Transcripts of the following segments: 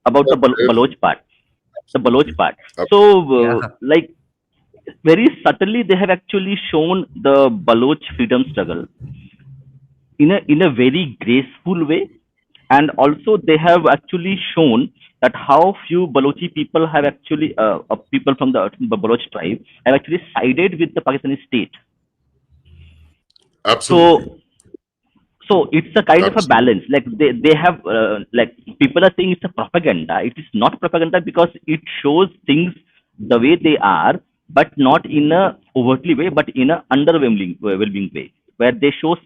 about the There. Baloch part. The Baloch Absolutely. part. Ab- So, Yeah. like, very subtly, they have actually shown the Baloch freedom struggle in a very graceful way, and also they have actually shown that how few Balochi people have actually people from the Baloch tribe have actually sided with the Pakistani state. Absolutely. So it's a kind of a Absolutely. balance. Like they have like people are saying it's a propaganda. It is not propaganda because it shows things the way they are, but not in a overtly way, but in a underwhelming way, where they show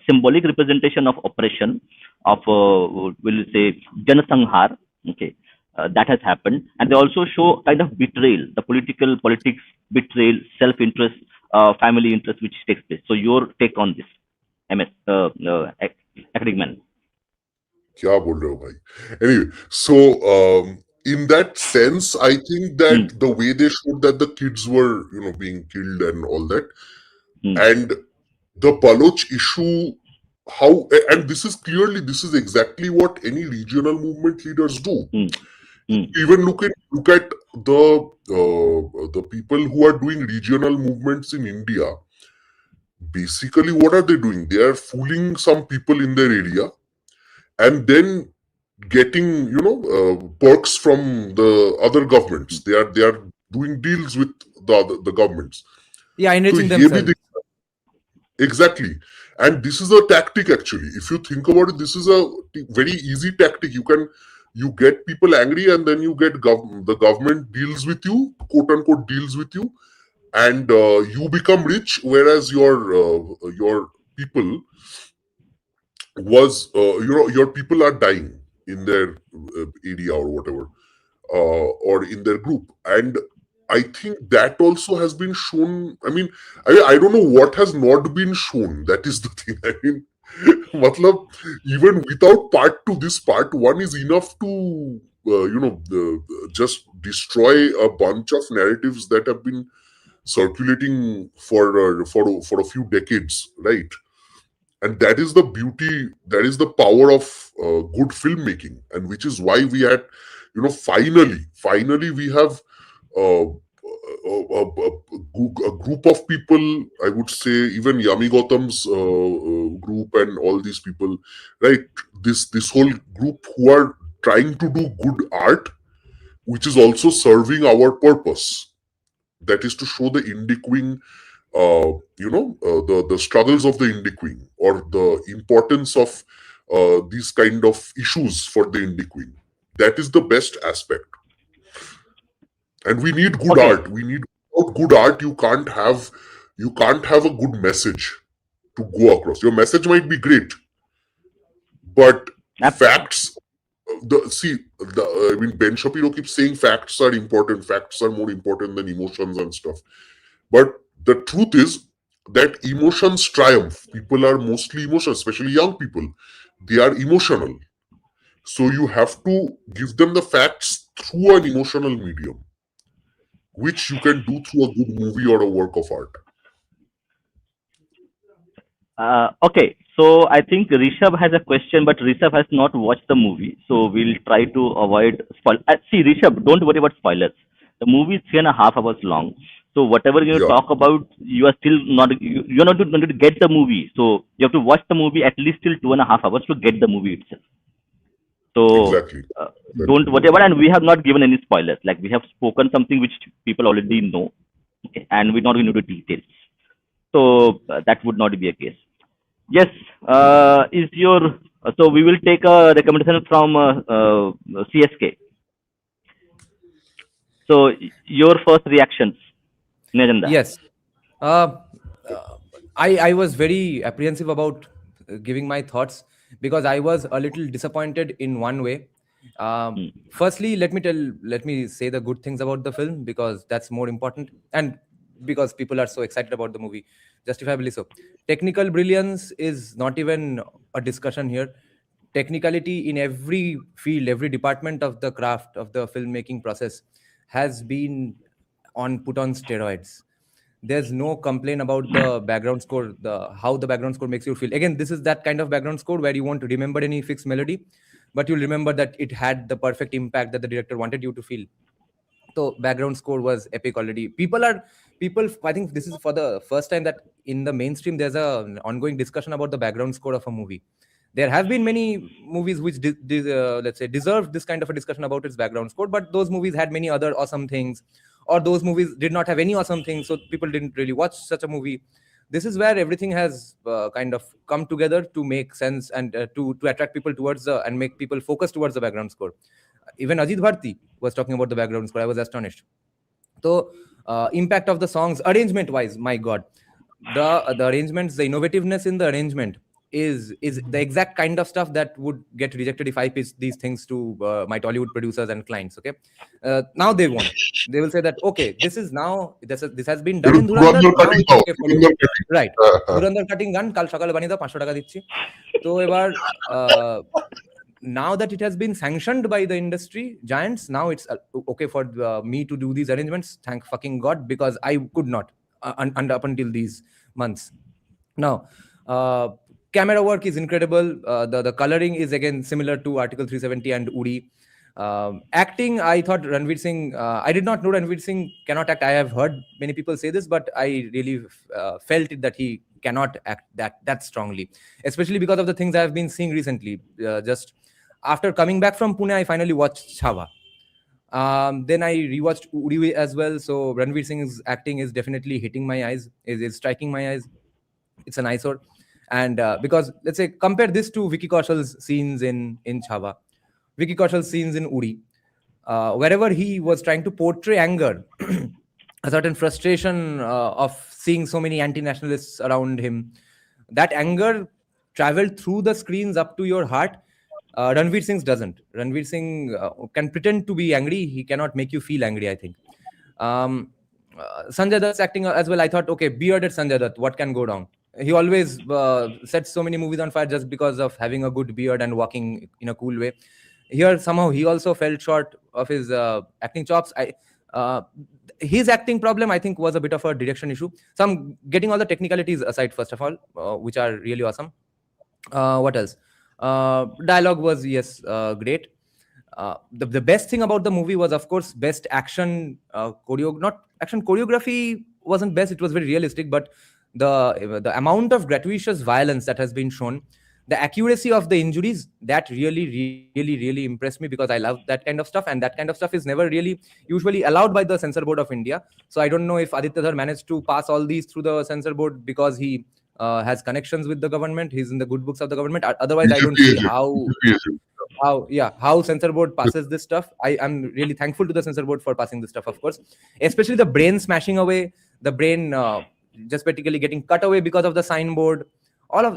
symbolic representation of oppression, of will say Janasanghar. Okay, that has happened, and they also show kind of betrayal, the politics betrayal, self-interest, family interest, which takes place. So your take on this? MS academic man. क्या बोल रहे हो भाई? Anyway, so in that sense, I think Hmm. that the way they showed that the kids were, being killed and all that, Hmm. and the Baloch issue, how, and this is exactly what any regional movement leaders do. Hmm. Hmm. Even look at the people who are doing regional movements in India. Basically, what are they doing? They are fooling some people in their area, and then getting perks from the other governments. They are doing deals with the governments. Yeah, So enriching ये भी themselves. exactly, and this is a tactic actually. If you think about it, this is a very easy tactic. You get people angry, and then you get the government deals with you, quote unquote deals with you, and you become rich, whereas your people your people are dying in their area or whatever, or in their group. And I think that also has been shown. I don't know what has not been shown. That is the thing. Matlab, even without part 2, this part 1 is enough to just destroy a bunch of narratives that have been circulating for a few decades, right? And that is the beauty, that is the power of good filmmaking, and which is why we had, finally we have a group of people, I would say, even Yami Gautam's group and all these people, right? This whole group who are trying to do good art, which is also serving our purpose, that is to show the indie queen, the struggles of the indie queen, or the importance of these kind of issues for the indie queen. That is the best aspect. And we need good Okay. art. We need, without good art, you can't have a good message to go across. Your message might be great, but Ab- facts. Ben Shapiro keeps saying facts are important. Facts are more important than emotions and stuff. But the truth is that emotions triumph. People are mostly emotional, especially young people. They are emotional. So you have to give them the facts through an emotional medium, which you can do through a good movie or a work of art. okay. So I think Rishabh has a question, but Rishabh has not watched the movie, so we'll try to avoid spoil. See, Rishabh, don't worry about spoilers. The movie is 3.5 hours long. So whatever you Yeah, talk about, you are still not you're not going to get the movie. So you have to watch the movie at least till 2.5 hours to get the movie itself. So exactly. don't worry about it. And we have not given any spoilers. Like we have spoken something which people already know, okay, and we're not going to do details. So that would not be a case. Yes, is your so we will take a recommendation from CSK. So your first reactions, Nejanda. Yes. Uh, I was very apprehensive about giving my thoughts because I was a little disappointed in one way. Hmm. Firstly, let me say the good things about the film because that's more important, and because people are so excited about the movie, justifiably so. Technical brilliance is not even a discussion here. Technicality in every field, every department of the craft of the filmmaking process has been put on steroids. There's no complaint about the background score, the how the background score makes you feel. Again, this is that kind of background score where you won't remember any fixed melody. but you'll remember that it had the perfect impact that the director wanted you to feel. So background score was epic already. People, I think this is for the first time that in the mainstream there's an ongoing discussion about the background score of a movie. There have been many movies which let's say deserved this kind of a discussion about its background score, but those movies had many other awesome things, or those movies did not have any awesome things, so people didn't really watch such a movie. This is where everything has kind of come together to make sense and to attract people towards and make people focus towards the background score. Even Ajit Bharti was talking about the background score. I was astonished. So impact of the songs arrangement wise, my god, the arrangements, the innovativeness in the arrangement is the exact kind of stuff that would get rejected if I pitch these things to my Tollywood producers and clients. Okay, now they won't. They will say that okay, this has been done in Dhurandhar. Now it's okay for you. Right, Dhurandhar cutting gun কাল সকালে বানিয়ে দাও 500 টাকা দিচ্ছি। তো এবার now that it has been sanctioned by the industry giants, now it's okay for me to do these arrangements. Thank fucking god, because I could not up until these months. Now camera work is incredible. The coloring is again similar to Article 370 and Uri. Acting, I thought Ranveer Singh, I did not know Ranveer Singh cannot act. I have heard many people say this, but I really felt it that he cannot act that strongly, especially because of the things I have been seeing recently. Just after coming back from Pune, I finally watched Chhava. Then I rewatched Uri as well. So Ranveer Singh's acting is definitely hitting my eyes, is striking my eyes. It's an eyesore. And because let's say compare this to Vicky Kaushal's scenes in Chhava, Vicky Kaushal's scenes in Uri, wherever he was trying to portray anger, a certain frustration of seeing so many anti-nationalists around him, that anger traveled through the screens up to your heart. Ranveer Singh doesn't. Ranveer Singh can pretend to be angry. He cannot make you feel angry, I think. Sanjay Dutt's acting as well. I thought, okay, bearded Sanjay Dutt, what can go wrong? He always set so many movies on fire just because of having a good beard and walking in a cool way. Here, somehow, he also fell short of his acting chops. His acting problem, I think, was a bit of a direction issue. So I'm getting all the technicalities aside, first of all, which are really awesome. What else? Dialogue was, yes, great. The best thing about the movie was, of course, best action choreography wasn't best. It was very realistic, but the amount of gratuitous violence that has been shown, the accuracy of the injuries, that really impressed me, because I love that kind of stuff, and that kind of stuff is never really usually allowed by the censor board of India. So I don't know if Aditya Dhar managed to pass all these through the censor board because he has connections with the government. He's in the good books of the government. Otherwise, I don't see how censor board passes this stuff. I'm really thankful to the censor board for passing this stuff, of course, especially the brain smashing away, the brain just practically getting cut away because of the signboard,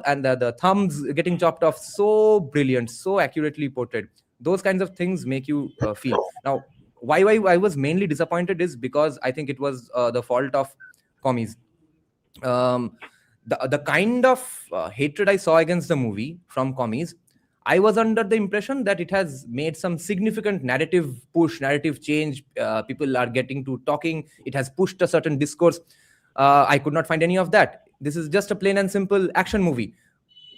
and the thumbs getting chopped off. So brilliant, so accurately portrayed. Those kinds of things make you feel. Now, why I was mainly disappointed is because I think it was the fault of commies. The kind of hatred I saw against the movie from commies, I was under the impression that it has made some significant narrative change. People are getting to talking. It has pushed a certain discourse. I could not find any of that. This is just a plain and simple action movie,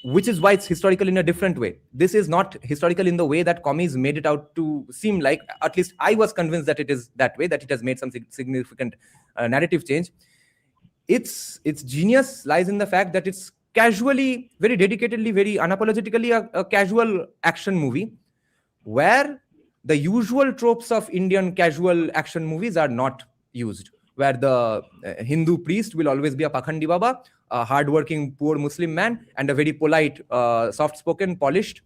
which is why it's historical in a different way. This is not historical in the way that commies made it out to seem like. At least I was convinced that it is that way, that it has made some significant narrative change. Its genius lies in the fact that it's casually, very dedicatedly, very unapologetically a casual action movie, where the usual tropes of Indian casual action movies are not used, where the Hindu priest will always be a Pakhandi Baba, a hardworking poor Muslim man, and a very polite, soft-spoken, polished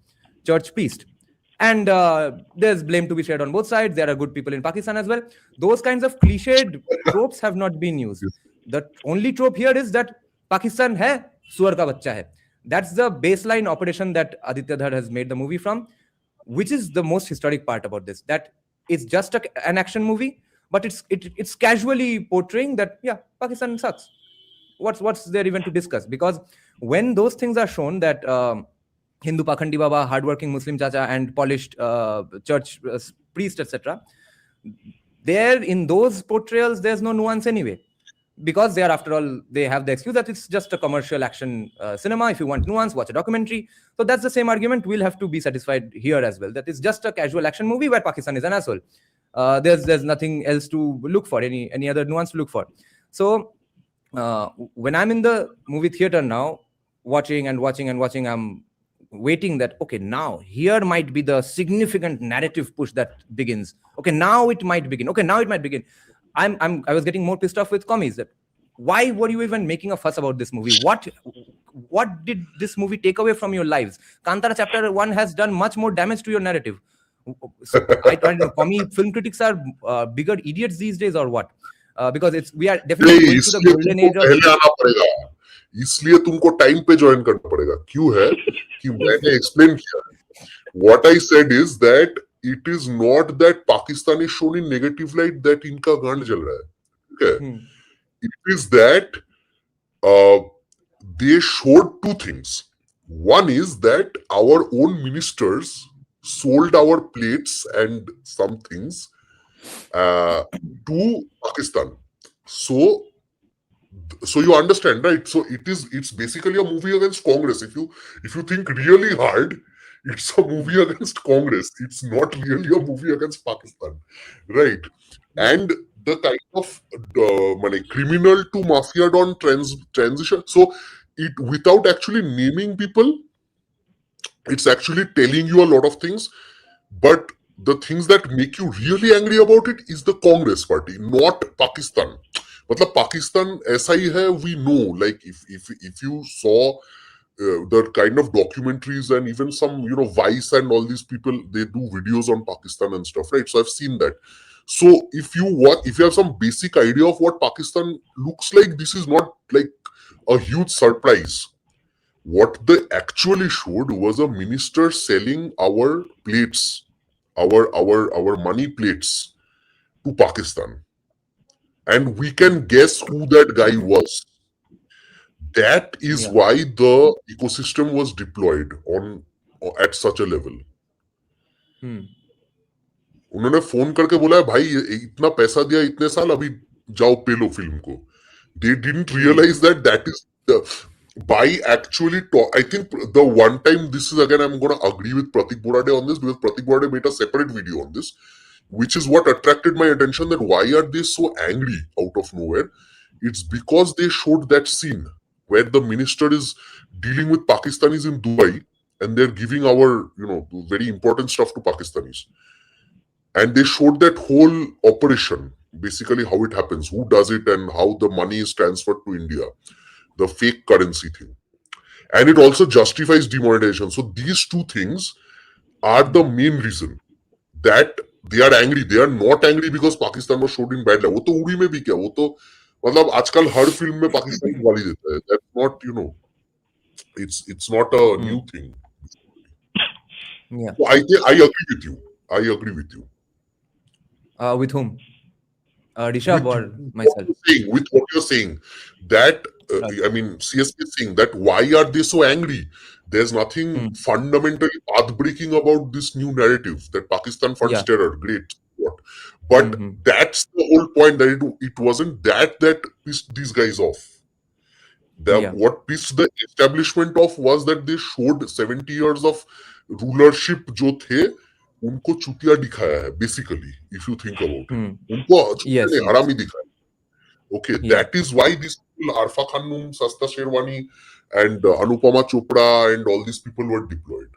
church priest. And there's blame to be shared on both sides. There are good people in Pakistan as well. Those kinds of cliched tropes have not been used. The only trope here is that Pakistan hai, suar ka bachcha hai. That's the baseline operation that Aditya Dhar has made the movie from, which is the most historic part about this. That it's just an action movie, but it's casually portraying that, yeah, Pakistan sucks. What's there even to discuss? Because when those things are shown, that Hindu Pakhandi Baba, hardworking Muslim chacha, and polished church priest, etc., there in those portrayals, there's no nuance anyway. because they are, after all, they have the excuse that it's just a commercial action cinema. If you want nuance, watch a documentary. So that's the same argument. We'll have to be satisfied here as well, that it's just a casual action movie where Pakistan is an asshole. There's nothing else to look for, any other nuance to look for. So when I'm in the movie theater now, watching, I'm waiting that, okay, now here might be the significant narrative push that begins. Okay, now it might begin. I was getting more pissed off with commies, that why were you even making a fuss about this movie? What did this movie take away from your lives? Kantara chapter 1 has done much more damage to your narrative. So I don't know, commie film critics are bigger idiots these days or what? Because we are definitely going to the golden age of... इसलिए तुमको time पे join करना पड़ेगा. क्यों है कि मैंने explain किया. What I said is that it is not that Pakistan is shown in negative light that इनका गांड जल रहा है. Okay. It is that they showed two things. One is that our own ministers sold our plates and some things to Pakistan. So you understand, right? So it's basically a movie against Congress. If you think really hard, it's a movie against Congress. It's not really a movie against Pakistan, right? And the kind of criminal to mafia don transition. So it, without actually naming people, it's actually telling you a lot of things. But the things that make you really angry about it is the Congress party, not Pakistan. मतलब पाकिस्तान ऐसा ही है, we know. Like if you saw the kind of documentaries and even some, Vice and all these people, they do videos on Pakistan and stuff, right? So I've seen that. So if you have some basic idea of what Pakistan looks like, this is not like a huge surprise. What they actually showed was a minister selling our plates, our money plates to Pakistan. And we can guess who that guy was. That is why the ecosystem was deployed at such a level. उन्होंने phone करके बोला भाई इतना पैसा दिया इतने साल, अभी जाओ पे लो फिल्म को. They didn't realize that is by actually I think the one time, this is again, I'm going to agree with Pratik Borade on this, because Pratik Borade made a separate video on this, which is what attracted my attention, that why are they so angry out of nowhere? It's because they showed that scene where the minister is dealing with Pakistanis in Dubai and they're giving our, very important stuff to Pakistanis. And they showed that whole operation, basically how it happens, who does it, and how the money is transferred to India, the fake currency thing. And it also justifies demonetization. So these two things are the main reason that they are angry. They are not angry because Pakistan was showed in bad light. वो तो उड़ी में भी क्या, वो तो मतलब आजकल हर फिल्म में पाकिस्तान की गाली देता है. That's not, it's not a new thing. Yeah. So I agree with you. I agree with you. With whom? Rishabh or myself? With what you're saying, that I mean, CSK is saying that why are they so angry? There's nothing fundamentally path-breaking about this new narrative that Pakistan funds terror. Great, but that's the whole point. That it wasn't that pissed these guys off. What pissed the establishment off was that they showed 70 years of rulership जो थे उनको चुतिया दिखाया है, basically, if you think about it. उनको चुतिया ने हरामी दिखाया. Okay, that is why these people, Arfa Khanum, Sasta Sherwani, and Anupama Chopra, and all these people were deployed.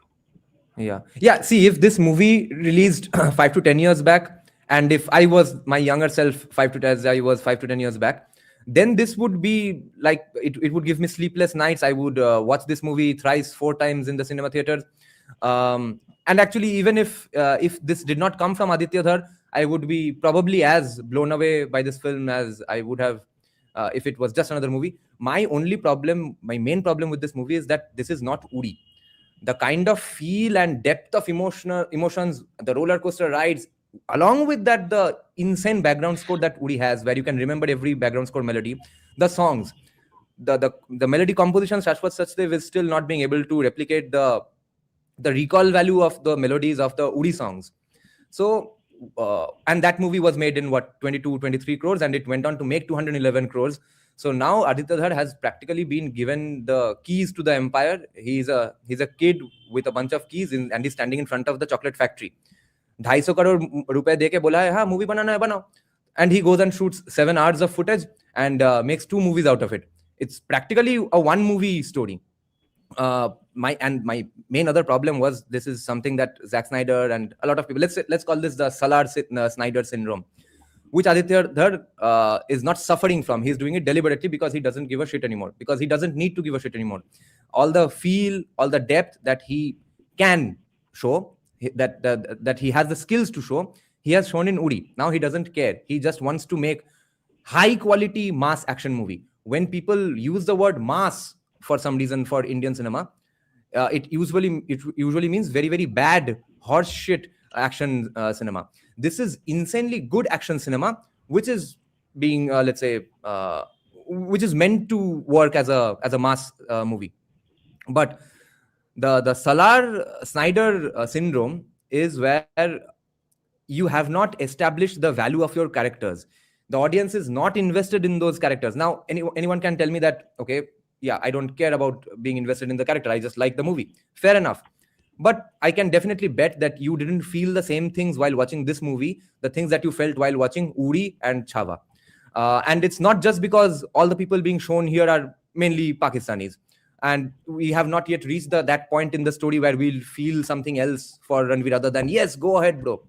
Yeah. See, if this movie released 5 to 10 years back, and if I was my younger self 5 to 10 years back, then this would be like, it would give me sleepless nights. I would watch this movie thrice, 4 times in the cinema theaters. And actually, even if this did not come from Aditya Dhar, I would be probably as blown away by this film as I would have if it was just another movie. My main problem with this movie is that this is not Uri. The kind of feel and depth of emotions, the roller coaster rides, along with that, the insane background score that Uri has, where you can remember every background score melody, the songs, the melody composition, Shashwat Sachdev is still not being able to replicate the recall value of the melodies of the Uri songs. So and that movie was made in what, 22, 23 crores, and it went on to make 211 crores. So now Aditya Dhar has practically been given the keys to the empire. He's a kid with a bunch of keys and he's standing in front of the chocolate factory. 250 crore रुपए दे के बोला है, हाँ movie बनाना है बनाओ, and he goes and shoots 7 hours of footage and makes 2 movies out of it. It's practically a 1 movie story. My main other problem was, this is something that Zack Snyder and a lot of people, let's call this the Snyder syndrome, which Aditya Dhar is not suffering from. He's doing it deliberately because he doesn't give a shit anymore, because he doesn't need to give a shit anymore. All the feel, all the depth that he can show, that he has the skills to show, he has shown in Uri. Now he doesn't care. He just wants to make high quality mass action movie. When people use the word mass for some reason for Indian cinema, it usually means very, very bad horse shit action cinema. This is insanely good action cinema, which is being let's say which is meant to work as a mass movie. But the Snyder syndrome is where you have not established the value of your characters. The audience is not invested in those characters. Now anyone can tell me that, okay, yeah, I don't care about being invested in the character, I just like the movie. Fair enough. But I can definitely bet that you didn't feel the same things while watching this movie, the things that you felt while watching Uri and Chhava. And it's not just because all the people being shown here are mainly Pakistanis. And we have not yet reached that point in the story where we'll feel something else for Ranveer other than, yes, go ahead, bro.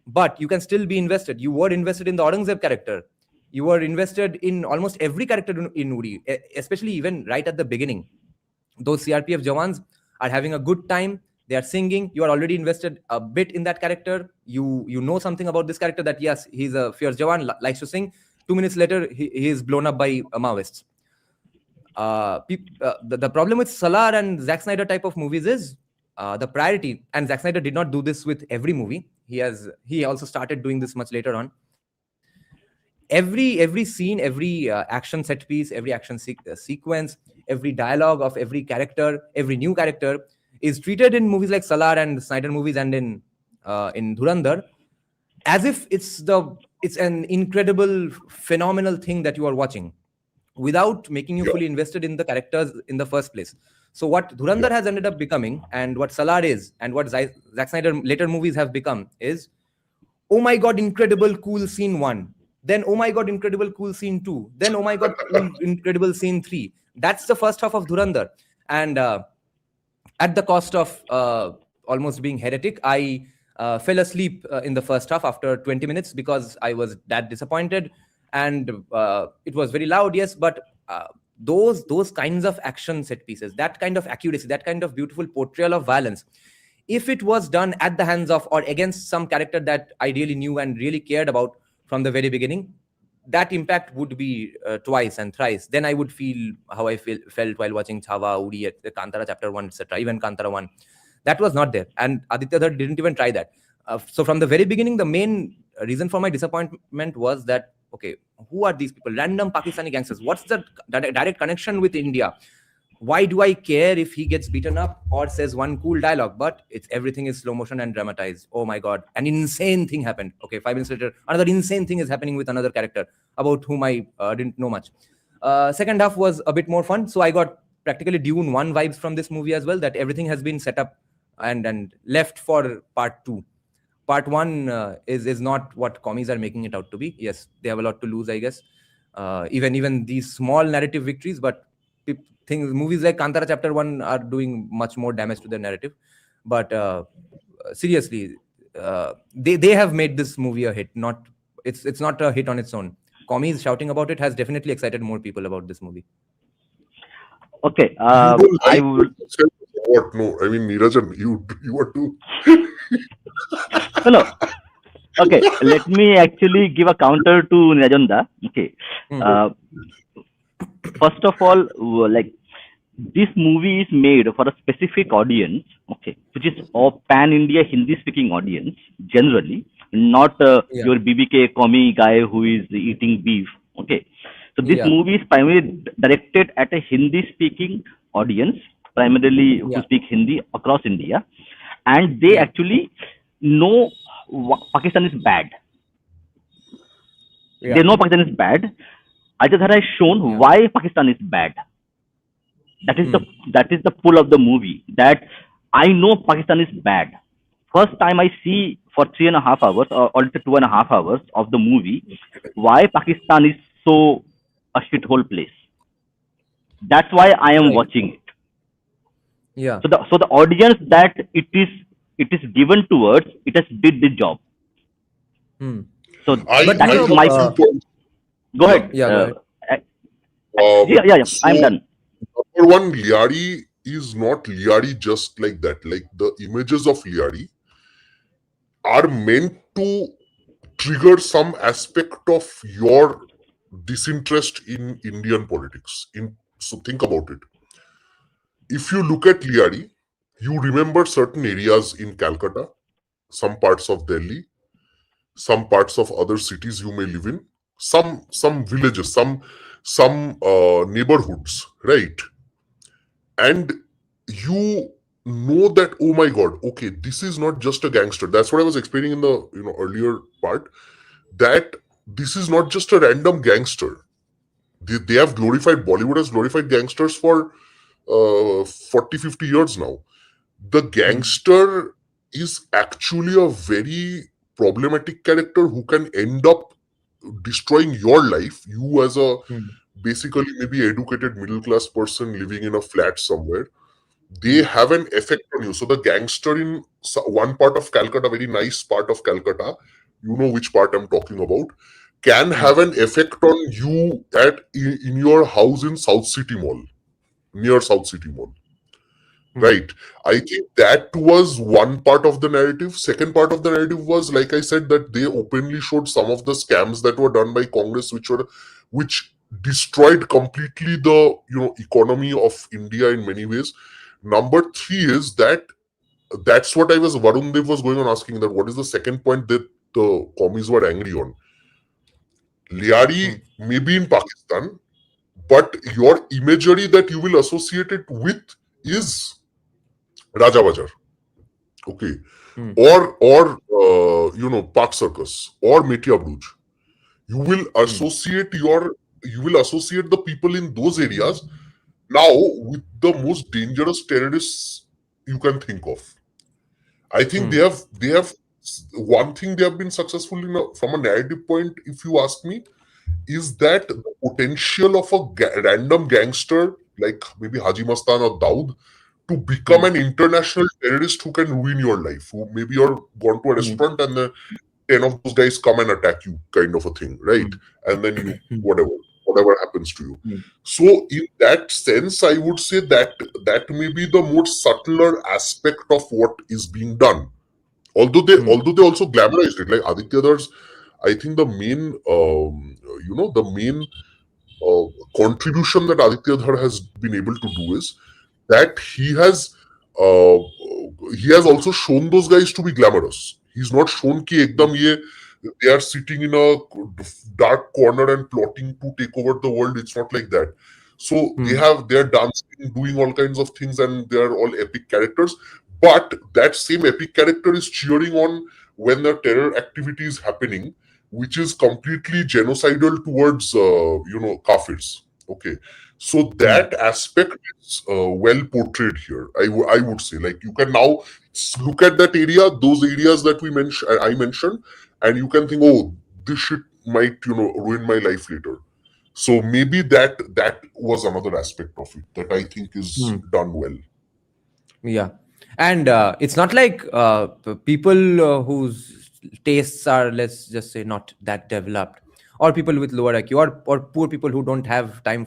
But you can still be invested. You were invested in the Aurangzeb character. You were invested in almost every character in Uri, especially even right at the beginning. Those CRPF Jawans are having a good time. They are singing. You are already invested a bit in that character. You know something about this character, that yes, he's a fierce Jawan, likes to sing. 2 minutes later, he is blown up by Maoists. The problem with Salar and Zack Snyder type of movies is the priority. And Zack Snyder did not do this with every movie. He also started doing this much later on. Every scene, every action set piece, every action sequence, every dialogue of every character, every new character is treated in movies like Salar and Snyder movies and in Dhurandhar as if it's an incredible, phenomenal thing that you are watching, without making you fully invested in the characters in the first place. So what Dhurandhar has ended up becoming, and what Salar is, and what Zack Snyder later movies have become is, oh my god, incredible, cool scene 1. Then, oh my god, incredible, cool scene 2. Then, oh my god, cool, incredible scene 3. That's the first half of Dhurandhar. And at the cost of almost being heretic, I fell asleep in the first half after 20 minutes because I was that disappointed. And it was very loud, yes, but those kinds of action set pieces, that kind of accuracy, that kind of beautiful portrayal of violence, if it was done at the hands of or against some character that I really knew and really cared about from the very beginning, that impact would be twice and thrice. Then I would feel how I felt while watching Chhava, Uri, Kantara Chapter 1, etc., even Kantara 1. That was not there. And Aditya Dhar didn't even try that. So from the very beginning, the main reason for my disappointment was that, okay, who are these people? Random Pakistani gangsters. What's the direct connection with India? Why do I care if he gets beaten up or says one cool dialogue? But everything is slow motion and dramatized. Oh my god, an insane thing happened. Okay, 5 minutes later, another insane thing is happening with another character about whom I didn't know much. Second half was a bit more fun. So I got practically Dune 1 vibes from this movie as well, that everything has been set up and left for part 2. Part 1 is not what commies are making it out to be. Yes, they have a lot to lose, I guess. Even these small narrative victories, but movies like Kantara Chapter 1 are doing much more damage to the narrative. But seriously, they have made this movie a hit. It's not a hit on its own. Commies shouting about it has definitely excited more people about this movie. Okay, I would. What? No, I mean, Neerajan, you want to? No. Okay, let me actually give a counter to Neerajan. Okay. First of all, like, this movie is made for a specific audience, okay, which is a pan-India Hindi-speaking audience, generally, not your BBK commie guy who is eating beef, okay. So this movie is primarily directed at a Hindi-speaking audience, primarily who speak Hindi across India, and they actually know Pakistan is bad. Yeah. They know Pakistan is bad. Ajay Dhara has shown Yeah. why Pakistan is bad. That is Hmm. the pull of the movie. That I know Pakistan is bad. First time I see for 3.5 hours or 2.5 hours of the movie, why Pakistan is so a shithole place. That's why I am Right. watching it. Yeah. So the audience that it is given towards, it has did the job. Hmm. So But that I is have my. a few points. Go Yeah. ahead. yeah, go ahead. Uh, yeah. I'm So done. number one, Liari is not Liari just like that. Like the images of Liari are meant to trigger some aspect of your disinterest in Indian politics. So think about it. If you look at Liari, you remember certain areas in Calcutta, some parts of Delhi, some parts of other cities you may live in, some villages, some neighborhoods, right? And you know that, oh my god, okay, this is not just a gangster. That's what I was explaining in the earlier part, that this is not just a random gangster. They have glorified, Bollywood has glorified gangsters for 40-50 years now. The gangster is actually a very problematic character who can end up destroying your life. You as a Hmm. basically maybe educated middle class person living in a flat somewhere, they have an effect on you. So the gangster in one part of Calcutta, very nice part of Calcutta, you know which part I'm talking about, can Hmm. have an effect on you in your house in South City Mall, near South City Mall. Hmm. Right. I think that was one part of the narrative. Second part of the narrative was, like I said, that they openly showed some of the scams that were done by Congress, which destroyed completely the economy of India in many ways. Number three is that's what Varun Dev was going on asking, that what is the second point that the commies were angry on. Hmm. Liari may be in Pakistan, but your imagery that you will associate it with is Raja Bajar. Okay. Hmm. Or Park Circus or Metia Bruj. You will Hmm. associate the people in those areas now with the most dangerous terrorists you can think of. I think Hmm. they have one thing they have been successful in from a narrative point, if you ask me, is that the potential of a random gangster like maybe Haji Mastan or Daud to become Hmm. an international terrorist who can ruin your life. Who maybe you're gone to a Hmm. restaurant and 10 of those guys come and attack you, kind of a thing, right? Hmm. And then you, Hmm. whatever happens to you. Hmm. So in that sense, I would say that may be the more subtler aspect of what is being done. Although they Hmm. although they also glamorized it, like Aditya Dar's, I think the main contribution that Aditya Dhar has been able to do is that uh, he has also shown those guys to be glamorous. He's not shown ki ekdam they are sitting in a dark corner and plotting to take over the world. It's not like that. So Hmm. they're dancing, doing all kinds of things, and they are all epic characters. But that same epic character is cheering on when the terror activity is happening, which is completely genocidal towards kafirs. Okay, so Hmm. that aspect is well portrayed here. I would say, like, you can now look at that area, those areas that I mentioned, and you can think, oh, this shit might ruin my life later. So maybe that was another aspect of it that I think is Hmm. done well. Yeah, and it's not like people whose tastes are, let's just say, not that developed, or people with lower IQ, or poor people who don't have time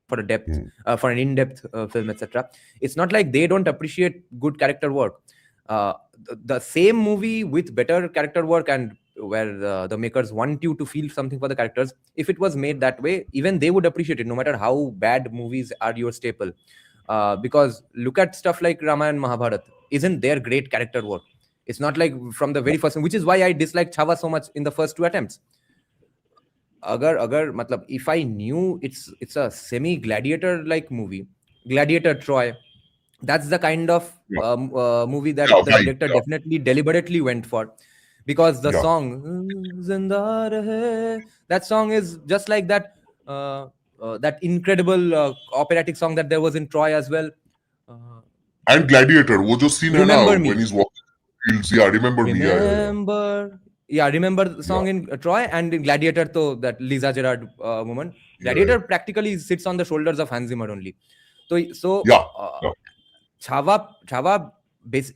for a depth, for an in-depth film, etc. It's not like they don't appreciate good character work. The same movie with better character work, and where the makers want you to feel something for the characters, if it was made that way, even they would appreciate it, no matter how bad movies are your staple. Because look at stuff like Ramayana and Mahabharata. Isn't there great character work? It's not like from the very first one, which is why I disliked Chava so much in the first two attempts. Agar matlab, if I knew it's a semi gladiator like movie, Gladiator Troy, that's the kind of Yeah, movie yeah, that the right. director Yeah. definitely deliberately went for. because the Yeah. song Zinda Rahe, that song is just like that that incredible operatic song that there was in Troy as well. Uh, And Gladiator, वो जो scene है ना Remember when Me. he's walking fields, yeah, remember me, yeah. Remember the song in Troy, and in Gladiator, though, that Lisa Gerard woman. Gladiator practically sits on the shoulders of Hans Zimmer only. So Yeah, yeah. Chava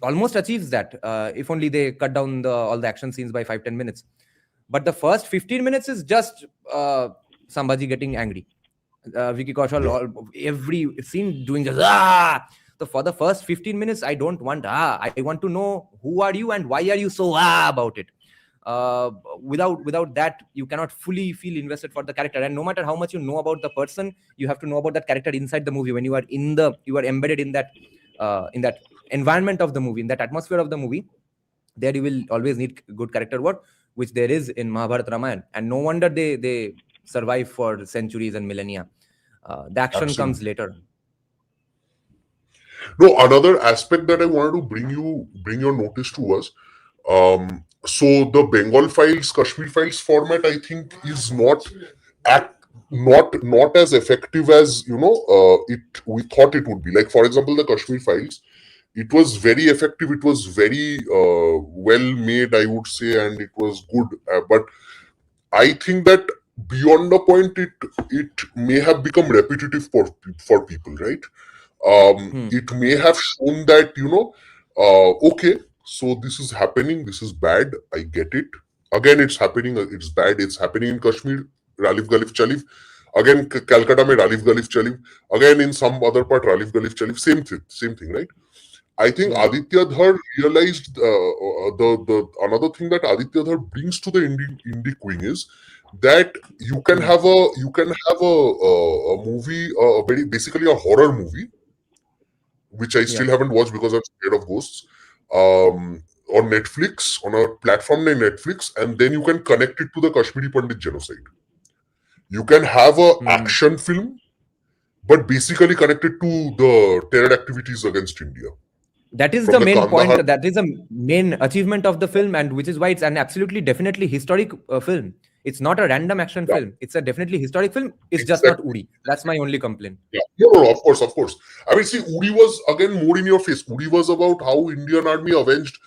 almost achieves that if only they cut down all the action scenes by 5-10 minutes. But the first 15 minutes is just Sambhaji getting angry. Vicky Kaushal, every scene doing just So for the first 15 minutes, I don't want I want to know who are you and why are you so about it. Without that, you cannot fully feel invested for the character. And no matter how much you know about the person, you have to know about that character inside the movie. When you are embedded in that environment of the movie, in that atmosphere of the movie, there you will always need good character work, which there is in Mahabharata Ramayana. And no wonder they survive for centuries and millennia. The action comes later. No, another aspect that I wanted to bring your notice to was, so the Bengal Files, Kashmir Files format, I think, is not as effective as we thought it would be. Like, for example, the Kashmir Files, it was very effective. It was very well made, I would say, and it was good. But I think that beyond the point, it may have become repetitive for people, right? It may have shown that okay, so this is happening, this is bad, I get it. Again, it's happening, it's bad, it's happening in Kashmir, Ralif Galif Chalif. Again, Calcutta mein Ralif Galif Chalif. Again, in some other part, Ralif Galif Chalif. Same thing, right? I think Aditya Dhar realized the another thing that Aditya Dhar brings to the indie queen is that you can have a movie, basically a horror movie, which I still haven't watched because I'm scared of ghosts, on Netflix, on a platform named Netflix, and then you can connect it to the Kashmiri Pandit genocide. You can have a action film, but basically connected to the terror activities against India. That is the main point. That is the main achievement of the film, and which is why it's an absolutely, definitely historic film. It's not a random action film. It's a definitely historic film. It's just not Uri. That's my only complaint. Yeah. No, of course. I mean, see, Uri was again more in your face. Uri was about how Indian Army avenged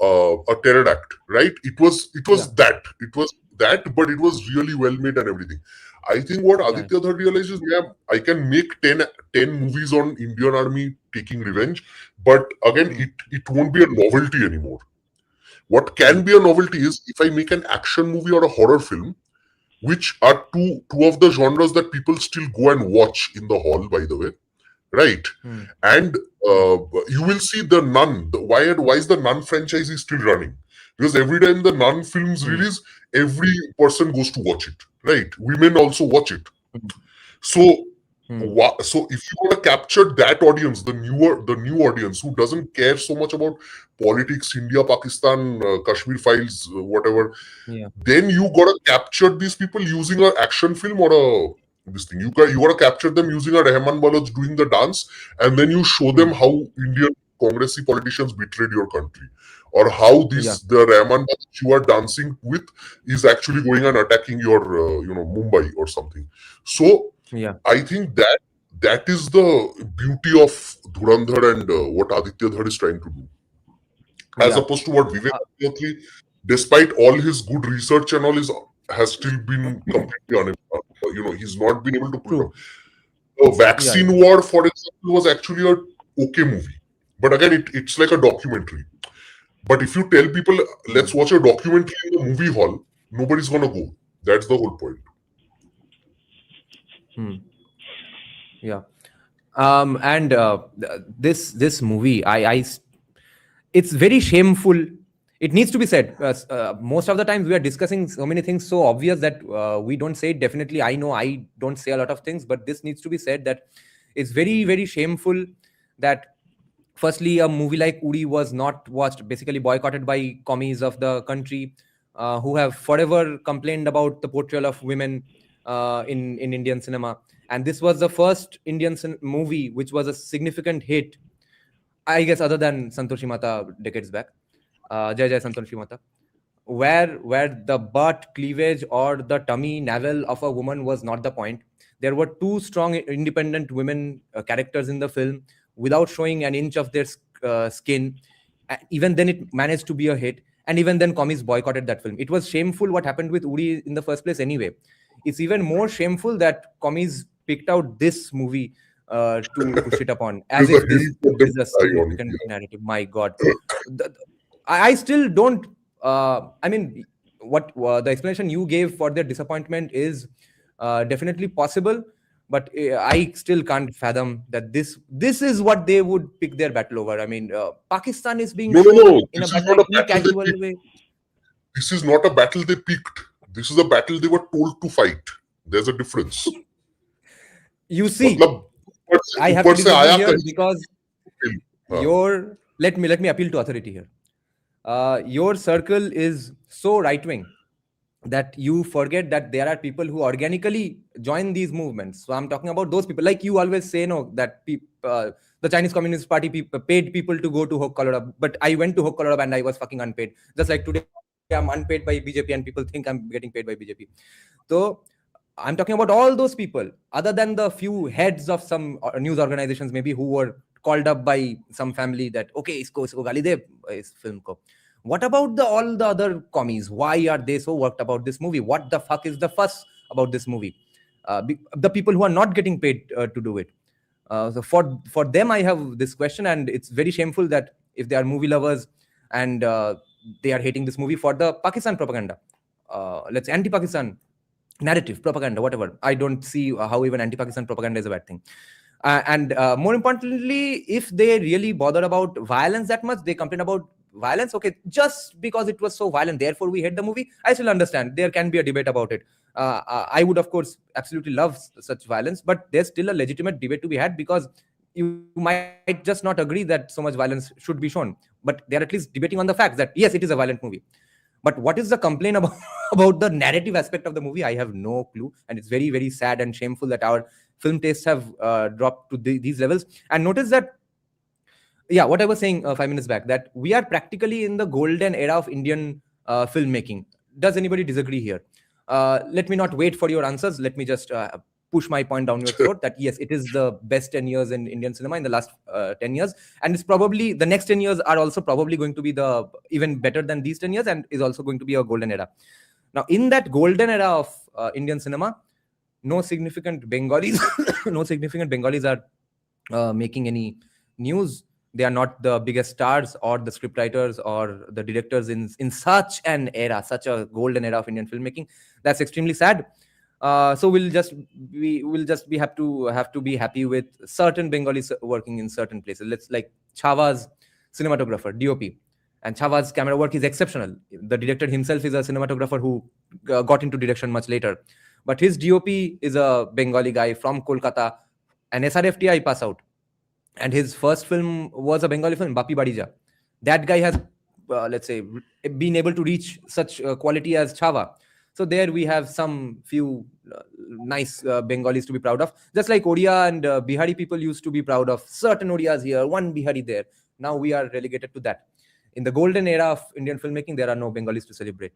a terror act, right? It was that, but it was really well made and everything. I think what Aditya Dhar realized is, I can make 10 movies on Indian Army taking revenge, but again, it won't be a novelty anymore. What can be a novelty is if I make an action movie or a horror film, which are two of the genres that people still go and watch in the hall, by the way, right? And you will see the Nun. Why is the Nun franchise is still running? Because every time the Nun films release, every person goes to watch it, right? Women also watch it. So if you want to capture that audience, the new audience who doesn't care so much about politics, India, Pakistan, Kashmir Files, whatever, then you gotta capture these people using an action film or this thing. You gotta capture them using a Rahman Balaj doing the dance, and then you show them how Indian Congressy politicians betrayed your country, or how the Rahman Balaj you are dancing with is actually going and attacking your Mumbai or something. So I think that is the beauty of Dhurandhar and what Aditya Dhar is trying to do, as opposed to what Vivek Agnihotri, despite all his good research and all, has still been completely unable. He's not been able to pull it off. The Vaccine War, for example, was actually an okay movie, but again, it's like a documentary. But if you tell people, let's watch a documentary in the movie hall, nobody's gonna go. That's the whole point. And this movie, it's very shameful. It needs to be said. Most of the times we are discussing so many things so obvious that we don't say it. Definitely, I know I don't say a lot of things, but this needs to be said, that it's very, very shameful that firstly, a movie like Uri was not watched, basically boycotted by commies of the country, who have forever complained about the portrayal of women in Indian cinema. And this was the first Indian movie which was a significant hit, I guess, other than Santoshi Mata decades back. Jai Jai Santoshi Mata. where the butt, cleavage, or the tummy navel of a woman was not the point. There were two strong, independent women characters in the film without showing an inch of their skin. Even then, it managed to be a hit. And even then, commies boycotted that film. It was shameful what happened with Uri in the first place anyway. It's even more shameful that commies picked out this movie to shit upon, as There's if a this hill for them is to a die on. significant narrative. My God. I still don't. I mean, what the explanation you gave for their disappointment is definitely possible, but I still can't fathom that this is what they would pick their battle over. I mean, Pakistan is being No, no, shown no. in a This is battle not a in a battle they casual picked. way. This is not a battle they picked. This is a battle they were told to fight. There's a difference. You see, मतलब I have ऊपर to से disagree आया here कहीं because हाँ. your let me appeal to authority here. Your circle is so right wing that you forget that there are people who organically join these movements. So I'm talking about those people. Like you always say, no, that the Chinese Communist Party paid people to go to Hok Colorado, but I went to Hok Colorado and I was fucking unpaid. Just like today, I'm unpaid by BJP and people think I'm getting paid by BJP. So I'm talking about all those people, other than the few heads of some news organizations, maybe who were called up by some family that okay, isko gali de is film ko. What about all the other commies? Why are they so worked about this movie? What the fuck is the fuss about this movie? The people who are not getting paid to do it. So for them, I have this question, and it's very shameful that if they are movie lovers and they are hating this movie for the Pakistan propaganda, let's say anti-Pakistan narrative, propaganda, whatever. I don't see how even anti-Pakistan propaganda is a bad thing. And more importantly, if they really bother about violence that much, they complain about violence. Okay, just because it was so violent, therefore we hate the movie. I still understand. There can be a debate about it. I would, of course, absolutely love such violence, but there's still a legitimate debate to be had because you might just not agree that so much violence should be shown. But they're at least debating on the facts that yes, it is a violent movie. But what is the complaint about about the narrative aspect of the movie? I have no clue, and it's very, very sad and shameful that our film tastes have dropped to these levels. And notice that, yeah, what I was saying 5 minutes back, that we are practically in the golden era of Indian filmmaking. Does anybody disagree here? Let me not wait for your answers. Let me just push my point down your throat that yes, it is the best 10 years in Indian cinema in the last 10 years. And it's probably the next 10 years are also probably going to be the even better than these 10 years and is also going to be a golden era. Now, in that golden era of Indian cinema, no significant Bengalis, no significant Bengalis are making any news. They are not the biggest stars or the scriptwriters or the directors in such an era, such a golden era of Indian filmmaking. That's extremely sad. So we'll just be have to be happy with certain Bengalis working in certain places. Let's like Chava's cinematographer, DOP, and Chava's camera work is exceptional. The director himself is a cinematographer who got into direction much later, but his DOP is a Bengali guy from Kolkata, an SRFTI pass out, and his first film was a Bengali film, Bapi Badija. That guy has, let's say, been able to reach such quality as Chava. So there we have some few nice Bengalis to be proud of. Just like Odia and Bihari people used to be proud of certain Odias here, one Bihari there. Now we are relegated to that. In the golden era of Indian filmmaking, there are no Bengalis to celebrate.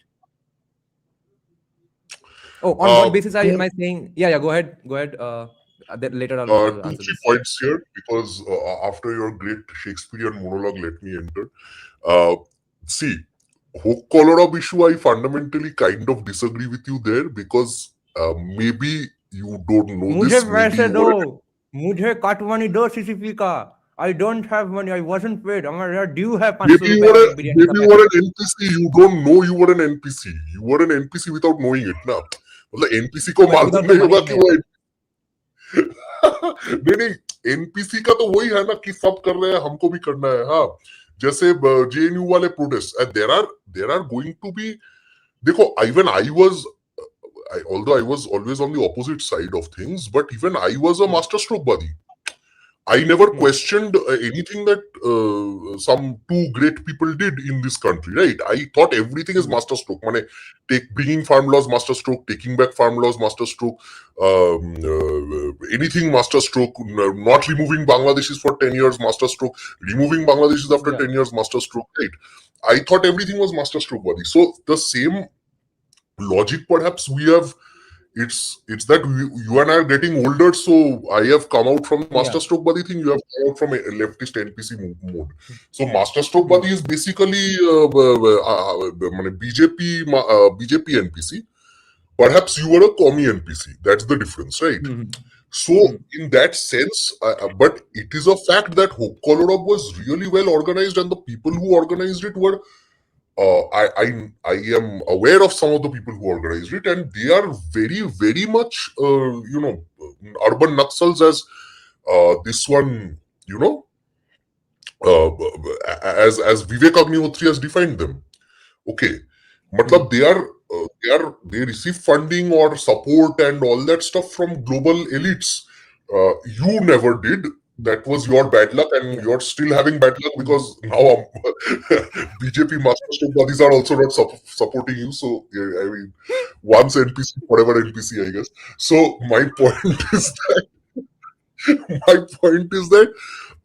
Oh, on what basis am I saying? Yeah, go ahead. Later I'll two, answer 3 this. points here because after your great Shakespearean monologue, let me enter. See, Hok Colorado issue, I fundamentally kind of disagree with you there because maybe you don't know this. Maybe you were मुझे cut money दो CCP का. I don't have money. I wasn't paid. I do have maybe you were an NPC. You don't know you were an NPC. You were an NPC without knowing it. ना मतलब NPC को मालूम नहीं होगा कि वो नहीं NPC का तो वही है ना कि सब कर रहे हैं हमको भी करना है. हाँ, जैसे JNU वाले protest. there are going to be. देखो, even although I was always on the opposite side of things, but even I was a master stroke buddy. I never questioned anything that some two great people did in this country, right? I thought everything is masterstroke. Bringing farm laws, masterstroke. Taking back farm laws, masterstroke. Anything masterstroke. Not removing Bangladeshis for 10 years, masterstroke. Removing Bangladeshis after 10 years, masterstroke, right? I thought everything was masterstroke, buddy. So the same logic, perhaps we have. It's that you and I are getting older, so I have come out from masterstroke buddy thing. You have come out from a leftist NPC mode. So masterstroke buddy is basically BJP NPC. Perhaps you were a commie NPC. That's the difference, right? So in that sense, but it is a fact that Kolorov was really well organized, and the people who organized it were. I am aware of some of the people who organized it, and they are very, very much, urban Naxals, as this one, as Vivek Agnihotri has defined them. Okay, matlab they receive funding or support and all that stuff from global elites. You never did. That was your bad luck, and you're still having bad luck because now BJP masterstroke buddies are also not supporting you. So I mean, once NPC, forever NPC, I guess. So my point is that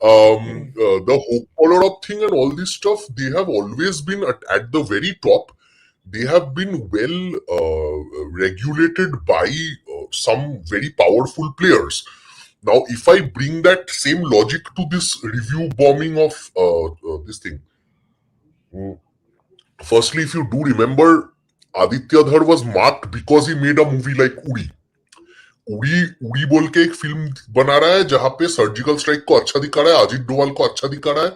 the Kolorov thing and all this stuff, they have always been at the very top. They have been well regulated by some very powerful players. Now, if I bring that same logic to this review bombing of this thing, firstly, if you do remember, Aditya Dhar was marked because he made a movie like Uri. उड़ी बोल के एक film बना रहा है जहां पे surgical strike को अच्छा दिखा रहा है, अजित डोभाल को अच्छा दिखा रहा है,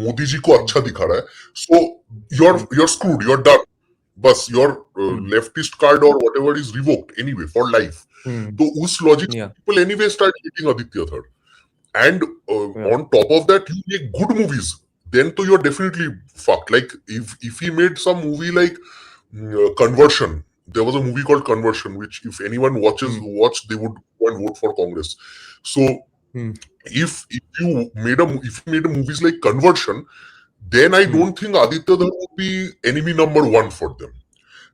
मोदी जी को अच्छा दिखा रहा है. So you're screwed, you're done. बस your leftist card or whatever is revoked anyway for life. तो उस logic people anyway start hating Aditya Dhar. And on top of that, you make good movies, then to you're definitely fucked. Like if he made some movie like Conversion. There was a movie called Conversion, which if anyone watched, they would go and vote for Congress. So if you made movies like Conversion, then I don't think Aditya Dhar would be enemy number one for them.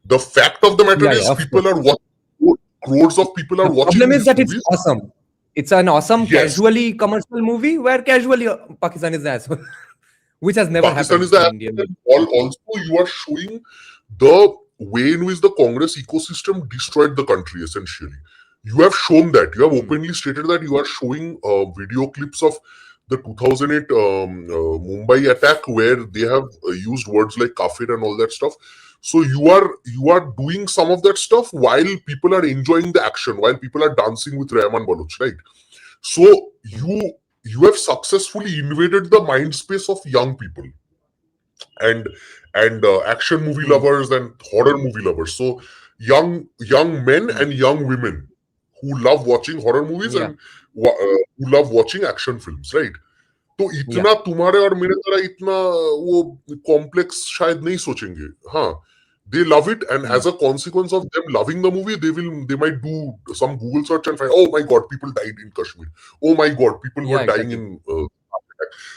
The fact of the matter is people are watching, crores of people are watching. The problem is that it's awesome. It's an awesome, casually commercial movie where casually Pakistan is the asshole, which has never happened in India. Also, you are showing the way in which the Congress ecosystem destroyed the country, essentially. You have shown that. You have openly stated that. You are showing video clips of the 2008 Mumbai attack where they have used words like kafir and all that stuff. So you are doing some of that stuff while people are enjoying the action, while people are dancing with Rahman Baloch, right? So you have successfully invaded the mind space of young people and action movie lovers and horror movie lovers. So young men and young women who love watching horror movies and who love watching action films, right? तो इतना तुम्हारे और मेरे तरह इतना वो complex शायद नहीं सोचेंगे. हाँ, they love it, and as a consequence of them loving the movie, they might do some Google search and find, oh my god, people died in Kashmir. Oh my god, people were dying in.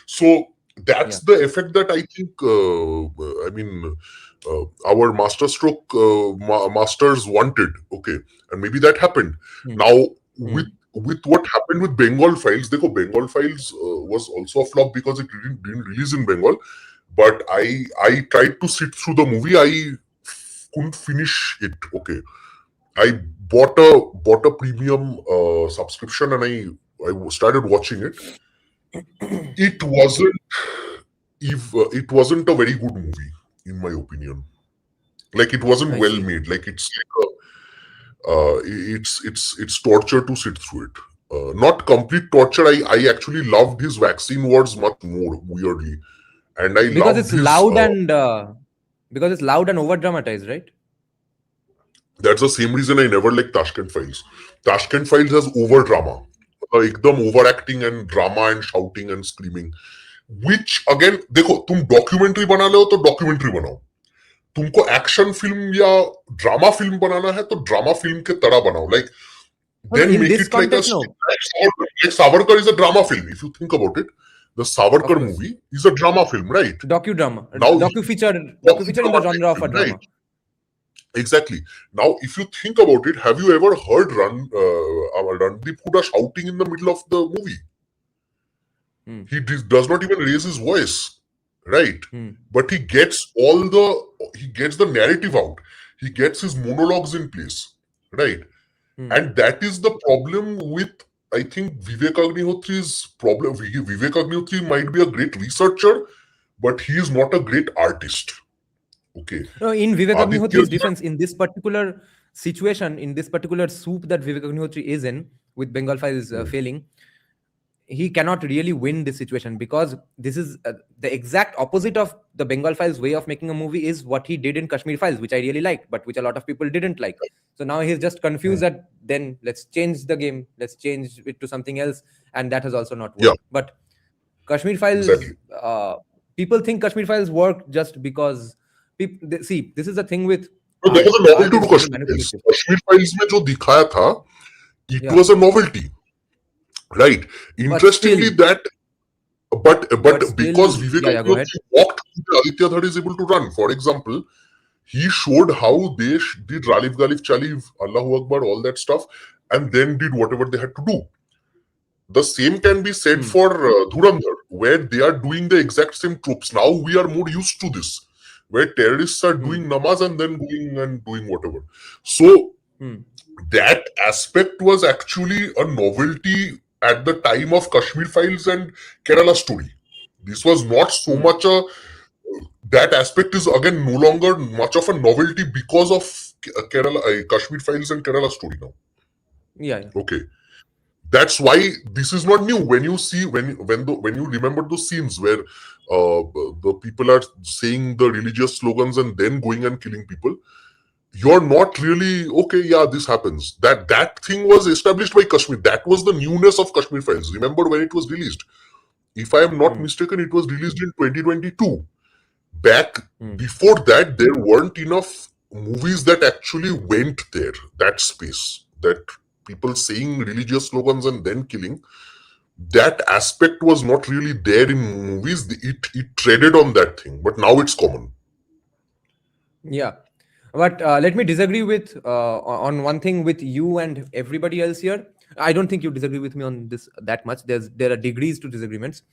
So that's the effect that I think. Our masterstroke masters wanted. Okay, and maybe that happened. Now with what happened with Bengal Files, Bengal Files was also a flop because it didn't release in Bengal. But I tried to sit through the movie. I couldn't finish it. Okay, I bought a premium subscription and I started watching it. It wasn't a very good movie, in my opinion. Like, it wasn't well made. Like, it's it's torture to sit through it. Not complete torture. I actually loved his vaccine wars much more, weirdly, and I because it's loud and over dramatized, right? That's the same reason I never liked Tashkent Files. Tashkent Files has over drama, एकदम overacting and drama and shouting and screaming. Which again, देखो, तुम documentary बना लो तो documentary बनाओ. तुमको action film या drama film बनाना है तो ड्रामा फिल्म के तरह बनाओ. Like, then in make this it like a context, no. like Savarkar is a drama film. If you think about it, the Savarkar course. movie is a drama film, right? Docudrama, Now docu-feature in the genre of a drama. Right? Exactly. Now, if you think about it, have you ever heard Randeep Hooda shouting in the middle of the movie? He does not even raise his voice, right? But he gets the narrative out. He gets his monologues in place, right? And that is the problem with, I think, Vivek Agnihotri's problem. Vivek Agnihotri might be a great researcher, but he is not a great artist. Okay. No, in Vivek Aditya Agnihotri's defense, in this particular situation, in this particular soup that Vivek Agnihotri is in, with Bengal Files failing, he cannot really win this situation, because this is the exact opposite of the Bengal Files way of making a movie is what he did in Kashmir Files, which I really liked, but which a lot of people didn't like. So now he's just confused that then let's change the game, let's change it to something else, and that has also not worked. Yeah. But Kashmir Files, Exactly. people think Kashmir Files work just because see, this is the thing with So there was a novelty to art is Kashmir Files. manipulative. Kashmir Files में जो दिखाया था, it Yeah. was a novelty, right? Interestingly, but still- because Vivek yeah, go ahead. Agnihotre walked, Aditya Dhar is able to run. For example, he showed how they did Ralif Galif Chaliv, Allahu Akbar, all that stuff, and then did whatever they had to do. The same can be said for Dhurandhar, where they are doing the exact same tropes. Now we are more used to this, where terrorists are doing namaz and then going and doing whatever. So that aspect was actually a novelty at the time of Kashmir Files and Kerala Story. This was not so much that aspect is again no longer much of a novelty because of Kashmir Files and Kerala Story now. Yeah. Okay. That's why this is not new. When you see, when you remember those scenes where the people are saying the religious slogans and then going and killing people, you're not really okay. Yeah, this happens. That thing was established by Kashmir. That was the newness of Kashmir Files. Remember when it was released? If I am not mistaken, it was released in 2022. Back before that, there weren't enough movies that actually went there. That space, that people saying religious slogans and then killing, that aspect was not really there in movies. It treaded on that thing, but now it's common. Yeah. But let me disagree with on one thing with you and everybody else here. I don't think you disagree with me on this that much. There are degrees to disagreements.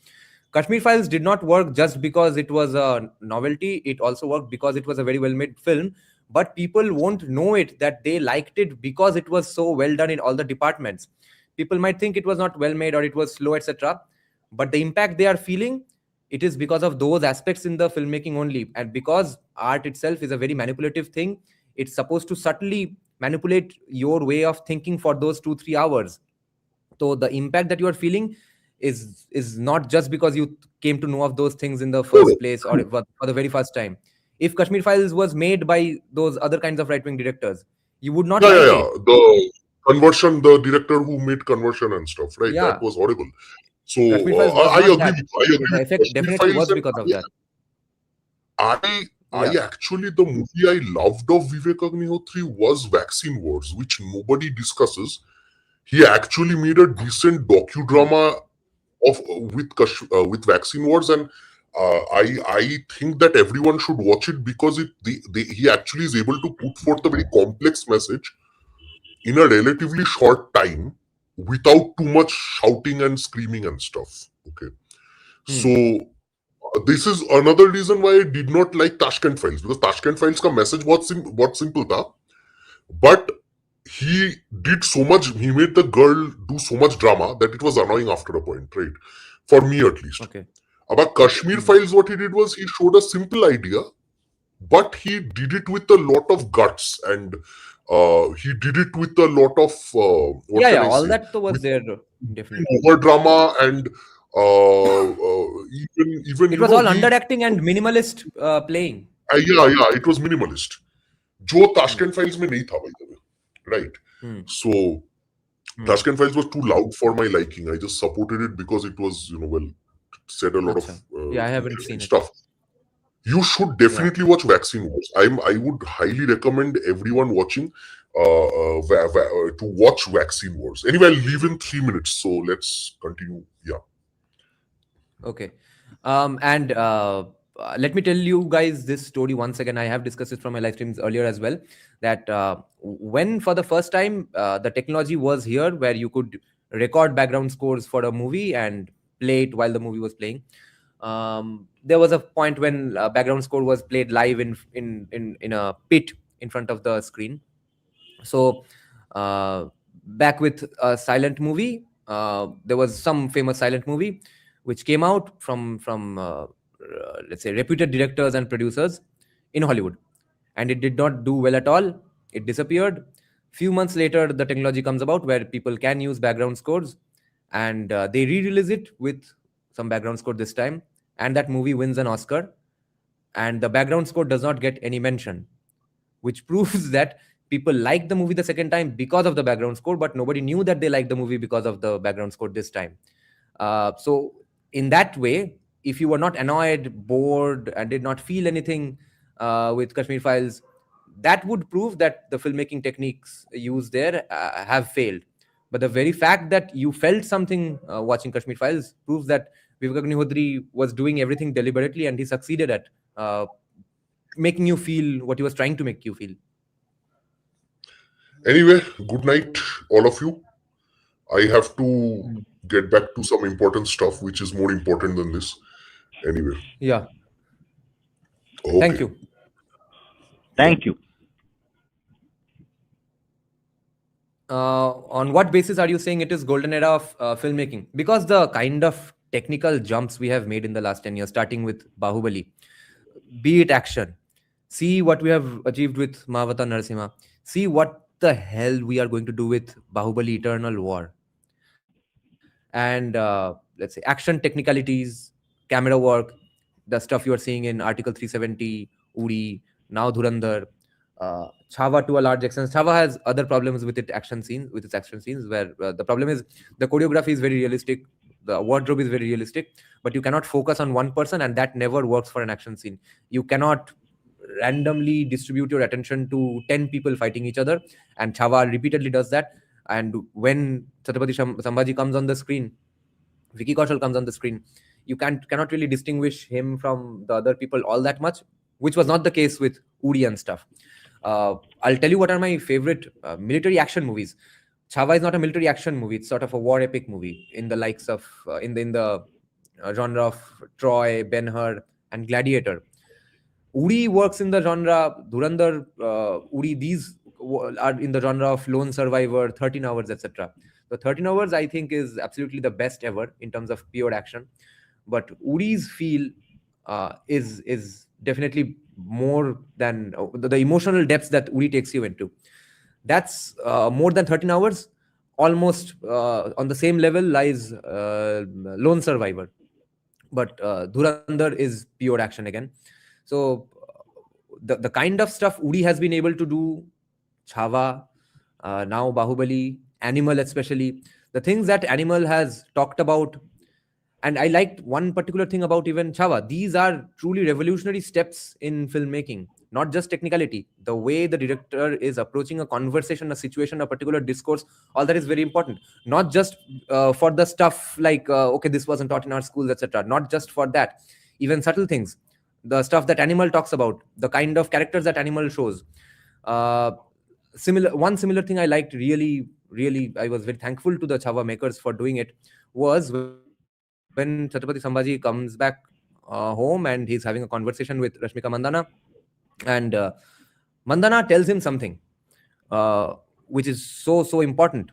Kashmir Files did not work just because it was a novelty. It also worked because it was a very well-made film. But people won't know it that they liked it because it was so well done in all the departments. People might think it was not well made or it was slow, etc. But the impact they are feeling, it is because of those aspects in the filmmaking only. And because art itself is a very manipulative thing, it's supposed to subtly manipulate your way of thinking for those 2-3 hours. So the impact that you are feeling is not just because you came to know of those things in the first place or for the very first time. If Kashmir Files was made by those other kinds of right-wing directors, you would not like it. The Conversion, the director who made Conversion and stuff, right? Yeah. That was horrible. So Kashmir Files was I not agree. that. The effect Kashmir definitely Files was and because of that. I actually, the movie I loved of Vivek Agnihotri was Vaccine Wars, which nobody discusses. He actually made a decent docudrama with Vaccine Wars, and I think that everyone should watch it because he actually is able to put forth a very complex message in a relatively short time without too much shouting and screaming and stuff. Okay, so this is another reason why I did not like Tashkent Files, because Tashkent Files ka message बहुत simple tha, but he did so much, he made the girl do so much drama that it was annoying after a point, right? For me at least. Okay. About Kashmir Files, what he did was he showed a simple idea, but he did it with a lot of guts, and he did it with a lot of all that was there definitely. Over drama and even it was all underacting and minimalist playing. It was minimalist. जो Tashkent Files में नहीं था, by the way, right? So Tashkent Files was too loud for my liking. I just supported it because it was, said a lot of I haven't seen stuff. you should definitely watch Vaccine Wars. I would highly recommend everyone watching to watch Vaccine Wars. Anyway, I'll leave in 3 minutes, so let's continue. Yeah. Okay. And let me tell you guys this story once again. I have discussed it from my live streams earlier as well. That when for the first time the technology was here, where you could record background scores for a movie and play it while the movie was playing. There was a point when background score was played live in a pit in front of the screen. So back with a silent movie, there was some famous silent movie which came out from let's say reputed directors and producers in Hollywood, and it did not do well at all. It disappeared. Few months later, the technology comes about where people can use background scores, and they re-release it with some background score this time, and that movie wins an Oscar, and the background score does not get any mention, which proves that people liked the movie the second time because of the background score, but nobody knew that they liked the movie because of the background score this time. So in that way, if you were not annoyed, bored, and did not feel anything with Kashmir Files, that would prove that the filmmaking techniques used there have failed. But the very fact that you felt something watching Kashmir Files proves that Vivek Agnihotri was doing everything deliberately, and he succeeded at making you feel what he was trying to make you feel. Anyway, good night, all of you. I have to get back to some important stuff, which is more important than this. Anyway. Yeah. Okay. Thank you. Thank you. On what basis are you saying it is golden era of filmmaking? Because the kind of technical jumps we have made in the last 10 years, starting with Bahubali, be it action, see what we have achieved with Mahavata Narasimha, see what the hell we are going to do with Bahubali Eternal War. And let's say action technicalities, camera work, the stuff you are seeing in Article 370, Uri, now Dhurandhar, Chava to a large extent. Chava has other problems with its action scenes, where the problem is the choreography is very realistic, the wardrobe is very realistic, but you cannot focus on one person, and that never works for an action scene. You cannot randomly distribute your attention to 10 people fighting each other, and Chava repeatedly does that. And when Chhatrapati Sambhaji comes on the screen, Vicky Kaushal comes on the screen, you cannot really distinguish him from the other people all that much, which was not the case with Uri and stuff. I'll tell you what are my favorite military action movies. Chava is not a military action movie; it's sort of a war epic movie in the likes of in the genre of Troy, Ben-Hur, and Gladiator. Uri works in the genre. Dhurandhar, Uri, these are in the genre of Lone Survivor, 13 Hours, etc. So 13 Hours, I think, is absolutely the best ever in terms of pure action. But Uri's feel is definitely more than the emotional depths that Uri takes you into. That's more than 13 Hours. Almost on the same level lies Lone Survivor. But Dhurandhar is pure action again. So the kind of stuff Uri has been able to do, Chava, now Bahubali, Animal especially, the things that Animal has talked about. And I liked one particular thing about even Chava. These are truly revolutionary steps in filmmaking, not just technicality. The way the director is approaching a conversation, a situation, a particular discourse, all that is very important. Not just for the stuff like, okay, this wasn't taught in our schools, etc. Not just for that. Even subtle things. The stuff that Animal talks about, the kind of characters that Animal shows. One similar thing I liked really, I was very thankful to the Chava makers for doing it, was when Chhatrapati Sambhaji comes back home and he's having a conversation with Rashmika Mandana, and Mandana tells him something which is so important,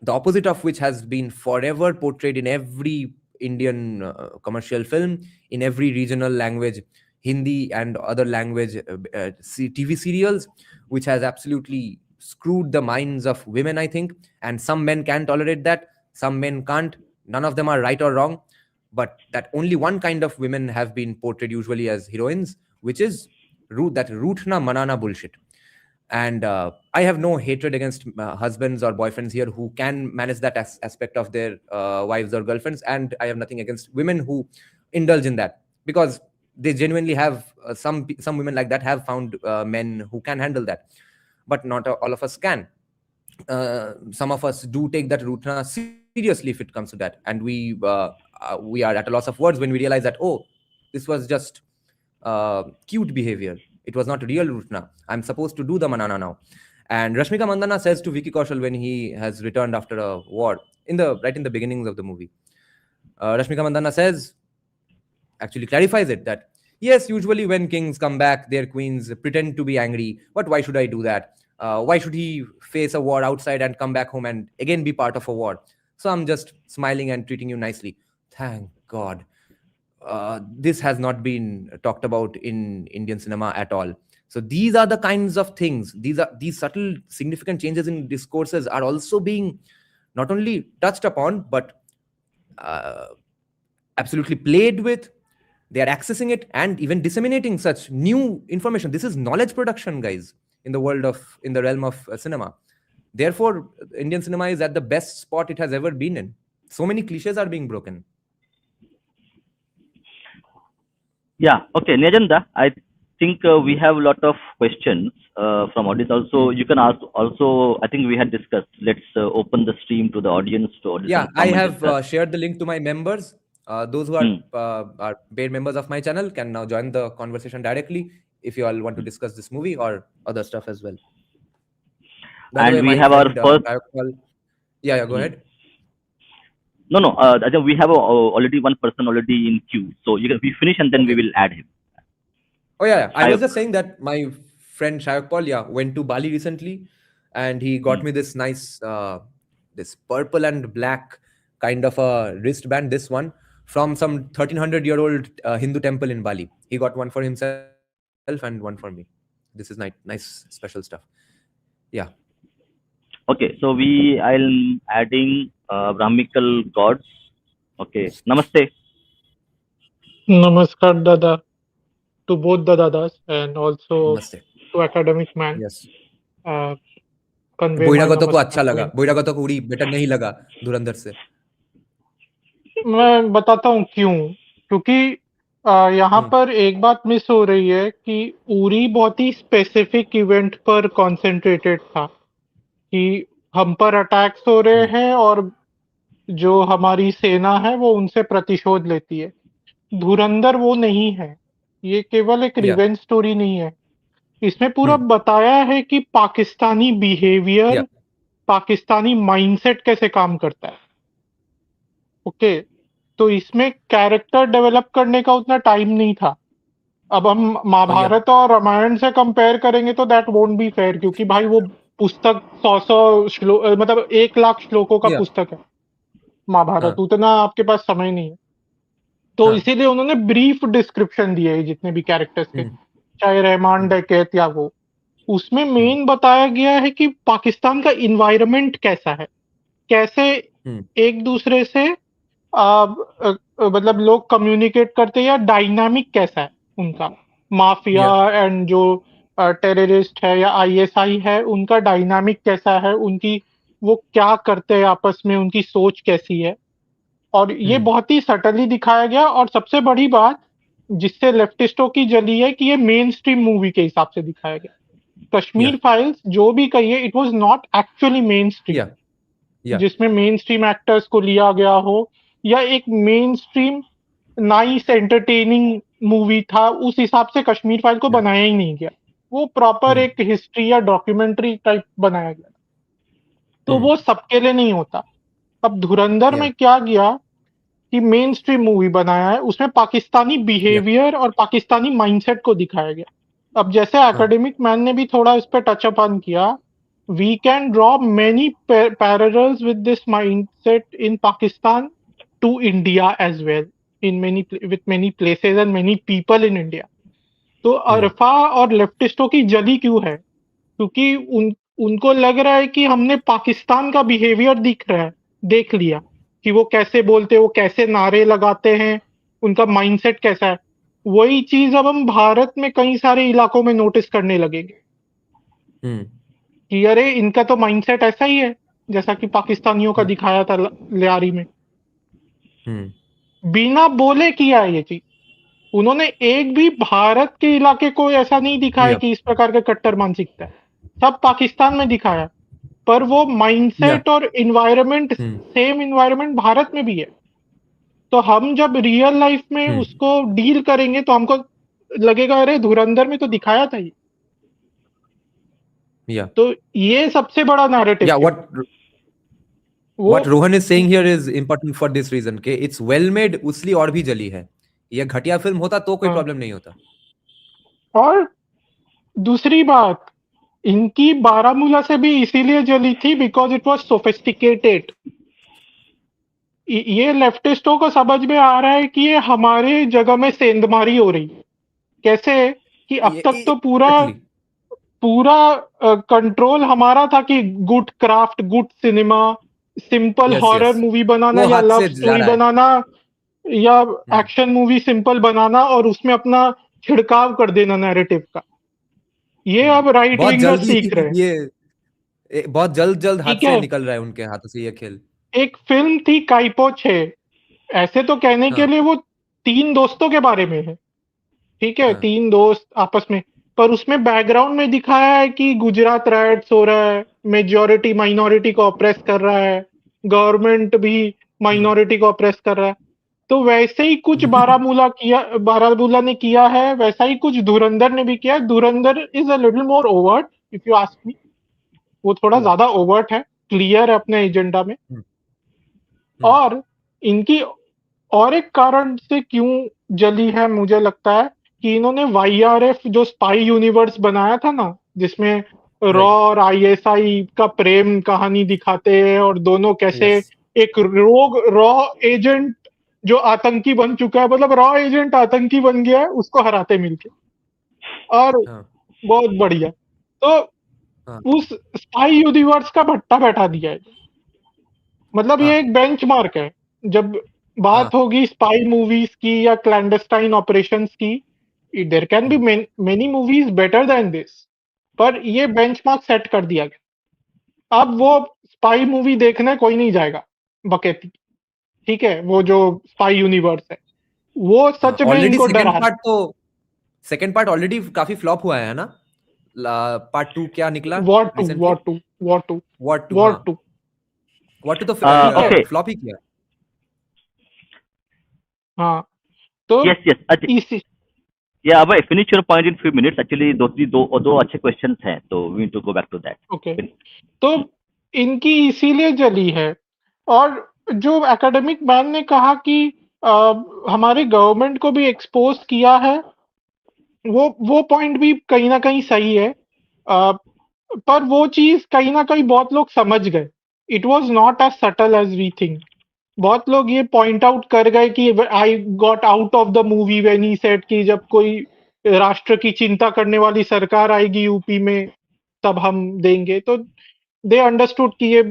the opposite of which has been forever portrayed in every Indian commercial film, in every regional language, Hindi and other language TV serials, which has absolutely screwed the minds of women, I think. And some men can tolerate that, some men can't. None of them are right or wrong, but that only one kind of women have been portrayed usually as heroines, which is that rootna manana bullshit. And I have no hatred against husbands or boyfriends here who can manage that aspect of their wives or girlfriends, and I have nothing against women who indulge in that, because they genuinely have some women like that have found men who can handle that, but not all of us can. Some of us do take that route seriously if it comes to that, and we are at a loss of words when we realize that, oh, this was just cute behavior. It was not real Rutna. I'm supposed to do the manana now. And Rashmika Mandana says to Vicky Kaushal when he has returned after a war, in the beginnings of the movie, Rashmika Mandana says, actually clarifies it, that yes, usually when kings come back, their queens pretend to be angry, but why should I do that? Why should he face a war outside and come back home and again be part of a war? So I'm just smiling and treating you nicely. Thank God. This has not been talked about in Indian cinema at all. So these are the kinds of things, these subtle significant changes in discourses are also being not only touched upon, but absolutely played with. They are accessing it and even disseminating such new information. This is knowledge production, guys, in the realm of cinema. Therefore, Indian cinema is at the best spot it has ever been in. So many cliches are being broken. Yeah, okay, Nijanda, I think we have a lot of questions from audience. Also, you can ask. Also, I think we had discussed. Let's open the stream to the audience. Yeah, I have shared the link to my members. Those who are paid members of my channel can now join the conversation directly if you all want to discuss this movie or other stuff as well. By the way, we my have friend, our first. Yeah, go ahead. No. I think we have already one person already in queue. So we finish and then we will add him. Oh yeah, I was just saying that my friend Shayok Paul, went to Bali recently, and he got me this nice, this purple and black kind of a wristband. This one from some 1300-year-old Hindu temple in Bali. He got one for himself and one for me. This is nice special stuff. Yeah. Okay, so I'll adding Brahmical gods. Okay, Namaste. Namaskar, Dada, to both the Dadas and also Namaste. to academic man. Yes. बहिरागत को अच्छा लगा, बहिरागत को उड़ी better नहीं लगा धुरंधर से। मैं बताता हूँ क्यों, क्योंकि यहाँ पर एक बात मिस हो रही है कि उरी बहुत ही स्पेसिफिक इवेंट पर कॉन्सेंट्रेटेड था कि हम पर अटैक्स हो रहे हैं और जो हमारी सेना है वो उनसे प्रतिशोध लेती है। धुरंधर वो नहीं है, ये केवल एक रिवेंज स्टोरी नहीं है। इसमें पूरा बताया है कि पाकिस्तानी बिहेवियर, पाकिस्तानी माइंडसेट कैसे काम करता है। ओके, तो इसमें कैरेक्टर डेवलप करने का उतना टाइम नहीं था। अब हम महाभारत और रामायण से कंपेयर करेंगे तो दैट वोंट बी फेयर, क्योंकि भाई वो पुस्तक 100 श्लोक, मतलब 1 लाख श्लोकों का पुस्तक है महाभारत, उतना आपके पास समय नहीं है। तो इसीलिए उन्होंने ब्रीफ डिस्क्रिप्शन दिए है जितने भी कैरेक्टर्स के, चाहे रहमान डकैत या वो। उसमें मेन बताया गया है कि पाकिस्तान का इन्वायरमेंट कैसा है, कैसे एक दूसरे से मतलब लोग कम्युनिकेट करते हैं, या डायनामिक कैसा है उनका, माफिया एंड जो टेररिस्ट है या आईएसआई है उनका डायनामिक कैसा है, उनकी वो क्या करते हैं आपस में, उनकी सोच कैसी है। और ये बहुत ही सटली दिखाया गया। और सबसे बड़ी बात जिससे लेफ्टिस्टों की जली है कि ये मेन स्ट्रीम मूवी के हिसाब से दिखाया गया। कश्मीर फाइल्स जो भी कहिए, it was not actually main stream, जिसमें मेन स्ट्रीम एक्टर्स को लिया गया हो या एक main stream nice entertaining movie था, उस हिसाब से कश्मीर फाइल को बनाया ही नहीं गया। वो प्रॉपर एक हिस्ट्री या डॉक्यूमेंट्री टाइप बनाया गया, तो वो सबके लिए नहीं होता। अब धुरंधर में क्या गया कि मेन स्ट्रीम मूवी बनाया है, उसमें पाकिस्तानी बिहेवियर और पाकिस्तानी माइंडसेट को दिखाया गया। अब जैसे एकेडमिक मैन ने भी थोड़ा इस पे टच अपॉन किया, we can draw many parallels with this mindset in Pakistan to India as well, in many with many places and many people in India. तो अरफा और लेफ्टिस्टों की जली क्यों है? क्योंकि उनको लग रहा है कि हमने पाकिस्तान का बिहेवियर देख लिया कि वो कैसे बोलते हैं, वो कैसे नारे लगाते हैं, उनका माइंडसेट कैसा है। वही चीज अब हम भारत में कई सारे इलाकों में नोटिस करने लगेंगे कि अरे इनका तो माइंडसेट ऐसा ही है जैसा कि पाकिस्तानियों का दिखाया था लियारी में। बिना बोले किया है ये चीज। उन्होंने एक भी भारत के इलाके को ऐसा नहीं दिखाया Yeah. कि इस प्रकार के कट्टर मानसिकता है, सब पाकिस्तान में दिखाया, पर वो Yeah. माइंडसेट और environment Hmm. Same environment Bharat में भी है। तो हम जब रियल लाइफ में Hmm. उसको डील करेंगे तो हमको लगेगा अरे धुरंधर में तो दिखाया था ये। Yeah. तो ये सबसे बड़ा नैरेटिव Yeah. वो What Rohan is saying here is important for this reason कि it's well made, उसलिए और भी जली है। ये घटिया फिल्म होता तो कोई हाँ। प्रॉब्लम नहीं होता। और दूसरी बात, इनकी बारामूला से भी इसीलिए जली थी बिकॉज इट वाज सोफिस्टिकेटेड। ये लेफ्टिस्टों को समझ में आ रहा है कि ये हमारे जगह में सेंधमारी हो रही है। कैसे कि अब तक तो पूरा Exactly. पूरा कंट्रोल हमारा था कि good craft, good cinema, simple Yes, horror yes. Movie बनाना वो या हाथ लव से जा स्टोरी रहा है। बनाना या एक्शन मूवी सिंपल बनाना और उसमें अपना छिड़काव कर देना नैरेटिव का। ये अब राइट बहुत विंगर्स जल्दी सीख रहे हैं। बहुत जल्द हाथ ठीक से है, निकल रहा है उनके हाथों से ये खेल। एक फिल्म थी काइपो 6, ऐसे तो कहने के हाँ, लिए वो 3 दोस्तों के बारे में है, ठीक है, हाँ, 3 दोस्त आपस में, पर उसमें बैकग्राउंड में दिखाया है कि गुजरात राइट्स हो रहा है, मेजॉरिटी माइनॉरिटी को ऑप्रेस कर रहा है, गवर्नमेंट भी हम्म, माइनॉरिटी को ऑप्रेस कर रहा है। तो वैसे ही कुछ बारामूला ने किया है, वैसा ही कुछ धुरंधर ने भी किया है। धुरंधर is a little more overt if you ask me, वो थोड़ा हम्म, ज्यादा ओवर्ट है, क्लियर है अपने एजेंडा में। हम्म, हम्म, और इनकी और एक कारण से क्यों जली है मुझे लगता है कि इन्होंने वाईआरएफ जो स्पाई यूनिवर्स बनाया था ना, जिसमें रॉ राइट, और आईएसआई का प्रेम कहानी दिखाते हैं और दोनों कैसे यस, एक रॉ एजेंट जो आतंकी बन चुका है, मतलब रॉ एजेंट आतंकी बन गया है, उसको हराते मिलके, और हाँ, बहुत बढ़िया। तो हाँ, उस स्पाई यूनिवर्स का भट्टा बैठा दिया है। मतलब हाँ, ये एक बेंचमार्क है। जब हाँ, बात होगी स्पाई मूवीज की या क्लैंडस्टाइन ऑपरेशंस की, there can be hmm, many movies better than this, पर ये बेंचमार्क सेट कर दिया गया। अब वो स्पाई मूवी देखने कोई नहीं जाएगा बकेती, ठीक है, वो जो स्पाई यूनिवर्स है वो हाँ। सच में ऑलरेडी इनको डरा। सेकंड पार्ट ऑलरेडी काफी फ्लॉप हुआ है ना? पार्ट 2 क्या निकला war two recently? War two war two war 2, war हाँ। टू वॉर 2 तो ठीक है, Okay. फ्लॉप ही किया। हाँ। तो Yes, yes. इसी Yeah, but finish your point in few minutes. Actually, दो अच्छे questions हैं, तो we need to go back to that. Okay, तो इनकी इसीलिए जली है। और जो एकेडमिक मैन ने कहा कि अ, हमारे गवर्नमेंट को भी एक्सपोज किया है, वो पॉइंट भी कहीं ना कहीं सही है। अ, पर वो चीज कहीं ना कहीं बहुत लोग समझ गए, it was not as subtle as we think. बहुत लोग ये पॉइंट आउट कर गए कि I got out of the movie when he said कि जब कोई राष्ट्र की चिंता करने वाली सरकार आएगी यूपी में तब हम देंगे। तो दे अंडरस्टूड कि ये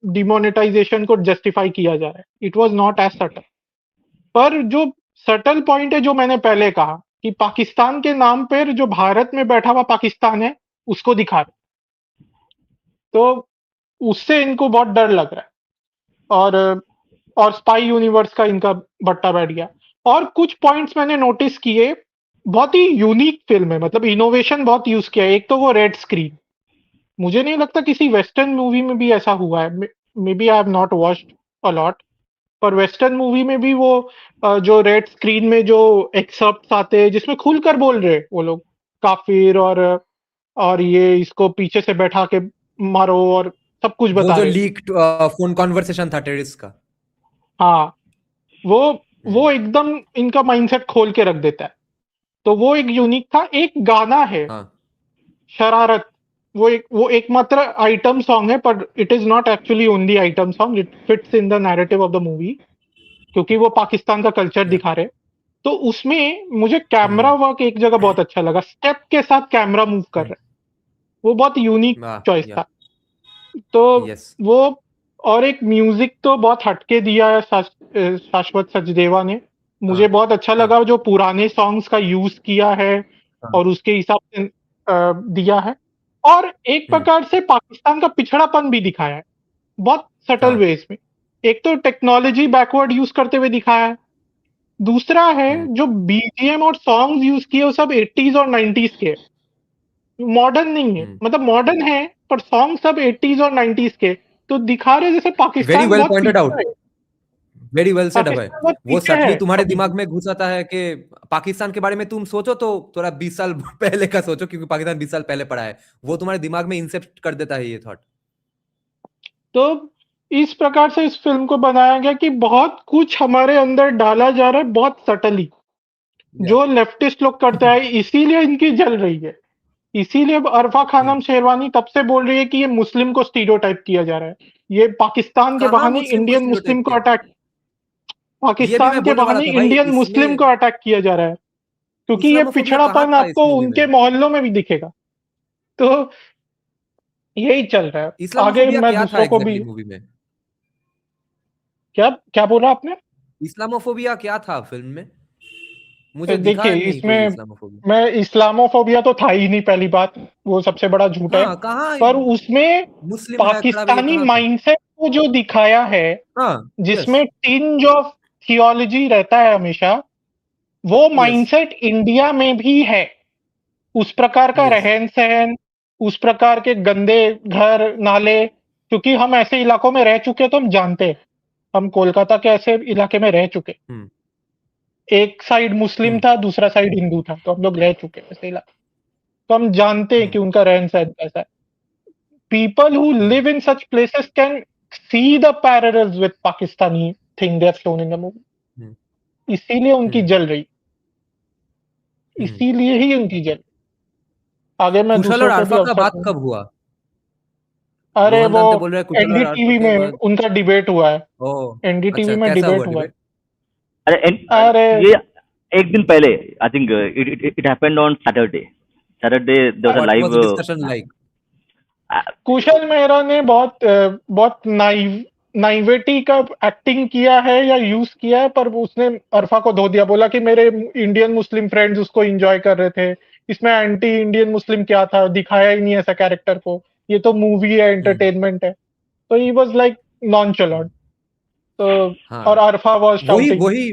डिमोनेटाइजेशन को जस्टिफाई किया जा रहा है, it was not as subtle. पर जो सटल पॉइंट है जो मैंने पहले कहा कि पाकिस्तान के नाम पर जो भारत में बैठा हुआ पाकिस्तान है उसको दिखा रहे, तो उससे इनको बहुत डर लग रहा है। और स्पाई यूनिवर्स का इनका बट्टा बैठ गया। और कुछ पॉइंट्स मैंने नोटिस किए, बहुत ही यूनिक फिल्म है, मतलब इनोवेशन बहुत यूज किया है। एक तो वो रेड स्क्रीन, मुझे नहीं लगता किसी वेस्टर्न मूवी में भी ऐसा हुआ है, maybe I have not watched a lot, पर वेस्टर्न मूवी में भी वो जो रेड स्क्रीन में जो एक्सर्प्ट आते हैं जिसमें खुलकर बोल रहे हैं वो लोग काफिर और ये इसको पीछे से बैठा के मारो और सब कुछ वो बता जो रहे। लीक फोन कॉन्वर्सेशन था टेररिस्ट का। हाँ, वो हम्म, वो एकदम इनका माइंडसेट खोल के रख देता है। तो वो एक यूनिक था। एक गाना है हाँ, शरारत, वो एकमात्र आइटम सॉन्ग है, पर it is not actually only item song, it fits in the narrative of the movie क्योंकि वो पाकिस्तान का कल्चर या, दिखा रहे। तो उसमें मुझे कैमरा हम्म, वर्क एक जगह बहुत अच्छा लगा, स्टेप के साथ कैमरा मूव कर हम्म, रहा है, वो बहुत यूनिक चॉइस या, था। तो यस, वो और एक म्यूजिक तो बहुत हटके दिया है शाश्वत सचदेवा ने। हाँ, मुझे बहुत अच्छा हाँ, लगा जो पुराने सॉन्ग्स का यूज किया है हाँ, और उसके हिसाब से दिया है। और एक हम्म, प्रकार से पाकिस्तान का पिछड़ापन भी दिखाया है बहुत सटल हाँ, वेज में। एक तो टेक्नोलॉजी बैकवर्ड यूज करते हुए दिखाया है, दूसरा है जो बीजीएम और सॉन्ग्स यूज किए वो सब 80s और 90s के, मॉडर्न नहीं है, मतलब मॉडर्न है पर सॉन्ग सब 80s और 90s के, तो दिखा रहे जैसे वेरी पाकिस्तान वेल बहुत पॉइंटेड आउट, पीछे है, वेरी वेल सेड अभय। पाकिस्तान बहुत वो पीछे सटली है तुम्हारे अभी दिमाग भी। में घुस आता है कि पाकिस्तान के बारे में तुम सोचो तो थोड़ा 20 साल पहले का सोचो, क्योंकि पाकिस्तान 20 साल पहले पड़ा है, वो तुम्हारे दिमाग में इंसेप्ट कर देता है ये थॉट। तो इस प्रकार से इस फिल्म को बनाया गया कि बहुत कुछ हमारे अंदर डाला जा रहा है बहुत सटली, जो लेफ्टिस्ट लोग करते हैं, इसीलिए इनकी जल रही है। इसीलिए अब अरफा खानम शेरवानी तब से बोल रही है कि ये मुस्लिम को स्टीरियोटाइप किया जा रहा है, ये पाकिस्तान के कहाँ बहाने मुस्लिम को इंडियन स्टीरियोटाइप मुस्लिम को किया? अटैक, ये भी पाकिस्तान मैं के बोलने वाला बहाने था भाई, इंडियन मुस्लिम को इसमें अटैक किया जा रहा है, क्योंकि ये इस्लामोफोबिया कहाँ पिछड़ापन था इस आपको मूवी उनके में? मोहल्लों में भी दिखेगा। तो यही चल रहा है। आगे इस्लामोफोबिया मैं क्या था दूसरों को भी एग्जैक्टली मूवी में? क्या क्या बोला आपने? इस्लामोफोबिया क्या था फिल्म में? मुझे दिखा देखिए नहीं कोई इसमें इस्लामोफोबिया। मैं इस्लामोफोबिया तो था ही नहीं, पहली बात वो सबसे बड़ा झूठ है, हाँ, कहाँ पर उसमें मुस्लिम है खड़ा भी, ये पाकिस्तानी कहाँ था? माइंडसेट को जो दिखाया है, हाँ, यस जिसमें टिंज ऑफ थियोलॉजी रहता है हमेशा, वो यस माइंडसेट इंडिया में भी है। उस प्रकार का यस। रहन सहन, उस प्रकार के गंदे घर नाले, क्योंकि हम ऐसे इलाकों में रह चुके तो हम जानते हैं, हम कोलकाता के ऐसे इलाके में रह चुके, हम्म एक साइड मुस्लिम हम्म था दूसरा साइड हिंदू था, तो हम लोग रह चुके हैं ऐसे इलाके, तो हम जानते हैं कि हम्म उनका रहन सहन कैसा है। People who hmm live in such places can see the parallels with Pakistani thing they have shown in the movie, hmm इसीलिए उनकी हम्म जल रही, हम्म। इसीलिए ही उनकी जल। आगे मैं कुशल और दूसरों को भी अरफा का अवसर बात दूंगा। कब हुआ? अरे रोहन वो दंते बोल रहे हैं कुशल और अरफा एनडीटीवी के में बाद। उनका डिबेट हुआ है, ओ एनडीटीवी अच्छा, में कैसा हुआ डिबेट हुआ है। डिबेट? अरे अरे ये एक दिन पहले, I think it happened on Saturday. Saturday there was a what was the live. Discussion like? Kushal Mehra ने बहुत नाइवेटी का एक्टिंग किया है या यूज किया है, पर उसने अरफा को धो दिया, बोला कि मेरे इंडियन मुस्लिम फ्रेंड्स उसको एंजॉय कर रहे थे, इसमें एंटी इंडियन मुस्लिम क्या था, दिखाया ही नहीं ऐसा कैरेक्टर को, ये तो मूवी है हम्म एंटरटेनमेंट है, तो ही वाज लाइक नॉन चलॉट। तो और हाँ, अरफा वाज वही शाउटिंग। वही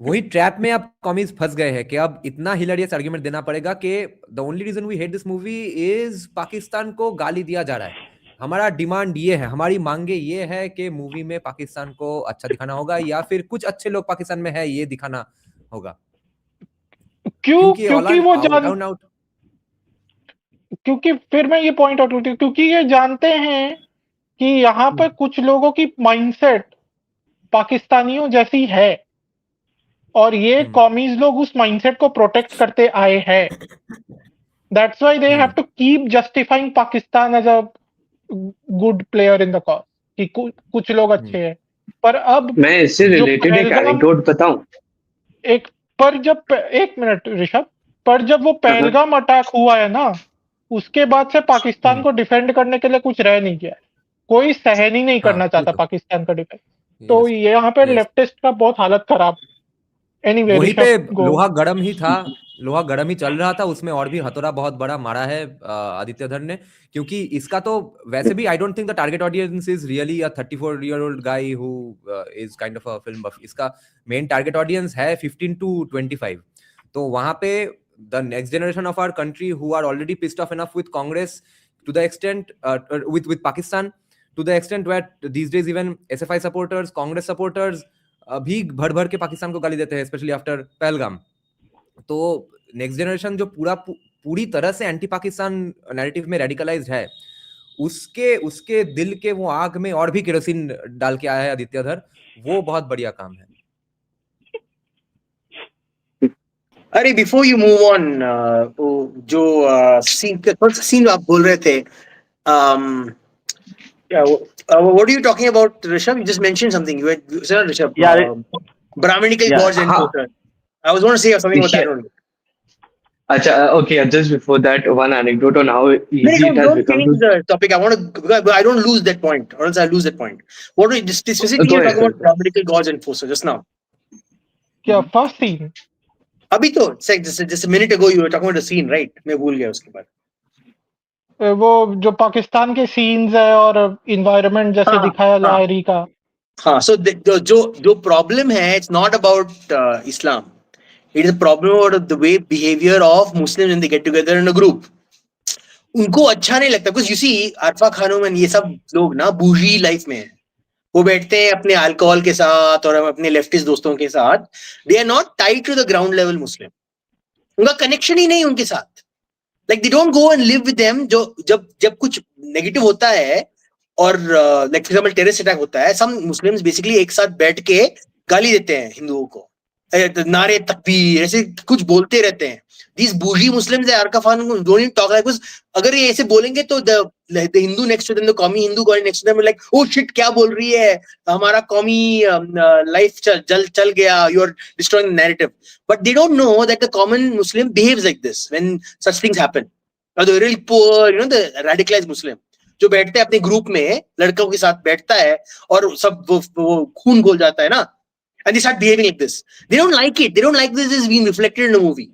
वही ट्रैप में अब कॉमिक्स फंस गए हैं कि अब इतना हिलेरियस आर्गुमेंट देना पड़ेगा कि the only reason we hate this movie is Pakistan को गाली दिया जा रहा है। हमारा डिमांड ये है, हमारी मांगे ये है कि मूवी में पाकिस्तान को अच्छा दिखाना होगा, या फिर कुछ अच्छे लोग पाकिस्तान में है ये दिखाना होगा, क्यों? क्योंकि ऑल क्योंकि वो आउट जान आउट आउट। क्योंकि फिर मैं ये पॉइंट आउट करती हूँ, क्योंकि ये जानते हैं कि यहाँ पर कुछ लोगों की माइंडसेट पाकिस्तानियों जैसी है, और ये कॉमीज लोग उस माइंडसेट को प्रोटेक्ट करते आए हैं। That's why they have to keep justifying Pakistan as a good player in the cause, कि कुछ लोग अच्छे हैं, पर अब मैं इससे जो रिलेटेड एक पहलगाम एनेक्डोट बताऊं? एक पर जब एक मिनट ऋषभ, पर जब वो हाँ, हाँ। पहलगाम अटैक हुआ है ना, उसके बाद से पाकिस्तान को डिफेंड करने के लिए कुछ रह नहीं गया है, कोई सहन ही नहीं हाँ करना वो चाहता तो पाकिस्तान का डिफेंस। तो यस यहाँ पे यस। लेफ्टिस्ट का बहुत हालत खराब। एनीवे वहीं पे ऋषभ गो। लोहा गरम ही था, लोहा गरम ही चल रहा था, उसमें और भी हथौड़ा बहुत बड़ा मारा है आदित्य धर ने, क्योंकि इसका तो वैसे भी I don't think the target audience is really a 34-year-old guy who is kind of a film buff. इसका मेन टारगेट ऑडियंस है 15 to 25। तो वहां पे the next generation of our country who are already pissed off enough with Congress to the extent with Pakistan, to the extent where these days even SFI supporters, Congress supporters भी भर भर के पाकिस्तान को गाली देते हैं, स्पेशली आफ्टर पहलगाम। तो next generation जो पूरी तरह से एंटी पाकिस्तान नैरेटिव में रेडिकलाइज्ड है, उसके दिल के वो आग में और भी केरोसिन डाल के आया है आदित्य धर, वो बहुत बढ़िया काम है। अरे बिफोर यू मूव ऑन, जो सीन आप बोल रहे थे, what are you talking about, Rishabh? You just mentioned something. You said Rishabh, Yeah, Brahminical yeah. gods and Potter. I was going to say something about that Yeah. only. Acha, okay, just before that, one anecdote on how easy No, it has don't become change to. the topic. I want to. I don't lose that point, or else I lose that point. What do you specifically Go you're ahead, talking about sir. Brahminical gods and Potter just now? क्या first scene? अभी तो just a minute ago you were talking about the scene, right? मैं भूल गया उसके बाद। वो जो पाकिस्तान के सीन्स है और इन्वायरमेंट जैसे हाँ, दिखाया हाँ। लाहरी का, हाँ, so जो problem है, it's not about Islam. It is a problem about the way behavior of Muslims when they get together in a group. उनको अच्छा नहीं लगता, because you see Arfa खानोम and ये सब लोग ना बूजी लाइफ में है. वो बैठते हैं अपने अल्कोहल के साथ और अपने लेफ्टिस्ट दोस्तों के साथ. They are not tied to the ground level Muslim. उनका कनेक्शन ही नहीं उनके साथ. Like they don't go and live with them. जो जब कुछ नेगेटिव होता है और like for example terrorist attack होता है, सम मुस्लिम्स बेसिकली एक साथ बैठ के गाली देते हैं हिंदुओं को, नारे तकबीर ऐसे कुछ बोलते रहते हैं. These bougie Muslims, Arkafan don't even talk like this. अगर ये ऐसे बोलेंगे तो the Hindu next to them, the कौमी Hindu guy next to them, like, oh shit, क्या बोल रही है, हमारा कौमी life चल गया, you're destroying the narrative. But they don't know that the common Muslim behaves like this when such things happen. Or the really poor, the radicalized Muslim, जो बैठते हैं अपने ग्रुप में लड़कों के साथ बैठता है और सब वो खून घोल जाता है ना, and they start behaving like this. They don't like it. They don't like this is being reflected in a movie.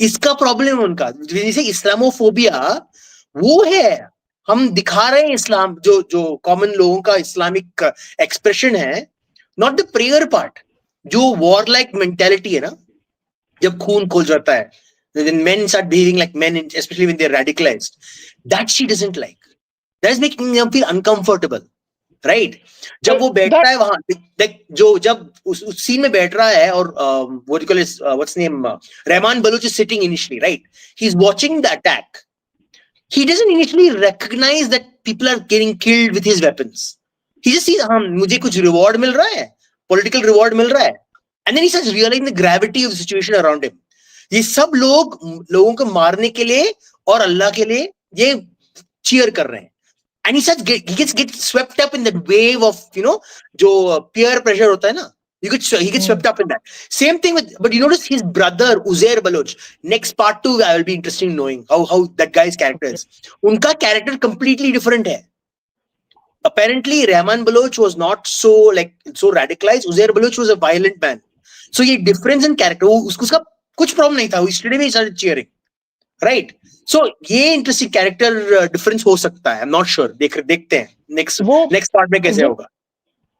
इसका प्रॉब्लम है उनका. जैसे इस्लामोफोबिया वो है, हम दिखा रहे हैं इस्लाम जो कॉमन लोगों का इस्लामिक एक्सप्रेशन है, नॉट द प्रेयर पार्ट. जो वॉर लाइक मेंटेलिटी है ना, जब खून खोल जाता है, when men start behaving like men, especially when they're radicalized, that she doesn't like. That is making them feel uncomfortable, right? जब वो बैठता है वहां, जो जब उस सीन में बैठ रहा है और what do you call his what's name, Rahman Baloch is sitting initially, right? He's watching the attack. He doesn't initially recognize that people are getting killed with his weapons. He just sees, हाँ मुझे कुछ reward मिल रहा है, political reward मिल रहा है, and then he starts realizing the gravity of the situation around him. ये सब लोगों को मारने के लिए और अल्लाह के लिए ये cheer कर रहे हैं. And he gets swept up in that wave of, जो peer pressure होता है ना, he gets swept up in that. Same thing but you notice his brother Uzair Baloch. Next part 2 I will be interested in knowing how that guy's character is. उनका character completely different है. Apparently Rahman Baloch was not so radicalized. Uzair Baloch was a violent man. So ये difference in character, उसका कुछ problem नहीं था. He started cheering, right? So ये interesting character difference हो सकता है. आई एम नॉट श्योर. देखते हैं नेक्स्ट पार्ट में कैसे होगा.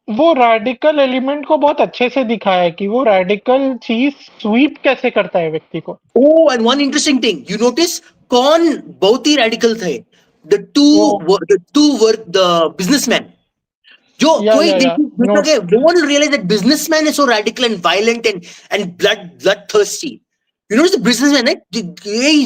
वो रैडिकल एलिमेंट को बहुत अच्छे से दिखाया है कि वो रैडिकल चीज स्वीप कैसे करता है व्यक्ति को. Oh, and one interesting thing you notice, कौन बहुत ही रैडिकल थे? The two were the businessman. जो कोई देखोगे, no one will realize that businessman is so radical and violent and bloodthirsty. You notice the businessmen,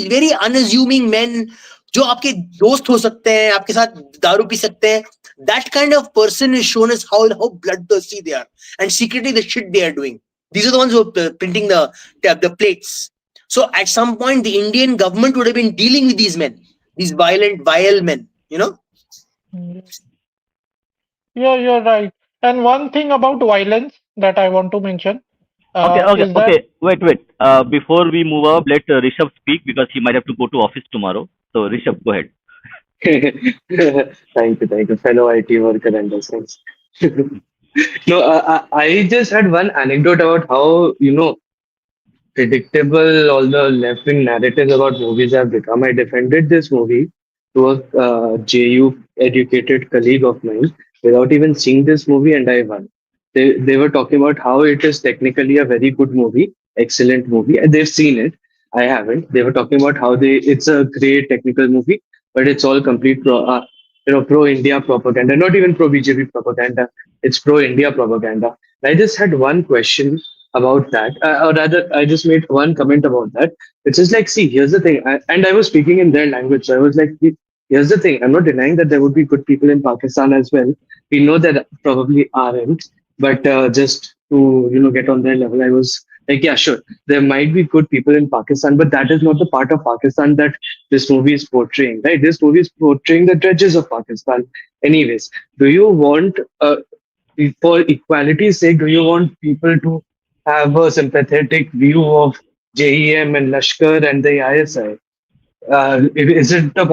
very unassuming men, जो आपके दोस्त हो सकते हैं, आपके साथ दारू पी सकते हैं. That kind of person is shown as how bloodthirsty they are, and secretly the shit they are doing. These are the ones who are printing the plates. So at some point, the Indian government would have been dealing with these men, these violent, vile men. Yeah, you're right. And one thing about violence that I want to mention. Okay. Wait. Before we move up, let Rishabh speak because he might have to go to office tomorrow. So Rishabh, go ahead. Thank you, fellow IT worker and those. No, I just had one anecdote about how predictable all the left-wing narratives about movies have become. I defended this movie to a JU educated colleague of mine without even seeing this movie, and I won. They were talking about how it is technically a very good movie, excellent movie, and they've seen it. I haven't. They were talking about how it's a great technical movie, but it's all complete pro-India propaganda, not even pro-BJP propaganda. It's pro-India propaganda. I just had one question about that, or rather, I just made one comment about that, which is like, see, here's the thing, and I was speaking in their language, so I was like, here's the thing, I'm not denying that there would be good people in Pakistan as well. We know that probably aren't, but just to get on their level, I was like, yeah, sure, there might be good people in Pakistan, but that is not the part of Pakistan that this movie is portraying, right? This movie is portraying the dredges of Pakistan. Anyways, do you want, for equality's sake, do you want people to have a sympathetic view of JEM and Lashkar and the ISI? Is it a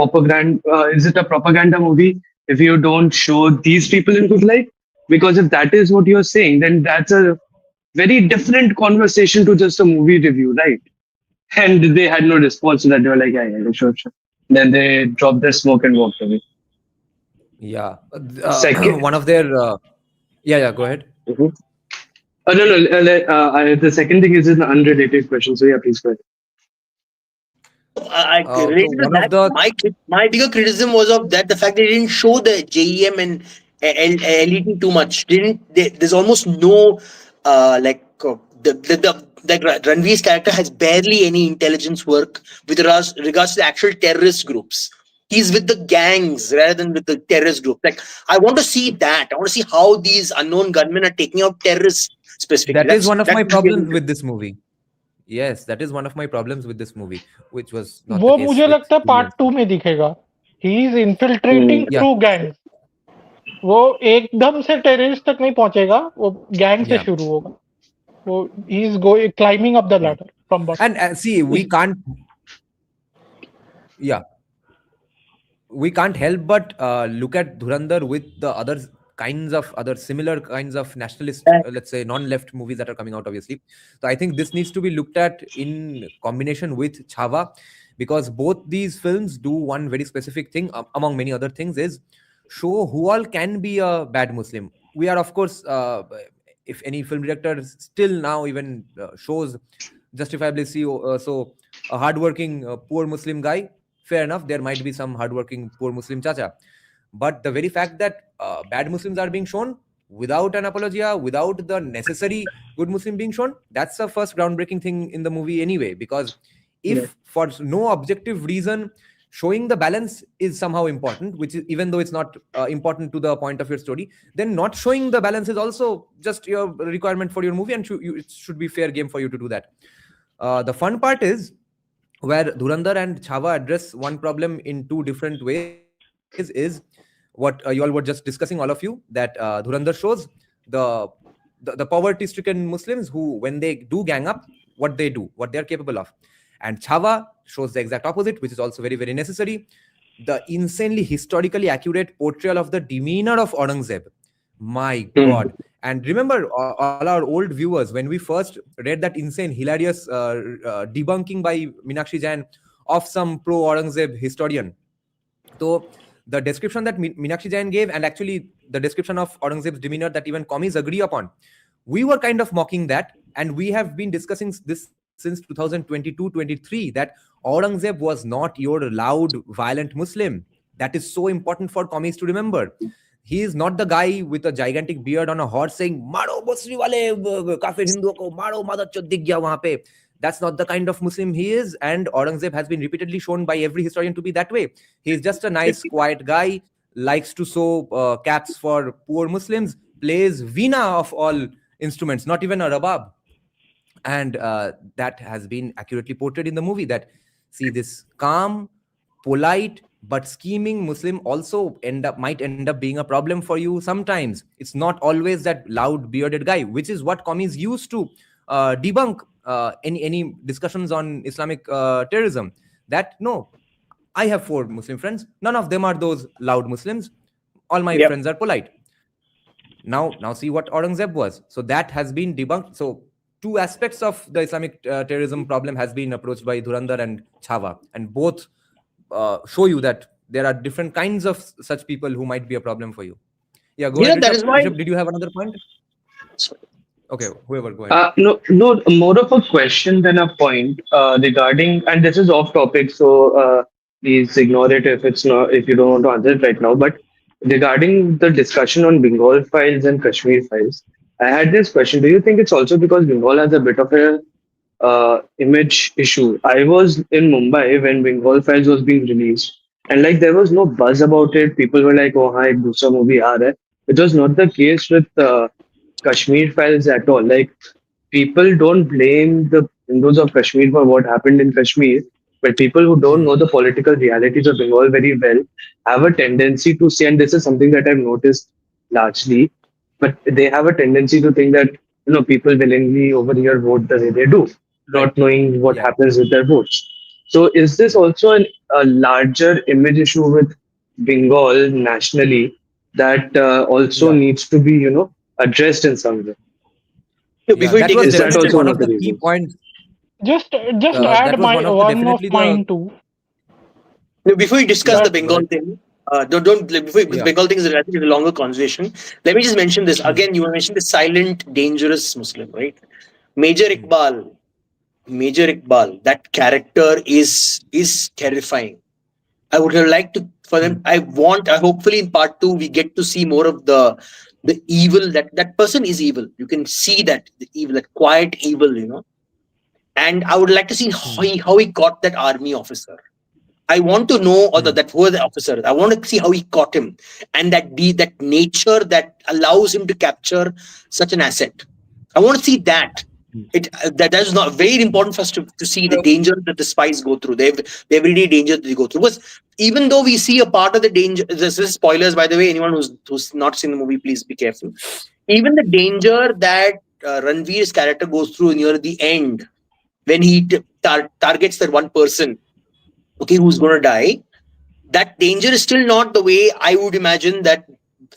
propaganda movie if you don't show these people in good light? Because if that is what you're saying, then that's a very different conversation to just a movie review, right? And they had no response to that. They were like, yeah, sure. Then they dropped their smoke and walked away. Yeah. Second, One of their Yeah, go ahead. Mhm. No. The second thing is an unrelated question. So yeah, please go ahead. So Related to one of that, the my bigger criticism was of that the fact they didn't show the JEM and LET too much. There's almost no like Ranveer's character has barely any intelligence work with regards to the actual terrorist groups. He's with the gangs rather than with the terrorist group. Like I want to see that. I want to see how these unknown gunmen are taking out terrorists specifically. that is one of That's my really problems with this movie. Yes, that is one of my problems with this movie, which was not the वो case मुझे with लगता है part Vigilance. 2 में दिखेगा. He is infiltrating Yeah, through gangs. वो एकदम से terrorist तक नहीं पहुंचेगा, वो गैंग से yeah. शुरू होगा. वो he is going climbing up the ladder from bottom. And see, we can't. Yeah, we can't help but look at Dhurandhar with the other similar kinds of nationalist, let's say non-left movies that are coming out, obviously. So I think this needs to be looked at in combination with Chhava, because both these films do one very specific thing, among many other things, is show who all can be a bad Muslim. We are, of course, if any film director still now even shows justifiably so a hardworking poor Muslim guy, fair enough, there might be some hardworking poor Muslim chacha. But the very fact that bad Muslims are being shown without an apologia, without the necessary good Muslim being shown, that's the first groundbreaking thing in the movie anyway. Because if for no objective reason showing the balance is somehow important, which is, even though it's not important to the point of your story, then not showing the balance is also just your requirement for your movie, and it should be fair game for you to do that. The fun part is where Dhurandhar and Chhava address one problem in two different ways is what you all were just discussing, all of you, that Dhurandhar shows the poverty-stricken Muslims who, when they do gang up, what they do, what they are capable of. And Chhava shows the exact opposite, which is also very, very necessary. The insanely historically accurate portrayal of the demeanor of Aurangzeb. My God. And remember, all our old viewers, when we first read that insane, hilarious debunking by Meenakshi Jain of some pro-Aurangzeb historian. So the description that Meenakshi Jain gave, and actually the description of Aurangzeb's demeanor that even commies agree upon, we were kind of mocking that. And we have been discussing this since 2022-23, that Aurangzeb was not your loud, violent Muslim. That is so important for commies to remember. He is not the guy with a gigantic beard on a horse saying, "Maro Bosri wale kafir Hindu ko, maro mother chod dig gaya wahan pe." That's not the kind of Muslim he is. And Aurangzeb has been repeatedly shown by every historian to be that way. He is just a nice, quiet guy, likes to sew caps for poor Muslims, plays veena of all instruments, not even a rabab. And that has been accurately portrayed in the movie, that see, this calm, polite, but scheming Muslim also might end up being a problem for you sometimes. It's not always that loud bearded guy, which is what commies used to debunk any discussions on Islamic terrorism. That no, I have 4 Muslim friends, none of them are those loud Muslims, all my friends are polite. Now see what Aurangzeb was. So that has been debunked. So 2 aspects of the Islamic terrorism problem has been approached by Dhurandhar and Chhava, and both show you that there are different kinds of such people who might be a problem for you. Yeah, go ahead. That is why. Rishabh, did you have another point? Okay, whoever, go ahead. No, more of a question than a point regarding, and this is off topic, so please ignore it if you don't want to answer it right now. But regarding the discussion on Bengal files and Kashmir files, I had this question: do you think it's also because Bengal has a bit of a image issue? I was in Mumbai when Bengal files was being released, and like there was no buzz about it. People were like, "Oh, hi, दूसरा movie aa raha hai." It was not the case with Kashmir files at all. Like people don't blame the Hindus of Kashmir for what happened in Kashmir, but people who don't know the political realities of Bengal very well have a tendency to say, and this is something that I've noticed largely, but they have a tendency to think that people willingly over here vote the way they do, not knowing what happens with their votes. So is this also a larger image issue with Bengal nationally that also needs to be addressed in some way? Before you that take was this definitely also one one of of the the key reasons. points. Just that add was my one of the one of definitely mine the too. before you discuss That- the Bengal thing, don't before Yeah. Bengal thing is I think it's a longer conversation. Let me just mention this again. You mentioned the silent, dangerous Muslim, right? Major Iqbal, Major Iqbal. That character is terrifying. I would have liked to for them. I hopefully in part 2 we get to see more of the evil that person is evil. You can see that the evil, that quiet evil, And I would like to see how he got that army officer. I want to know that who are the officers. I want to see how he caught him, and that nature that allows him to capture such an asset. I want to see that. That is not very important for us to see the danger that the spies go through. The everyday danger that they go through. Because even though we see a part of the danger, this is spoilers by the way. Anyone who's not seen the movie, please be careful. Even the danger that Ranveer's character goes through near the end, when he targets that one person, okay, who's going to die, that danger is still not the way I would imagine that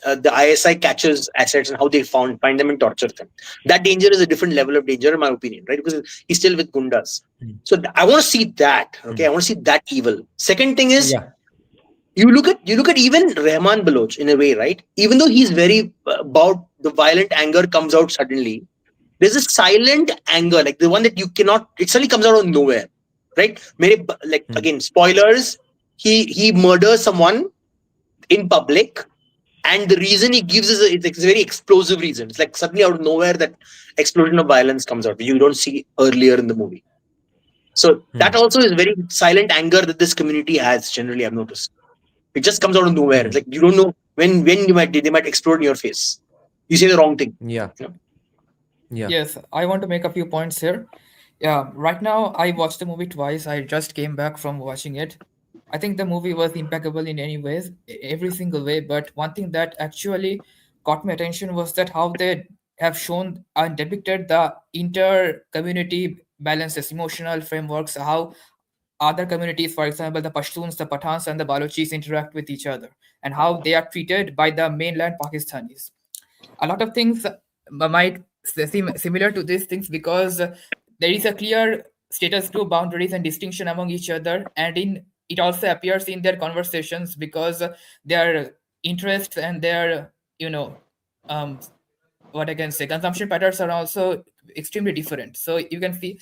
the ISI catches assets and how they find them and torture them. That danger is a different level of danger, in my opinion, right? Because he's still with Gundas. So I want to see that. Okay, I want to see that evil. Second thing is, you look at even Rahman Baloch in a way, right? Even though he's very about the violent anger comes out suddenly, there's a silent anger, like the one that you cannot. It suddenly comes out of nowhere. Right? Again, spoilers, he murders someone in public, and the reason he gives is it's a very explosive reason. It's like suddenly out of nowhere that explosion of violence comes out, which you don't see earlier in the movie. So that also is very silent anger that this community has generally, I've noticed. It just comes out of nowhere. It's like you don't know when they might explode in your face. You say the wrong thing. Yeah. Yes, I want to make a few points here. Yeah, right now I watched the movie twice. I just came back from watching it. I think the movie was impeccable in any ways, every single way. But one thing that actually caught my attention was that how they have shown and depicted the inter-community balances, emotional frameworks, how other communities, for example, the Pashtuns, the Pathans, and the Balochis interact with each other, and how they are treated by the mainland Pakistanis. A lot of things might seem similar to these things because there is a clear status quo boundaries and distinction among each other, and it also appears in their conversations because their interests and their what I can say, consumption patterns are also extremely different. So you can see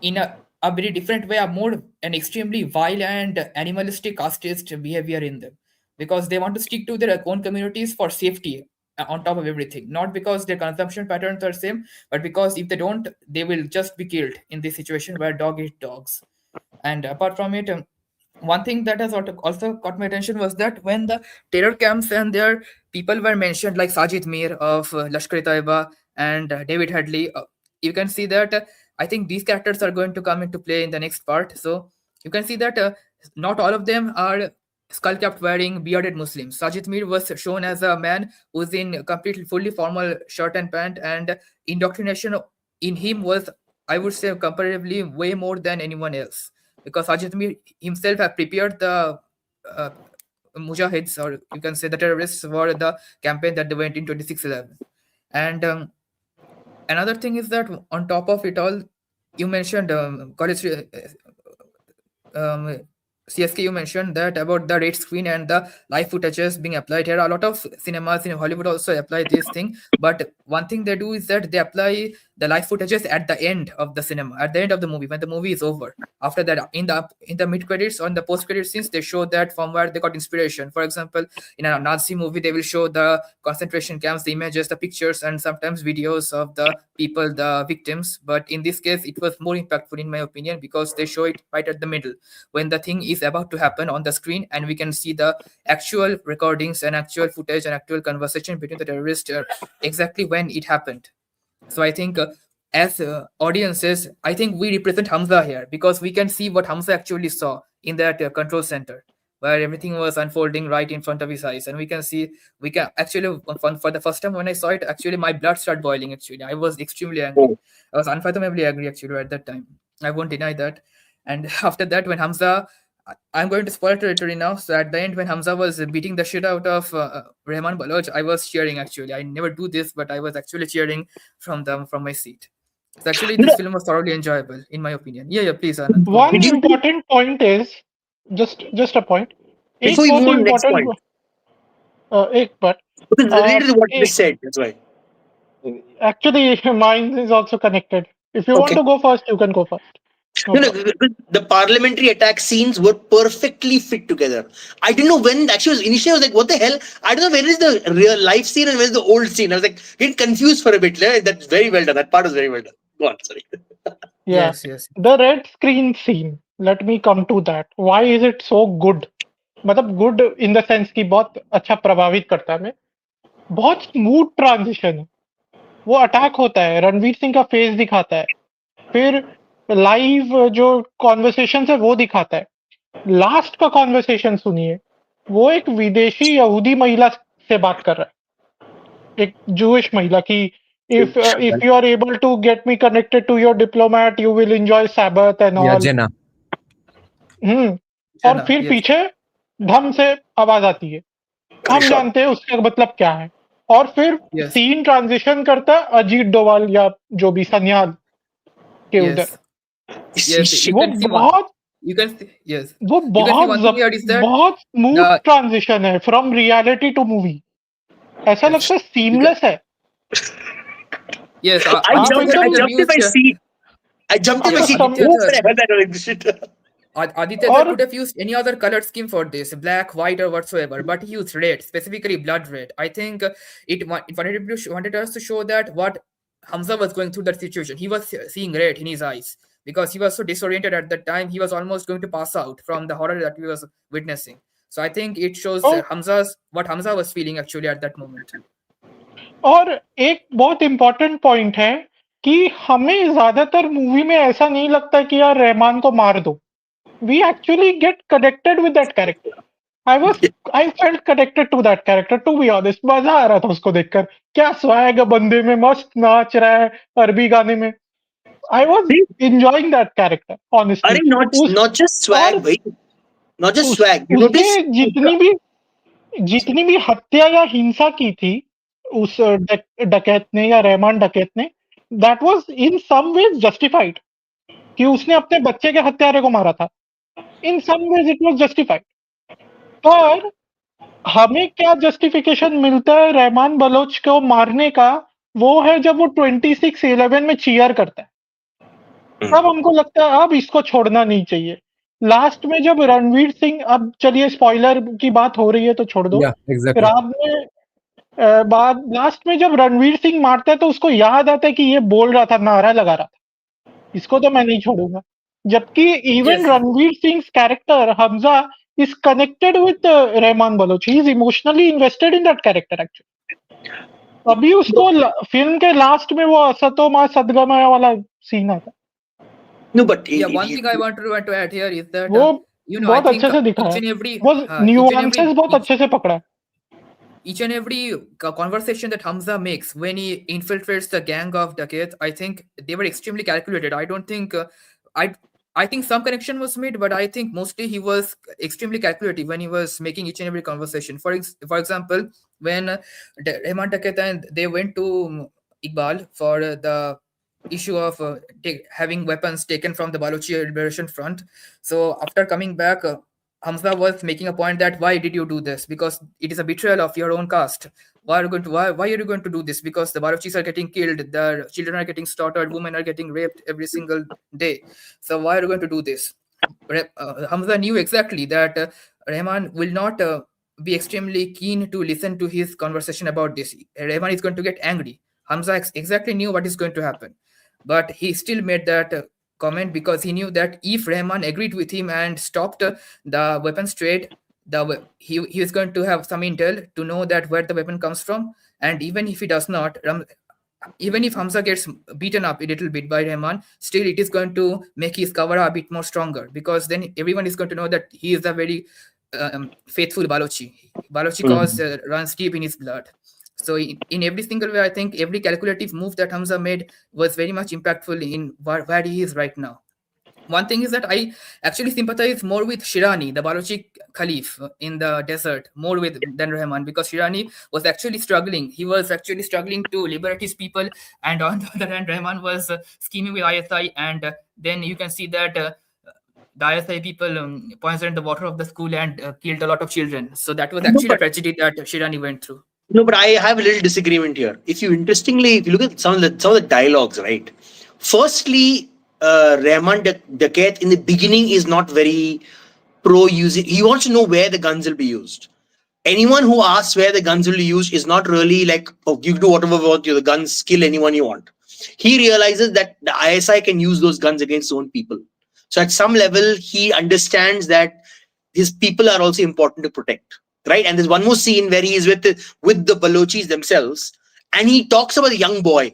in a very different way an extremely vile and animalistic casteist behavior in them, because they want to stick to their own communities for safety on top of everything, not because their consumption patterns are same, but because if they don't, they will just be killed in this situation where dog eat dogs. And apart from it, one thing that has also caught my attention was that when the terror camps and their people were mentioned, like Sajid Mir of Lashkar-e-Taiba and David Hadley, you can see that I think these characters are going to come into play in the next part. So you can see that not all of them are skull-capped wearing bearded Muslims. Sajid Mir was shown as a man who's in completely fully formal shirt and pant, and indoctrination in him was, I would say, comparatively way more than anyone else, because Sajid Mir himself have prepared the Mujahids, or you can say the terrorists, for the campaign that they went in 26/11. And another thing is that on top of it all, you mentioned college CSK, you mentioned that about the red screen and the live footages being applied here. A lot of cinemas in Hollywood also apply this thing, but one thing they do is that they apply the live footages at the end of the cinema, at the end of the movie, when the movie is over. After that, in the mid credits or in the post credit scenes, they show that from where they got inspiration. For example, in a Nazi movie, they will show the concentration camps, the images, the pictures, and sometimes videos of the people, the victims. But in this case, it was more impactful in my opinion, because they show it right at the middle when the thing is about to happen on the screen, and we can see the actual recordings and actual footage and actual conversation between the terrorists exactly when it happened. So I think as audiences, I think we represent Hamza here, because we can see what Hamza actually saw in that control center, where everything was unfolding right in front of his eyes. And we can actually, for the first time when I saw it, actually my blood started boiling. Actually, I was extremely angry. I was unfathomably angry actually at that time. I won't deny that. And after that, when Hamza, I'm going to spoil territory now. So at the end, when Hamza was beating the shit out of Rahman Baloch, I was cheering actually. I never do this, but I was actually cheering from my seat. So actually, this film was thoroughly enjoyable, in my opinion. Yeah, please, Anand. One important point is, just a point. एक Before we बहुत move on to the next important point, एक but because related to what you said, that's why. actually mine is also connected. If you want Okay. to go first, you can go first. No No, problem. the parliamentary attack scenes were perfectly fit together. I didn't know when actually was initially I was like, what the hell? I don't know where is the real life scene and where is the old scene. I was like getting confused for a bit. That's very well done. That part was very well done. Go on, sorry. Yeah. Yes. The red screen scene. Let me come to that. Why is it so good? मतलब good in the sense कि बहुत अच्छा प्रभावित करता है हमें. बहुत smooth transition है. वो अटैक होता है, रणवीर सिंह का फेस दिखाता है, फिर लाइव जो कॉन्वर्सेशन है वो दिखाता है. लास्ट का कॉन्वर्सेशन सुनिए, वो एक विदेशी यहूदी महिला से बात कर रहा है, एक जूइश महिला की if you are able to get me connected to your diplomat, you will enjoy Sabbath and Yeah, all. Jenna. और Jenna, फिर yes. पीछे धम से आवाज आती है, हम Gunshot. जानते हैं उसका मतलब क्या है. और फिर Yes. सीन ट्रांजिशन करता है अजीत डोभाल या जो भी सन्याल के उधर. Yes, you वो can see बहुत you can see, yes. वो You can see one thing here is that बहुत स्मूथ the ट्रांजिशन है फ्रॉम रियलिटी टू मूवी. ऐसा लगता है सीमलेस है. yes, I आप jumped एकदम in my seat. I jumped in my आपको seat. Some- Oh, when I heard that, I was like, this shit. Aditya और could have used any other color scheme for this, black, white, or whatsoever, but he used red, specifically blood red. I think it wanted us to show that what Hamza was going through that situation. He was seeing red in his eyes because he was so disoriented at that time. He was almost going to pass out from the horror that he was witnessing. So I think it shows और what Hamza was feeling actually at that moment. और एक बहुत important point है कि हमें ज्यादातर movie में ऐसा नहीं लगता कि यार रहमान को मार दो. We actually get connected with that character. I felt connected to that character to be honest. मजा आ रहा था उसको देखकर. क्या स्वैग है बंदे में, मस्त नाच रहा है अरबी गाने में. I was enjoying that character honestly. Not just swag, और bhai. Not just swag. You उसने notice? जितनी भी हत्या या हिंसा की थी उस डकैत ने या रहमान डकैत ने, that was in some ways justified. कि उसने अपने बच्चे के हत्यारे को मारा था, in some ways it was justified. पर हमें क्या जस्टिफिकेशन मिलता है रहमान बलोच को मारने का, वो है जब वो 26/11 में चीयर करता है. तब हमको लगता है अब इसको छोड़ना नहीं चाहिए. लास्ट में जब रणवीर सिंह, अब चलिए स्पॉइलर की बात हो रही है तो छोड़ दो. Yeah, exactly. रात में बाद लास्ट में जब रणवीर सिंह मारता है तो उसको याद आता है कि ये बोल रहा था, नारा लगा रहा था, इसको तो मैं नहीं छोड़ूंगा. जबकि even Yes. Ranveer Singh character Hamza is connected with Rahman Baloch. He is emotionally invested in that character actually. अभी उसको फिल्म के लास्ट में वो असतो मा सदगमय वाला सीन आता है. No, but Yeah, one thing I want to add here is that वो I बहुत think अच्छे से दिखाया. each and every वो न्यूआंसेस बहुत अच्छे से पकड़ा है. each and every conversation that Hamza makes when he infiltrates the gang of Dakat, I think they were extremely calculated. I don't think I think some connection was made, but I think mostly he was extremely calculative when he was making each and every conversation. For example, when Rahman Dakat and they went to Iqbal for the issue of having weapons taken from the Balochi Liberation Front. So after coming back, Hamza was making a point that why did you do this? Because it is a betrayal of your own caste. Why are you going to do this? Because the Balochis are getting killed, the children are getting slaughtered, women are getting raped every single day. So why are you going to do this? Hamza knew exactly that Rahman will not be extremely keen to listen to his conversation about this. Rahman is going to get angry. Hamza exactly knew what is going to happen, but he still made that comment because he knew that if Rahman agreed with him and stopped the weapons trade, he is going to have some intel to know that where the weapon comes from. And even if he does not, even if Hamza gets beaten up a little bit by Rahman, still it is going to make his cover a bit more stronger, because then everyone is going to know that he is a very faithful Balochi. Balochi cause runs deep in his blood. So in every single way, I think every calculative move that Hamza made was very much impactful in where he is right now. One thing is that I actually sympathize more with Shirani, the Balochi Khalif in the desert, more than Rahman, because Shirani was actually struggling. He was actually struggling to liberate his people, and on the other hand, Rahman was scheming with ISI, and then you can see that the ISI people poisoned the water of the school and killed a lot of children. So that was No, actually the but tragedy that Shirani went through. no, but I have a little disagreement here. If you look at some of the dialogues, right? Firstly, Rahman Dakat in the beginning is not very pro using. He wants to know where the guns will be used. Anyone who asks where the guns will be used is not really like, oh, you do whatever you want, the guns, kill anyone you want. He realizes that the ISI can use those guns against his own people. So at some level, he understands that his people are also important to protect, right? And there's one more scene where he is with the Balochis themselves, and he talks about a young boy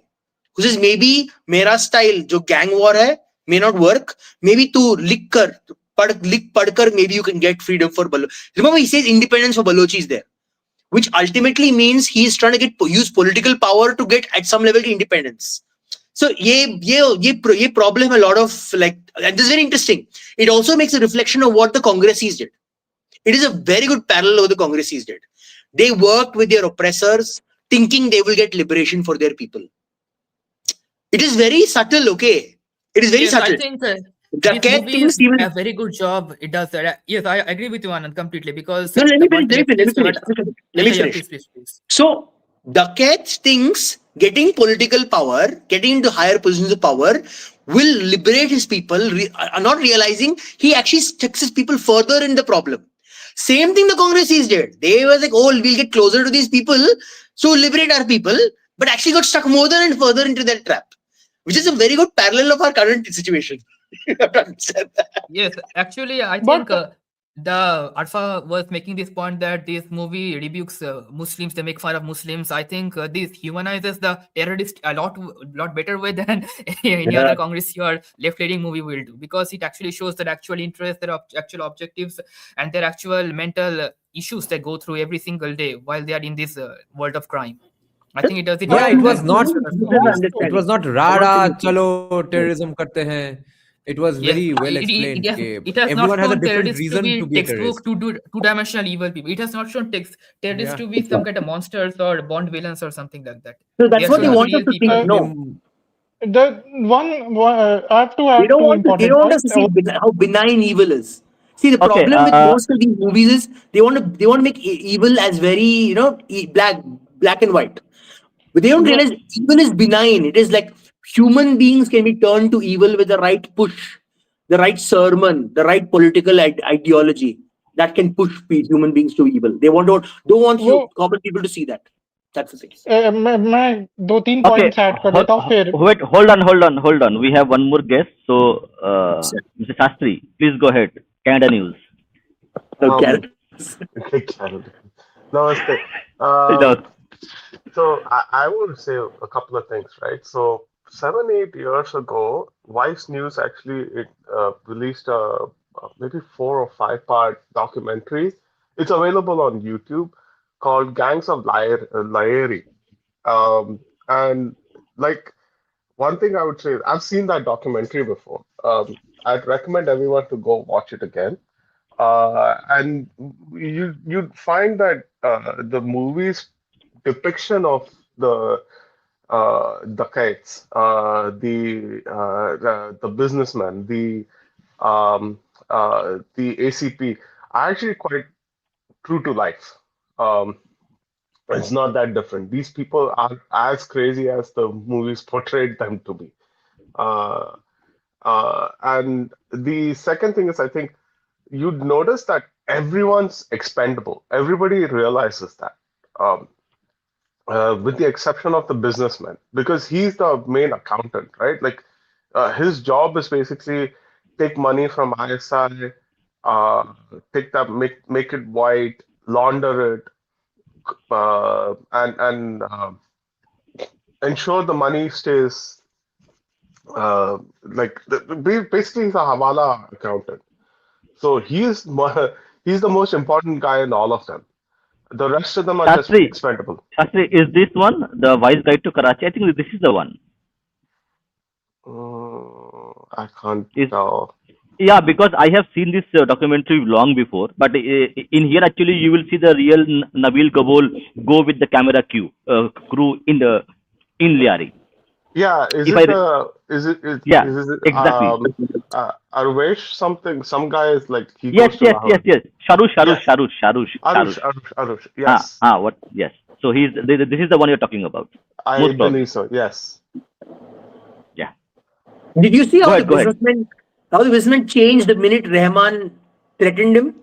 who says, maybe mera style, jo gang war hai, may not work. Maybe tu lik padkar, maybe you can get freedom for Baloch. Remember, he says independence for Balochis there, which ultimately means he is trying to use political power to get at some level independence. So ye problem a lot of like, and this is very interesting. It also makes a reflection of what the Congressis did. It is a very good parallel of what the Congressis did. They worked with their oppressors, thinking they will get liberation for their people. It is very subtle, okay? It is very subtle. I think this movie is a very good job. It does that. Yes, I agree with you, Anand, completely. Because no, let me finish. Please. So Dakat thinks getting political power, getting into higher positions of power will liberate his people, not realizing he actually sticks his people further in the problem. Same thing the Congressis did. They were like, oh, we'll get closer to these people, so liberate our people, but actually got stuck more and further into that trap, which is a very good parallel of our current situation. You have to understand that. Yes, actually, I think the Arfa was making this point that this movie rebukes Muslims, they make fun of Muslims. I think this humanizes the terrorist a lot better way than any other Congress or left-leaning movie will do, because it actually shows their actual interests, their actual objectives, and their actual mental issues they go through every single day while they are in this world of crime. I think it does it. Yeah, it was not rara chalo terrorism karte hain. It was very well explained. It has everyone not has a shown different terrorists reason to be a terrorist. to do two-dimensional evil people. It has not shown terrorists to be some kind of monsters or Bond villains or something like that. So that's what they want us to think. No. The one I have to add They don't want us to see how benign evil is. See, the problem with most of these movies is they want to make evil as very, black and white. But they don't realize evil is benign. It is like human beings can be turned to evil with the right push, the right sermon, the right political ideology that can push human beings to evil. They don't want you common people to see that. That's the thing. मैं 2-3 points add कर देता हूँ फिर. Wait, hold on. We have one more guest. So, Mr. Shastri, please go ahead. Canada News. Canada. Namaste. So I want to say a couple of things, right? So 7-8 years ago, Vice News actually released a maybe 4 or 5 part documentary. It's available on YouTube called Gangs of Laeri. And like one thing I would say, I've seen that documentary before. I'd recommend everyone to go watch it again. And you'd find that the movie's depiction of the Dakites, the businessmen, the ACP are actually quite true to life. It's not that different. These people are as crazy as the movies portrayed them to be. And the second thing is, I think you'd notice that everyone's expendable. Everybody realizes that. With the exception of the businessman, because he's the main accountant, right? Like his job is basically take money from ISI, take that, make it white, launder it, and ensure the money stays. Basically, he's a Hawala accountant. So he's the most important guy in all of them. The rest of them are just expendable. Shastri, is this one the Wise Guide to Karachi? I think this is the one. I can't tell. Yeah, because I have seen this documentary long before, but in here actually you will see the real Nabil Gabol go with the camera crew in Liari. Yeah, is If it I, yeah, is it exactly. Arvesh something? Some guy is like he Yes, goes to yes, yes, Lahore. yes. Yes, Sharush. Arush. Yes, What? Yes. So this is the one you're talking about. I Most probably. believe so. Yes. Yeah. Did you see Go ahead. Go ahead. how the businessman changed the minute Rahman threatened him?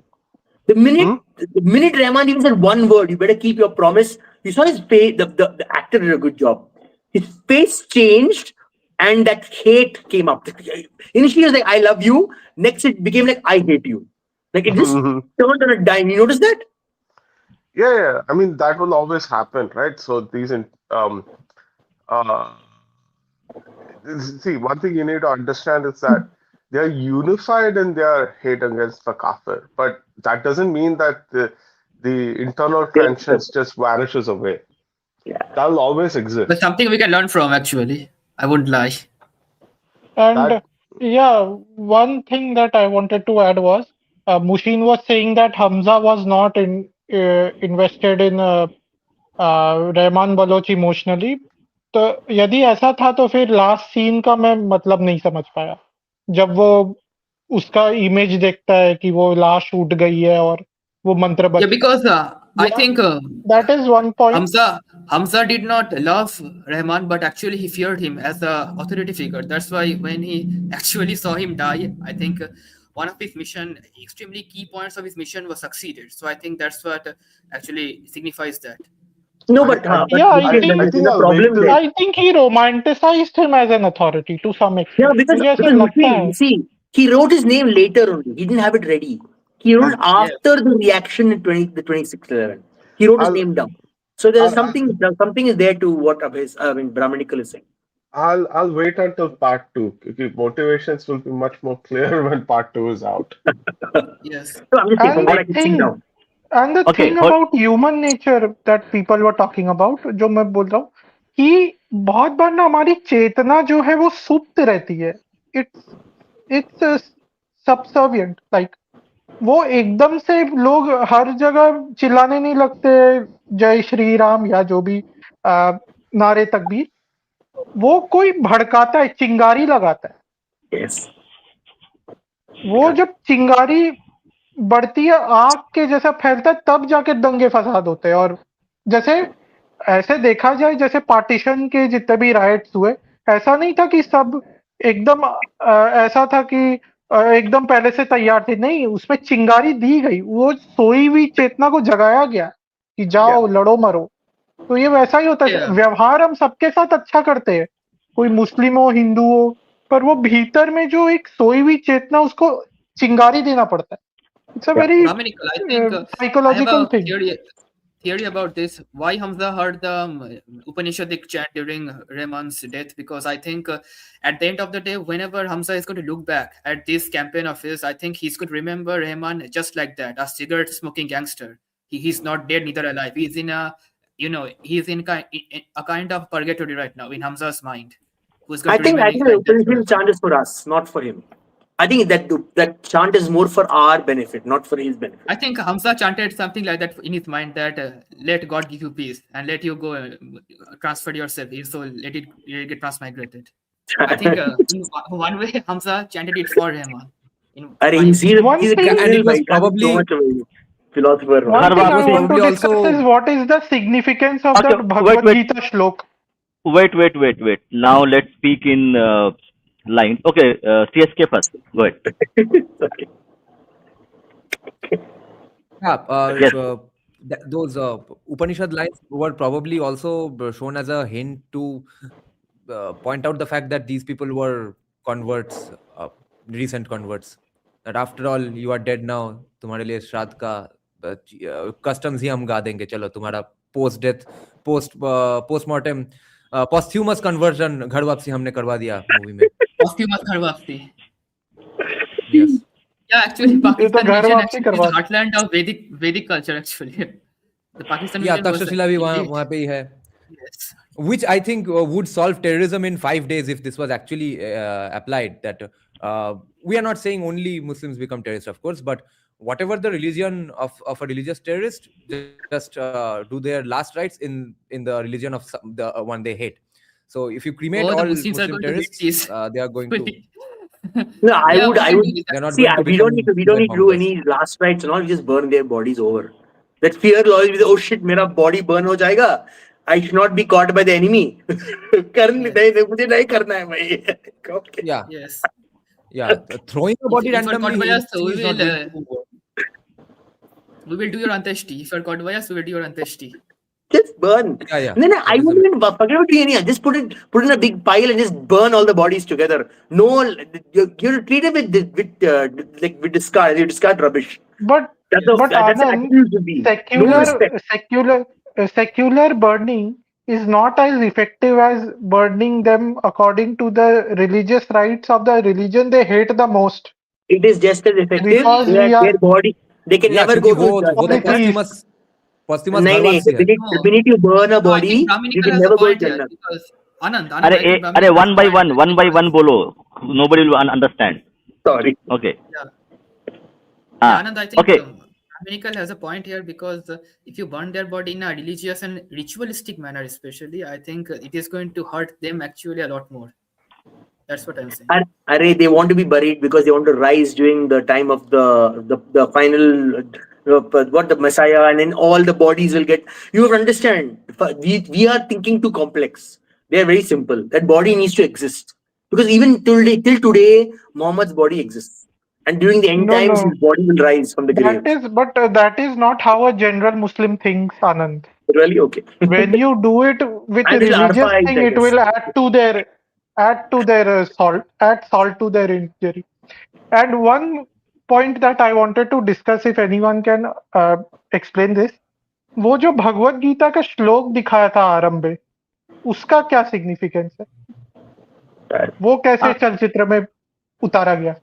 Hmm? The minute Rahman even said one word, you better keep your promise. You saw his face. The actor did a good job. His face changed, and that hate came up. Initially, it was like "I love you." Next, it became like "I hate you." Like it just turned on a dime. You notice that? Yeah, yeah. I mean, that will always happen, right? So uh, see, one thing you need to understand is that they are unified in their hate against the kafir, but that doesn't mean that the internal tensions just vanishes away. That will always But exist. something we can learn from, actually. I wouldn't lie. And That yeah, one thing that I wanted to add was Mushin was saying that Hamza was not invested in Rahman Baloch इमोशनली. तो यदि ऐसा था तो फिर last scene का मैं मतलब नहीं समझ पाया, जब वो उसका इमेज देखता है कि वो लाश उठ गई है और वो मंत्र Yeah, बच because I think that is one point. Hamza did not love Rahman, but actually he feared him as a authority figure. That's why when he actually saw him die, I think one of his mission, extremely key points of his mission was succeeded. So I think that's what actually signifies that. No, I, I, Yeah, I there's think a I'll wait problem till there. I think he romanticized him as an authority to some Yeah, extent. because मुझे ऐसा because लगता Mushin, है. you see, he wrote his name later only. He didn't have it ready. He wrote it I'll after the reaction in 2611. He wrote his I'll name down. So there's I'll something is there to what Brahmanical is saying. I'll wait until part two. Okay, motivations will be much more clear when part two is out. Yes. So I'm just saying from And what the I can see thing, now. and the Okay. thing about human nature that people were talking about, जो मैं बोल रहा हूँ कि बहुत बार ना हमारी चेतना जो है वो सुप्त रहती है. इट्स सबसर्विएंट, लाइक वो एकदम से लोग हर जगह चिल्लाने नहीं लगते जय श्री राम या जो भी नारे तकबीर. वो कोई भड़काता है, चिंगारी लगाता है. Yes. वो जब चिंगारी बढ़ती है, आग के जैसा फैलता है, तब जाके दंगे फसाद होते हैं. और जैसे ऐसे देखा जाए, जैसे पार्टीशन के जितने भी राइट्स हुए, ऐसा नहीं था कि सब एकदम ऐसा था कि एकदम पहले से तैयार थे. नहीं, उसमें चिंगारी दी गई, वो सोई हुई चेतना को जगाया गया कि जाओ लड़ो मरो. तो ये वैसा ही होता है. Yeah. व्यवहार हम सबके साथ अच्छा करते हैं, कोई मुस्लिम हो हिंदू हो, पर वो भीतर में जो एक सोई हुई चेतना, उसको चिंगारी देना पड़ता है. It's a very Brahminical, I think I have psychological a thing. theory about this. Why Hamza heard the Upanishadic chant during Rahman's death? Because I think at the end of the day, whenever Hamza is going to look back at this campaign of his, I think he's going to remember Rahman just like that, a cigarette smoking gangster. He's not dead, neither alive. He's in he's in a kind of purgatory right now in Hamza's mind. Who's going I to think remain the like that Upanishad forever. chant is for us, not for him. I think that chant is more for our benefit, not for his benefit. I think Hamza chanted something like that in his mind that let God give you peace and let you go transfer yourself, so let it get transmigrated. I think in one way Hamza chanted it for him. He's One a thing- criminal, And it was he does so probably much of a philosopher. One thing I Bhairav want to probably discuss also is what is the significance of Okay, that Bhagavad wait. Gita shlok. Wait. Now let's speak in lines. Okay, CSK first. Go ahead. Okay. yeah, Yes. those Upanishad lines were probably also shown as a hint to point out the fact that these people were converts, recent converts. That after all, you are dead now. तुम्हारे लिए श्राद्ध का customs ही हम गा देंगे. चलो तुम्हारा post death, postmortem, posthumous conversion घर वापसी हमने करवा दिया movie में. Posthumous Ghar Wapsi. Yes. Yeah, actually, Pakistan ghar region wapsi actually is karwa the heartland of Vedic culture. Actually, the Pakistan Yeah, region was Takshashila भी indeed- वहाँ पे ही है. Yes. Which I think would solve terrorism in 5 days if this was actually applied. That we are not saying only Muslims become terrorists, of course, but whatever the religion of a religious terrorist, just do their last rites in the religion of the one they hate. So if you cremate Oh, the all Muslims are Muslim going to hate terrorists, this. they are going to No, I Yeah, would, we I can would do this. they're not see. going to We don't need become to. We don't suicide need to do bombers. any last rites and all. We just burn their bodies over. That fear will always be, oh shit, मेरा body burn हो जाएगा. I should not be caught by the enemy. नहीं, मुझे नहीं करना है भाई. Okay. Yeah, Yes. yeah. Throwing a body If you are caught randomly by us, so aimlessly is not going to. we will do your anteshti. If you are caught by us, we will do your anteshti. Just burn. Yeah. No, That I is the wouldn't even forget about doing any. Just put in a big pile and just burn all the bodies together. No, you treat it with discard. You discard rubbish. But That's Anand, attitude to be. No respect. secular burning is not as effective as burning them according to the religious rites of the religion they hate the most. It is just as effective. Because we Their are body, they can Yeah, never क्योंकि go to वो तो Please. posthumous नहीं बर्बाद से है. the minute you burn a No, I body, think you Brahminical can has a never go point to here Jannah. because Anand, Are, I think Brahminical one has by a point one by because- one bolo. Nobody will understand. Sorry. Okay. Yeah. Ah, Anand, I think okay. Brahminical has a point here because if you burn their body in a religious and ritualistic manner, especially, I think it is going to hurt them actually a lot more. That's what I'm saying. Array, they want to be buried because they want to rise during the time of the final what the Messiah, and then all the bodies will get. You have to understand. We are thinking too complex. They are very simple. That body needs to exist because even till today, Muhammad's body exists, and during the end No, times, no. his body will rise from the grave. That is not how a general Muslim thinks, Anand. Really, okay. When you do it with a And little religious archaic, thing, I it guess. will add to their salt to their injury. And one point that I wanted to discuss, if anyone can explain this, वो जो भगवत गीता का श्लोक दिखाया था आरंभ में, उसका क्या सिग्निफिकेंस है? वो कैसे चलचित्र में उतारा गया?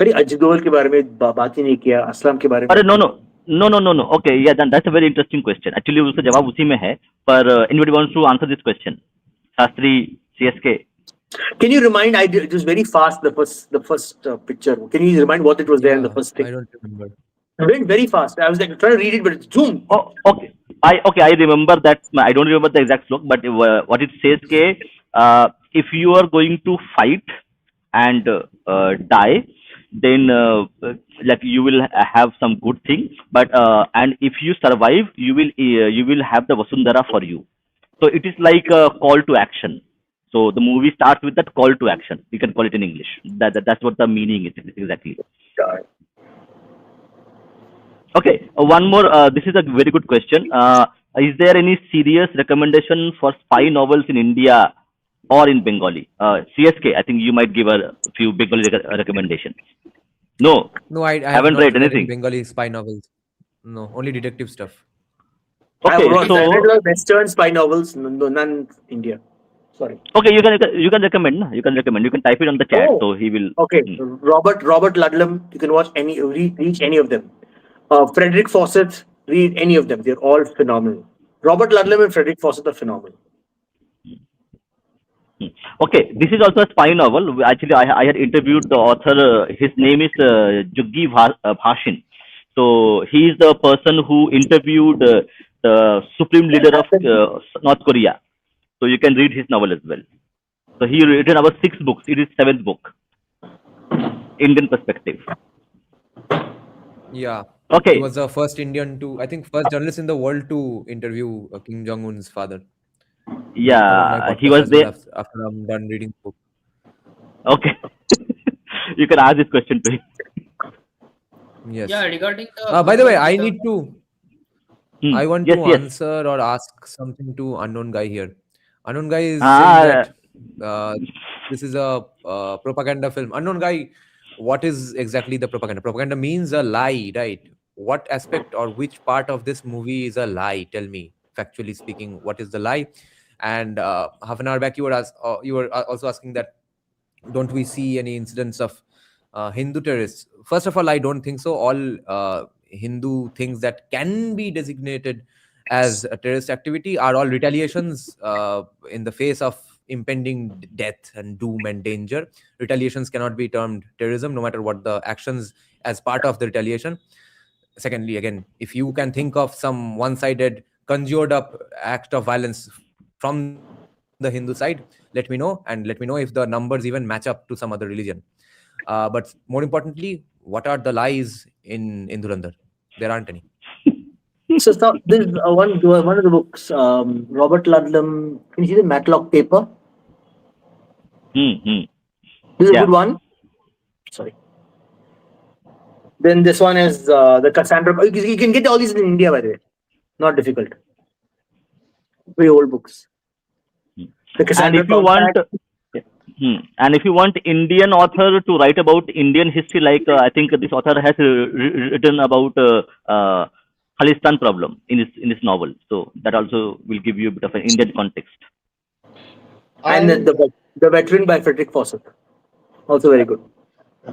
अरे अजदोल के बारे में बात ही नहीं किया, असलम के बारे में. अरे no. Okay, yeah, then that's a very interesting question. Actually, उसका जवाब उसी में है. पर anybody wants to answer this question? Shastri, CSK. Can you remind? It was very fast. The first picture. Can you remind what it was there in the first thing? I don't remember. It went very fast. I was like trying to read it, but it's zoom. Oh, okay. I remember that. I don't remember the exact slope, but what it says, if you are going to fight and die, then like you will have some good thing. But and if you survive, you will have the Vasundhara for you. So it is like a call to action. So the movie starts with that call to action. You can call it in English. That's what the meaning is exactly. Okay, one more. This is a very good question. Is there any serious recommendation for spy novels in India or in Bengali? CSK, I think you might give a few Bengali recommendations. No, I haven't not read read anything. Bengali spy novels. No, only detective stuff. Okay, I so read Western spy novels, none India. Sorry. okay, you can recommend. No? You can recommend. You can type it on the chat, Oh. so he will. Okay, Robert Ludlum. You can watch read any of them. Frederick Fawcett, read any of them. They're all phenomenal. Robert Ludlum and Frederick Fawcett are phenomenal. Okay, this is also a spy novel. Actually, I had interviewed the author. His name is Juggi Bhashin. So he is the person who interviewed the supreme leader of North Korea. So you can read his novel as well. So he written about 6 books. It is 7th book. Indian perspective. Yeah. Okay. He was the first Indian first journalist in the world to interview Kim Jong-un's father. Yeah, he was there. After I'm done reading the book. Okay. You can ask this question to him. Yeah, Yes. regarding the. By the way, I need to. I want Yes, to yes. answer or ask something to unknown guy here. Unknown guy is saying that this is a propaganda film. Unknown guy, what is exactly the propaganda? Propaganda means a lie, right? What aspect or which part of this movie is a lie? Tell me, factually speaking, what is the lie? And half an hour back, you were also asking that don't we see any incidents of Hindu terrorists? First of all, I don't think so. All Hindu things that can be designated as a terrorist activity are all retaliations in the face of impending death and doom and danger. Retaliations cannot be termed terrorism, no matter what the actions as part of the retaliation. Secondly, again, if you can think of some one-sided, conjured up act of violence from the the Hindu side, let me know, and let me know if the numbers even match up to some other religion. But more importantly, what are the lies in Dhurandhar? There aren't any. So there's one of the books, Robert Ludlum. Can you see the Matlock paper? Hmm. This is a Yeah. good one. Sorry. Then this one is the Cassandra. You can get all these in India, by the way. Not difficult. Very old books. The And Cassandra if you want, Compact. and if you want Indian author to write about Indian history, like I think this author has written about Khalistan problem in his novel, so that also will give you a bit of an Indian context. And then the Veteran by Frederick Fawcett. Also very good.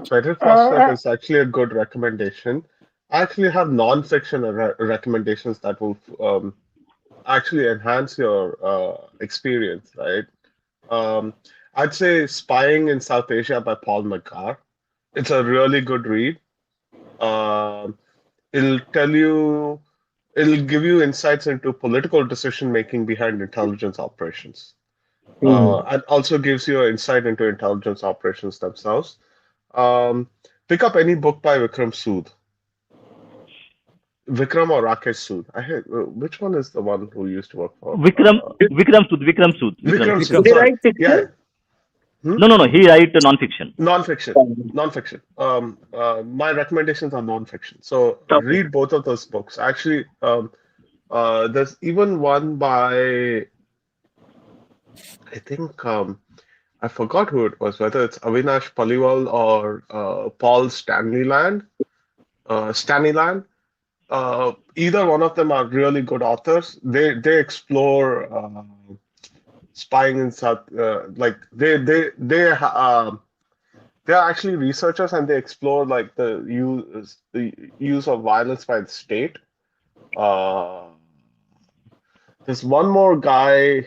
Frederick Fawcett is actually a good recommendation. I actually have non-fiction recommendations that will actually enhance your experience, right? I'd say Spying in South Asia by Paul McGarr. It's a really good read. It'll give you insights into political decision making behind intelligence operations. And also gives you an insight into intelligence operations themselves. Pick up any book by Vikram Sood. Vikram or Rakesh Sood. Which one is the one who used to work for? Vikram Sood. Vikram Sood. Did Sorry. they write fiction? Yeah. No. He write non-fiction. Non-fiction. My recommendations are non-fiction. So read both of those books. Actually, there's even one by, I think, I forgot who it was, whether it's Avinash Paliwal or Paul Stanleyland. Either one of them are really good authors. They explore spying in South, they're actually researchers, and they explore like the use of violence by the state. There's one more guy.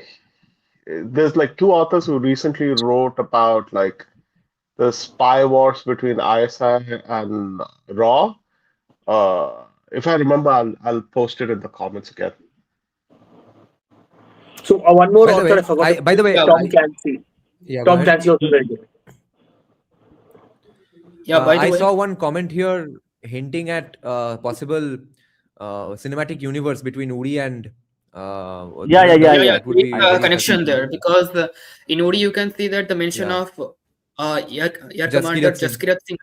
There's like two authors who recently wrote about like the spy wars between ISI and RAW. If I remember, I'll post it in the comments again. So one more By the author way, I forgot. by the way, Tom Clancy. Yeah, Tom go ahead. Clancy also very good. Yeah, by the I way, saw one comment here hinting at possible cinematic universe between Uri and Yeah. That would be great very connection fascinating. there, because in Uri you can see that the mention Yeah. of Air Commander Jaskirat Singh. Jaskirat Singh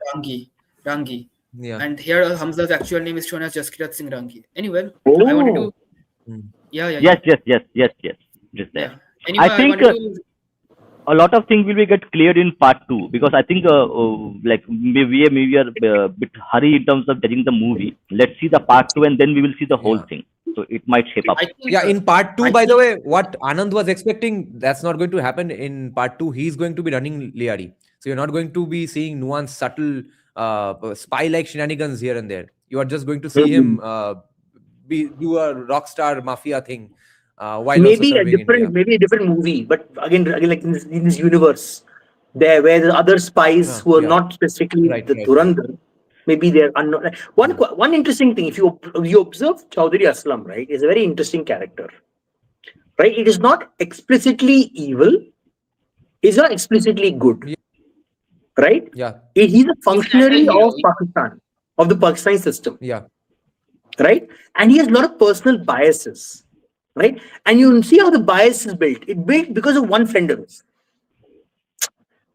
Rangi. Yeah. And here Hamza's actual name is shown as Jaskirat Singh Rangi. Anyway, Oh. I wanted to. Hmm. Yeah. Yes. Just there. Yeah. Anyway, I think wanted to. a lot of things will be get cleared in part 2, because I think like maybe we are a bit hurry in terms of judging the movie. Let's see the part 2 and then we will see the whole Yeah. thing. So it might shape up. I think, Yeah, in part 2, I by the think- way, what Anand was expecting, that's not going to happen. In part 2, he's going to be running Liari. So you're not going to be seeing nuanced, subtle, spy-like shenanigans here and there. You are just going to see him do a rock star mafia thing while Maybe also a serving different, India. maybe a different movie, but again like in this universe, there where the other spies who are Yeah. not specifically Right. Dhurandhar, maybe they're unknown. One interesting thing, if you observe Chaudhary Aslam, right, is a very interesting character, right? It is not explicitly evil, it's not explicitly good, Yeah. right? Yeah. He's a functionary hero. of Pakistan, of the Pakistani system, Yeah. right? And he has a lot of personal biases, right? And you see how the bias is built. It built because of one friend of his.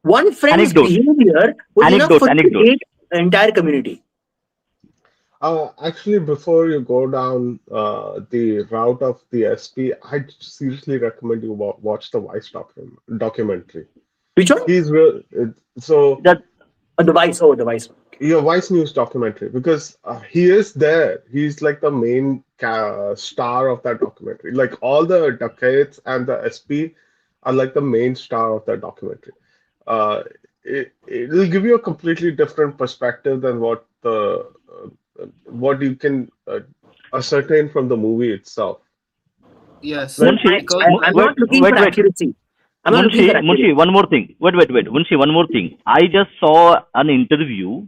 One friend's Anecdote. behavior was enough for him to Anecdote. hate the entire community. Actually, before you go down the route of the SP, I seriously recommend you watch the Vice documentary. Which one? He's real. So That The Vice. Oh, the Vice. your Vice News documentary, because he is there. He's like the main star of that documentary. Like all the Dacoits and the SP are like the main star of that documentary. It'll give you a completely different perspective than what you can ascertain from the movie itself. Yes. Munshi, because I'm not looking for accuracy. I'm not looking for accuracy. Munshi, one more thing. Wait. Munshi, one more thing. I just saw an interview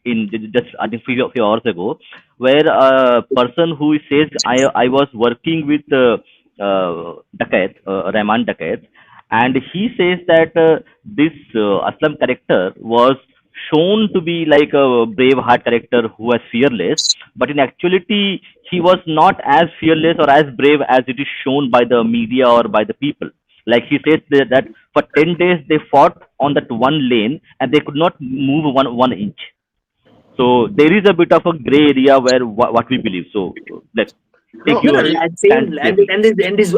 in just I think few hours ago, where a person who says I was working with Dakat, Rahman Dakat, and he says that this Aslam character was shown to be like a brave heart character who was fearless, but in actuality he was not as fearless or as brave as it is shown by the media or by the people. Like he says that for 10 days they fought on that one lane and they could not move one inch. So there is a bit of a gray area where what we believe. So let's take No, your lad, stand same, clearly.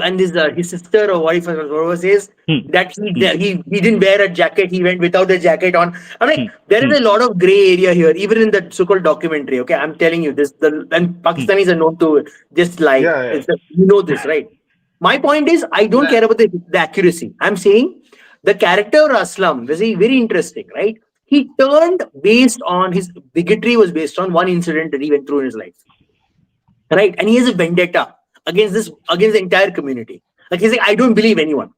and his sister or wife or whatever says that Hmm. he didn't wear a jacket. He went without a jacket on. I'm Hmm. like, there is a lot of gray area here, even in the so-called documentary. Okay, I'm telling you this. And Pakistanis are known to just lie. Yeah. You know this, right? My point is, I don't care about the accuracy. I'm saying the character of Aslam was very interesting, right? He turned based on his bigotry was based on one incident that he went through in his life, right? And he has a vendetta against the entire community. Like he's like, I don't believe anyone.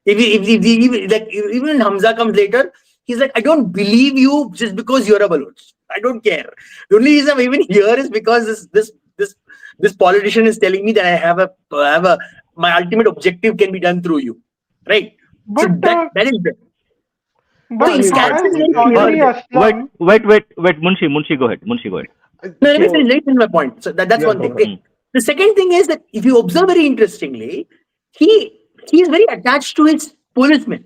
Even when Hamza comes later, he's like, I don't believe you just because you're a Baloch. I don't care. The only reason I'm even here is because this politician is telling me that I have a my ultimate objective can be done through you, right? So But that is the. So but his I character is mean, very Chaudhary clear. Aslam, Munshi, go ahead. No, let me so finish my point. So that's yeah, one go thing. ahead. Okay. The second thing is that if you observe very interestingly, he is very attached to his policemen.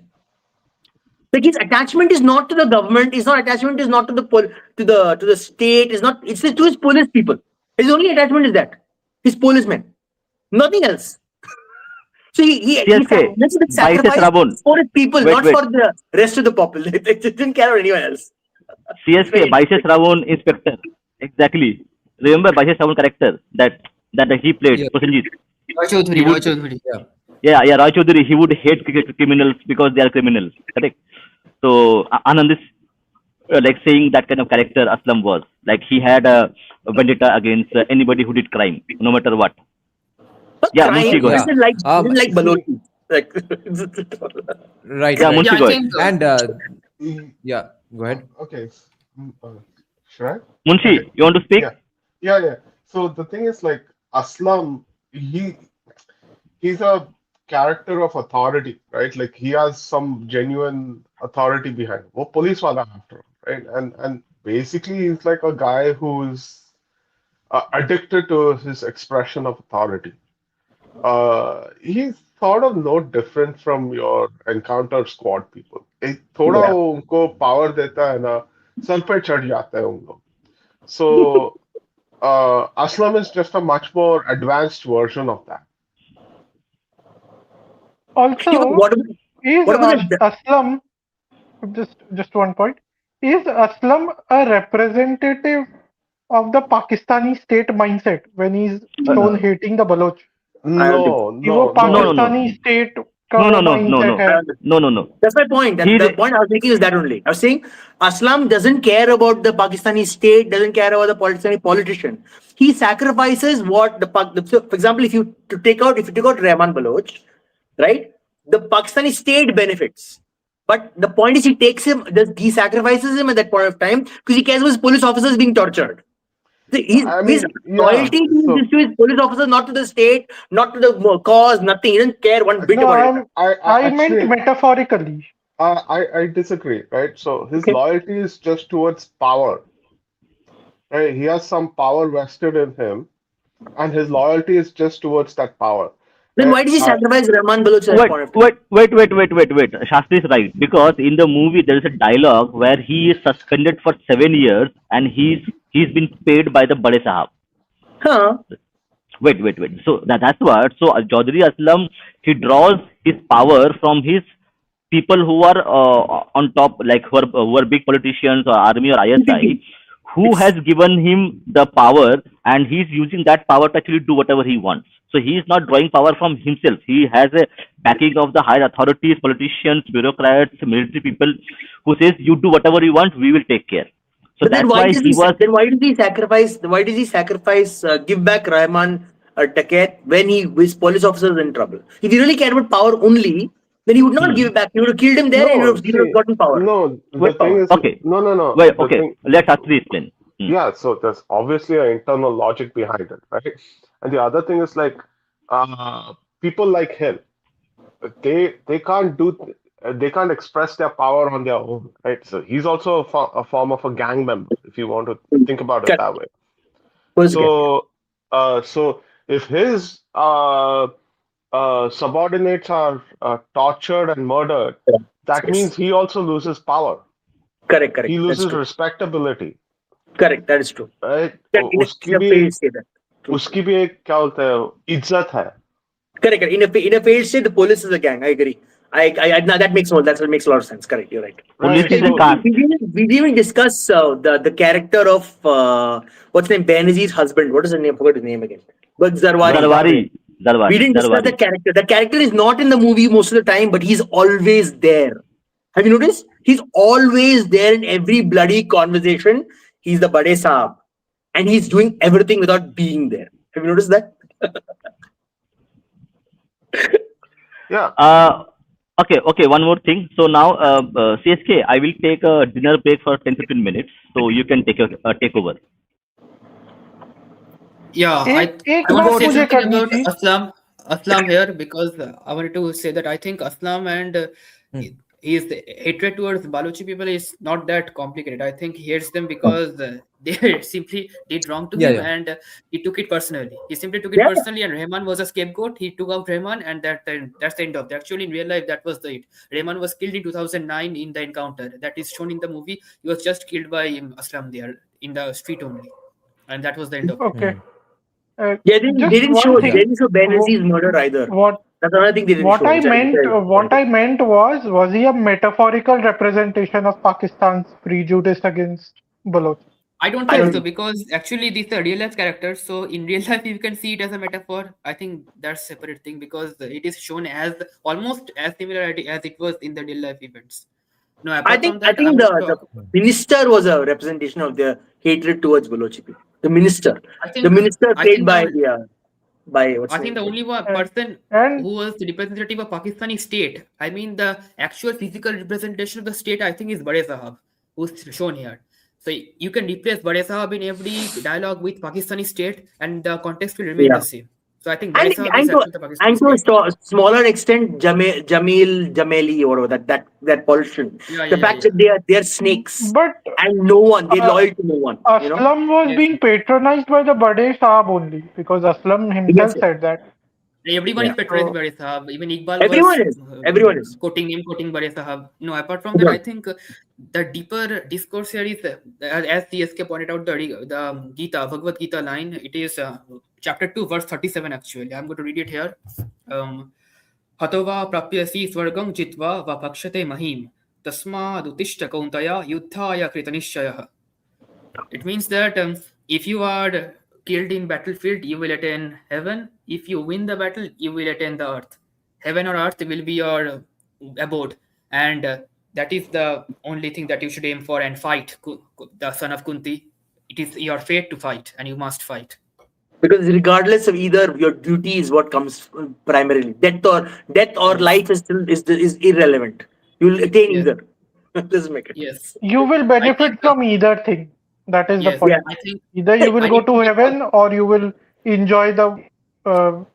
Like his attachment is not to the government. His not attachment is not to the state. It's to his police people. His only attachment is that his policemen, nothing else. So he CSK, Biceps sacrificed Rabun. for his people, Wait, not for the rest of the population. They didn't care about anyone else. CSK, Biceps Rabun Inspector. Exactly. Remember Biceps Rabun character that he played, Yeah. Prasenjit. Roy Chaudhary. Yeah. Yeah, Roy Chaudhary, he would hate criminals because they are criminals. Correct? So Anand is like saying that kind of character Aslam was. Like he had a vendetta against anybody who did crime, no matter what. But Yeah, crime, Munshi, go he ahead. didn't like Balochi. Like, Right. Yeah, Right. Munshi, Yeah, I go ahead. think And Mm, yeah, go ahead. Okay. Should I? Munshi, Okay. you want to speak? Yeah. So the thing is, like, Aslam, he's a character of authority, right? Like he has some genuine authority behind him. Wo police wala after all, right? And basically he's like a guy who's addicted to his expression of authority. He's sort of no different from your encounter squad people. एक थोड़ा Yeah. वो उनको power देता है ना, sir पे चढ़ जाते हैं उन लोग. So Aslam is just a much more advanced version of that. also what is about the Aslam, just one point, is Aslam a representative of the Pakistani state mindset when he's shown hating the Baloch? I don't think so. No, कि वो no, no. Pakistani state का वो mindset है. No. That's my point. He- The point I was making is that only. I was saying Aslam doesn't care about the Pakistani state, doesn't care about the Pakistani politician. He sacrifices what so for example, if you take out Rahman Baloch, right? The Pakistani state benefits. But the point is he sacrifices him at that point of time because he cares about his police officers being tortured. So his loyalty is to his police officers, not to the state, not to the cause, nothing. He doesn't care one bit No, about it. I meant metaphorically. I disagree, right? So his loyalty is just towards power. Right? He has some power vested in him, and his loyalty is just towards that power. Then why did he sacrifice Rahman Baloch at that point of time? Wait. Shastri is right. Because in the movie there is a dialogue where he is suspended for 7 years and he's been paid by the Bade Sahab. Huh? Wait. So that's what. So Chaudhary Aslam, he draws his power from his people who are on top, like who are big politicians or army or ISI, who has given him the power, and he's using that power to actually do whatever he wants. So he is not drawing power from himself. He has a backing of the higher authorities, politicians, bureaucrats, military people, who says, you do whatever you want, we will take care. So But then that's why he was. Then why did he sacrifice? Why did he sacrifice? Give back Rahman Taket when his police officers in trouble. If he really cared about power only, then he would not give it back. He would have killed him there, and he would have gotten power. No, the Wait, thing is, okay. no. Wait, the okay. thing- Let Shastri explain. Yeah, so there's obviously an internal logic behind it, right? And the other thing is like, people like him, they can't they can't express their power on their own, right? So he's also a form of a gang member, if you want to think about it that way. First gang. So if his subordinates are tortured and murdered, that means he also loses power. Correct. He That's loses true. respectability, Correct. That is true. right? In a failed state. True. उसकी भी एक क्या बोलते हैं इज्जत है. Correct. In a failed state, the police is a gang. I agree. Now that makes a lot of sense. Correct. You're right. Police is a So- caste. We didn't even discuss the character of what's his name, Benazir's husband. What is his name? I forgot his name again. But Zarwari. We didn't discuss the character. The character is not in the movie most of the time, but he's always there. Have you noticed? He's always there in every bloody conversation. He's the Bade Saab. And he's doing everything without being there. Have you noticed that? Yeah. Okay, one more thing. So now, CSK, I will take a dinner break for 10-15 minutes. So you can take over. Yeah, एक I want बात to say मुझे something करनी about थी. Aslam here, because I wanted to say that I think Aslam and his hatred towards Balochi people is not that complicated. I think he hates them because they simply did wrong to him, and he took it personally. He simply took it personally, and Rahman was a scapegoat. He took out Rahman, and that's the end of it. Actually, in real life, that was it. Rahman was killed in 2009 in the encounter. That is shown in the movie. He was just killed by Aslam there in the street only, and that was the end of it. Okay. They didn't show Benazir's murder either. That's another thing they didn't show. What I meant was he a metaphorical representation of Pakistan's prejudice against Baloch? I don't think so, because actually these are real life characters. So in real life, you can see it as a metaphor. I think that's a separate thing, because it is shown as almost as similar as it was in the real life events. No, I think the minister was a representation of their hatred towards Balochi people. The minister played by what's I think the only one person who was the representative of Pakistani state, I mean the actual physical representation of the state, I think is Bade Sahab, who's shown here. So you can replace Bade Sahab in every dialogue with Pakistani state, and the context will remain the same. So I think Bade Sahab is actually the Pakistani state. to a smaller extent, Jameli or that politician. The fact that they are snakes, But and no one, they're loyal to no one. Aslam was being patronized by the Bade Saab only, because Aslam himself said that. Everyone is patronized by Bade Sahab. Even Iqbal Everyone is quoting Bade Sahab. No, apart from that, I think the deeper discourse here is, as CSK pointed out, the Gita, Bhagavad Gita line. It is chapter 2, verse 37. Actually, I'm going to read it here. Hatova prapyasi swargam jitva va pakshate mahim tasma dutishta kauntaya yuddhaya kritanishayah. It means that if you are killed in battlefield, you will attain heaven. If you win the battle, you will attain the earth. Heaven or earth will be your abode, and that is the only thing that you should aim for and fight. The son of Kunti, it is your fate to fight, and you must fight. Because regardless of either, your duty is what comes primarily. Death or life is irrelevant. You will attain either. Doesn't make it. Yes. You will benefit from either thing. That is the point. Yeah. I think Either you will go to heaven, or you will enjoy the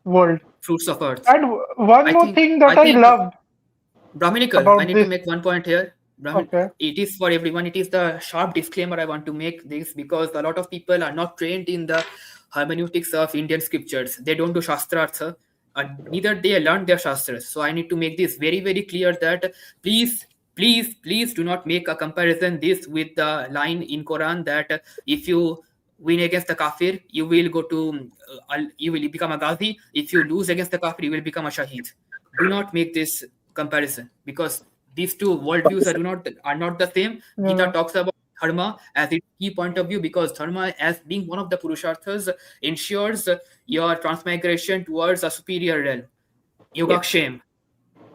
world. fruits of earth. And one more thing that I loved. Brahminical, I need to make one point here. Okay. It is for everyone. It is the sharp disclaimer I want to make this, because a lot of people are not trained in the hermeneutics of Indian scriptures. They don't do Shastrartha, and neither they learn their Shastras. So I need to make this very, very clear that please do not make a comparison this with the line in Quran that if you win against the kafir, you will go to, you will become a Ghazi. If you lose against the kafir, you will become a Shaheed. Do not make this comparison, because these two worldviews are not the same. Gita talks about dharma as its key point of view, because dharma, as being one of the purusharthas, ensures your transmigration towards a superior realm. Yogakshem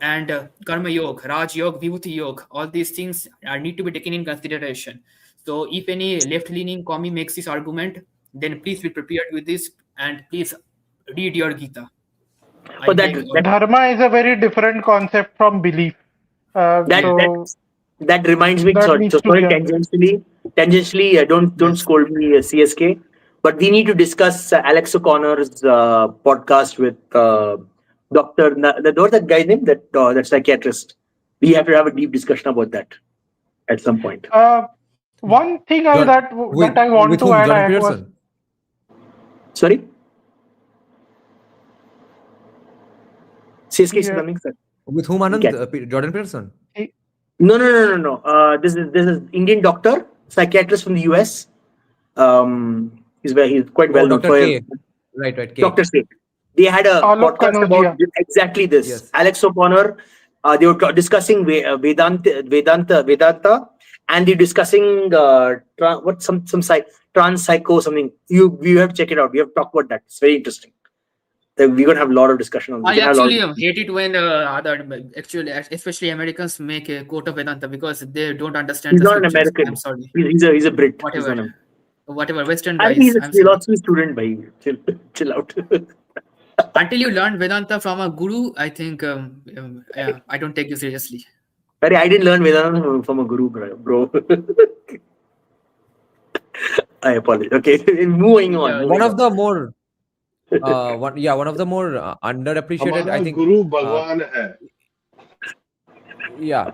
and karma yoga, Raj yoga, Vibhuti yoga, all these things need to be taken in consideration. So if any left-leaning commie makes this argument, then please be prepared with this, and please read your Gita. But dharma is a very different concept from belief. That reminds me. Sorry, tangentially. Don't scold me, CSK. But we need to discuss Alex O'Connor's podcast with Doctor, what's that guy's name? That psychiatrist. We have to have a deep discussion about that at some point. One thing Jor- that I want with to whom? add Jordan was Peterson. Sorry? CSK Yeah. something, sir. With whom, Anand? Okay. Jordan Peterson. No. This is Indian doctor, psychiatrist from the US. He's quite well known Dr. for K. Right, K. Dr. K. They had a Alok podcast Kanodia. about exactly this. Yes. Alex O'Connor. They were discussing Vedanta, and they're discussing trans psycho something. You have to check it out. We have to talk about that. It's very interesting. We're going to have a lot of discussion on this. I actually hate it when especially Americans make a quote of Vedanta because they don't understand. He's the not an scriptures. American. I'm sorry. He's a Brit. Whatever Western I guys. think he's a I'm sorry. philosophy student, bhai. Chill out. Until you learn Vedanta from a guru, I think I don't take you seriously. But I didn't learn Vedanta from a guru, bro. I apologize. Okay, moving on. One of the more underappreciated, I think. Guru Bhagwan hai. Yeah.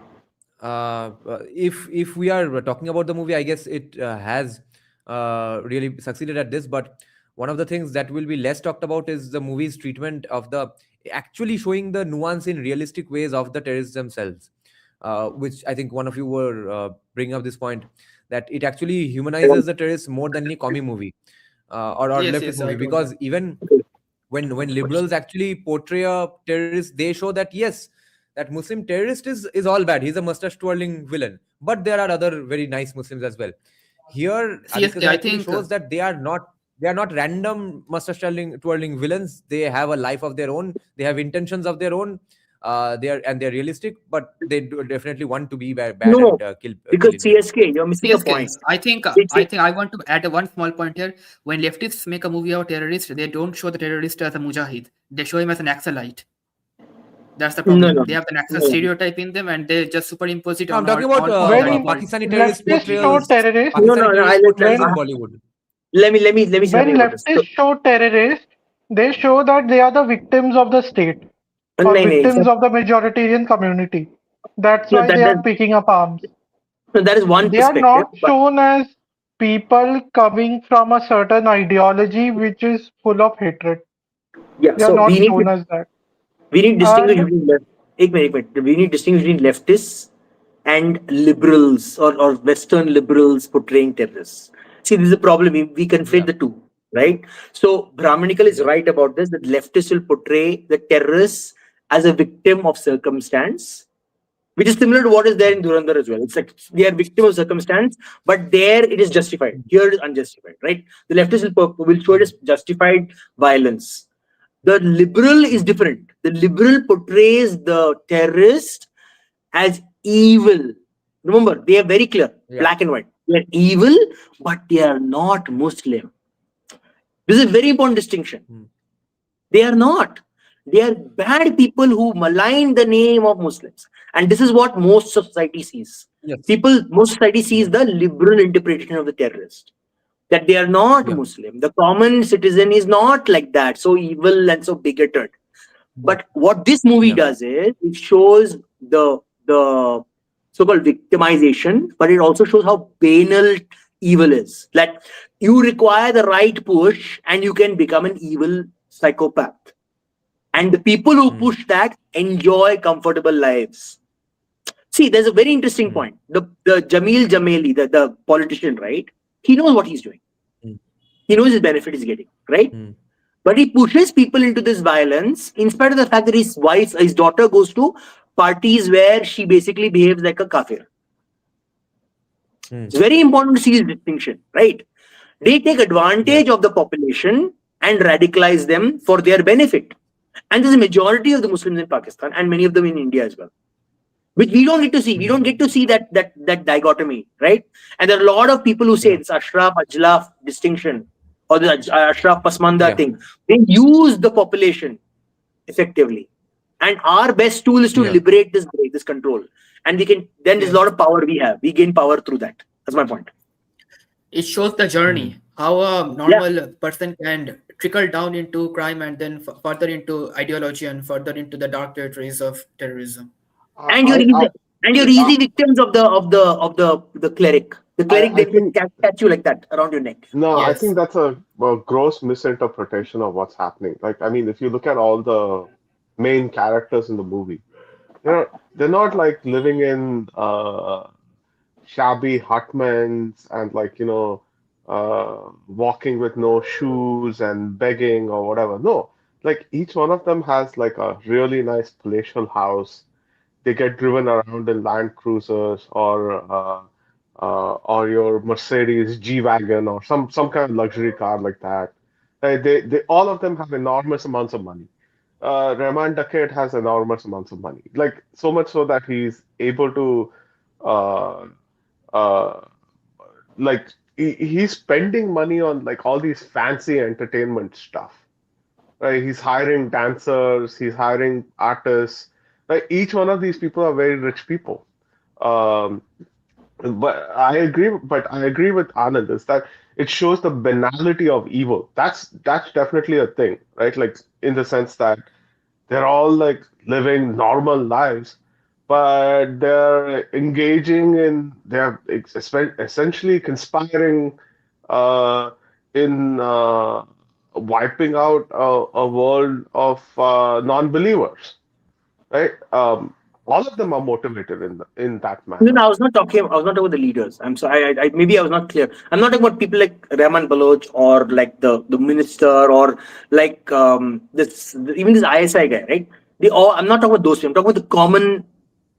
If we are talking about the movie, I guess it has really succeeded at this. But one of the things that will be less talked about is the movie's treatment of actually showing the nuance in realistic ways of the terrorists themselves, which I think one of you were bringing up this point, that it actually humanizes the terrorists more than any commie movie or leftist movie, because even when liberals actually portray a terrorist, they show that yes, that Muslim terrorist is all bad. He's a mustache twirling villain, but there are other very nice Muslims as well. Here, I think shows that they are not random mustache twirling villains. They have a life of their own. They have intentions of their own. They're realistic, but they do definitely want to be bad and kill. Because CSK, you're missing a point. I think I want to add one small point here. When leftists make a movie about terrorists, they don't show the terrorist as a mujahid. They show him as an Naxalite. That's the problem. No. They have the Naxal stereotype in them, and they just superimpose it on. I'm talking about Pakistani terrorist portrayals. Terrorists in Bollywood. Let me say when leftists show terrorists, they show that they are the victims of the state or victims of the majoritarian community. That's why they are picking up arms. So that is one They are not shown as people coming from a certain ideology which is full of hatred. Yeah, they are not shown as that. We need distinguish between leftists and liberals or Western liberals portraying terrorists. See, this is a problem. We conflate the two, right? So Brahmanical is right about this, that leftists will portray the terrorists as a victim of circumstance, which is similar to what is there in Dhurandhar as well. It's like they are victim of circumstance, but there it is justified. Here it is unjustified, right? The leftists will show it as justified violence. The liberal is different. The liberal portrays the terrorist as evil. Remember, they are very clear, black and white. They are evil, but they are not Muslim. This is a very important distinction. They are not. They are bad people who malign the name of Muslims. And this is what most society sees. Most society sees the liberal interpretation of the terrorist. That they are not Muslim. The common citizen is not like that, so evil and so bigoted. But what this movie does is it shows the so-called victimization, but it also shows how banal evil is. Like you require the right push and you can become an evil psychopath. And the people who push that enjoy comfortable lives. See, there's a very interesting point. The Jamil Jameli, the politician, right? He knows what he's doing. He knows his benefit he's getting, right? But he pushes people into this violence in spite of the fact that his daughter goes to parties where she basically behaves like a kafir. It's very important to see this distinction, right? They take advantage of the population and radicalize them for their benefit. And there's a majority of the Muslims in Pakistan and many of them in India as well, which we don't get to see. We don't get to see that dichotomy, right? And there are a lot of people who say this Ashraf Ajlaf distinction or the Ashraf Pasmanda thing. They use the population effectively. And our best tool is to liberate this control. And then there's a lot of power we have. We gain power through that. That's my point. It shows the journey, how a normal person can trickle down into crime and then further into ideology and further into the dark territories of terrorism. And you're I, easy, I, and you're easy victims of the cleric. The cleric I then think catch you like that around your neck. no, I Yes. think that's a gross misinterpretation of what's happening. Like, I mean, if you look at all the main characters in the movie, they're not like living in shabby hutments and like walking with no shoes and begging or whatever. No, like each one of them has like a really nice palatial house. They get driven around in Land Cruisers or your Mercedes G-Wagon or some kind of luxury car like that. They all of them have enormous amounts of money. Rahman Dakit has enormous amounts of money, like so much so that he's able to uh, uh, like he's spending money on like all these fancy entertainment stuff. Right? He's hiring dancers, he's hiring artists. Like each one of these people are very rich people. Um, but I agree with Anand is that it shows the banality of evil. That's definitely a thing, right? Like in the sense that they're all like living normal lives, but they're essentially conspiring uh, in wiping out a world of non-believers, right? All of them are motivated in that No, manner. no, I was not talking. I was not talking about the leaders. I'm sorry. Maybe I was not clear. I'm not talking about people like Rahman Baloch or like the minister or like even this ISI guy, right? They all. I'm not talking about those people. I'm talking about the common.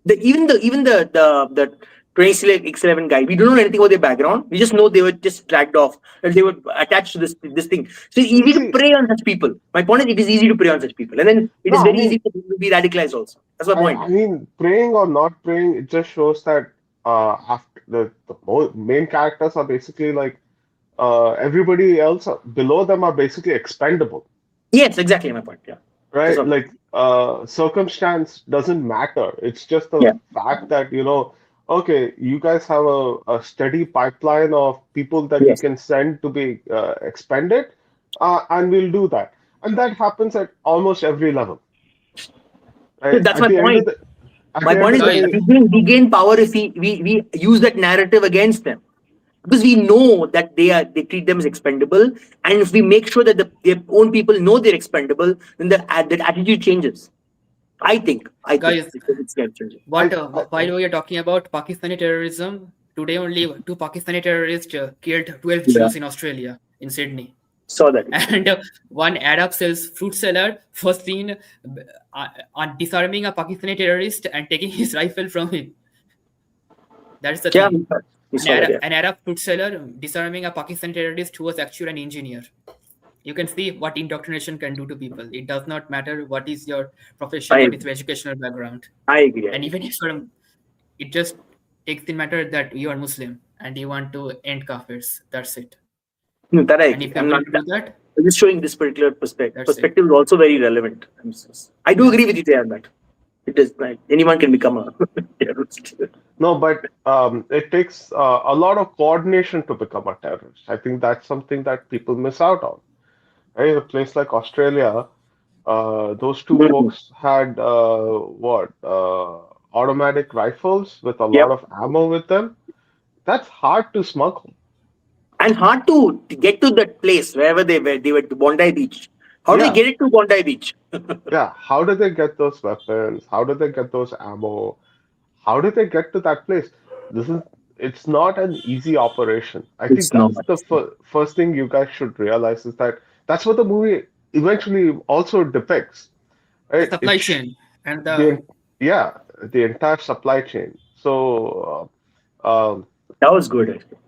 The 2611 guy. We don't know anything about their background. We just know they were just dragged off and they were attached to this thing. So it's easy to See, prey on such people. My point is, it is easy to prey on such people, and then it no, is I very easy mean, for people to be radicalized also. That's my point. I mean, praying or not praying, it just shows that after the main characters are basically like everybody else below them are basically expendable, Yes, exactly my point. Yeah. That's right? what. Like circumstance doesn't matter. It's just the Yeah. fact that, okay, you guys have a steady pipeline of people that you Yes. can send to be expended, and we'll do that. And that happens at almost every level, So right? that's my point. At My the end point of is the Guys, day, we gain power if we use that narrative against them. Because we know that they treat them as expendable. And if we make sure that their own people know they're expendable, then that attitude changes. I think guys, it's changing. what while we are talking about Pakistani terrorism, today only two Pakistani terrorists killed 12 Yeah. Jews in Australia, in Sydney. Saw that. And one Arab sales fruit seller was seen on disarming a Pakistani terrorist and taking his rifle from him. That's the Yeah, thing. we saw that. Yeah. An Arab fruit seller disarming a Pakistani terrorist who was actually an engineer. You can see what indoctrination can do to people. It does not matter what is your profession, I what is your educational background. I agree. And even if you're, it just takes the matter that you are Muslim and you want to end kafirs. That's it. No, that I And agree. if you're I'm going not. to do that, I'm just showing this particular perspective. that's it. Perspective is also very relevant. I do agree with you there on that. It is like anyone can become a terrorist. no, but it takes a lot of coordination to become a terrorist. I think that's something that people miss out on. Right? A place like Australia, those two Mhm. folks had automatic rifles with a lot Yep. of ammo with them. That's hard to smuggle. And hard to get to that place wherever they were to Bondi Beach. How do they Yeah, get it to Bondi Beach? yeah. How do they get those weapons? How do they get those ammo? How do they get to that place? This is, it's not an easy operation. I think It's not. that's the first thing you guys should realize is that that's what the movie eventually also depicts, The right? supply chain and The the yeah, the entire supply chain. So That was good. Actually.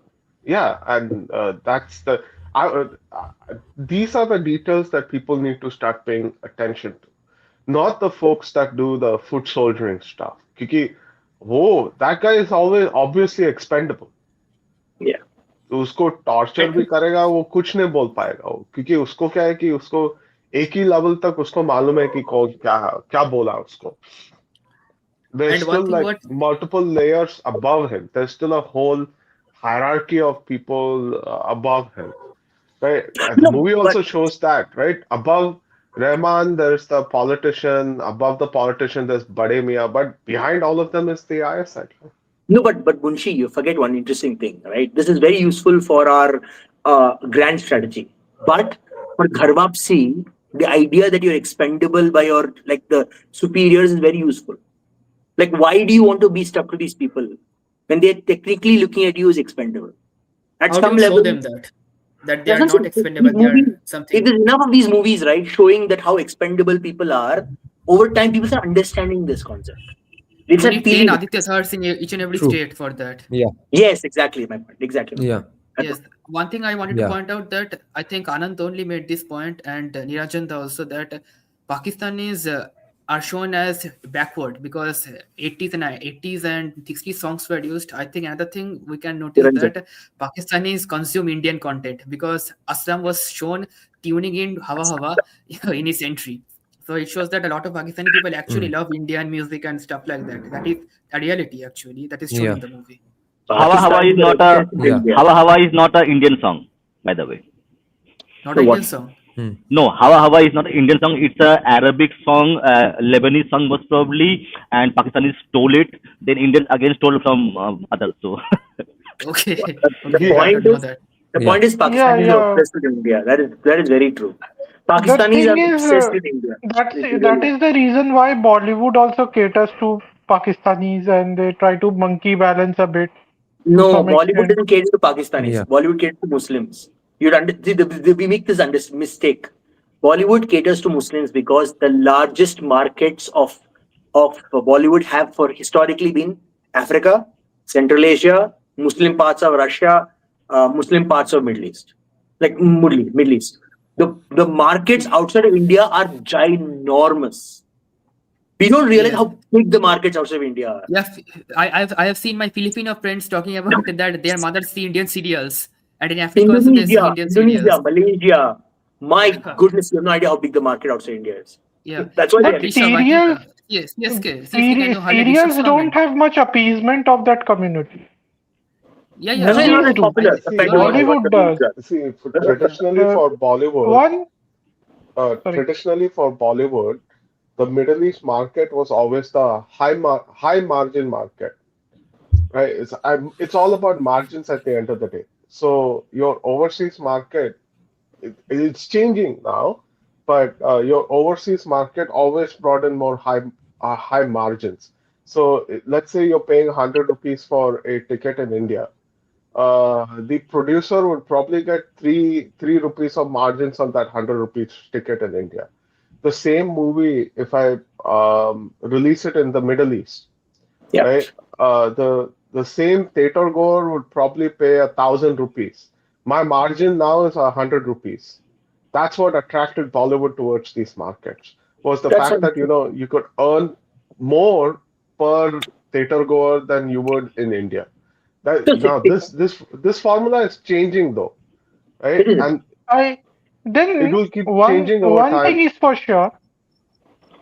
yeah, and that's I, uh, these are the details that people need to start paying attention to, not the folks that do the foot soldiering stuff. Because, whoa, that guy is always obviously expendable. Yeah. तो उसको torture भी करेगा वो कुछ नहीं बोल पाएगा वो क्योंकि उसको क्या है कि उसको एक ही लेवल तक उसको मालूम है कि कौन क्या क्या बोला उसको. There's and still one thing like what multiple layers above him. There's still a whole hierarchy of people above him. right? And the movie but also shows that, right? Above Rahman, there's the politician. Above the politician, there's Bade Mia. But behind all of them is the ISI. no, but Bunshi, you forget one interesting thing, right? This is very useful for our grand strategy. But for Ghar Wapsi, the idea that you're expendable by your like the superiors is very useful. Like, why do you want to be stuck to these people when they're technically looking at you as expendable? At How do some you show level, them that they there's are not something. expendable, they Movies, are if something? there's enough of these movies, right, showing that how expendable people are, over time, people start understanding this concept. They You start need 10 feeling it. Aditya Thars in each and every True. state for that. Yeah. Yes, exactly my point. Exactly my Yeah. point. That's Yes, one thing I wanted to Yeah. point out that I think Anand only made this point, and Neerajan also, that Pakistanis are shown as backward because 80s and 60s songs were used. I think another thing we can notice Dhurandhar. that Pakistanis consume Indian content because Aslam was shown tuning in Hawa Hawa in his entry. So it shows that a lot of Pakistani people actually love Indian music and stuff like that. That is a reality actually that is shown Yeah. in the movie. Hawa Hawa is Pakistanis are not a obsessed with Yeah. India. Hawa Hawa is not a Indian song, by the way. Not So an what? Indian song. No, Hawa Hawa is not an Indian song. It's a Arabic song, Lebanese song most probably, and Pakistanis stole it. Then Indians again stole from others. So Okay. The Okay, I point don't know is, that. the Yeah. point is Pakistanis are obsessed with India. That is very true. The Pakistanis thing are is, obsessed with India. that is the reason why Bollywood also caters to Pakistanis and they try to monkey balance a bit to No, some Bollywood extent. doesn't cater to Pakistanis. Yeah. Bollywood caters to Muslims. We make this mistake. Bollywood caters to Muslims because the largest markets of Bollywood have for historically been Africa, Central Asia, Muslim parts of Russia, Muslim parts of Middle East, like Middle East. The markets outside of India are ginormous. We don't realize Yes. how big the markets outside of India are. Yeah, I have seen my Filipino friends talking about that their mothers see Indian serials, and in Africa also they see Indian Indonesia, serials. Malaysia. My Yeah. goodness, you have no idea how big the market outside India is. Yeah. That's why But they Rishabh, I think serials, yes, CSK, can you highlight serials Rishabh's don't comment? have much appeasement of that community. Yeah, That's why it's not Movies that do. popular. See, Apparently, what Bollywood the does. movies are. See, traditionally Uh, for Bollywood, One, sorry. traditionally for Bollywood, the Middle East market was always the high margin market, right? It's all about margins at the end of the day. So your overseas market, it's changing now, but your overseas market always brought in more high margins. So let's say you're paying 100 rupees for a ticket in India. The producer would probably get three rupees of margins on that 100 rupees ticket in India. The same movie, if I release it in the Middle East, Yeah. right? The same theater goer would probably pay 1,000 rupees. My margin now is 100 rupees. That's what attracted Bollywood towards these markets, was the That's fact that you could earn more per theater goer than you would in India. Now this formula is changing though, right? it is. And I it then will keep one changing over one thing time. is for sure.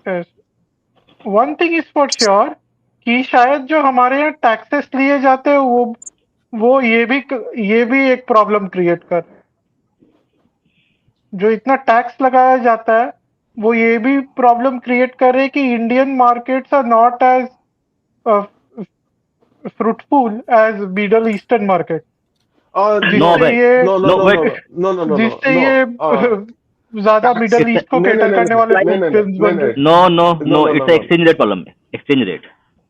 Yes, one thing is for sure कि शायद जो हमारे यहाँ taxes लिए जाते हैं वो ये भी एक प्रॉब्लम क्रिएट कर रहे हैं जो इतना टैक्स लगाया जाता है वो ये भी प्रॉब्लम क्रिएट कर रहे हैं कि Indian markets are not as fruitful as middle eastern market no, जिससे wait, ये no, wait. जिससे ये ज्यादा Tax. मिडल ईस्ट को No, no, कैटर no, करने no, वाले no, no, no, films no, बन no, रहे No, no, no, no. no, It's no, an no. exchange rate problem. Exchange rate.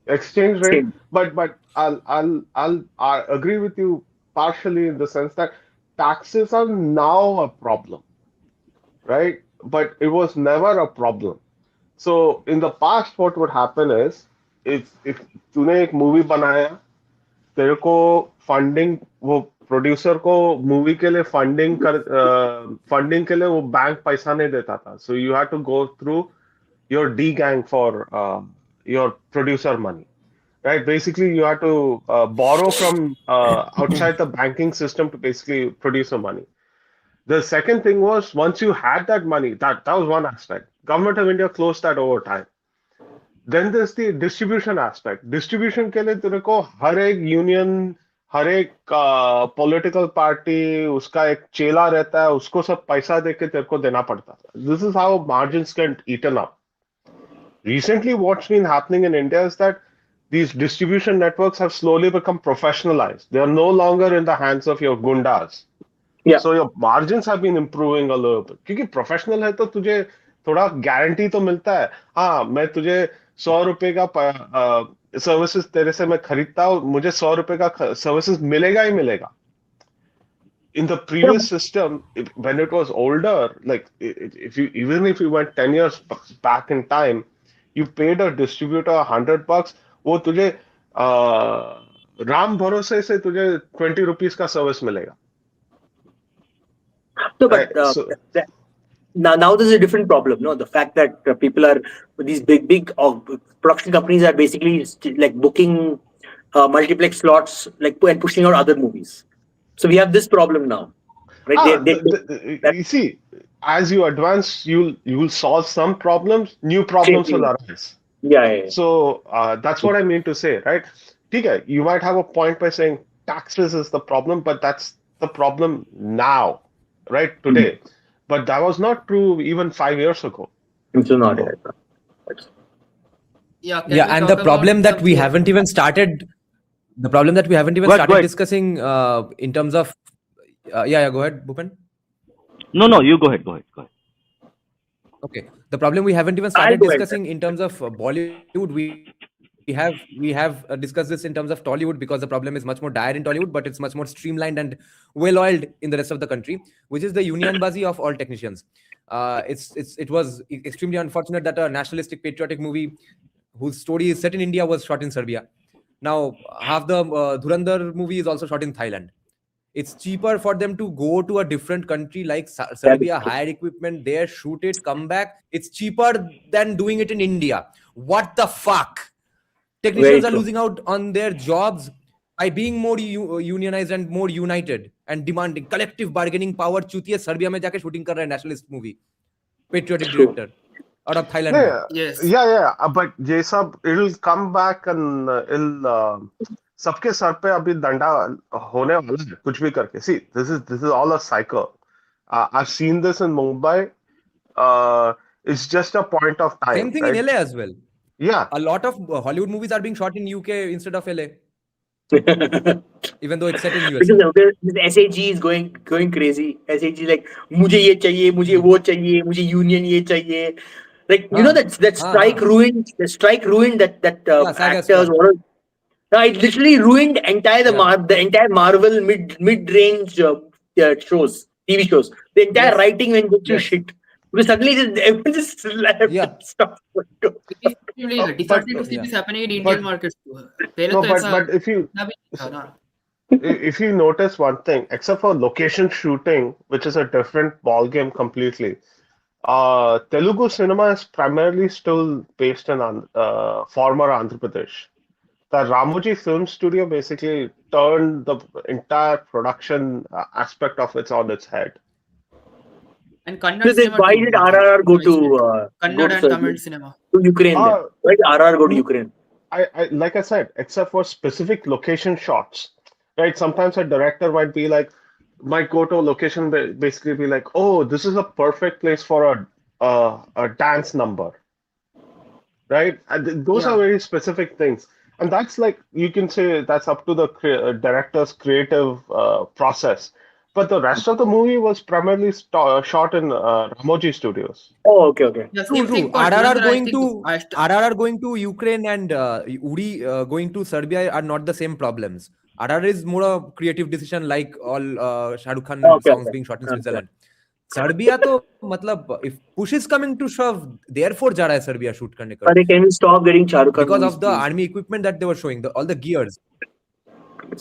Exchange rate, Same. but I'll agree with you partially in the sense that taxes are now a problem, right? But it was never a problem. So in the past, what would happen is if तूने एक movie बनाया, तेरे को funding वो producer को movie के लिए funding के लिए वो बैंक पैसा नहीं देता था. So you had to go through your D gang for your producer money. Right, basically you have to borrow from outside the banking system to basically produce the money. The second thing was once you had that money, that was one aspect. Government of India closed that over time. Then there's the distribution aspect. Distribution के लिए तेरे को हर एक union, हर एक political party उसका एक चेला रहता है, उसको सब पैसा देके तेरे को देना पड़ता था. This is how margins get eaten up. Recently, what's been happening in India is that these distribution networks have slowly become professionalized. They are no longer in the hands of your gundas. Yeah. So your margins have been improving a little bit. क्योंकि professional है तो तुझे थोड़ा guarantee तो मिलता है. हाँ, मैं तुझे 100 रुपए का सर्विसेज तेरे से मैं खरीदता हूँ, मुझे 100 रुपए का सर्विसेज मिलेगा ही मिलेगा. In the previous system, when it was older, like even if you went 10 years back in time, you paid a distributor $100, वो तुझे राम भरोसे से तुझे 20 रुपीस का सर्विस मिलेगा. No, but Right, so- now there's a different problem. No, the fact that people are these big production companies are basically like booking multiplex slots, like and pushing out other movies. So we have this problem now, right? You see, as you advance, you'll solve some problems. New problems will arise. Yeah. So that's what I mean to say, right? Okay, you might have a point by saying taxes is the problem, but that's the problem now, right? Today. But that was not true even 5 years ago. It's not. Yeah, can Yeah, we and talk the problem about that we some- haven't even started, the problem that we haven't even Go ahead, started go ahead. discussing in terms of, yeah, go ahead, Bhupen. No, you go ahead. Okay, the problem we haven't even I'll started go ahead. discussing in terms of Bollywood. We have discussed this in terms of Tollywood, because the problem is much more dire in Tollywood, but it's much more streamlined and well-oiled in the rest of the country, which is the union-bazi of all technicians. It was extremely unfortunate that a nationalistic patriotic movie whose story is set in India was shot in Serbia. Now, half the Dhurandhar movie is also shot in Thailand. It's cheaper for them to go to a different country like Serbia, hire equipment there, shoot it, come back. It's cheaper than doing it in India. What the fuck? Technicians are losing out on their jobs by being more unionized and more united and demanding collective bargaining power. चूतिया Serbia में जाके shooting कर रहा है nationalist movie, patriotic director out of Thailand. Yes. Yeah. But ये सब it'll come back and it'll सबके sir पे अभी दंडा होने वाला है कुछ भी करके. See, this is all a cycle. I've seen this in Mumbai. It's just a point of time. Same thing right? in LA as well. Yeah. A lot of Hollywood movies are being shot in UK instead of LA, even though it's set in US. Because this SAG is going crazy. SAG is like, मुझे ये चाहिए, मुझे वो चाहिए, मुझे union ये चाहिए. Like you know that strike ruined that actors. It literally ruined the entire Marvel mid-range shows, TV shows. The entire writing went to shit. Because suddenly everyone just left. Yeah. Stopped. It's extremely disheartening to see this happening in Indian markets too. पहले No, तो ऐसा but if you ना भी था ना. if you notice one thing, except for location shooting, which is a different ball game completely, Telugu cinema is primarily still based in former Andhra Pradesh. The Ramoji Film Studio basically turned the entire production aspect of it on its head. And Kannada So then cinema why too, did I think. RRR go to Kannada and Tamil cinema? to Ukraine then? Why did RRR go to Ukraine? I like I said, except for specific location shots, right? Sometimes a director might go to a location, basically be like, oh, this is a perfect place for a dance number, right? And those are very specific things. And that's like, you can say that's up to the director's creative process. But the rest of the movie was primarily shot in Ramoji Studios. Oh, okay. Yeah, same True. thing for RRR Dhurandhar, I think. RRR going to Ukraine and Uri going to Serbia are not the same problems. RRR is more a creative decision, like all Shah Rukh Khan songs being shot in Switzerland. Serbia तो मतलब if push is coming to shove, therefore जा रहा है Serbia shoot करने का. Can we stop getting Shah Rukh Khan Because movies, of the please? army equipment that they were showing, all the gears.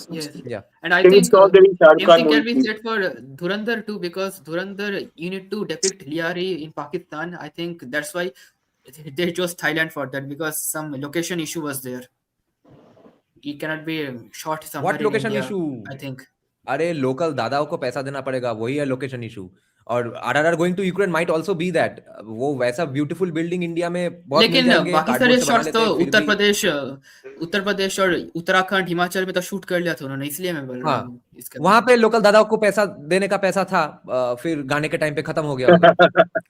Yes. Yeah. And I Can we think stop getting Shah Rukh same Khan thing can movies, be please? said for Dhurandhar too, because Dhurandhar, you need to depict Liari in Pakistan. I think that's why they chose Thailand for that, because some location issue was there. He cannot be shot somewhere What in location India, issue? I think. अरे local दादाओं को पैसा देना पड़ेगा, वही है location issue. और RRR going to Ukraine might also be that. वो वैसा beautiful building इंडिया में बहुत मिल लेकिन जाएंगे, बाकी cardboard सारे से बना शॉट्स लेते तो हैं, फिर भी उत्तर प्रदेश और उत्तराखंड हिमाचल में तो शूट कर लिया था उन्होंने, इसलिए मैं बोल रहा हाँ, हूँ इसके वहां पे लोकल दादा को पैसा देने का पैसा था, फिर गाने के टाइम पे खत्म हो गया होगा.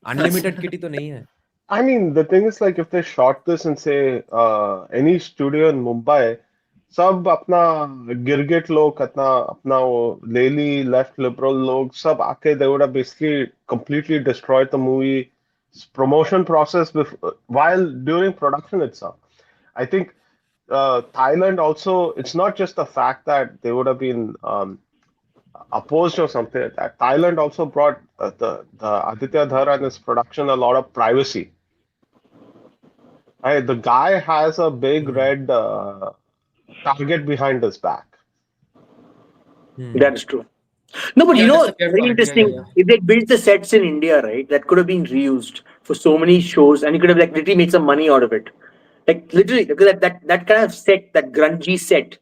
अनलिमिटेड किटी तो नहीं है. I mean, the thing is like if they shot this in say any studio in Mumbai, सब अपना गिरगिट लोग अपना अपना वो लेली लेफ्ट लिबरल लोग सब आके they would have basically completely destroyed the movie promotion process while during production itself. I think Thailand also, it's not just the fact that they would have been opposed or something like that. Thailand also brought the Aditya Dhar and his production a lot of privacy. The guy has a big red target behind his back. That is true. No, but Yeah, you know, that's a fair very point. interesting. Yeah. If they built the sets in India, right, that could have been reused for so many shows, and you could have like literally made some money out of it. Like literally, because that kind of set, that grungy set,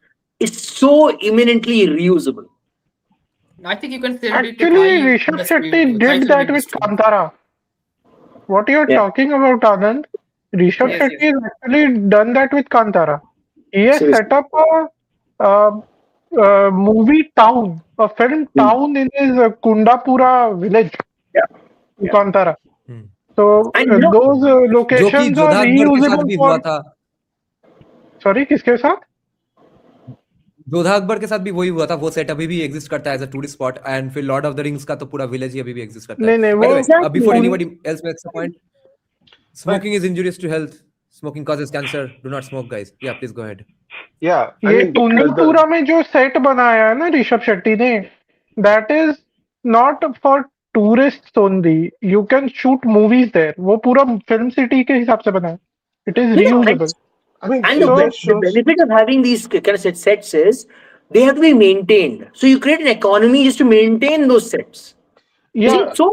is so imminently reusable. I think you can say it to Actually, Thai Rishabh industry, Shetty Thai did film that with industry. Kantara. What you're Yeah. talking about, Anand? Rishabh Yes, Shetty yes. has actually done that with Kantara. He has Seriously. set up a movie town, a film town in his Kundapura village, Yeah. in Kantara. Hmm. So And you know, those जो कि locations are Jodha Akbar के साथ reusable भी हुआ for. था. Sorry, किसके साथ? जोधा अकबर के साथ भी वही हुआ था. वो सेट अभी भी एग्जिस्ट करता है as a tourist spot, and फिर लॉर्ड ऑफ द रिंग्स का तो पूरा विलेज ही अभी भी एग्जिस्ट करता है. नहीं नहीं By the वो way, before उन- anybody else makes a point, smoking is injurious to health. Smoking causes cancer. Do not smoke, guys. Yeah, please go ahead. Yeah, I ये mean, कुंदनपुरा में जो सेट बनाया है ना ऋषभ शेट्टी ने, that is not for tourist only. You can shoot movies there. वो पूरा film city के हिसाब से बना है. It is reusable. I mean, and it the just shows. benefit of having these kind of sets is they have to be maintained. So you create an economy just to maintain those sets. Yeah, It's so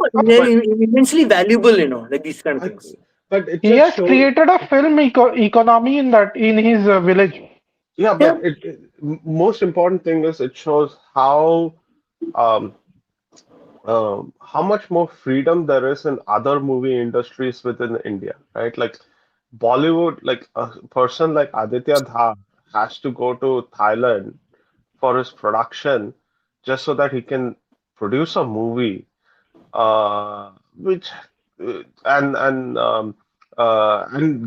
immensely valuable, you know, like these kind of things. But it he just has shows. created a film economy in his village. Yeah, but most important thing is it shows how much more freedom there is in other movie industries within India, right? Like Bollywood, like a person like Aditya Dhar has to go to Thailand for his production just so that he can produce a movie, which and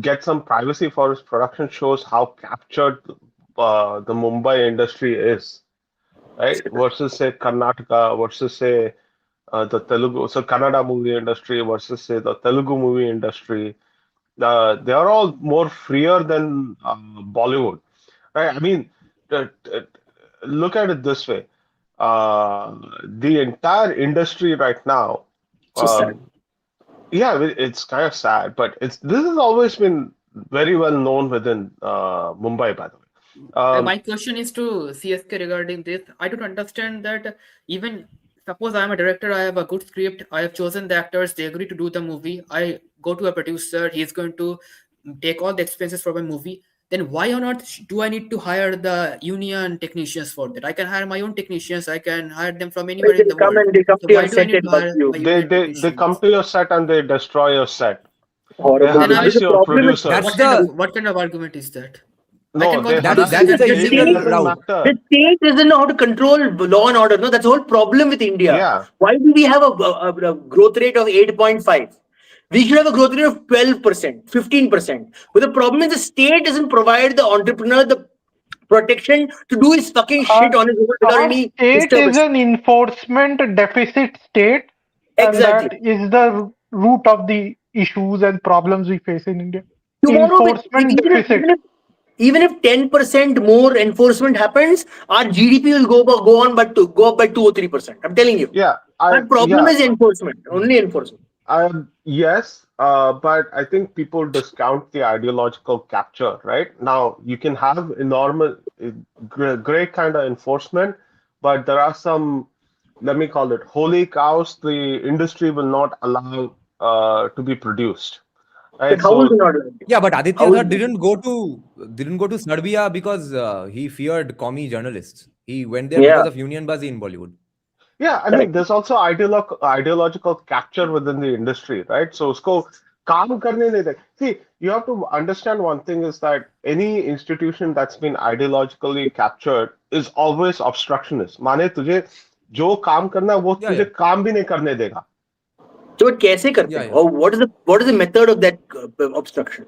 get some privacy for his production shows how captured the Mumbai industry is, right? Versus say Karnataka, versus say the Telugu, so Kannada movie industry versus say the Telugu movie industry. They are all more freer than Bollywood, right? I mean, look at it this way: the entire industry right now. So sad. Yeah, it's kind of sad, but this has always been very well known within Mumbai, by the way. My question is to CSK regarding this. I don't understand that even suppose I am a director, I have a good script, I have chosen the actors, they agree to do the movie. I go to a producer, he is going to take all the expenses for my movie. Then why on earth do I need to hire the union technicians for that? I can hire my own technicians. I can hire them from anywhere in the Come world. and they come So to why your do I set need and to hire bug you. my union They technicians? come to your set and they destroy your set. They Horrible. Then I harass will- your problem is- producers. What kind of argument is that? I No, can go they to harass that's the the state. illegal It doesn't route. The matter. state doesn't know how to control law and order. No, that's the whole problem with India. Yeah. Why do we have a growth rate of 8.5? We should have a growth rate of 12%, 15%. But the problem is the state doesn't provide the entrepreneur the protection to do his fucking shit on his own without Our any state is disturbance. an enforcement deficit state, and Exactly. that is the root of the issues and problems we face in India. Tomorrow, Enforcement deficit. even if 10% more enforcement happens, our GDP will go up by 2 or 3%. I'm telling you. Yeah. Our problem is enforcement, only enforcement. Yes, but I think people discount the ideological capture, right? Now, you can have enormous, great kind of enforcement, but there are some, let me call it, holy cows the industry will not allow to be produced. Right? But how will they not? Yeah, but Aditya How Dhar is- didn't go to Serbia because he feared commie journalists. He went there Yeah. because of unionbazi in Bollywood. Yeah, I mean, there's also ideological capture within the industry, right? So, usko kaam karne nahi de. See, you have to understand one thing is that any institution that's been ideologically captured is always obstructionist. माने तुझे जो काम करना है वो Yeah, तुझे yeah. काम भी नहीं करने देगा. So it कैसे करते Yeah, हैं? yeah. Or what is the method of that obstruction?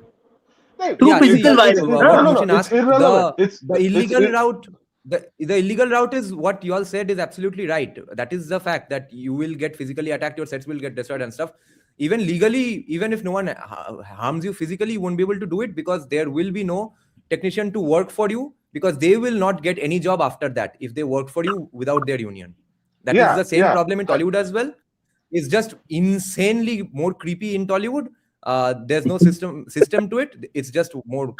नहीं, Through Yeah, physical see, violence. what no, no, Bhushan it's asked, irrelevant. the illegal route, the illegal route is what you all said is absolutely right. That is the fact that you will get physically attacked, your sets will get destroyed and stuff. Even legally, even if no one harms you physically, you won't be able to do it because there will be no technician to work for you because they will not get any job after that if they work for you without their union. That is the same problem in Tollywood as well. It's just insanely more creepy in Tollywood. There's no system to it. It's just more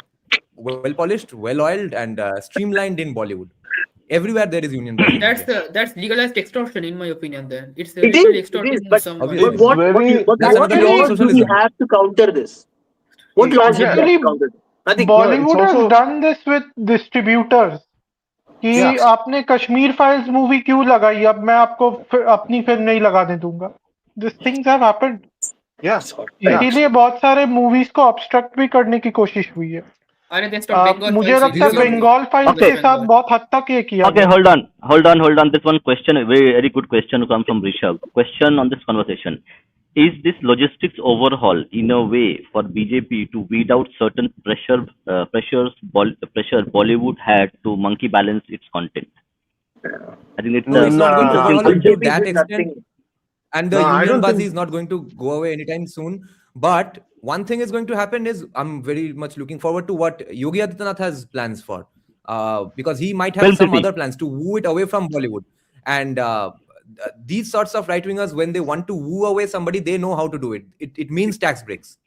well polished, well oiled, and streamlined in Bollywood. Everywhere there is union busting. That's legalized extortion, in my opinion. Then it's It literally is, extorting but someone. Obviously. what That's another level of laws do we socialism. have to counter this? What laws do we have Actually, to counter this? Nothing. Bollywood it's also- has done this with distributors. कि Yeah. आपने Kashmir files movie क्यों लगाई, अब मैं आपको अपनी film नहीं लगाने दूंगा. These things have happened. Yeah. इसीलिए बहुत सारे मूवीज को ऑब्स्ट्रक्ट भी करने की कोशिश हुई है. अरे that's not Bengal मुझे files, लगता है it's not- Bengal files Okay. के साथ बहुत हद तक ये किया Okay, गया. hold on. This one question, a very good question to come from Rishabh. Question on this conversation. Is this logistics overhaul in a way for BJP to weed out certain pressure Bollywood had to monkey balance its content? I think it's No, it's not going to Nah. overhaul it to BJP that did extent. nothing. And the No, I union don't buzz think- is not going to go away anytime soon. But one thing is going to happen is I'm very much looking forward to what Yogi Adityanath has plans for. Because he might have Film some city. other plans to woo it away from Bollywood. And these sorts of right-wingers, when they want to woo away somebody, they know how to do it. It means tax breaks.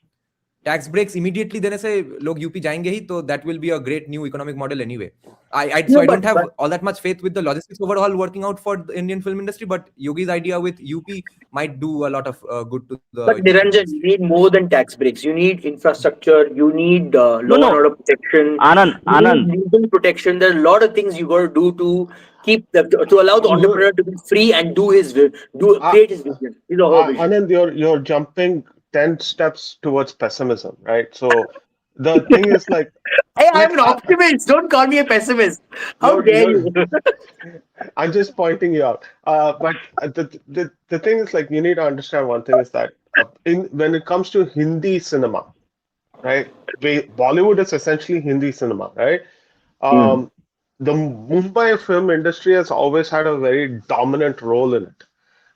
Tax breaks immediately देने से लोग UP जाएंगे ही, तो that will be a great new economic model anyway. I don't have all that much faith with the logistics overall working out for the Indian film industry, but Yogi's idea with UP might do a lot of good to the. But Niranjan, you need more than tax breaks. You need infrastructure. You need law and order protection. Anand, you need legal protection. There are a lot of things you got to do to keep to allow the entrepreneur to be free and create his vision. Is a whole vision. Anand, you're jumping 10 steps towards pessimism, right? So the thing is like, Hey, I'm an optimist. Don't call me a pessimist. How dare you? I'm just pointing you out. But the thing is like, you need to understand one thing is that when it comes to Hindi cinema, right? Bollywood is essentially Hindi cinema, right? The Mumbai film industry has always had a very dominant role in it.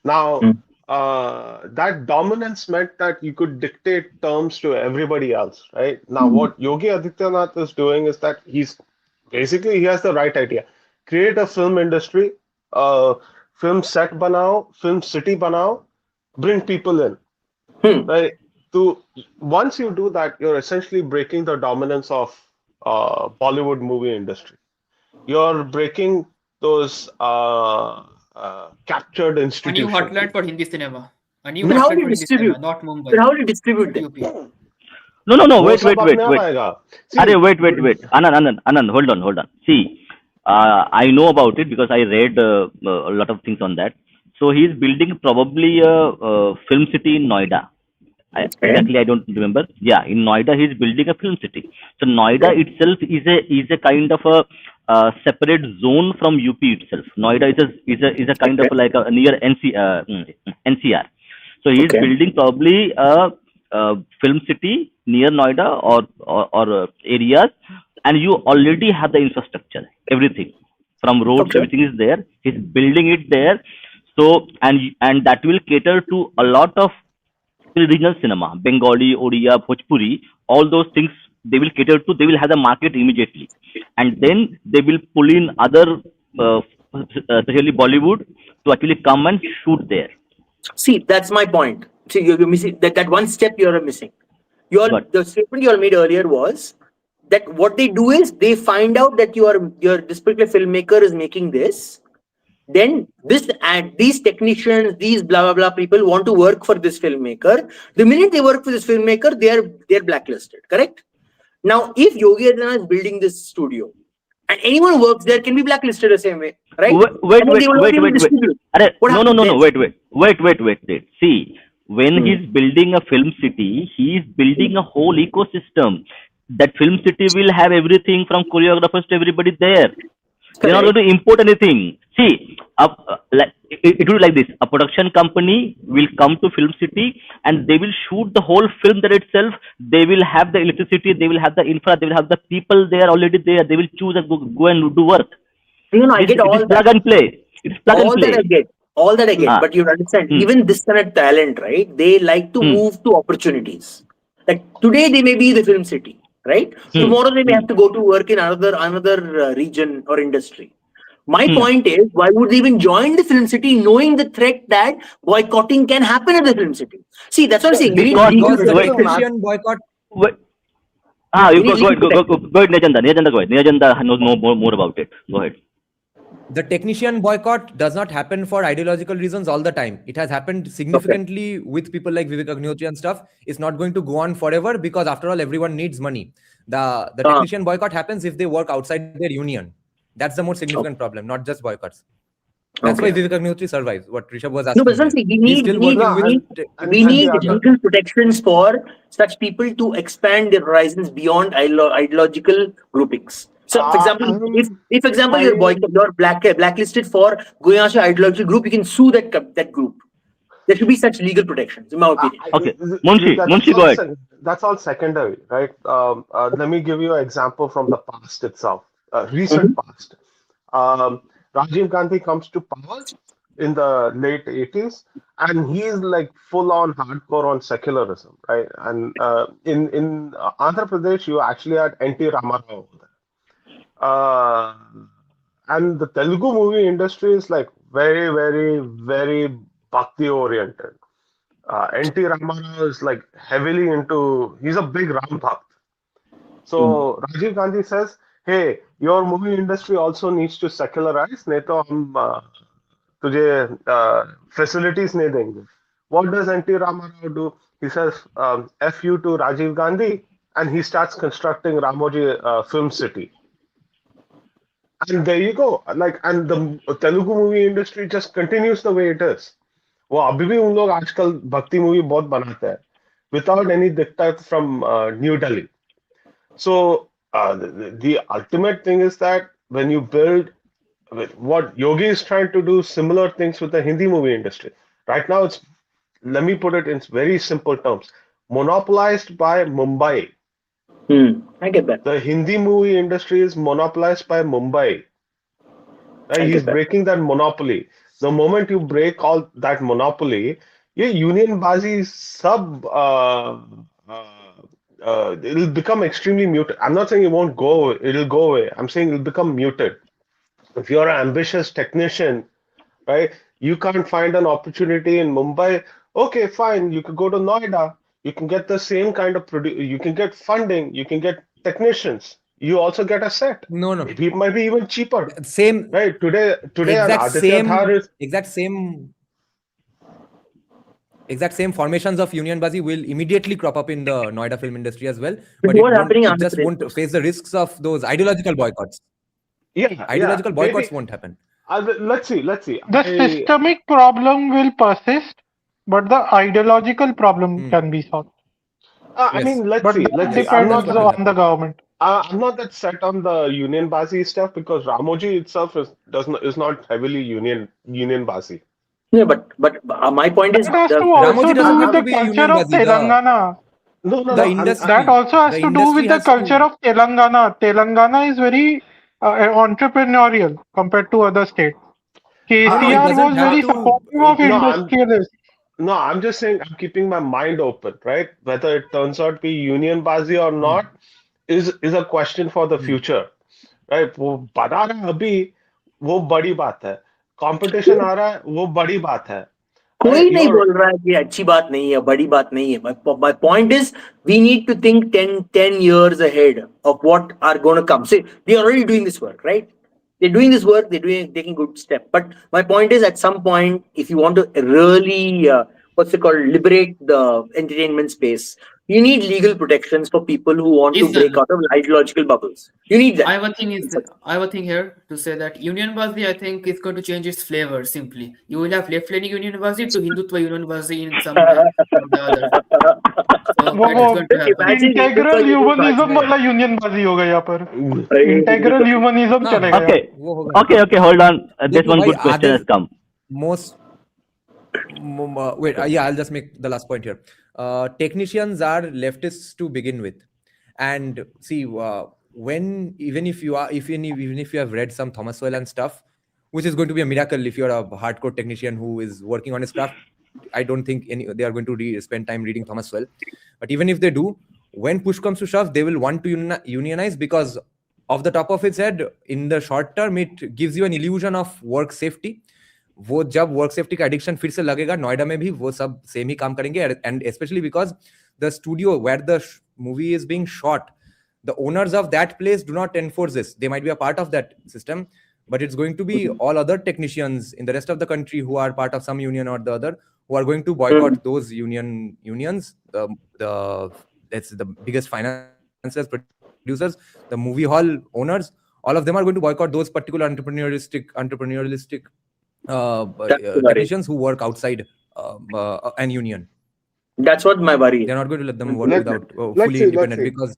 Now, that dominance meant that you could dictate terms to everybody else, right? Now, what Yogi Adityanath is doing is that he has the right idea. Create a film industry, film set banao, film city banao, bring people in, right? Once you do that, you're essentially breaking the dominance of Bollywood movie industry. You're breaking those captured A new institutions. heartland for Hindi cinema. A new But how heartland do you for Hindi distribute? cinema, not Mumbai. But how do you distribute them? UP. No, वो wait. सब अपने आप आएगा. See, Arey, wait. Anand, hold on. See, I know about it because I read a lot of things on that. So he's building probably a film city in Noida. Exactly, I don't remember. Yeah, in Noida he's building a film city. So Noida itself is a kind of a separate zone from UP itself. Noida is a kind of like a near NCR. So he's building probably a film city near Noida or areas, and you already have the infrastructure, everything from roads, everything is there. He's building it there. So and that will cater to a lot of regional cinema, Bengali, Odia, Bhojpuri, all those things they will cater to. They will have the market immediately, and then they will pull in other, especially Bollywood, to actually come and shoot there. See, that's my point. See, you're missing that one step you're missing. The statement you all made earlier was that what they do is they find out that this particular filmmaker is making this. Then these technicians, these blah blah blah people want to work for this filmmaker. The minute they work for this filmmaker, they're blacklisted. Correct? Now, if Yogi Adityanath is building this studio, and anyone who works there can be blacklisted the same way, right? Wait, And then they will not even distribute. What no, happens then? wait. See, when he's building a film city, he's building a whole ecosystem. That film city will have everything from choreographers to everybody there. They're not going to import anything. See, it will be like this. A production company will come to film city and they will shoot the whole film there itself. They will have the electricity, they will have the infra, they will have the people there already there. They will choose and go and do work. I get all it is plug and play. It's plug and play. All that I get. But you understand, even this kind of talent, right? They like to move to opportunities. Like today they may be the film city, right? Tomorrow they may have to go to work in another region or industry. My point is, why would they even join the film city knowing the threat that boycotting can happen at the film city? See, that's what I'm saying. Because the technician boycott. You go ahead, Nirajanda, go ahead. Nirajanda knows more about it. Go ahead. The technician boycott does not happen for ideological reasons all the time. It has happened significantly with people like Vivek Agnihotri and stuff. It's not going to go on forever because after all, everyone needs money. The technician boycott happens if they work outside their union. That's the more significant problem, not just boycotts. That's why Vivek Agnihotri survives. What Rishabh was asking. No, but we need legal protections for such people to expand their horizons beyond ideological groupings. So, for example, if for example you're blacklisted for going after ideological group, you can sue that group. There should be such legal protections, in my opinion. Okay, Munshi, go ahead. That's all secondary, right? Let me give you an example from the past itself, recent past. Rajiv Gandhi comes to power in the late 80s, and he's like full on hardcore on secularism, right? And in Andhra Pradesh, you actually had N.T. Ramarao over there. And the Telugu movie industry is like very, very, very bhakti oriented. N.T. Ramarao is like heavily he's a big Ram Bhakt. So Rajiv Gandhi says, hey, your movie industry also needs to secularize, नहीं तो हम तुझे facilities नहीं देंगे. What does N.T. Ramarao do? He says, F you to Rajiv Gandhi, and he starts constructing Ramoji Film City. And there you go. And the Telugu movie industry just continues the way it is. वो अभी भी उन लोग आजकल भक्ति movie बहुत बनाते हैं without any diktat from New Delhi. So the ultimate thing is that when you build, what Yogi is trying to do similar things with the Hindi movie industry. Right now, let me put it in very simple terms, monopolized by Mumbai. I get that. The Hindi movie industry is monopolized by Mumbai. Right? He's breaking that monopoly. The moment you break all that monopoly, your union bazi it'll become extremely muted. I'm not saying it won't go away, it'll go away. I'm saying it'll become muted. If you're an ambitious technician, right, you can't find an opportunity in Mumbai, okay, fine, you could go to Noida. You can get the same kind of you can get funding, you can get technicians. You also get a set. No. It might be even cheaper. Same. Right. Today exact same formations of Unionbazi will immediately crop up in the Noida film industry as well. But it just won't face the risks of those ideological boycotts. Ideological boycotts won't happen. Let's see. The systemic problem will persist, but the ideological problem can be solved. I mean, let's see. Depends on the government. I'm not that set on the union bazi stuff because Ramoji itself is not heavily union bazi. Yeah, but my point is that has to also do with the culture of Telangana. No. That also has to do with the culture of Telangana. Telangana is very entrepreneurial compared to other states. KCR was very supportive of industrialists. No, I'm just saying I'm keeping my mind open, right? Whether it turns out to be union bazi or not is a question for the future, right? वो बना रहा है अभी वो बड़ी बात है. Competition आ रहा है वो बड़ी बात है. कोई नहीं बोल रहा है कि अच्छी बात नहीं है, बड़ी बात नहीं है. My point is we need to think 10 years ahead of what are going to come. See, they are already doing this work, right? They're doing this work, taking good step. But my point is, at some point, if you want to really what's it called, liberate the entertainment space, you need legal protections for people who want to break out of ideological bubbles. You need that. I have a thing here to say that Union Bazi, I think, is going to change its flavor simply. You will have left-leaning Union Bazi to Hindutva Union Bazi in some way or the other. So वो that is going to happen. Imagine integral Hindutva Union humanism Bazi. वाला union बाजी होगा यहाँ पर भाई, integral humanism No, चलेगा यहाँ Okay, वो होगा okay, hold on. This देखो one भाई good question has come. most wait yeah, I'll just make the last point here. Technicians are leftists to begin with, and see when even if you have read some Thomas Sowell and stuff, which is going to be a miracle if you're a hardcore technician who is working on his craft. I don't think they are going to spend time reading Thomas Sowell, but even if they do, when push comes to shove, they will want to unionize because off the top of its head, in the short term, it gives you an illusion of work safety. वो जब work safety का addiction फिर से लगेगा नोएडा में भी वो सब सेम ही काम करेंगे and specially because the studio where the movie is being shot the owners of that place do not enforce this. They might be a part of that system, but it's going to be all other technicians in the rest of the country who are part of some union or the other who are going to boycott those unions, that's the biggest financiers, producers, the movie hall owners. All of them are going to boycott those particular entrepreneurialistic technicians who work outside an union. That's what my worry is. They're not going to let them work without let's fully see, independent because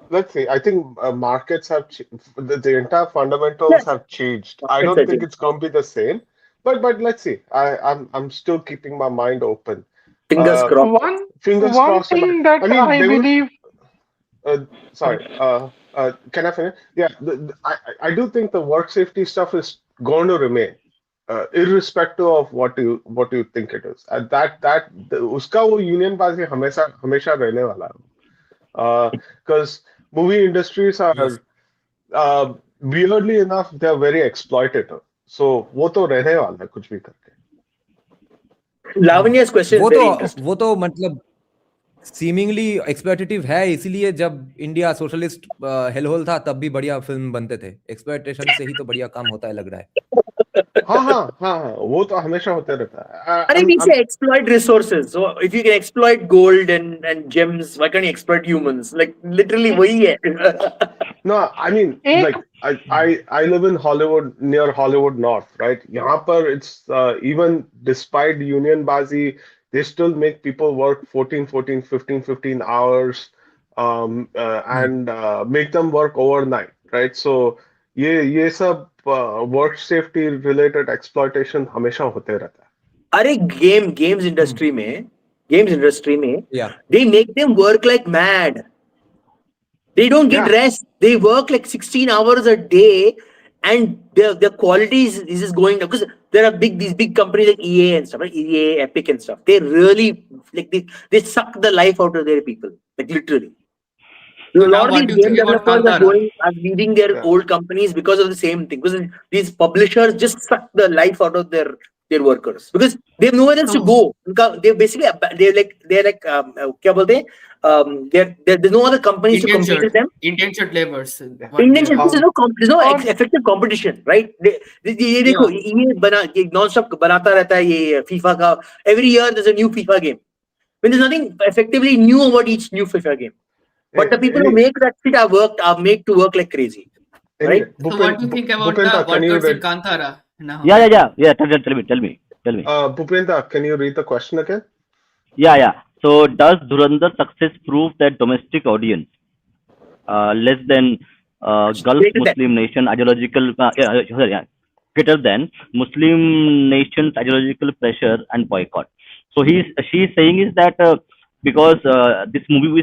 let's see. I think markets have the entire fundamentals have changed. I don't think it's going to be the same, but let's see. I'm still keeping my mind open. Fingers crossed. Fingers One crossed. thing that I believe. Sorry. Can I finish? Yeah. I do think the work safety stuff is going to remain, irrespective of what you think it is. And that उसका वो union बाजी हमेशा रहने वाला है. Because movie industries are weirdly enough they are very exploitative. So वो तो रहने वाला है कुछ भी करके. Lavanya's question is very interesting. वो तो मतलब seemingly exploitative है इसीलिए जब इंडिया सोशलिस्ट हेलहोल था तब भी बढ़िया फिल्म बनते थे. एक्सप्लॉयटेशन से ही तो बढ़िया काम होता है लग रहा है. हाँ, वो तो हमेशा होते रहता है. I mean, we say exploit resources. So if you can exploit gold and gems, why can't you exploit humans? Like literally, वही है. No, I mean, like I live in Hollywood, near Hollywood North, right? यहाँ पर it's even despite union bazi, they still make people work 14, 15 hours, and make them work overnight, right? So ये सब work safety related exploitation हमेशा होते रहता है. अरे games industry में, Yeah. they make them work like mad. They don't get rest. They work like 16 hours a day, and their quality is just going down because there are these big companies like EA and stuff, right? EA, Epic and stuff. They really like they suck the life out of their people, like literally. A lot of these game developers are leaving their old companies because of the same thing. Because these publishers just suck the life out of their workers because they have nowhere else to go. They basically they're like क्या बोलते हैं? There's no other companies to compete with them. Indentured laborers. There's no effective competition, right? ये देखो ये non-stop बनाता रहता है ये FIFA का. Every year there's a new FIFA game. When there's nothing effectively new about each new FIFA game. But the people who make that shit are made to work like crazy. Right? So what do you think about the workers in Kantara now? Yeah. Tell me. Bhupendra, can you read the question again? Yeah. So does Dhurandhar success prove that domestic audience, less than Gulf Muslim nation ideological, greater than Muslim nations ideological pressure and boycott? So she's saying is that because this movie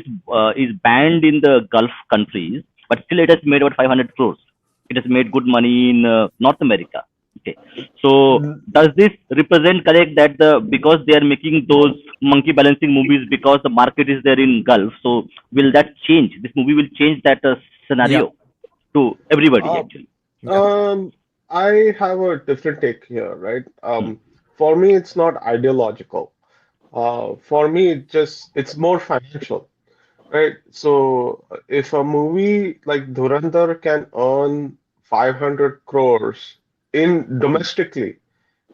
is banned in the Gulf countries, but still it has made about 500 crores. It has made good money in North America. Okay, so does this represent correct that because they are making those monkey balancing movies because the market is there in Gulf, so will that change? This movie will change that scenario to everybody actually. I have a different take here, right? For me, it's not ideological. For me, it's more financial, right? So if a movie like Dhurandhar can earn 500 crores in domestically,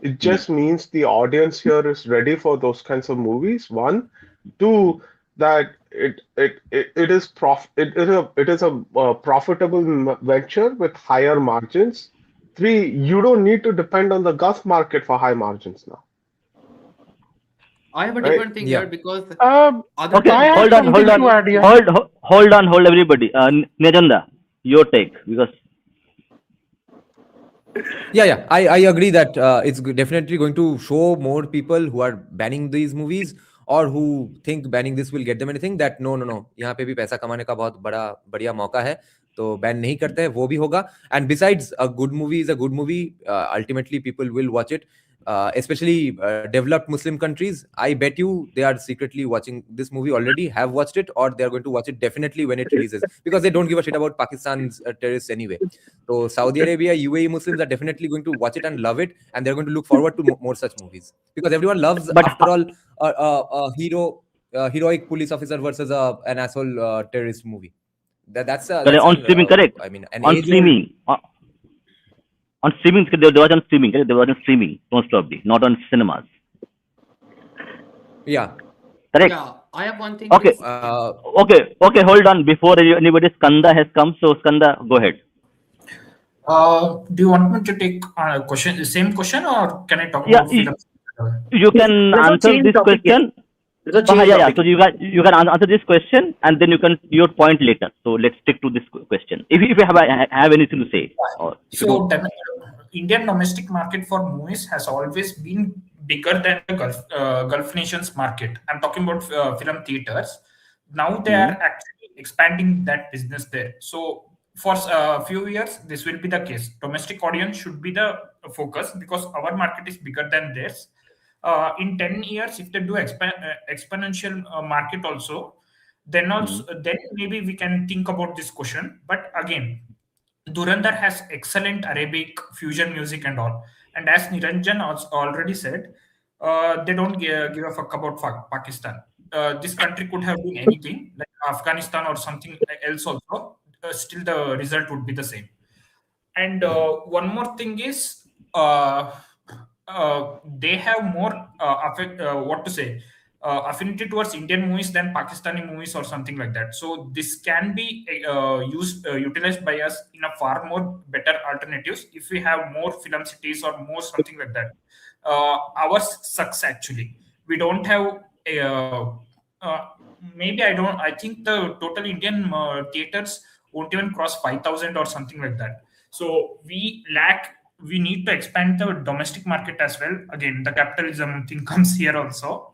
It just means the audience here is ready for those kinds of movies. One, two, that it is a profitable venture with higher margins. Three, you don't need to depend on the Gulf market for high margins now. I have a Right. different thing Yeah. here because Okay, Okay, I have hold on, something hold on, to add here. hold everybody. Nirajanda, your take, because Yeah. I agree that it's definitely going to show more people who are banning these movies or who think banning this will get them anything. That no, यहाँ पे भी पैसा कमाने का बहुत बढ़िया मौका है, तो ban नहीं करते हैं, वो भी होगा. And besides, a good movie is a good movie. Ultimately, people will watch it. Especially developed Muslim countries, I bet you they are secretly watching this movie already, have watched it, or they are going to watch it definitely when it releases, because they don't give a shit about Pakistan's terrorists anyway. So Saudi Arabia, UAE Muslims are definitely going to watch it and love it, and they're going to look forward to more such movies, because everyone loves, but after all, a heroic police officer versus an asshole terrorist movie. That's on streaming, correct? I mean, an On age-old. streaming, on streaming, they watch on streaming, correct? They watch on streaming, most probably, not on cinemas, Yeah. correct? yeah, I have one thing. Okay, okay, hold on. Before anybody, Skanda has come, so Skanda, go ahead. Do you want me to take the same question, or can I talk Yeah, about film? you can Let's not answer change this topic yet. question. Let's not change Yeah. topic. So you can answer this question, and then you can your point later. So let's stick to this question. If you have anything to say, or So, Indian domestic market for movies has always been bigger than the Gulf nations market. I'm talking about film theaters. Now they are actually expanding that business there. So for a few years, this will be the case. Domestic audience should be the focus because our market is bigger than theirs. In 10 years, if they do exponential market also, then maybe we can think about this question. But again, Dhurandhar has excellent Arabic fusion music and all. And as Niranjan already said, they don't give a fuck about Pakistan. This country could have been anything, like Afghanistan or something else also. Still, the result would be the same. And one more thing is, they have more affinity towards Indian movies than Pakistani movies or something like that. So this can be utilized by us in a far more better alternatives if we have more film cities or more something like that. Ours sucks actually. We don't have maybe I think the total Indian theaters won't even cross 5,000 or something like that. So we need to expand the domestic market as well. Again, the capitalism thing comes here also.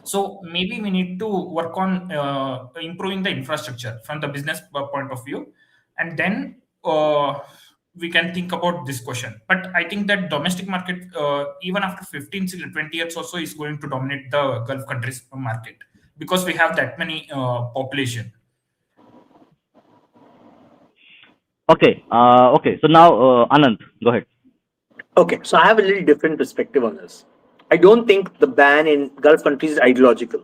So maybe we need to work on improving the infrastructure from the business point of view, and then we can think about this question. But I think that domestic market, even after 15 to 20 years or so, is going to dominate the Gulf countries market because we have that many population. okay. So now Anand, go ahead. Okay, so I have a little different perspective on this. I don't think the ban in Gulf countries is ideological.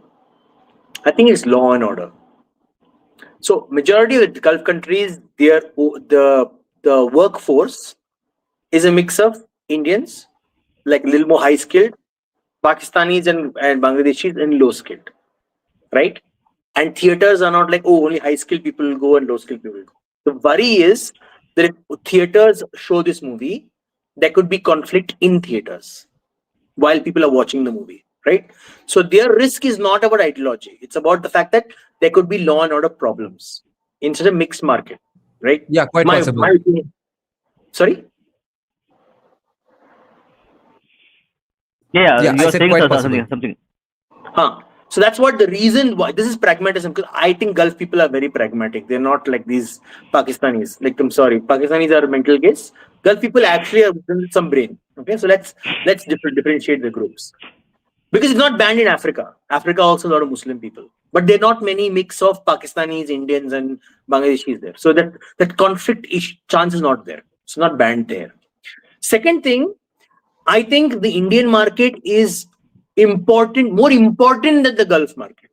I think it's law and order. So majority of the Gulf countries, the workforce is a mix of Indians, like a little more high skilled, Pakistanis and Bangladeshis and low skilled, right? And theaters are not like, oh, only high skilled people will go and low skilled people will go. The worry is that if theaters show this movie, there could be conflict in theaters while people are watching the movie, right? So their risk is not about ideology. It's about the fact that there could be law and order problems in such a mixed market, right? Yeah, quite possible. My opinion. Sorry? Yeah, Yeah, I you're said saying quite possible. something. So that's what the reason why this is pragmatism, because I think Gulf people are very pragmatic. They're not like these Pakistanis. Like, I'm sorry, Pakistanis are a mental case. Gulf people actually have some brain. Okay, so let's differentiate the groups. Because it's not banned in Africa. Africa also a lot of Muslim people. But there are not many mix of Pakistanis, Indians, and Bangladeshis there. So that conflict chance is not there. It's not banned there. Second thing, I think the Indian market is more important than the Gulf market.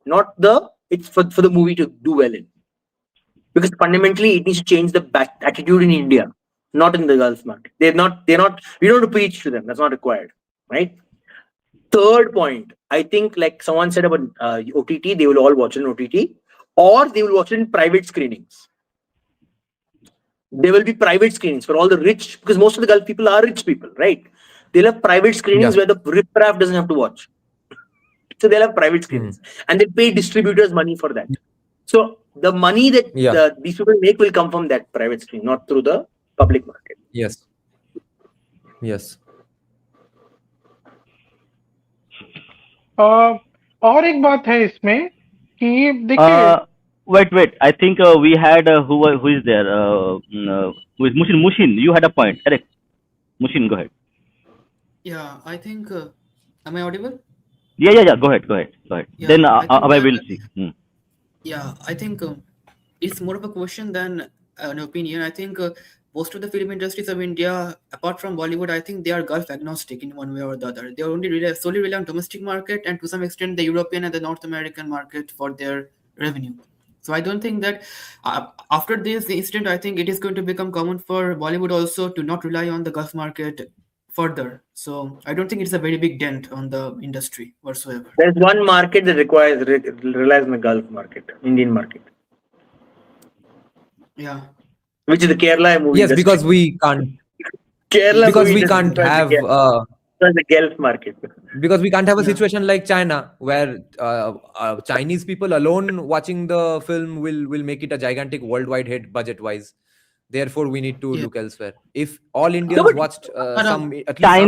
It's for the movie to do well in. Because fundamentally, it needs to change the attitude in India. not in the Gulf market. We don't preach to them. That's not required, right? Third point, I think, like someone said about OTT, they will all watch it in OTT, or they will watch it in private screenings. There will be private screenings for all the rich, because most of the Gulf people are rich people, right? They'll have private screenings where the riffraff doesn't have to watch. So they'll have private screenings, and they pay distributors money for that. So the money that these people make will come from that private screen, not through the public market. Yes. और एक बात है इसमें कि देखिए Wait. I think we had who is there? Who is Mushin? Mushin, you had a point, correct? Mushin, go ahead. Yeah, I think. Am I audible? Yeah. Go ahead. Yeah, Then I think I that- will see. Yeah, I think it's more of a question than an opinion. I think most of the film industries of India, apart from Bollywood, I think they are Gulf agnostic in one way or the other. They are only solely rely on domestic market and to some extent the European and the North American market for their revenue. So I don't think that after this incident, I think it is going to become common for Bollywood also to not rely on the Gulf market further. So I don't think it's a very big dent on the industry whatsoever. There's one market that relies on the Gulf market, Indian market. Yeah. Which is the Kerala movie. Yes, because we can't. Kerala Because movie we can't have. the Gulf market. Because we can't have a situation like China, where Chinese people alone watching the film will make it a gigantic worldwide hit budget-wise. Therefore, we need to look elsewhere. If all Indians watched at least some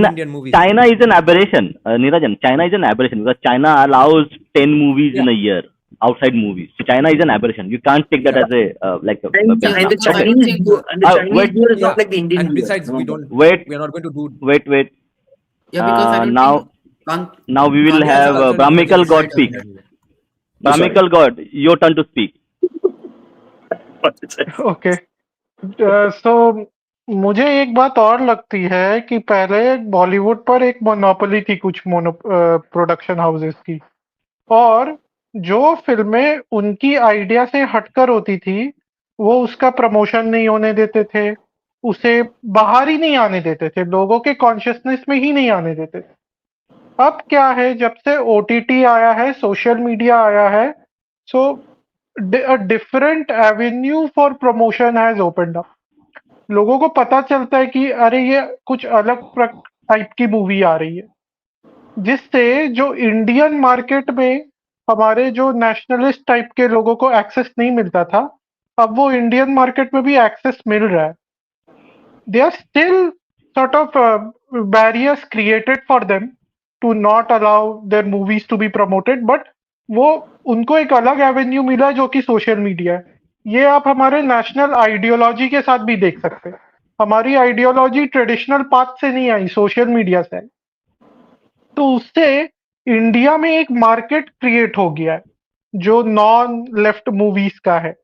Indian movies. China is an aberration, Neerajan. China is an aberration because China allows 10 movies in a year, outside movies. So China is an aberration. You can't take that as a And the Chinese viewer is not like the Indian And viewer. besides, we are not going to do. Wait. Yeah, because I don't Now we will have Brahmical God speak. Brahmical God, your turn to speak. Okay so मुझे एक बात और लगती है कि पहले बॉलीवुड पर एक मोनोपोली थी कुछ प्रोडक्शन हाउसेस की, और जो फिल्में उनकी आइडिया से हटकर होती थी वो उसका प्रमोशन नहीं होने देते थे, उसे बाहर ही नहीं आने देते थे, लोगों के कॉन्शियसनेस में ही नहीं आने देते थे. अब क्या है, जब से ओटीटी आया है, सोशल मीडिया आया है, सो a different avenue for promotion has opened up. लोगों को पता चलता है कि अरे ये कुछ अलग टाइप की मूवी आ रही है, जिससे जो इंडियन मार्केट में हमारे जो नेशनलिस्ट टाइप के लोगों को एक्सेस नहीं मिलता था, अब वो इंडियन मार्केट में भी एक्सेस मिल रहा है. They are still sort of barriers created for them to not allow their movies to be promoted, but वो उनको एक अलग एवेन्यू मिला जो कि सोशल मीडिया है. ये आप हमारे नेशनल आइडियोलॉजी के साथ भी देख सकते हैं. हमारी आइडियोलॉजी ट्रेडिशनल पाथ से नहीं आई, सोशल मीडिया से आई. तो उससे इंडिया में एक मार्केट क्रिएट हो गया है जो नॉन लेफ्ट मूवीज का है,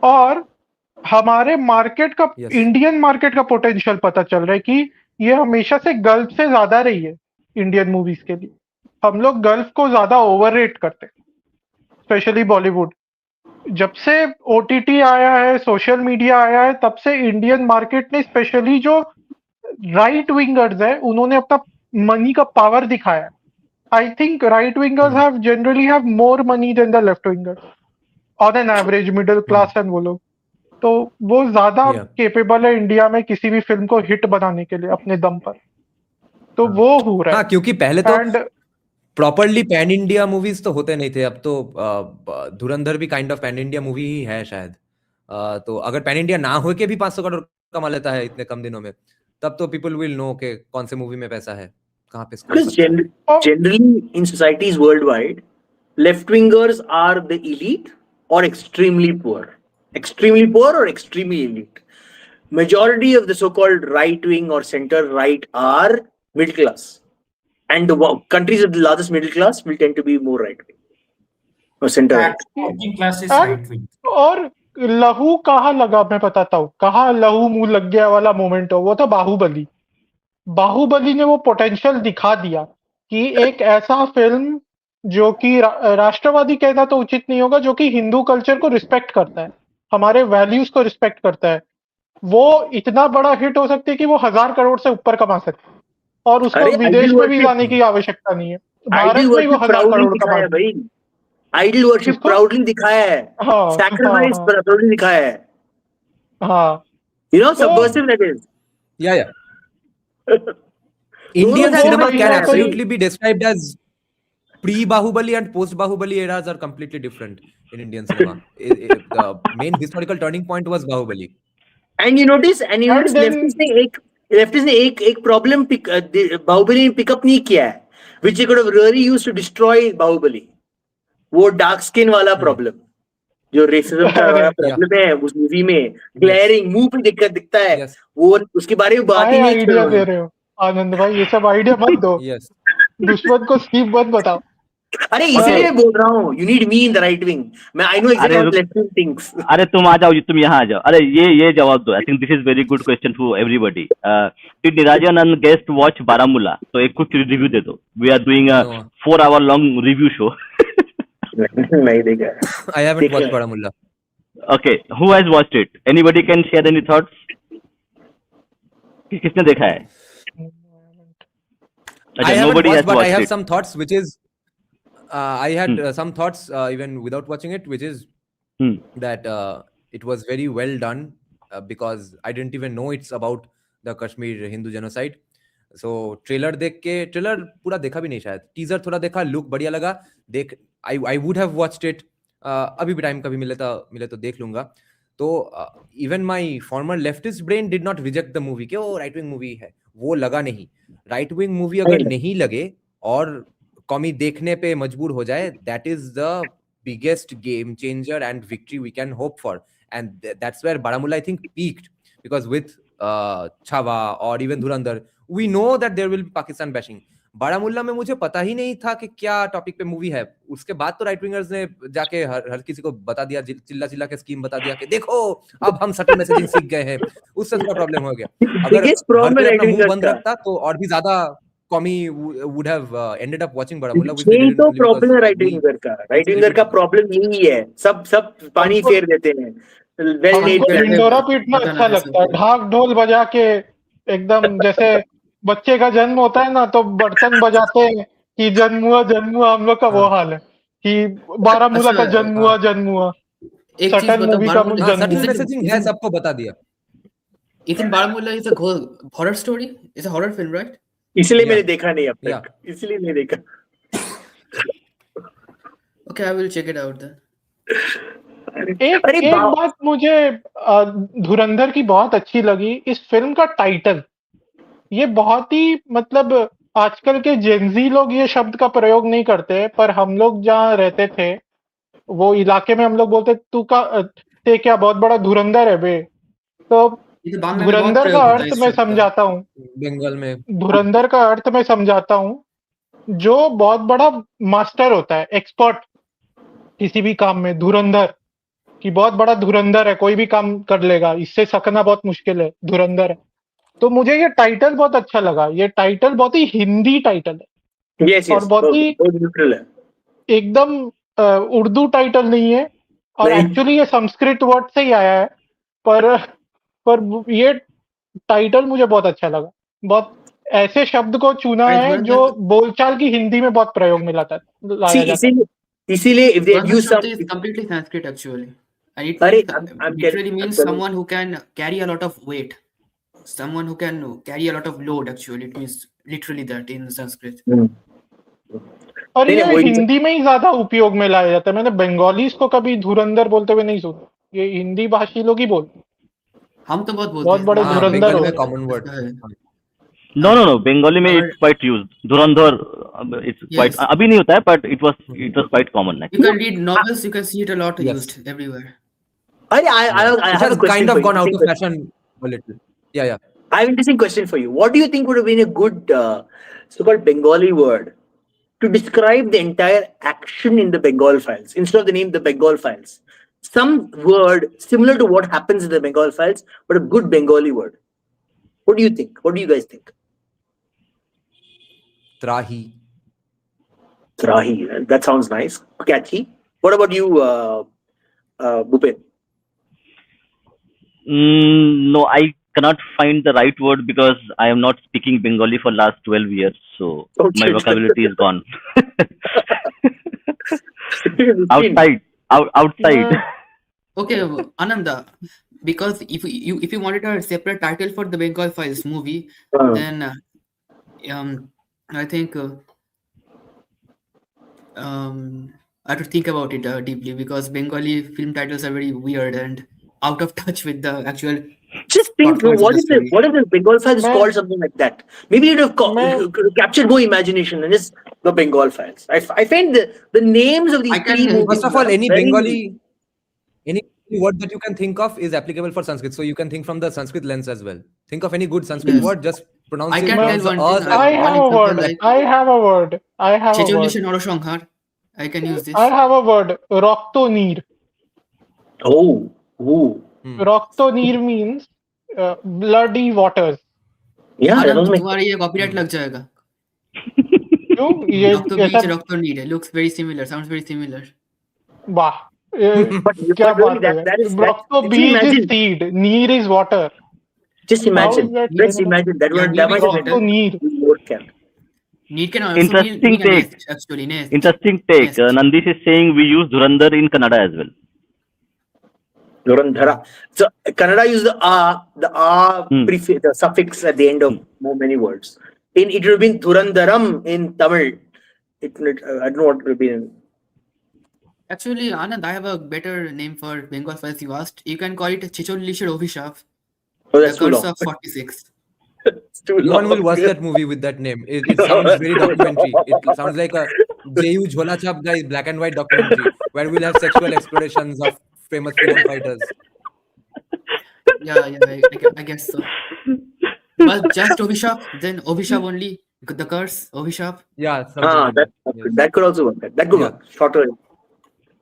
और हमारे मार्केट का इंडियन मार्केट का पोटेंशियल पता चल रहा है कि ये हमेशा से गल्फ से ज्यादा रही है इंडियन मूवीज के लिए. हम लोग गल्फ को ज्यादा ओवररेट करते हैं, स्पेशली बॉलीवुड. जब से ओटीटी आया है, सोशल मीडिया आया है, तब से इंडियन मार्केट ने स्पेशली जो राइट विंगर्स है उन्होंने अपना मनी का पावर दिखाया. I think right wingers have generally have more money than the left wingers on an average, middle class and वो लोग. तो वो ज्यादा केपेबल है इंडिया में किसी भी फिल्म को हिट बनाने के लिए अपने दम पर. तो वो हो रहा है. क्योंकि पहले तो प्रॉपरली पैन इंडिया मूवीज तो होते नहीं थे. अब तो धुरंधर भी kind of pan India movie ही है शायद. तो अगर पैन इंडिया ना हो के भी 500 करोड़ कमा लेता है इतने कम दिनों में, तब तो पीपल विल नो के कौन से मूवी में पैसा है, कहाँ पे. Generally in societies worldwide, left wingers are the elite or extremely poor or extremely elite. Majority of the so-called right wing or center right are middle class, and the countries with the largest middle class will tend to be more right wing or center right. Working class is right wing. और लहू कहाँ लगा, मैं बताता हूँ कहाँ लहू मुंह लग गया वाला मोमेंट हो, वो था बाहुबली. बाहुबली ने वो पोटेंशियल दिखा दिया कि एक ऐसा फिल्म जो कि राष्ट्रवादी कहना तो उचित नहीं होगा, जो कि हिंदू कल्चर को रिस्पेक्ट करता है, हमारे वैल्यूज को रिस्पेक्ट करता है, वो इतना बड़ा हिट हो सकती है कि वो 1000 करोड़ से ऊपर कमा सकती है और उसको अरे विदेश में भी जाने की आवश्यकता नहीं है, आइडल भारत में ही वो वर्शिप 1000 प्राउडली करोड़ कमा दिखाया है सकती भाई, आइडल है। वर्शिप किसको? प्राउडली दिखाया है, हाँ सैक्रिफाइस हाँ प्राउडली दिखाया है, हाँ यू नो, तो सबवर्सिव दैट इज। Yeah. दोनों Indian साइड वो cinema कहीं can ना कहीं absolutely be described as pre-Bahubali and post-Bahubali eras are completely different in Indian cinema. The main historical turning point was Bahubali. And you notice and then leftist ने एक problem Bahubali ने pickup नहीं किया है, which he could have really used to destroy Bahubali, वो dark skin वाला problem, जो racism का अरे Yeah. प्रॉब्लम है उस मूवी में, Yes. ग्लेयरिंग मुंह पे दिखता है, Yes. वो उसके बारे में बात ही क्या नहीं कर आइडिया रहा दे हूँ। रहे हो आनंद भाई, ये सब आइडिया मत दो, Yes. दुश्मन को स्कीम मत बताओ। अरे इसीलिए मैं बोल रहा हूँ, you need me in the right wing, मैं आई नो एग्जैक्टली अरे हाउ रुक, लेफ्ट विंग थिंक्स। अरे तुम आ जाओ, तुम यहाँ आ जाओ। अरे ये जवाब दो। I think this is very good question for everybody. Did Niranjan and guest watch Baramulla? तो एक कुछ रिव्यू दे दो। We are doing a No, 4 hour long review show. नहीं देखा, I haven't watched देखा Baramulla. Okay, who has watched it? Anybody can share any thoughts? किसने देखा है? I अच्छा, haven't nobody watched, has but I watched have it. some thoughts, which is I had some thoughts even without watching it, which is Hmm. that it was very well done because I didn't even know it's about the Kashmir Hindu genocide. So trailer देख के, trailer पूरा देखा भी नहीं शायद, teaser थोड़ा देखा, look बढ़िया लगा, देख I would have watched it. अभी भी टाइम कभी मिले तो देख लूंगा। तो even my farmer leftist brain did not reject the movie कि वो राइट विंग मूवी है, वो लगा नहीं। राइट विंग मूवी अगर नहीं लगे और कॉमी देखने पे मजबूर हो जाए, that is the biggest game changer and victory we can hope for, and that's where Baramulla I think peaked, because with Chhaava और even Dhurandhar we know that there will be Pakistan bashing. Baramulla में मुझे पता ही नहीं था कि क्या टॉपिक पे मूवी है, उसके बाद तो राइट विंगर्स ने जाके हर किसी को बता दिया, चिल्ला चिल्ला के स्कीम बता दिया कि देखो अब हम सटल मैसेजिंग सीख गए हैं, उससे थोड़ा प्रॉब्लम हो गया। अगर बिगेस्ट हर प्रॉब्लम कोई है अपना राइट मुंह विंग बंद का, रखता तो और भी ज्यादा commie would have ended up watching Baramulla, which they यही डिडंट तो ओनली बिकॉज़ प्रॉब्लम है राइट वी विंगर का, राइट विंगर का प्रॉब्लम यही है, सब पानी हमको फेर देते हैं, वेल पानी नेड हमको फेर प्लान। के ढिंडोरा पीटना बताना अच्छा है लगता है, सबको। ढाक ढोल बजा के, एकदम जैसे बच्चे का जन्म होता है ना तो बर्तन बजाते हैं कि जन्म हुआ, हम लोग का वो हाल है कि बारामूला का अच्छा जन्म हुआ, एक चीज सटल बताओ, मूवी का बारामूला हाँ, जन्म सटल हुआ। मैसेजिंग है, सबको बता दिया। isn't Baramulla is a horror story? It's a horror film, right? इसलिए मैंने Yeah. देखा नहीं अब Yeah. तक, इसलिए नहीं देखा। Okay, I will check it out then. अरे एक बात मुझे धुरंधर की बहुत अच्छी लगी, इस फिल्म का टाइटल, ये बहुत ही मतलब आजकल के जेनजी लोग ये शब्द का प्रयोग नहीं करते, पर हम लोग जहाँ रहते थे वो इलाके में हम लोग बोलते ते क्या बहुत बड़ा धुरंधर है बे। तो ये तो बांग्ला में बहुत धुरंधर का प्रयोग होता है अर्थ इस मैं शब्द का। समझाता हूँ, बंगाल में धुरंधर का अर्थ मैं समझाता हूँ, जो बहुत बड़ा मास्टर होता है, एक्सपर्ट किसी भी काम में, धुरंधर कि बहुत बड़ा धुरंधर है, कोई भी काम कर लेगा, इससे सकना बहुत मुश्किल है, धुरंधर है। तो मुझे ये टाइटल बहुत अच्छा लगा, ये टाइटल बहुत ही हिंदी टाइटल है यस और बहुत ही न्यूट्रल है, एकदम उर्दू टाइटल नहीं है, और नहीं। एक्चुअली ये संस्कृत वर्ड से ही आया है, पर ये टाइटल मुझे बहुत अच्छा लगा। बहुत ऐसे शब्द को चुना अरे है जो धुरंधर बोलचाल की हिंदी में बहुत प्रयोग में लाया जाता है। इसीलिए if they had Dhurandhar used शब्द some, is completely Sanskrit actually, and it अरे means I'm literally telling, means someone who can carry a lot of weight, someone who can carry a lot of load actually, it means literally that in Sanskrit. और नहीं, ये वही हिंदी में ही ज्यादा उपयोग में लाया जाता है, मैंने बंगालीज को कभी धुरंधर बोलते हुए नहीं सुना, ये हिंदी भाषी लोग ही बोलते हैं, हम तो बहुत बोलते बहुत हैं बड़े इसमें, हाँ, धुरंधर बंगाली हो में गए। Common word. ऐसा है। No. Bengali में it's quite used. Dhurandhar, it's quite. Yes, अभी नहीं होता है, but it was quite common you can actually. read novels, you can see it a lot Yes. used everywhere. अरे I It have has a question kind for of you. gone out of fashion a little. Yeah. I have an interesting question for you. What do you think would have been a good so-called Bengali word to describe the entire action in the Bengal files instead of the name the Bengal files? Some word similar to what happens in the Bengal files, but a good Bengali word. What do you think? What do you guys think? Trahi. Trahi. That sounds nice. Catchy. What about you, Bhupen? No, I cannot find the right word because I am not speaking Bengali for last 12 years, so my Okay. vocabulary is gone. Fine. Outside. Okay, Ananda, because if you wanted a separate title for the Bengal Files movie, then I think I have to think about it deeply, because Bengali film titles are very weird and out of touch with the actual Just plot think, points of what the if story. the Bengal Files is मैं called something like that? Maybe it would मैं have captured more imagination than is the Bengal Files. I find the names of these I three can movies First of all, are very. any word that you can think of is applicable for Sanskrit. So you can think from the Sanskrit lens as well. Think of any good Sanskrit Yes. word, just pronounce I it. can Pronounce tell the one thing. as I well. have One a example word. like I have a word. I have a word. Checholisha Noroshonghar. I can use this. I have a word. Roktonir. Oh. Roktonir means bloody waters. Yeah, that was Anand my. तुम्हारा ये copyright लग जाएगा. क्यों ये Rocto ऐसा beach, Rocto need. Looks very similar. Sounds very similar. वाह क्या But really, बात है that is Rokto just beach is imagine. seed, neer is water. Just How is imagine. that? Let's imagine that Yeah, one. need That might is have better. Rokto neer. been more camp. Need can also Interesting mean a take. nest, actually. Nest. Interesting take. Nest. Nandish is saying we use Dhurandhar in Kannada as well. Dhurandhara. So Kannada use the prefix, the suffix at the end of many words. It would have been Dhurandharam in Tamil. I don't know what it would have been. Actually, Anand, I have a better name for Bengal Files you asked. You can call it Chicholisha Obhishap. Oh, The that's too Curse long. of 46. It's too No one will long. watch that movie with that name. It sounds very documentary. It sounds like a J.U. Jhola Chap guy black and white documentary where we'll have sexual explorations of famous freedom fighters. Yeah, I guess so. But just Obhishap, then Obhishap only. The curse, Obhishap. Yeah, something like that. Yes. That could also work. That could Yeah. work. Shorter.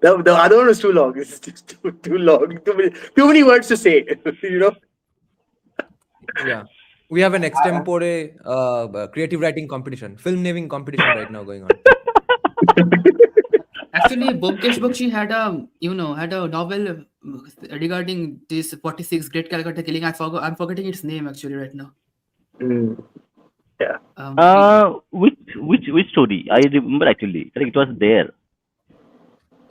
The other one was too long. It's just too long. Too many words to say. You know. Yeah. We have an extempore creative writing competition, film naming competition right now going on. Actually, Bomkesh Bakshi had a novel regarding this 46 Great Calcutta Killing. I'm forgetting its name actually right now. Yeah. Which story? I remember actually. I think it was there.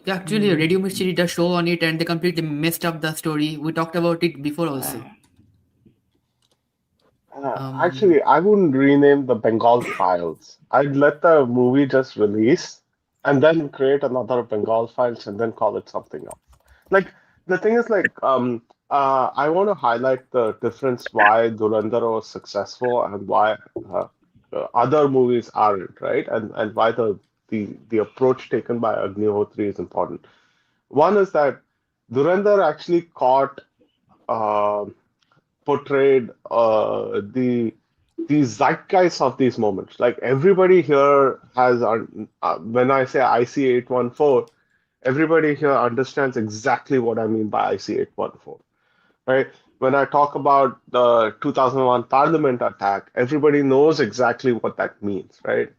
Yeah, actually, Radio Mirchi did a show on it and they completely messed up the story. We talked about it before also. Actually, I wouldn't rename the Bengal Files. I'd let the movie just release and then create another Bengal Files and then call it something else. Like the thing is, I want to highlight the difference why Dhurandhar was successful and why other movies aren't, right? And why the approach taken by Agnihotri is important. One is that Dhurandhar actually portrayed the zeitgeist of these moments. Like everybody here has, when I say IC 814, everybody here understands exactly what I mean by IC 814, right? When I talk about the 2001 Parliament attack, everybody knows exactly what that means, right?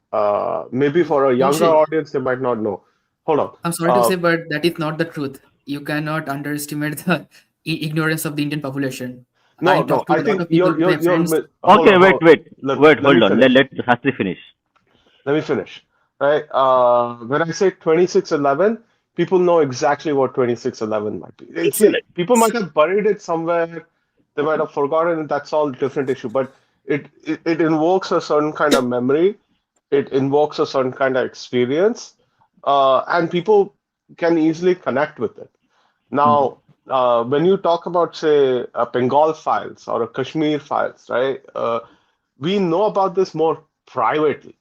Maybe for a younger audience, they might not know. Hold on. I'm sorry to say, but that is not the truth. You cannot underestimate the ignorance of the Indian population. No, I think you're okay, wait, hold on. Let Shastri finish. Let me finish. Right. When I say 2611, people know exactly what 2611 might be. See, people might have buried it somewhere. They might have forgotten it. That's all a different issue. But it invokes a certain kind of memory. It invokes a certain kind of experience. And people can easily connect with it. Now, when you talk about, say, a Bengal Files or a Kashmir Files, right? We know about this more privately,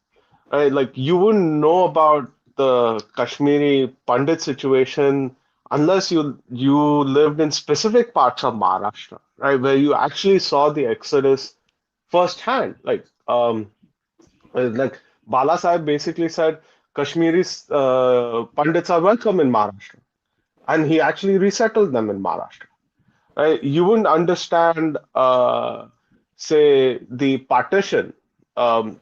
right? Like you wouldn't know about the Kashmiri Pandit situation unless you lived in specific parts of Maharashtra, right, where you actually saw the exodus firsthand. Like Bala Sahib basically said, Kashmiri Pandits are welcome in Maharashtra. And he actually resettled them in Maharashtra. Right? You wouldn't understand, say, the partition. I'm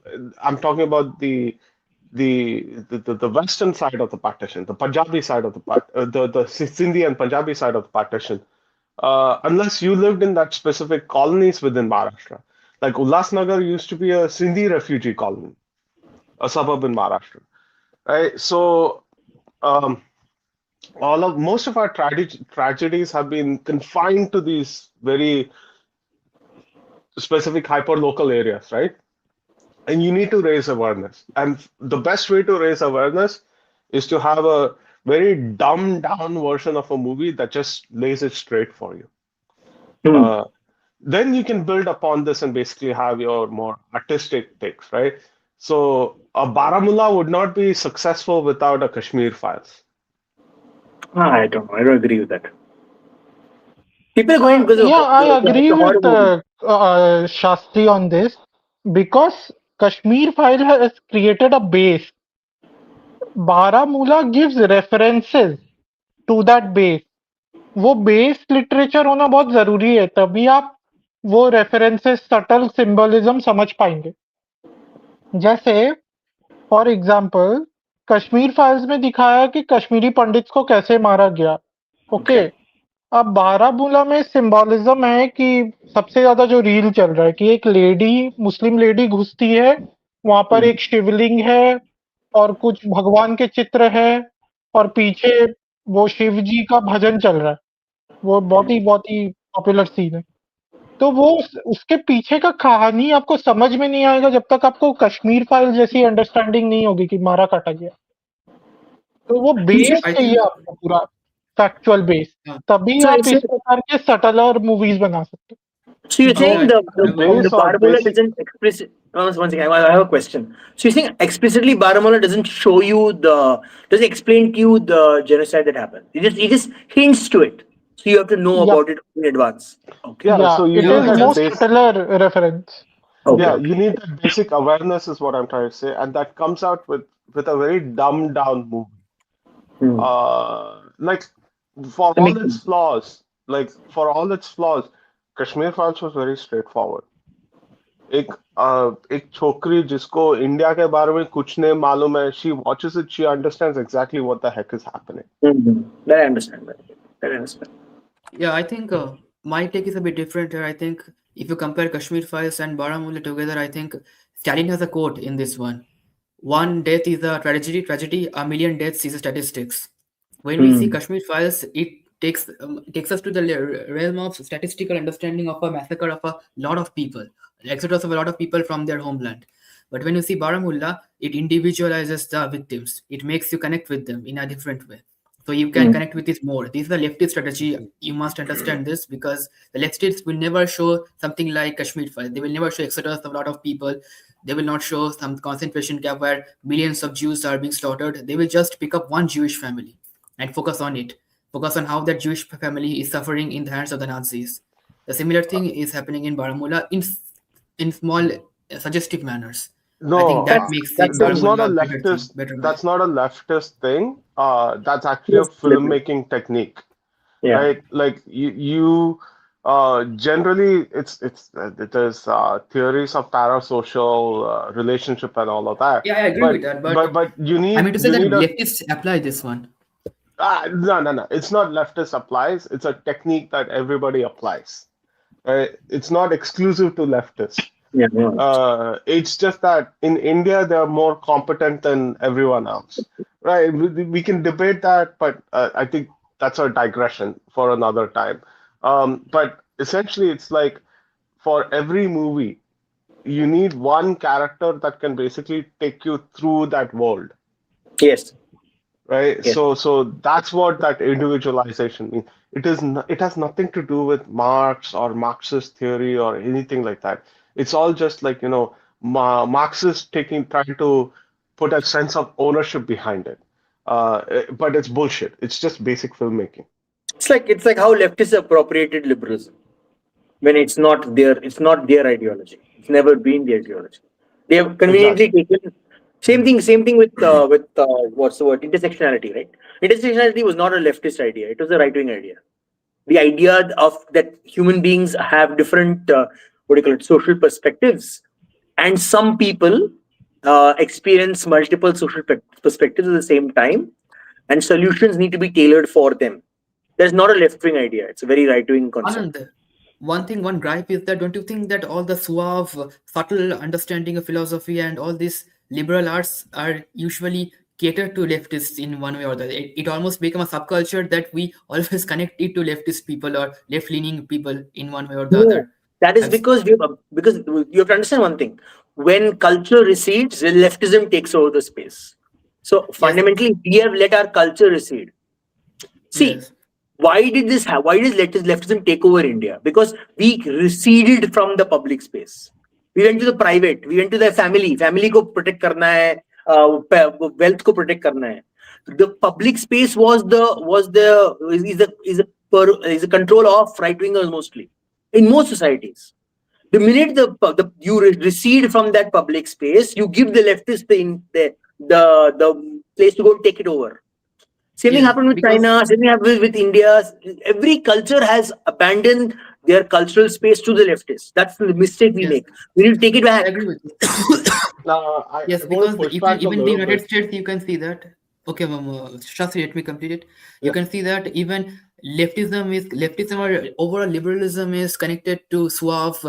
talking about the western side of the partition, the Punjabi side of the Sindhi and Punjabi side of the partition, unless you lived in that specific colonies within Maharashtra. Like Ulhasnagar used to be a Sindhi refugee colony, a suburb in Maharashtra, right? So most of our tragedies have been confined to these very specific hyper local areas, right? And you need to raise awareness. And the best way to raise awareness is to have a very dumbed down version of a movie that just lays it straight for you. Then you can build upon this and basically have your more artistic takes, right? So a Baramulla would not be successful without a Kashmir Files. I don't know. I don't agree with that. People are going because Yeah, I agree it's a horror with movie. Shastri on this because Kashmir File has created a base. Baramulla gives references to that base. वो base literature होना बहुत जरूरी है तभी आप वो references subtle symbolism समझ पाएंगे जैसे फॉर एग्जांपल कश्मीर फाइल्स में दिखाया कि कश्मीरी पंडित्स को कैसे मारा गया ओके अब बारामूला में सिंबलिज्म है कि सबसे ज्यादा जो रील चल रहा है कि एक लेडी मुस्लिम लेडी घुसती है वहां पर एक शिवलिंग है और कुछ भगवान के चित्र है और पीछे वो शिव जी का भजन चल रहा है वो बहुत ही पॉपुलर सीन है तो वो उसके पीछे का कहानी आपको समझ में नहीं आएगा जब तक आपको कश्मीर फाइल जैसी अंडरस्टैंडिंग नहीं होगी कि मारा काटा गया तो वो बेस चाहिए आपको पूरा फैक्चुअल बेस तभी आप इस प्रकार के सटलर मूवीज बना सकते So you're saying the Baramulla doesn't explicit. One second, I have a question. So you're saying explicitly Baramulla doesn't show you doesn't explain to you the genocide that happened. It just hints to it. So you have to know about it in advance. Okay. Yeah, so you it need is that more subtler reference. You need that basic awareness is what I'm trying to say, and that comes out with a very dumbed down movie. Like for all its flaws, Kashmir Files was very straightforward. एक छोकरी जिसको India के बारे में कुछ नहीं मालूम है, she watches it, she understands exactly what the heck is happening. That I understand. Yeah, I think my take is a bit different here. I think if you compare Kashmir Files and Baramulla together, I think Stalin has a quote in this one. One death is a tragedy, a million deaths is a statistics. When we see Kashmir Files, it takes us to the realm of statistical understanding of a massacre of a lot of people, exodus of a lot of people from their homeland. But when you see Baramulla, it individualizes the victims. It makes you connect with them in a different way. So you can connect with this more. This is a leftist strategy. You must understand this because the leftists will never show something like Kashmir Files. They will never show exodus of a lot of people. They will not show some concentration camp where millions of Jews are being slaughtered. They will just pick up one Jewish family and focus on it. Focus on how that Jewish family is suffering in the hands of the Nazis. The similar thing is happening in Baramulla in small suggestive manners. No, I think that makes that's not a leftist. That's not a leftist thing. That's actually a filmmaking technique, right? Like you generally there's theories of parasocial relationship and all of that. Yeah, I agree with that. But you need. I mean to say that leftists apply this one. No. It's not leftist applies. It's a technique that everybody applies. It's not exclusive to leftists. It's just that in India they're more competent than everyone else, right? We can debate that, but I think that's a digression for another time. But essentially, it's like for every movie, you need one character that can basically take you through that world. Yes. Right. Yes. So that's what that individualization means. It has nothing to do with Marx or Marxist theory or anything like that. It's all just like, Marxists trying to put a sense of ownership behind it. But it's bullshit. It's just basic filmmaking. It's like how leftists appropriated liberalism when it's not their ideology. It's never been the ideology. They have conveniently taken same thing with what's the word? Intersectionality, right? Intersectionality was not a leftist idea. It was a right-wing idea. The idea of that human beings have different social perspectives, and some people experience multiple social perspectives at the same time, and solutions need to be tailored for them. There's not a left-wing idea. It's a very right-wing concept. Anand, one gripe is that don't you think that all the suave, subtle understanding of philosophy and all these liberal arts are usually catered to leftists in one way or the other? It almost become a subculture that we always connect it to leftist people or left-leaning people in one way or the No, other. that is I've- because you have to understand one thing. When culture recedes, leftism takes over the space. So fundamentally, we have let our culture recede. See, Yes. why did this have? Why did leftism take over India? Because we receded from the public space. We went to the private. We went to the family. Family को protect करना है, wealth को protect करना है. The public space is a control of right wingers mostly in most societies. The minute you recede from that public space, you give the leftists the place to go and take it over. Same thing Yes, happened with because- China, same thing happened with India. Every culture has abandoned their cultural space to the leftists. That's the mistake we Yes. make. We need to take it I back. agree with you. I Yes, want because to push even back a in the little United bit. States, you can see that. Okay, Shastri, let me complete it. You Yeah. can see that even leftism or overall liberalism is connected to suave,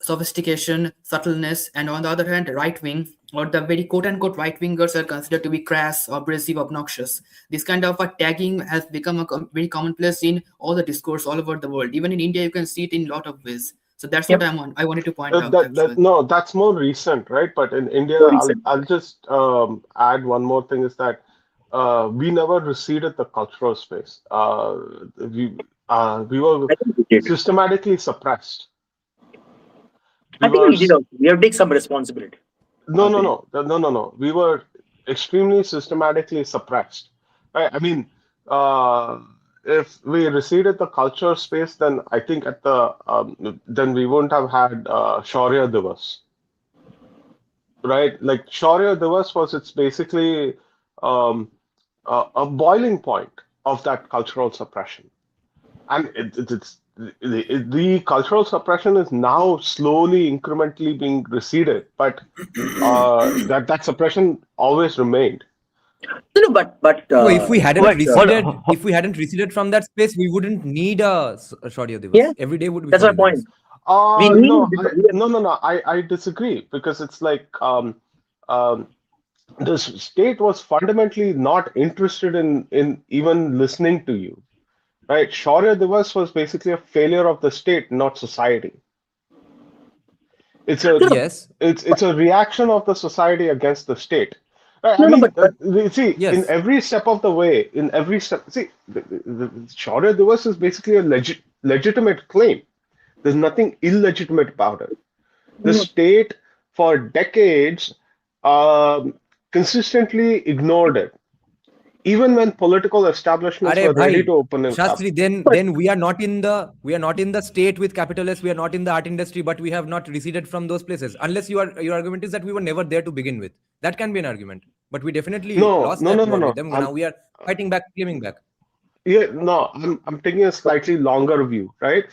sophistication, subtleness, and on the other hand, right wing or the very quote unquote right wingers are considered to be crass, abrasive, obnoxious. This kind of a tagging has become very commonplace in all the discourse all over the world. Even in India, you can see it in a lot of ways. So that's Yep. what I wanted to point out. Actually. No, that's more recent, right? But in India, More recent. I'll just add one more thing is that we never receded the cultural space. We were I think we did. systematically suppressed. I think we did also. We have to take some responsibility. No. We were extremely systematically suppressed. Right? I mean, if we receded the culture space, then I think then we wouldn't have had Shaurya Divas. Right? Like Shaurya Divas it's basically a boiling point of that cultural suppression. And the cultural suppression is now slowly, incrementally being receded, but that suppression always remained. No, but So if we hadn't receded, hold- if we hadn't receded from that space, we wouldn't need a Shaurya Divas. Yeah, Every day would be that's my Shaurya point. Divas. We No, need I disagree, because it's like the state was fundamentally not interested in even listening to you, right? Shaurya Divas was basically a failure of the state, not society. It's a Yes. it's a reaction of the society against the state. Right? No, I no, mean, but- see, Yes. in every step of the way, the Shaurya Divas is basically a legitimate claim. There's nothing illegitimate about it. The state, for decades, consistently ignored it. Even when political establishments Arey were ready bhai, to open it up. Shastri, then we are not in the state with capital S. We are not in the art industry, but we have not receded from those places. Unless your argument is that we were never there to begin with. That can be an argument. But we definitely lost that war with them. Now we are fighting back, claiming back. Yeah, no, I'm taking a slightly longer view, right?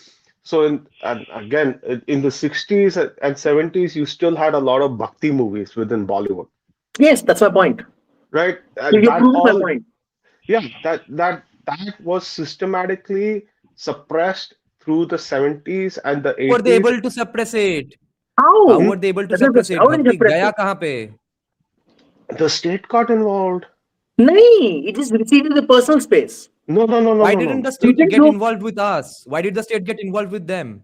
So again, in the 60s and 70s, you still had a lot of bhakti movies within Bollywood, Yes, that's my point. right? So you're proving my point. Yeah, that was systematically suppressed through the 70s and the How were they 80s. able to suppress it? How? How were they able to That's the suppress question. it? How did they Bhakti suppress gaya it? kahan pe? The state got involved. No, it is receded the personal space. No. Why didn't the state didn't get do- involved with us? Why did the state get involved with them?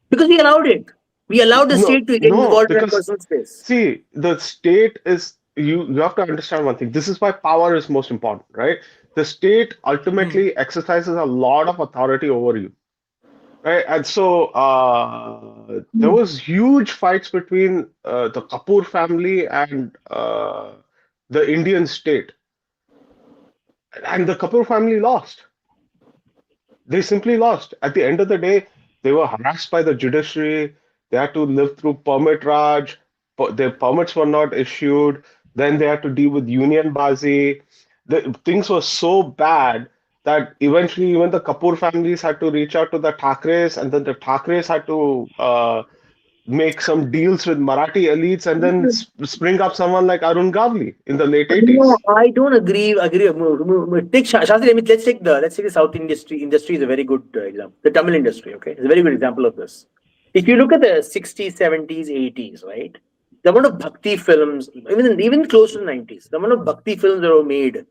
Because we allowed it. We allowed the state to get involved in that because personal space. see, the state is you have to understand one thing. This is why power is most important, right? The state ultimately exercises a lot of authority over you, right? And so there was huge fights between the Kapoor family and the Indian state, and the Kapoor family lost. They simply lost. At the end of the day, they were harassed by the judiciary. They had to live through permit raj. Their permits were not issued. Then they had to deal with union bazi. Things were so bad that eventually even the Kapoor families had to reach out to the Thakres, and then the Thakres had to make some deals with Marathi elites and then spring up someone like Arun Gavli in the late 80s. No, I don't agree. Take Shastri. Let's take the South industry. Industry is a very good example. The Tamil industry, okay, is a very good example of this. If you look at the 60s, 70s, 80s, right, the amount of bhakti films, even close to the 90s, the amount of bhakti films that were made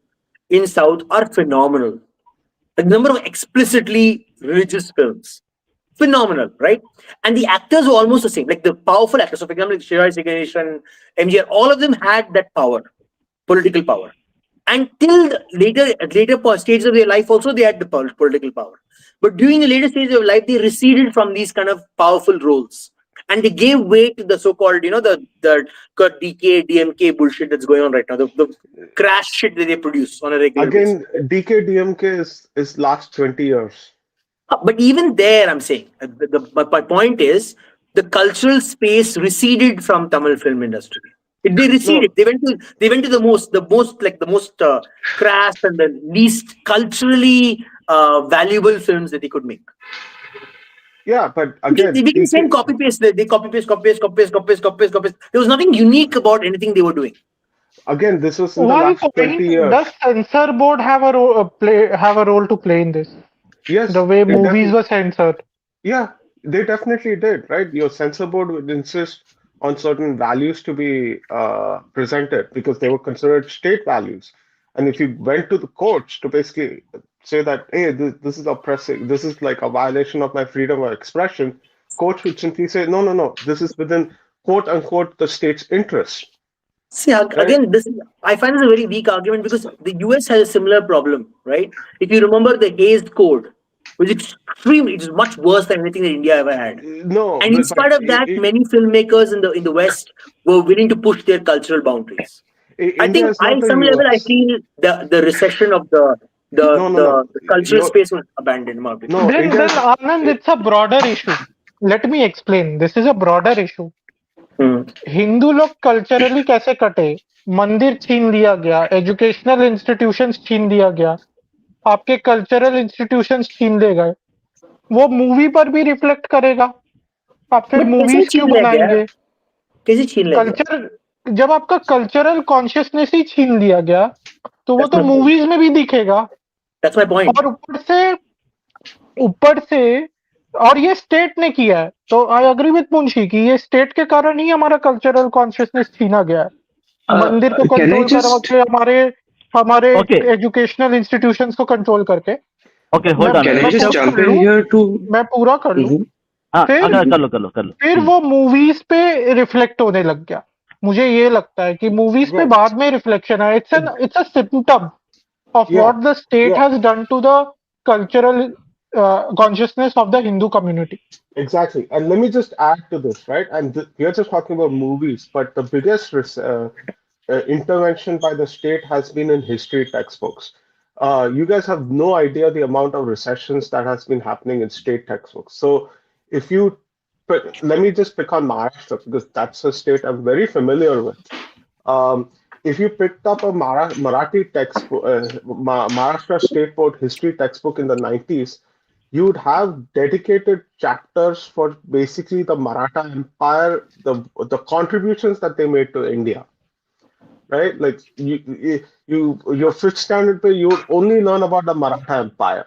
in South are phenomenal. The number of explicitly religious films, phenomenal, right? And the actors were almost the same, like the powerful actors. So, for example, Shirai Ganesan, MGR, all of them had that power, political power. And till the later stages of their life, also they had the political power. But during the later stages of life, they receded from these kind of powerful roles, and they gave way to the so-called, the DK, DMK bullshit that's going on right now, the crash shit that they produce on a regular basis. Again, DK, DMK is last 20 years. But even there, I'm saying, my point is, the cultural space receded from Tamil film industry. They receded. They went to the most crass and the least culturally valuable films that they could make. Yeah, but again, they became the same copy paste. They copy paste. There was nothing unique about anything they were doing. Again, this was in the last 20 years. Does censor board have a role to play in this? Yes, the way movies were censored. Yeah, they definitely did. Right, your censor board would insist on certain values to be presented because they were considered state values. And if you went to the courts to basically say that, hey, this is oppressive, this is like a violation of my freedom of expression, courts would simply say, no, this is within quote unquote the state's interest. See, again, I find this a very weak argument because the US has a similar problem, right? If you remember the Hayes Code, which is it's much worse than anything that India ever had. No, and in spite of that, many filmmakers in the West were willing to push their cultural boundaries. I think at some level, I feel the recession of the cultural space was abandoned. Then Anand, it's a broader issue. Let me explain. This is a broader issue. Hindu लोग culturally कैसे कटे? मंदिर छीन लिया गया, educational institutions छीन लिया गया, आपके कल्चरल इंस्टीट्यूशंस छीन ले गए, वो मूवी पर भी रिफ्लेक्ट करेगा। आप फिर मूवीज क्यों बनाएंगे? कैसे छीन ले कल्चर, जब आपका कल्चरल कॉन्शियसनेस ही छीन लिया गया तो वो तो मूवीज में भी दिखेगा। और ऊपर से और ये स्टेट ने किया है, तो आई एग्री विद मुंशी कि ये स्टेट के कारण ही हमारा कल्चरल कॉन्शियसनेस छीना गया है। मंदिर को कंट्रोल करके हमारे एजुकेशनल इंस्टीट्यूशंस को कंट्रोल करके। मैं पूरा कर लूं, फिर वो मूवीज पे रिफ्लेक्ट होने लग गया। मुझे ये लगता है कि मूवीज पे बाद में रिफ्लेक्शन है। It's a symptom of what the state has done to the cultural consciousness of the Hindu community. Exactly. And let me just add to this, right? And we are just talking about movies, but the biggest intervention by the state has been in history textbooks. You guys have no idea the amount of recessions that has been happening in state textbooks. So if you, let me just pick on Maharashtra because that's a state I'm very familiar with. If you picked up a Marathi textbook, Maharashtra State Board history textbook in the 90s, you would have dedicated chapters for basically the Maratha Empire, the contributions that they made to India, right? Like your fifth standard pay, you would only learn about the Maratha Empire.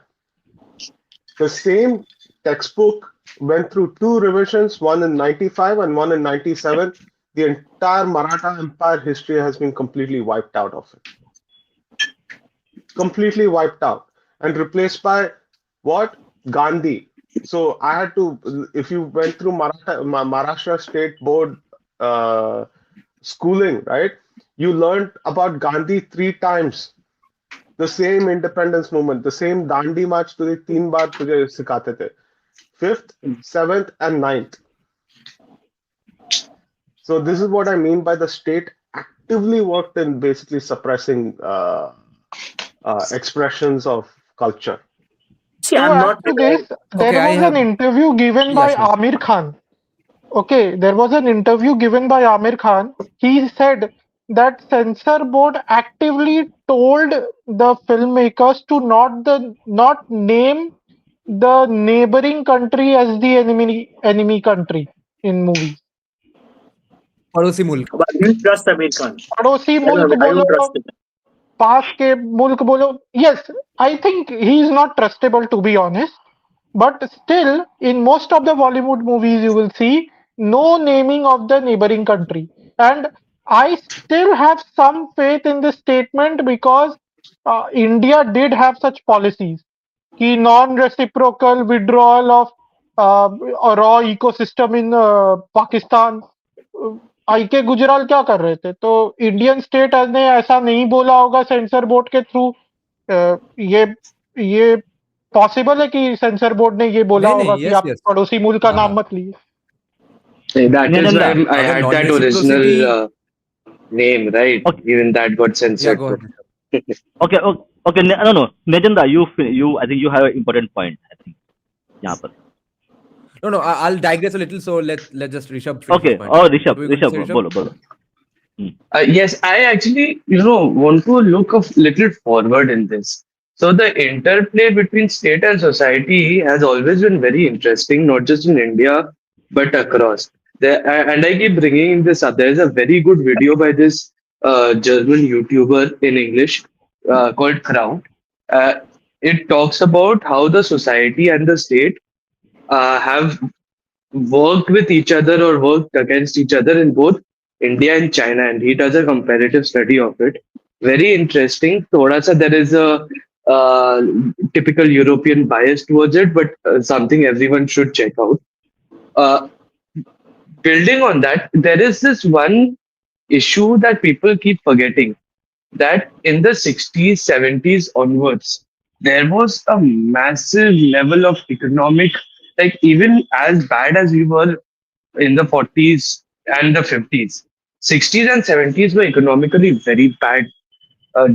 The same textbook went through 2 revisions, one in 95 and one in 97. The entire Maratha Empire history has been completely wiped out of it. Completely wiped out and replaced by what? Gandhi. So I had to, if you went through Maharashtra State Board schooling, right? You learned about Gandhi 3 times. The same independence movement, the same Dandi march to the 3 baar tujhe sikhate the. 5th, 7th and 9th. So this is what I mean by the state actively worked in basically suppressing expressions of culture. See, there was an interview given by Amir Khan. Okay, there was an interview given by Amir Khan. He said that censor board actively told the filmmakers to not name the neighboring country as the enemy country. in movies. पड़ोसी मुल्क. But you trust Amir Khan? पड़ोसी I मुल्क don't बोलो, trust him. पास के मुल्क बोलो. Yes, I think he is not trustable, to be honest. But still, in most of the Bollywood movies, you will see no naming of the neighboring country. And I still have some faith in this statement because India did have such policies. कि non-reciprocal withdrawal of a raw ecosystem in Pakistan. आई के गुजराल क्या कर रहे थे? तो Indian state ने ऐसा नहीं बोला होगा सेंसर बोर्ड के थ्रू. ये पॉसिबल है कि सेंसर बोर्ड ने ये बोला नहीं, होगा नहीं, कि yes, आप yes. पड़ोसी मुल्क का हाँ, नाम हाँ. मत लीजिए. That is why Niranda, I अगर had that original non-reciprocity. name, right? okay, Even that got Yeah, censored. go ahead. okay, okay, no, Niranda, I think you have an important point. I think, यहाँ पर. No, I'll digress a little. So let's just Rishabh finish Okay, his point. oh What Rishabh, were you going to say, बोलो. Yes, I actually, want to look a little forward in this. So the interplay between state and society has always been very interesting, not just in India, but across. And I keep bringing this up. There is a very good video by this German YouTuber in English called Crown. Uh, it talks about how the society and the state have worked with each other or worked against each other in both India and China, and he does a comparative study of it. Very interesting. Thoda sa there is a uh, typical European bias towards it, but something everyone should check out. Uh, Building on that, there is this one issue that people keep forgetting, that in the 60s, 70s onwards, there was a massive level of economic, like even as bad as we were in the 40s and the 50s. 60s and 70s were economically very bad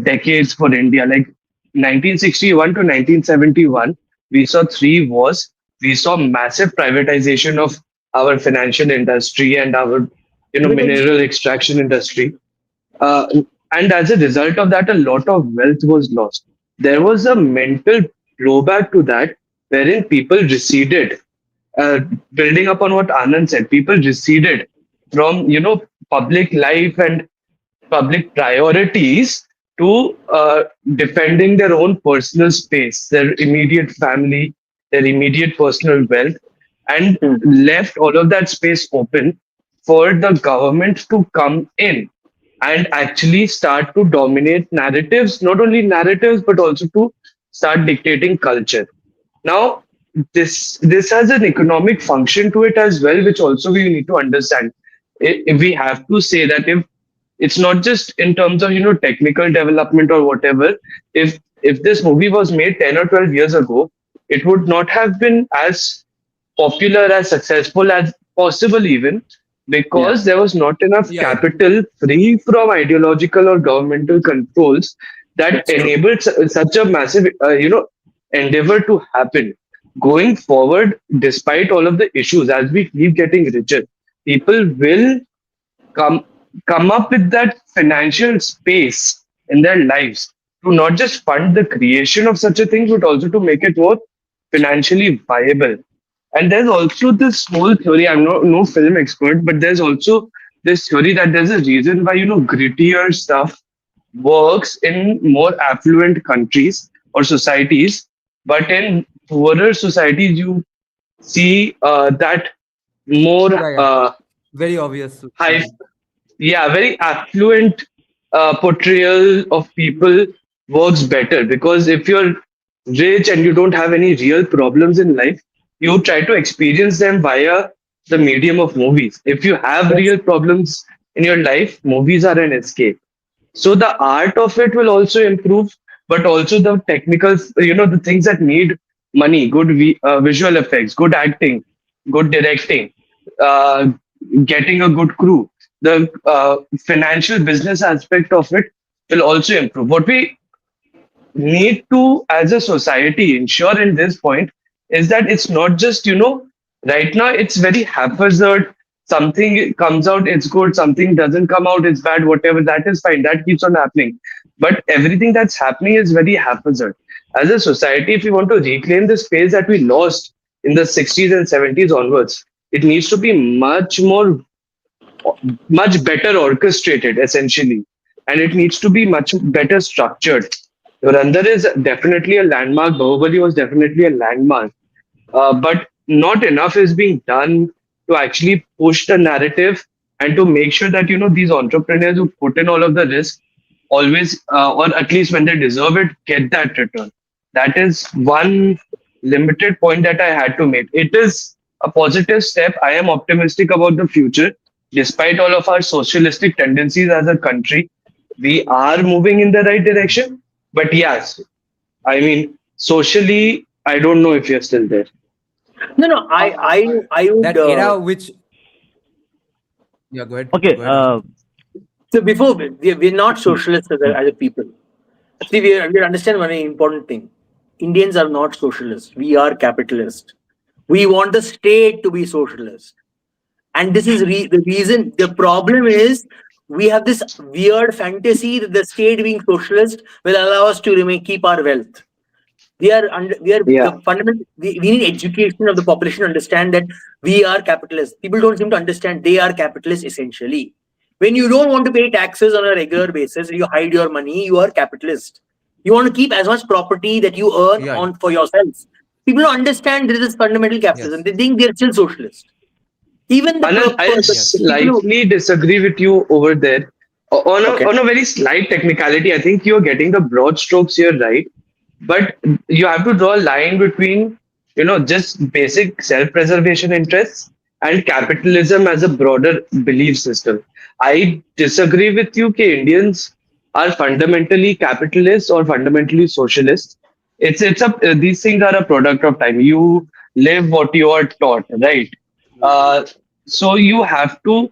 decades for India. Like 1961 to 1971, we saw three wars. We saw massive privatization of our financial industry and our mineral extraction industry. Uh, and as a result of that, a lot of wealth was lost. There was a mental blowback to that, wherein people receded. Uh, Building upon what Anand said, people receded from public life and public priorities to defending their own personal space, their immediate family, their immediate personal wealth, and left all of that space open for the government to come in and actually start to dominate narratives, not only narratives, but also to start dictating culture. Now, this has an economic function to it as well, which also we need to understand. If we have to say that if it's not just in terms of technical development or whatever, if this movie was made 10 or 12 years ago, it would not have been as popular, as successful as possible, even because there was not enough Yeah, yeah. capital free from ideological or governmental controls that That's true. enabled such a massive endeavor to happen. Going forward, despite all of the issues, as we keep getting richer, people will come come up with that financial space in their lives to not just fund the creation of such a thing, but also to make it more financially viable. And there's also this whole theory. I'm no film expert, but there's also this theory that there's a reason why grittier stuff works in more affluent countries or societies, but in poorer societies you see that more Yeah, yeah. Very obvious. high, yeah, very affluent portrayal of people works better, because if you're rich and you don't have any real problems in life, you try to experience them via the medium of movies. If you have real problems in your life, movies are an escape. So the art of it will also improve, but also the technical, the things that need money, good visual effects, good acting, good directing, uh, getting a good crew, the financial business aspect of it will also improve. What we need to, as a society, ensure in this point is that it's not just, right now it's very haphazard. Something comes out, it's good. Something doesn't come out, it's bad. Whatever, that is fine. That keeps on happening. But everything that's happening is very haphazard. As a society, if we want to reclaim the space that we lost in the 60s and 70s onwards, It needs to be much better orchestrated, essentially, and it needs to be much better structured. Dhurandhar is definitely a landmark. Bahubali was definitely a landmark, but not enough is being done to actually push the narrative and to make sure that these entrepreneurs who put in all of the risk always, or at least when they deserve it, get that return. That is one limited point that I had to make. It is a positive step. I am optimistic about the future. Despite all of our socialistic tendencies as a country, we are moving in the right direction. But yes, I mean, socially, I don't know if you're still there. No, I would. That era which. Yeah, go ahead. Okay. Go ahead. So before we're not socialists as a people. See, we understand one important thing. Indians are not socialists. We are capitalists. We want the state to be socialist. And this is the reason. The problem is we have this weird fantasy that the state being socialist will allow us to keep our wealth. The fundamental. We need education of the population to understand that we are capitalists. People don't seem to understand they are capitalists essentially. When you don't want to pay taxes on a regular basis, you hide your money, you are capitalist. You want to keep as much property that you earn for yourselves. People don't understand this is fundamental capitalism. Yes. They think they're still socialist. Even the I slightly disagree with you over there. On a very slight technicality, I think you're getting the broad strokes here right. But you have to draw a line between, just basic self-preservation interests and capitalism as a broader belief system. I disagree with you that Indians are fundamentally capitalist or fundamentally socialist. These things are a product of time. You live what you are taught, right? So you have to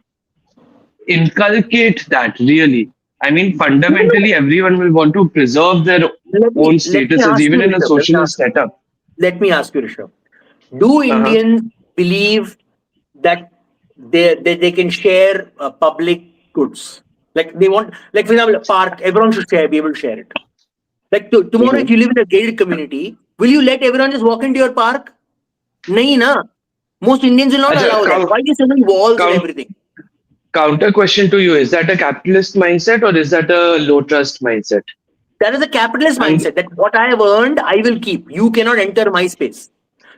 inculcate that, really. I mean, fundamentally, everyone will want to preserve their own statuses, even in a socialist setup. Let me ask you, Rishabh. Do Indians believe that they can share public goods? Like they want, like for example, a park, everyone should be able to share it. Like tomorrow, if you live in a gated community, will you let everyone just walk into your park? Nahi na. Most Indians will not allow that. Why are there walls and everything? Counter question to you, is that a capitalist mindset or is that a low trust mindset? That is a capitalist mindset, that what I have earned, I will keep. You cannot enter my space.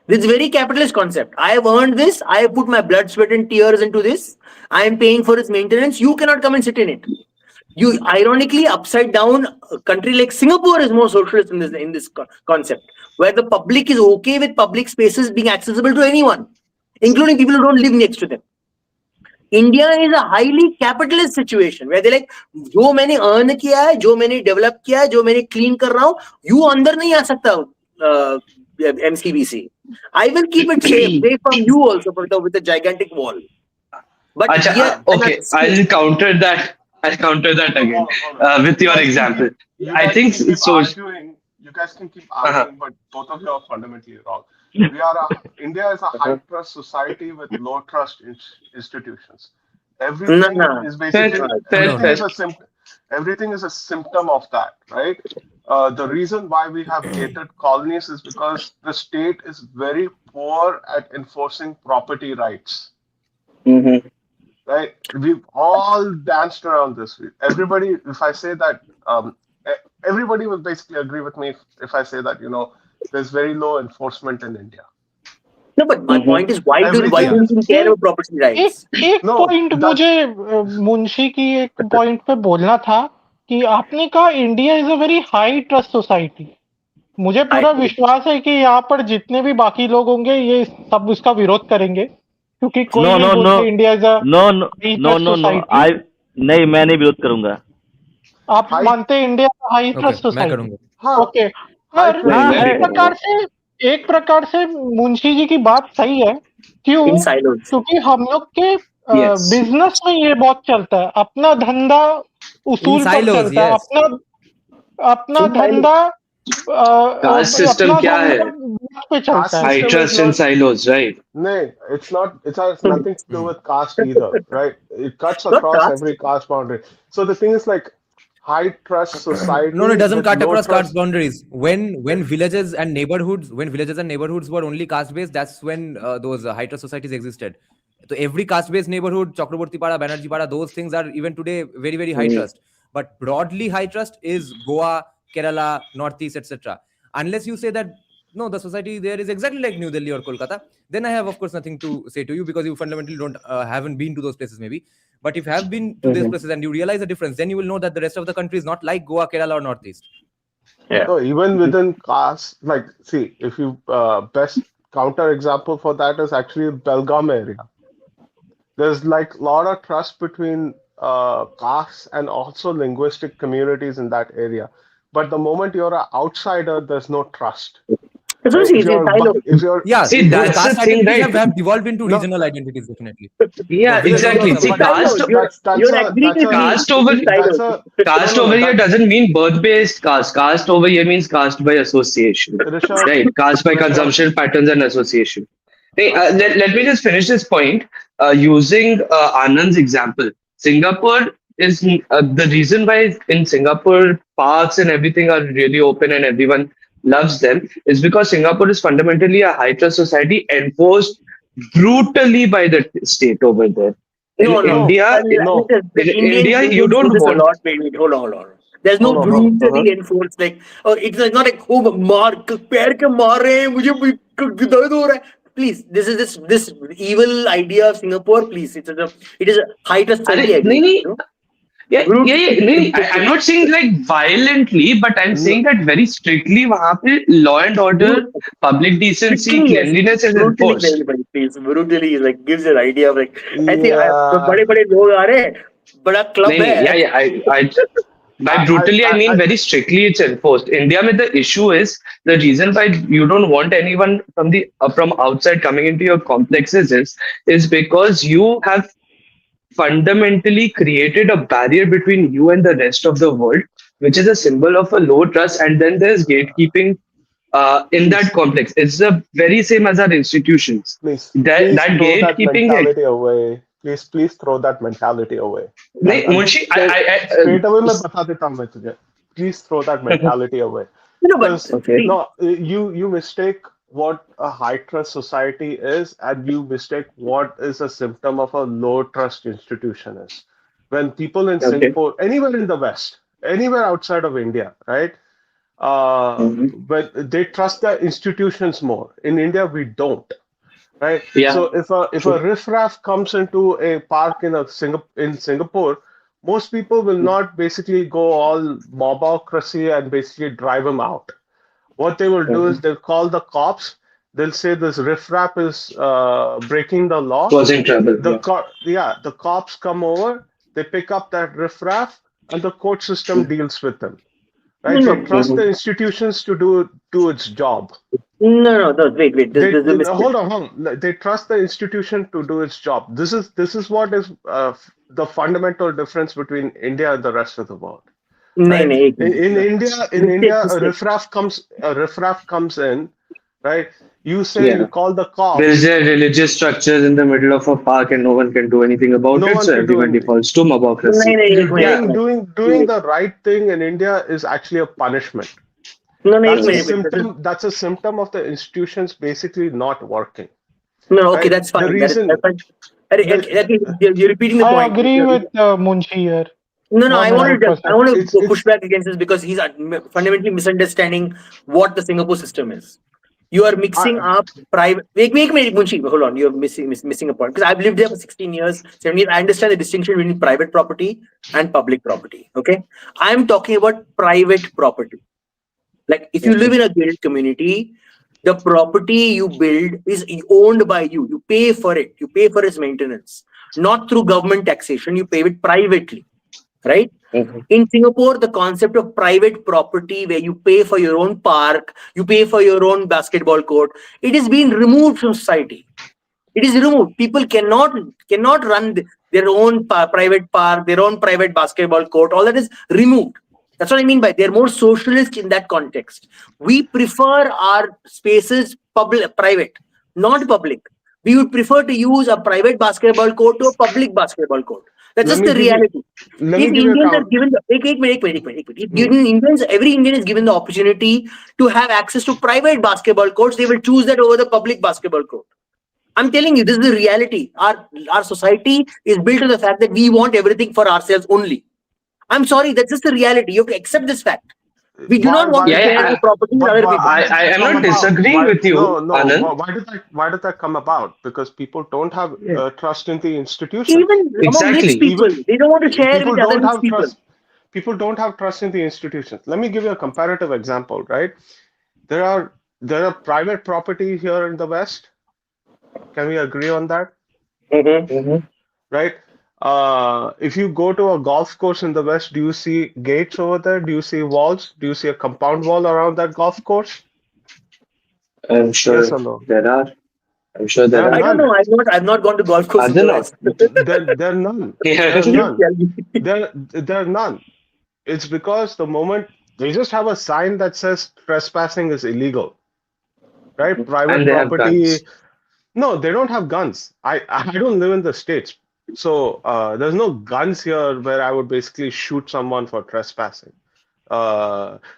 This is very capitalist concept. I have earned this. I have put my blood, sweat and tears into this. I am paying for its maintenance. You cannot come and sit in it. You ironically, upside down, a country like Singapore is more socialist in this concept, where the public is okay with public spaces being accessible to anyone, including people who don't live next to them. India is a highly capitalist situation where they're like, जो मैंने earn किया है, जो मैंने develop किया है, जो मैंने clean कर रहा हूँ, you अंदर नहीं आ सकता MCBC. I will keep it safe away from you also with a gigantic wall. But okay, I'll counter that. I'll counter that again with your example. I think so. You guys can keep arguing, but both of you are fundamentally wrong. India is a high trust society with low trust institutions. Everything is basically everything is a symptom of that, right? The reason why we have gated colonies is because the state is very poor at enforcing property rights. Right? We've all danced around this. Everybody, if I say that, everybody will basically agree with me if I say that, there's very low enforcement in India. No, but my point is, why do you care about property rights? एक point मुझे मुंशी की एक point पे बोलना था कि आपने कहा India is a very high trust society. मुझे पूरा विश्वास है कि यहाँ पर जितने भी बाकी लोग होंगे ये सब उसका विरोध करेंगे क्योंकि कोई नहीं बोलते इंडिया इज अ नहीं, मैं नहीं विरोध करूंगा. आप मानते हैं India high trust society? Okay. एक प्रकार से मुंशी जी की बात सही है. क्यों? क्योंकि हम लोग के बिजनेस में ये बहुत चलता है. अपना धंधा उसूल पर चलता है. अपना धंधा कास्ट सिस्टम क्या है? High trust in silos, right? No, it has nothing to do with caste either, right? It cuts across every caste boundary. So the thing is, like, high trust society. No, it doesn't with cut low across trust. caste boundaries. When villages and neighborhoods were only caste based, that's when those high trust societies existed. So every caste based neighborhood, Chakraborty Pada, Banerjee Pada, those things are even today very, very high trust. But broadly high trust is Goa, Kerala, Northeast, etc. Unless you say that no, the society there is exactly like New Delhi or Kolkata, then I have of course nothing to say to you, because you fundamentally haven't been to those places maybe. But if you have been to these places and you realize the difference, then you will know that the rest of the country is not like Goa, Kerala, or Northeast. Yeah. No, even within caste, like, see, if you best counter example for that is actually Belgaum area. There's like a lot of trust between castes and also linguistic communities in that area. But the moment you're an outsider, there's no trust. That's what If you're Yeah, See, that's caste the thing, identities right? have devolved into regional identities, definitely. Yeah, The village exactly. also See, have a- caste You're agreeing with me. caste over that's a caste no, over here that- doesn't mean birth-based caste. Caste over here means caste by association, Rishabh, right? Caste by Rishabh. consumption patterns and association. Hey, let me just finish this point using Anand's example. Singapore is the reason why in Singapore parks and everything are really open and everyone loves them is because Singapore is fundamentally a high trust society enforced brutally by the state over there. In India, no. in India, you don't do this want. a lot. Wait, hold on. There's no Hold on. brutally enforced, like, it's not like, oh, पैर के मार रहे हैं, मुझे दर्द हो रहा है. Please, this is this evil idea of Singapore. Please, it is a high trust society. Yeah. I'm not saying like violently, but I'm saying that very strictly. वहाँ पे law and order, public decency, cleanliness is enforced. Please, brutally like gives an idea of like, I think Yeah. बड़े लोग आ रहे हैं, बड़ा club है. Yeah. By brutally, I mean very strictly it's enforced. India में the issue is the reason why you don't want anyone from outside coming into your complexes is because you have fundamentally created a barrier between you and the rest of the world, which is a symbol of a low trust. And then there's gatekeeping in that complex. It's the very same as our institutions. Please That throw that gatekeeping. mentality away. Please throw that mentality away. नहीं, Munshi, Straight away मैं बता देता हूँ मैं तुझे. Please throw that mentality away. No, but Because, no, you mistake what a high trust society is, and you mistake what is a symptom of a low trust institution is. When people in Singapore, anywhere in the West, anywhere outside of India, right? But they trust their institutions more. In India, we don't. Right. Yeah. So if a riffraff comes into a park in Singapore, most people will not basically go all mobocracy and basically drive him out. What they will do is they'll call the cops. They'll say this riffraff is breaking the law. Causing trouble. The cops come over. They pick up that riffraff, and the court system deals with them. Right? They trust the institutions to do its job. No. Wait. Hold on. They trust the institution to do its job. This is what is the fundamental difference between India and the rest of the world. Right? In India, a riffraff comes in, right? You call the cops. There's a religious structures in the middle of a park, and no one can do anything about it. So everyone defaults to mobocracy. Doing the right thing in India is actually a punishment. That's a symptom of the institutions basically not working. No, okay, that's fine. You're repeating the point. I agree with Munshi here. No, I want to push back against this because he's fundamentally misunderstanding what the Singapore system is. You are mixing up private. Wait a minute, Munshi. Hold on. You're missing a point because I've lived there for 16 years, 17 years. I understand the distinction between private property and public property. Okay, I'm talking about private property. Like if you live in a gated community, the property you build is owned by you. You pay for it. You pay for its maintenance, not through government taxation. You pay it privately, right? In Singapore, the concept of private property where you pay for your own park, you pay for your own basketball court, it is being removed from society. It is removed. People cannot run their own private park, their own private basketball court. All that is removed. That's what I mean by they're more socialist in that context. We prefer our spaces private, not public. We would prefer to use a private basketball court to a public basketball court. That's Let just me the give you- reality. let me If give you a Indians are count. given the if Indians, every Indian is given the opportunity to have access to private basketball courts, they will choose that over the public basketball court. I'm telling you, this is the reality. Our society is built on the fact that we want everything for ourselves only. I'm sorry, that's just the reality. You have to accept this fact. We do not want to Yeah, share yeah, the property with other people. I am not Come about? disagreeing with you, No. Anand. Why did that come about? Because people don't have trust in the institution. Even among rich Exactly. people, they don't want to share People with other don't rich have people. trust. People don't have trust in the institutions. Let me give you a comparative example, right? There are private property here in the West. Can we agree on that? Right? If you go to a golf course in the West, do you see gates over there? Do you see walls? Do you see a compound wall around that golf course? I'm sure Yes or no? there are. I'm sure there There are are. I don't none. know. I've not gone to golf course Are in there the not? West. There are none. Yeah. There are none. Tell me. There are none. It's because the moment they just have a sign that says trespassing is illegal, right? Private And they have property. guns. No, they don't have guns. I don't live in the States. So there's no guns here where I would basically shoot someone for trespassing.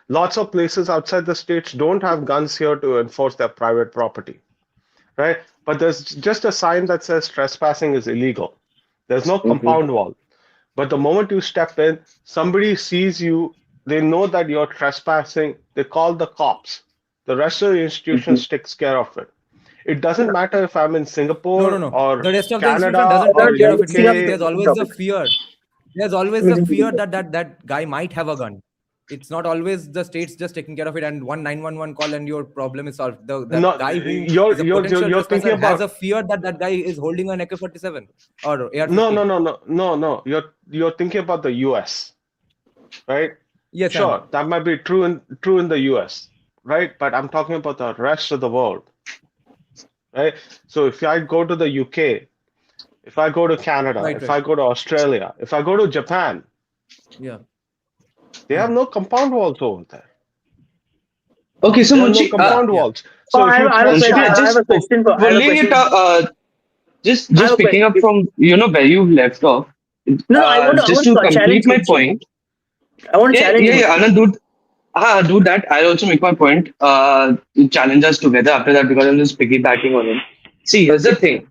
Lots of places outside the States don't have guns here to enforce their private property, right? But there's just a sign that says trespassing is illegal. There's no compound wall. But the moment you step in, somebody sees you, they know that you're trespassing, they call the cops. The rest of the institutions takes care of it. It doesn't matter if I'm in Singapore No. or The rest of the Canada institution doesn't or take care of it. UK. There's always the fear. There's always the fear that guy might have a gun. It's not always the states just taking care of it and 911 call and your problem is solved. The No, guy who you're is a you're potential you're thinking trespasser has about a fear that guy is holding an AK-47 or AR-15. no. You're thinking about the US, right? Yes, Sure, that might be true in the US, right? But I'm talking about the rest of the world, right? So if I go to the UK, if I go to Canada, Right, if right. I go to Australia, if I go to Japan, Yeah. they have no compound walls over there. Okay, so There are no Munshi, compound yeah. walls. So if you I have a trespass, question for. pulling it up, just I have a picking up question. from where you left off. No, I want Just to to complete challenge my Munshi. point. I want to challenge Yeah, Munshi. Anand, do that. I'll also make my point. Challenge us together after that because I'm just piggybacking on him. See, here's the thing.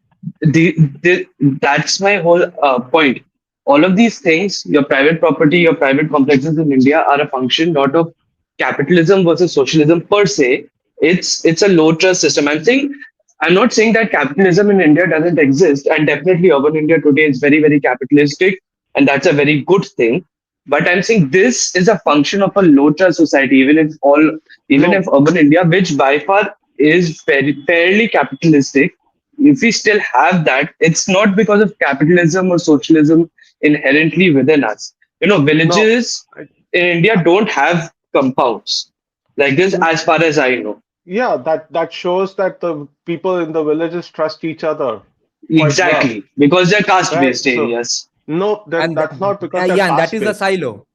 That's my whole point. All of these things, your private property, your private complexes in India are a function not of capitalism versus socialism per se. It's a low trust system. I'm not saying that capitalism in India doesn't exist, and definitely urban India today is very, very capitalistic, and that's a very good thing. But I'm saying this is a function of a low trust society, even no, if urban India, which by far is fairly capitalistic, if we still have that, it's not because of capitalism or socialism inherently within us. Villages I- in India don't have compounds like this, as far as I know. yeah, that shows that the people in the villages trust each other quite well, Exactly, because they're right? caste-based So areas. no, And that's not because they're yeah, and that is a caste-based. silo.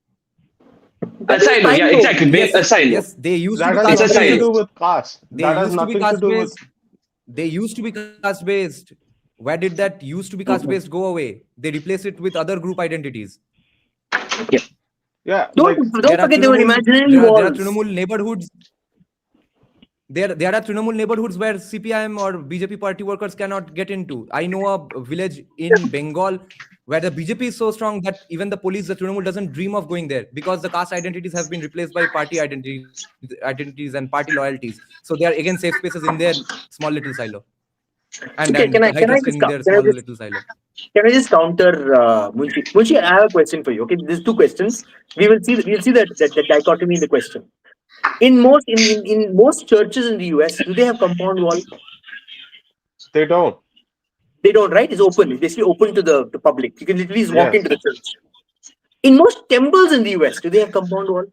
A silo, yeah, exactly. A silo. Yes, they used to That be has It's a caste nothing to silo. do based. with caste. They That has used to be nothing to caste do with. based. They used to be caste based. Where did that used to be caste based go away? They replace it with other group identities. Yeah, Don't There are forget there were Trinamool, imaginary there are walls. Trinamool neighborhoods. There are Trinamool neighborhoods where CPIM or BJP party workers cannot get into. I know a village in Bengal where the BJP is so strong that even the police, the Trinamool, doesn't dream of going there because the caste identities have been replaced by party identities and party loyalties. So they are again safe spaces in their small little silo. And Okay, can I trust just in their small little silo. can I just counter Munshi? Munshi, I have a question for you. Okay, there's two questions. We'll see the dichotomy in the question. In most churches in the US, do they have compound wall? they don't. They don't, right? It's open. It's basically open to the public. You can literally just walk Yes. into the church. In most temples in the US, do they have compound wall?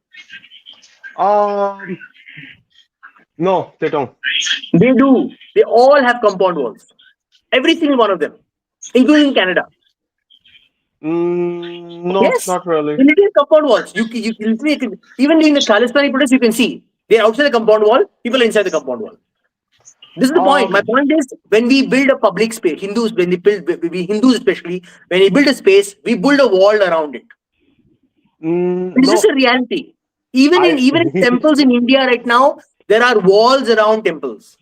No, they don't. They do. They all have compound walls. Every single one of them, including Canada. No, Yes, not really. they literally have compound walls. You literally even during the Khalistani protests, you can see they're outside the compound wall. People are inside the compound wall. This is the point. My point is, when we build a public space, Hindus, when they build, we Hindus especially, when we build a space, we build a wall around it. It's just a reality. Even in temples in India right now, there are walls around temples.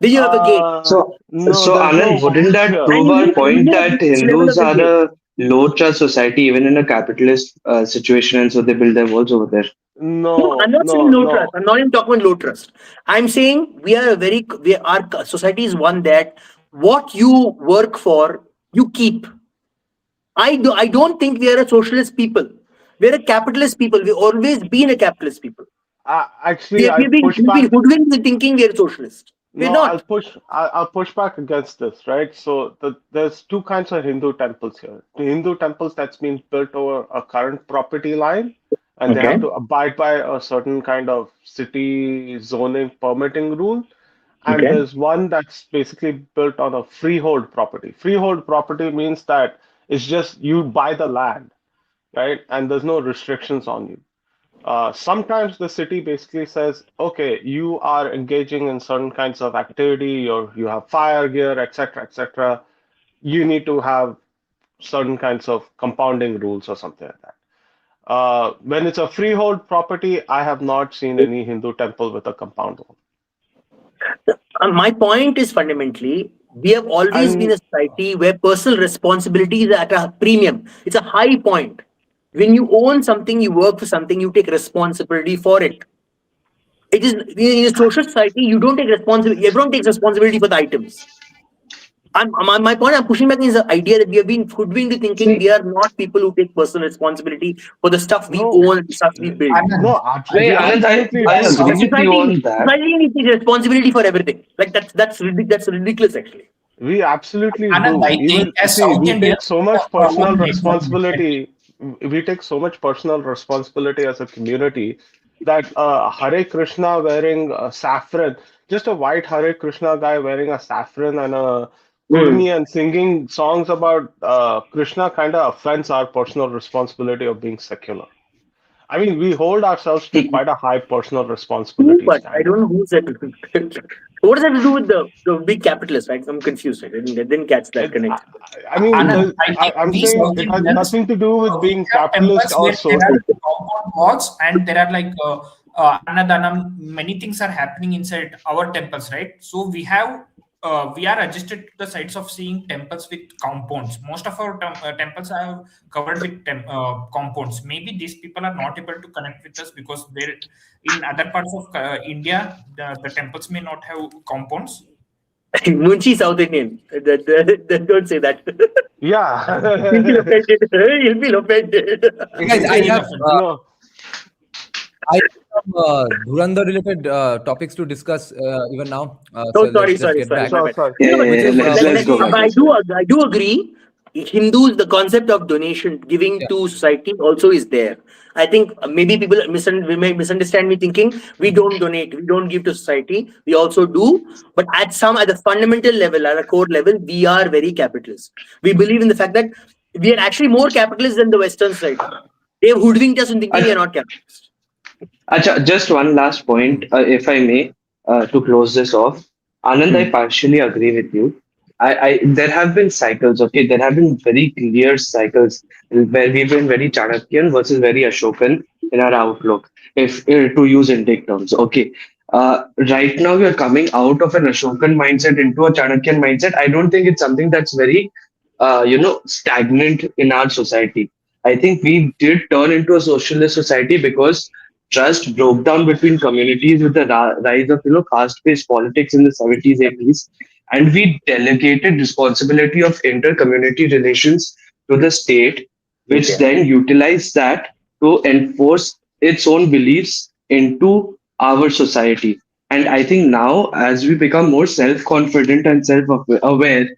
Did you have a gate? So, No, so there's Anand, no wouldn't that here. prove And our you point need that this level Hindus of a are gate. a low trust society, even in a capitalist situation, and so they build their walls over there? No, I'm No, not saying no, low trust. no. I'm not even talking about low trust. I'm saying our society is one that what you work for, you keep. I don't think we are a socialist people. We're a capitalist people. We've always been a capitalist people. Actually, I push We've been back. hoodwinked into thinking we're socialist. We're No, not. I'll push back against this, right? So there's two kinds of Hindu temples here. The Hindu temples that's been built over a current property line, and they have to abide by a certain kind of city zoning permitting rule. And there's one that's basically built on a freehold property. Freehold property means that it's just you buy the land, right? And there's no restrictions on you. Sometimes the city basically says, okay, you are engaging in certain kinds of activity, or you have fire gear, etc., etc. You need to have certain kinds of compounding rules or something like that. When it's a freehold property, I have not seen any Hindu temple with a compound wall. My point is fundamentally, we have always been And a society where personal responsibility is at a premium. It's a high point. When you own something, you work for something, you take responsibility for it. It is in a social society, you don't take responsibility. Everyone takes responsibility for the items. My point I'm pushing back is the idea that we have been hoodwinked into thinking we See, are not people who take personal responsibility for the stuff we no, own, the stuff we build. no, wait, we Anand, absolutely I do. agree with you Society, on that. society takes responsibility for everything. Like that's ridiculous actually. We absolutely Anand, do. I think Even as see, South we Indians, take so much our personal own responsibility. responsibility. We take so much personal responsibility as a community that Hare Krishna wearing a saffron, just a white Hare Krishna guy wearing a saffron and a kurni and singing songs about Krishna kind of offends our personal responsibility of being secular. I mean, we hold ourselves to quite a high personal Who, responsibility but I standard. don't know who said it. What does that have to do with the big capitalist, right? I'm confused. Right? I didn't catch that It, connection. I mean, Anand, I think I'm we saying South it has Indians, nothing to do with we being have capitalist temples or where there are social. compound walls and there are like Annadanam, many things are happening inside our temples, right? So we are adjusted to the sides of seeing temples with compounds. Most of our temples are covered with compounds. Maybe these people are not able to connect with us because they're in other parts of India, the temples may not have compounds. Munchi South Indian. Don't say that. He'll be Yeah. offended. He'll be offended. Guys, I have No. I have some Dhurandhar related topics to discuss even now. Oh, So let's just get sorry, back. my Sure, bad. sorry. No, but Which is Let's go back. but I do agree. Hindus, the concept of donation, giving yeah. to society also is there. I think maybe people may misunderstand me thinking we don't donate, we don't give to society. We also do, but at the fundamental level, at a core level, we are very capitalist. We believe in the fact that we are actually more capitalist than the Western society. They have hoodwinked us in thinking we are not capitalist. Acha, just one last point, if I may, to close this off. Anand, I partially agree with you. There have been cycles, okay? There have been very clear cycles where we've been very Chanakyan versus very Ashokan in our outlook, if to use Indic terms, okay? Right now, we are coming out of an Ashokan mindset into a Chanakyan mindset. I don't think it's something that's very, stagnant in our society. I think we did turn into a socialist society because trust broke down between communities with the rise of caste-based politics in the 70s 80s, and we delegated responsibility of inter-community relations to the state, which then utilized that to enforce its own beliefs into our society. And I think now, as we become more self-confident and self-aware,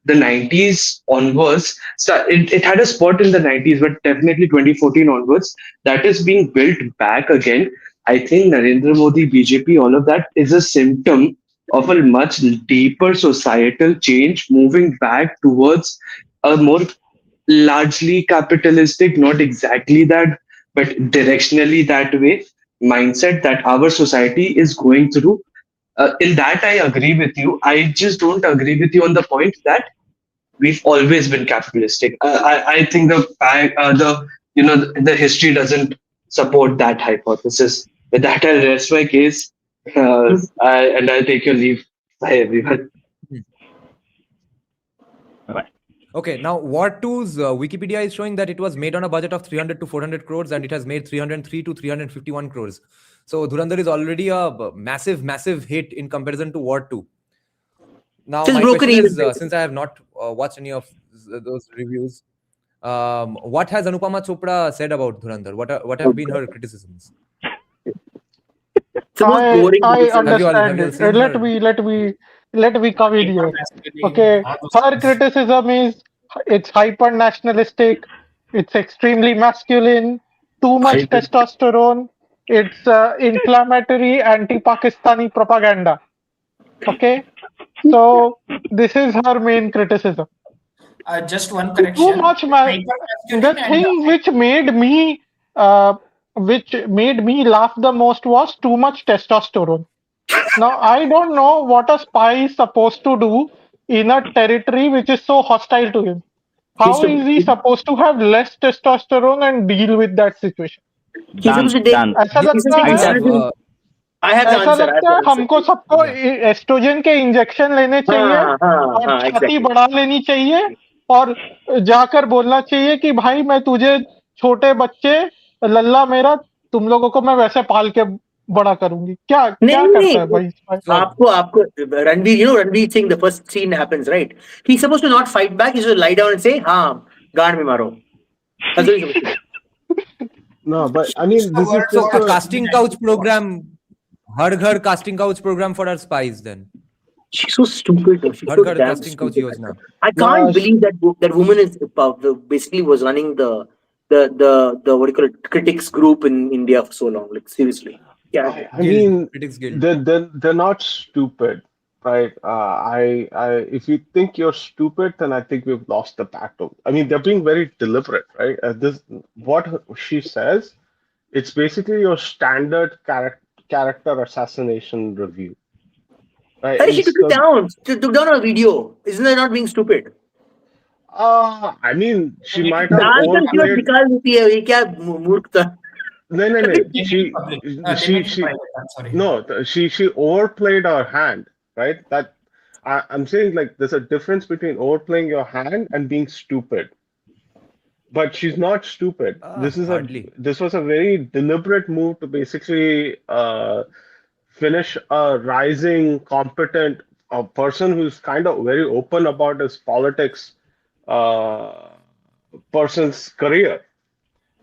the 90s onwards, it had a spot in the 90s, but definitely 2014 onwards, that is being built back again. I think Narendra Modi, BJP, all of that is a symptom of a much deeper societal change moving back towards a more largely capitalistic, not exactly that, but directionally that way mindset that our society is going through. In that, I agree with you. I just don't agree with you on the point that we've always been capitalistic. I think the history doesn't support that hypothesis. With that, I'll rest my case, and I'll take your leave. Bye, everyone. Okay, now War 2's Wikipedia is showing that it was made on a budget of 300 to 400 crores and it has made 303 to 351 crores. So Dhurandhar is already a massive, massive hit in comparison to War 2. Now, Just my broken question even. is, since I have not watched any of those reviews, what has Anupama Chopra said about Dhurandhar? What have been her criticisms? It's the most boring I movie. Have you all understand it. seen Let her? me come in here. Okay, her criticism is it's hyper nationalistic, it's extremely masculine, too much testosterone, it's inflammatory anti-Pakistani propaganda. Okay, so this is her main criticism. Just one Too correction. much. The thing which made me laugh the most was too much testosterone. Now, I don't know what a spy is supposed to do in a territory which is so hostile to him. How is he supposed to have less testosterone and deal with that situation? He's supposed to take. Dan, ऐसा लगता I है have, I have the ऐसा answer. लगता है हमको सबको oestrogen के injection लेने चाहिए और छाती बढ़ा लेनी चाहिए और जाकर बोलना चाहिए कि भाई मैं तुझे छोटे बच्चे लल्ला मेरा तुम लोगों को मैं वैसे पाल के बड़ा करूंगी क्या क्या करता है भाई आपको Ranveer Singh, the first scene happens, right? He's supposed to not fight back. He's supposed to lie down and say, "हाँ, गांड में मारो." That's what he's supposed to do. No, but I mean, this is so just a casting couch program, Har Ghar casting couch program for our spies then. She's so stupid. She's Har so Ghar damn casting couch stupid. yojana. I can't believe that woman is basically was running the what do you call it, critics group in India for so long. Like seriously. Yeah. I mean, Critics Guild. they're not stupid, right? If you think you're stupid, then I think we've lost the battle. I mean, they're being very deliberate, right? What she says, it's basically your standard character assassination review, right? Hey, she took it down. She took down a video. Isn't that not being stupid? I mean, she might have She she overplayed her hand, right? That I'm saying, like, there's a difference between overplaying your hand and being stupid. But she's not stupid. This was a very deliberate move to basically finish a rising, competent person who's kind of very open about his politics person's career.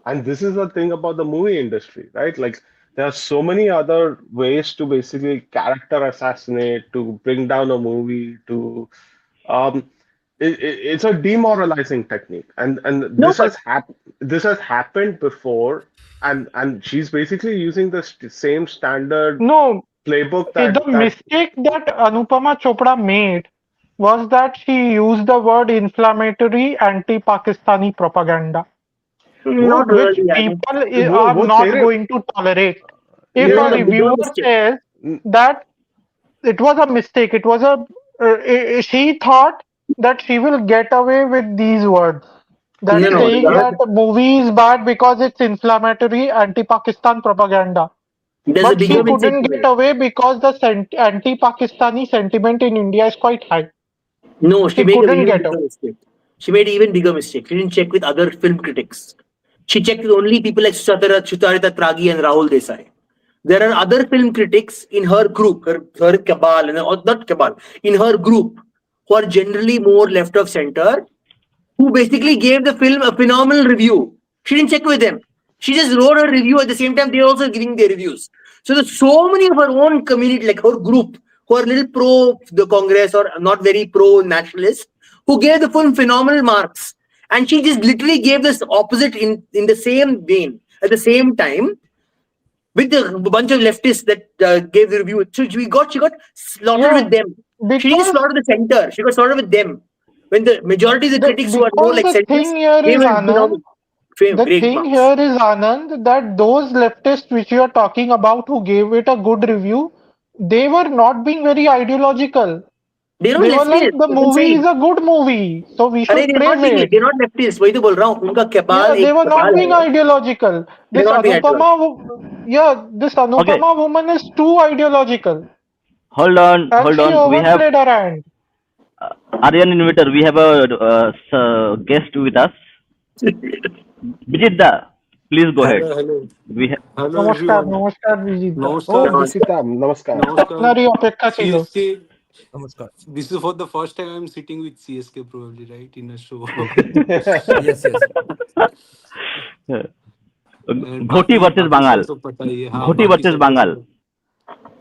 And this is the thing about the movie industry, right? Like, there are so many other ways to basically character assassinate, to bring down a movie, to it's a demoralizing technique, and this has happened before, and she's basically using the same standard playbook the mistake that Anupama Chopra made was that she used the word inflammatory anti-Pakistani propaganda, which people are not going to tolerate. If a reviewer says that it was a mistake, it was she thought that she will get away with these words. That saying that the movie is bad because it's inflammatory anti-Pakistan propaganda. But she couldn't get away because the anti-Pakistani sentiment in India is quite high. No, she made an even bigger mistake. She made an even bigger mistake. She didn't check with other film critics. She checked with only people like Sucharita Tragi and Rahul Desai. There are other film critics in her group, her cabal, not cabal, in her group, who are generally more left of center, who basically gave the film a phenomenal review. She didn't check with them. She just wrote her review at the same time. They're also giving their reviews. So there's so many of her own community, like her group, who are little pro the Congress or not very pro nationalist, who gave the film phenomenal marks. And she just literally gave this opposite in the same vein at the same time with a bunch of leftists that gave the review. So she got slaughtered with them. She didn't slaughter the center. She got slaughtered with them. When the majority of the critics who are more like centrists, the thing here is, Anand, that those leftists which you are talking about who gave it a good review they were not being very ideological. They're not They were like, leftist. the movie is a good movie, so we अरे should they're not praise being, it. they're not leftist. वही तो बोल रहा हूँ. उनका Yeah, कबाल they एक were not कबाल being है. ideological. They're This not being this Okay, Anupama woman is too ideological, hold on, and hold she on. We have overplayed her hand. Aryan Innovator. We have a guest with us. Vijitda, please go ahead. Hello. We have. Hello Namaskar, everyone. namaskar, Vijit. Namaskar. Namaskar. Namaskar. Namaskar. আপনারই অপেক্ষা ছিল। CSK. Namaskar. This is for the first time I'm sitting with CSK probably, right? In a show. Yes, yes. And Ghoti बाकी versus Bengal. सबको पता ही है. हाँ, घोटी बाकी versus सबको बंगाल.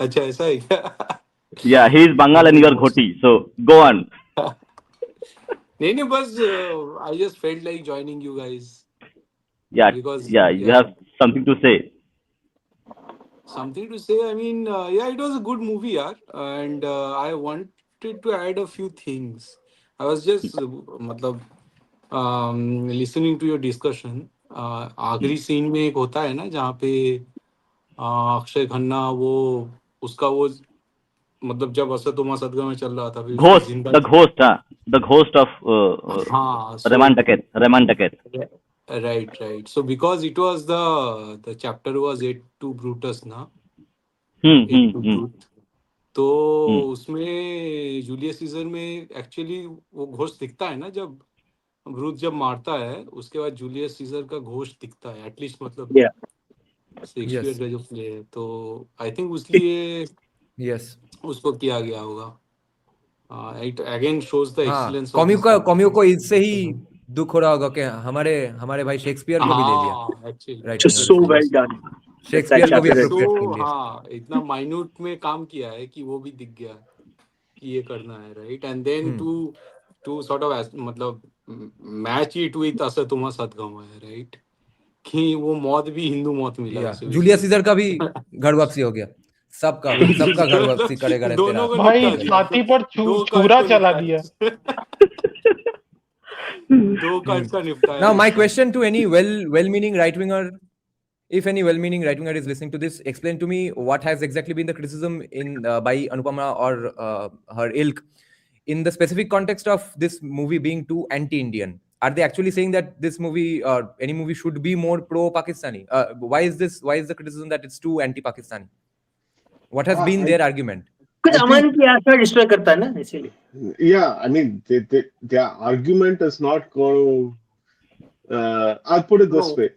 अच्छा ऐसा है क्या? Yeah, he is Bengal and you are Ghoti. So go on. नहीं बस I just felt like joining you guys Yeah, because you have something to say. something to say. I mean, yeah, it was a good movie, yaar, and I wanted to add a few things. I was just मतलब listening to your discussion. आखिरी scene में एक होता है ना जहाँ पे अक्षय खन्ना वो उसका वो मतलब जब असतोमा सदगम में चल रहा था फिर Ghost, the ghost of हाँ Rahman Taket. right. So because it was the chapter was 8 to Brutus ना 8 to Brute, तो उसमें जूलियस सीजर में एक्चुअली वो घोस्ट दिखता है ना जब ब्रूथ जब मारता है उसके बाद जूलियस सीजर का घोस्ट दिखता है एटलीस्ट मतलब शेक्सपियर का जो प्ले है तो आई थिंक उसलिए उसको किया गया होगा. It again shows the excellence of comic को इससे ही दुख हो रहा होगा कि हमारे भाई शेक्सपियर को भी ले लिया. Actually so well done. Shakespeare को भी अप्रोप्रिएट कर तो लिया. हाँ इतना माइन्यूट में काम किया है कि वो भी दिख गया कि ये करना है right and then to sort of मतलब मैच इट विद असतोमा सदगम है राइट कि वो मौत भी हिंदू मौत मिला. जूलियस सीजर का भी घर वापसी हो गया. सबका घर वापसी करेगा रे तेरा भाई छाती पर छुरा चला दिया. दो कट का निपटाया. Now my question to any well-meaning right-winger, if any well-meaning right-winger is listening to this, explain to me what has exactly been the criticism by Anupama or her ilk in the specific context of this movie being too anti-Indian. Are they actually saying that this movie or any movie should be more pro-Pakistani? Why is the criticism that it's too anti-Pakistani? What has been their argument? कुछ अमन की आस्था destroy करता है ना इसीलिए. Yeah, I mean, their argument is not going to. I'll put it this way: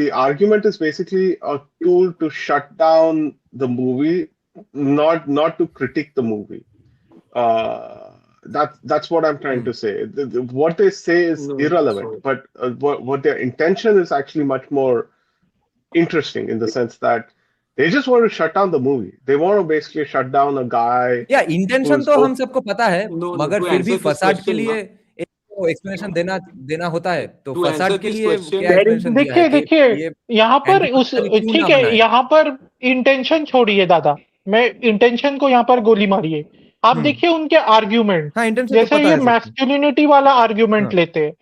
the argument is basically a tool to shut down the movie, not to critique the movie. That's what I'm trying to say. What they say is irrelevant, but what their intention is actually much more interesting in the sense that they just want to shut down the movie. They want to basically shut down a guy. Yeah, intention तो हम सबको पता है, मगर फिर भी फसाद के लिए एक एक्सप्लेनेशन देना होता है. तो फसाद के लिए क्या एक्सप्लेनेशन दिया है? देखिए यहाँ पर उस ठीक है यहाँ पर इंटेंशन छोड़िए दादा. मैं इंटेंशन को यहाँ पर गोली मारिए. आप देखिए उनके आर्ग्यूमेंट जैसे ये मैस्कुलिनिटी वाला आर्ग्यूमेंट लेते हैं.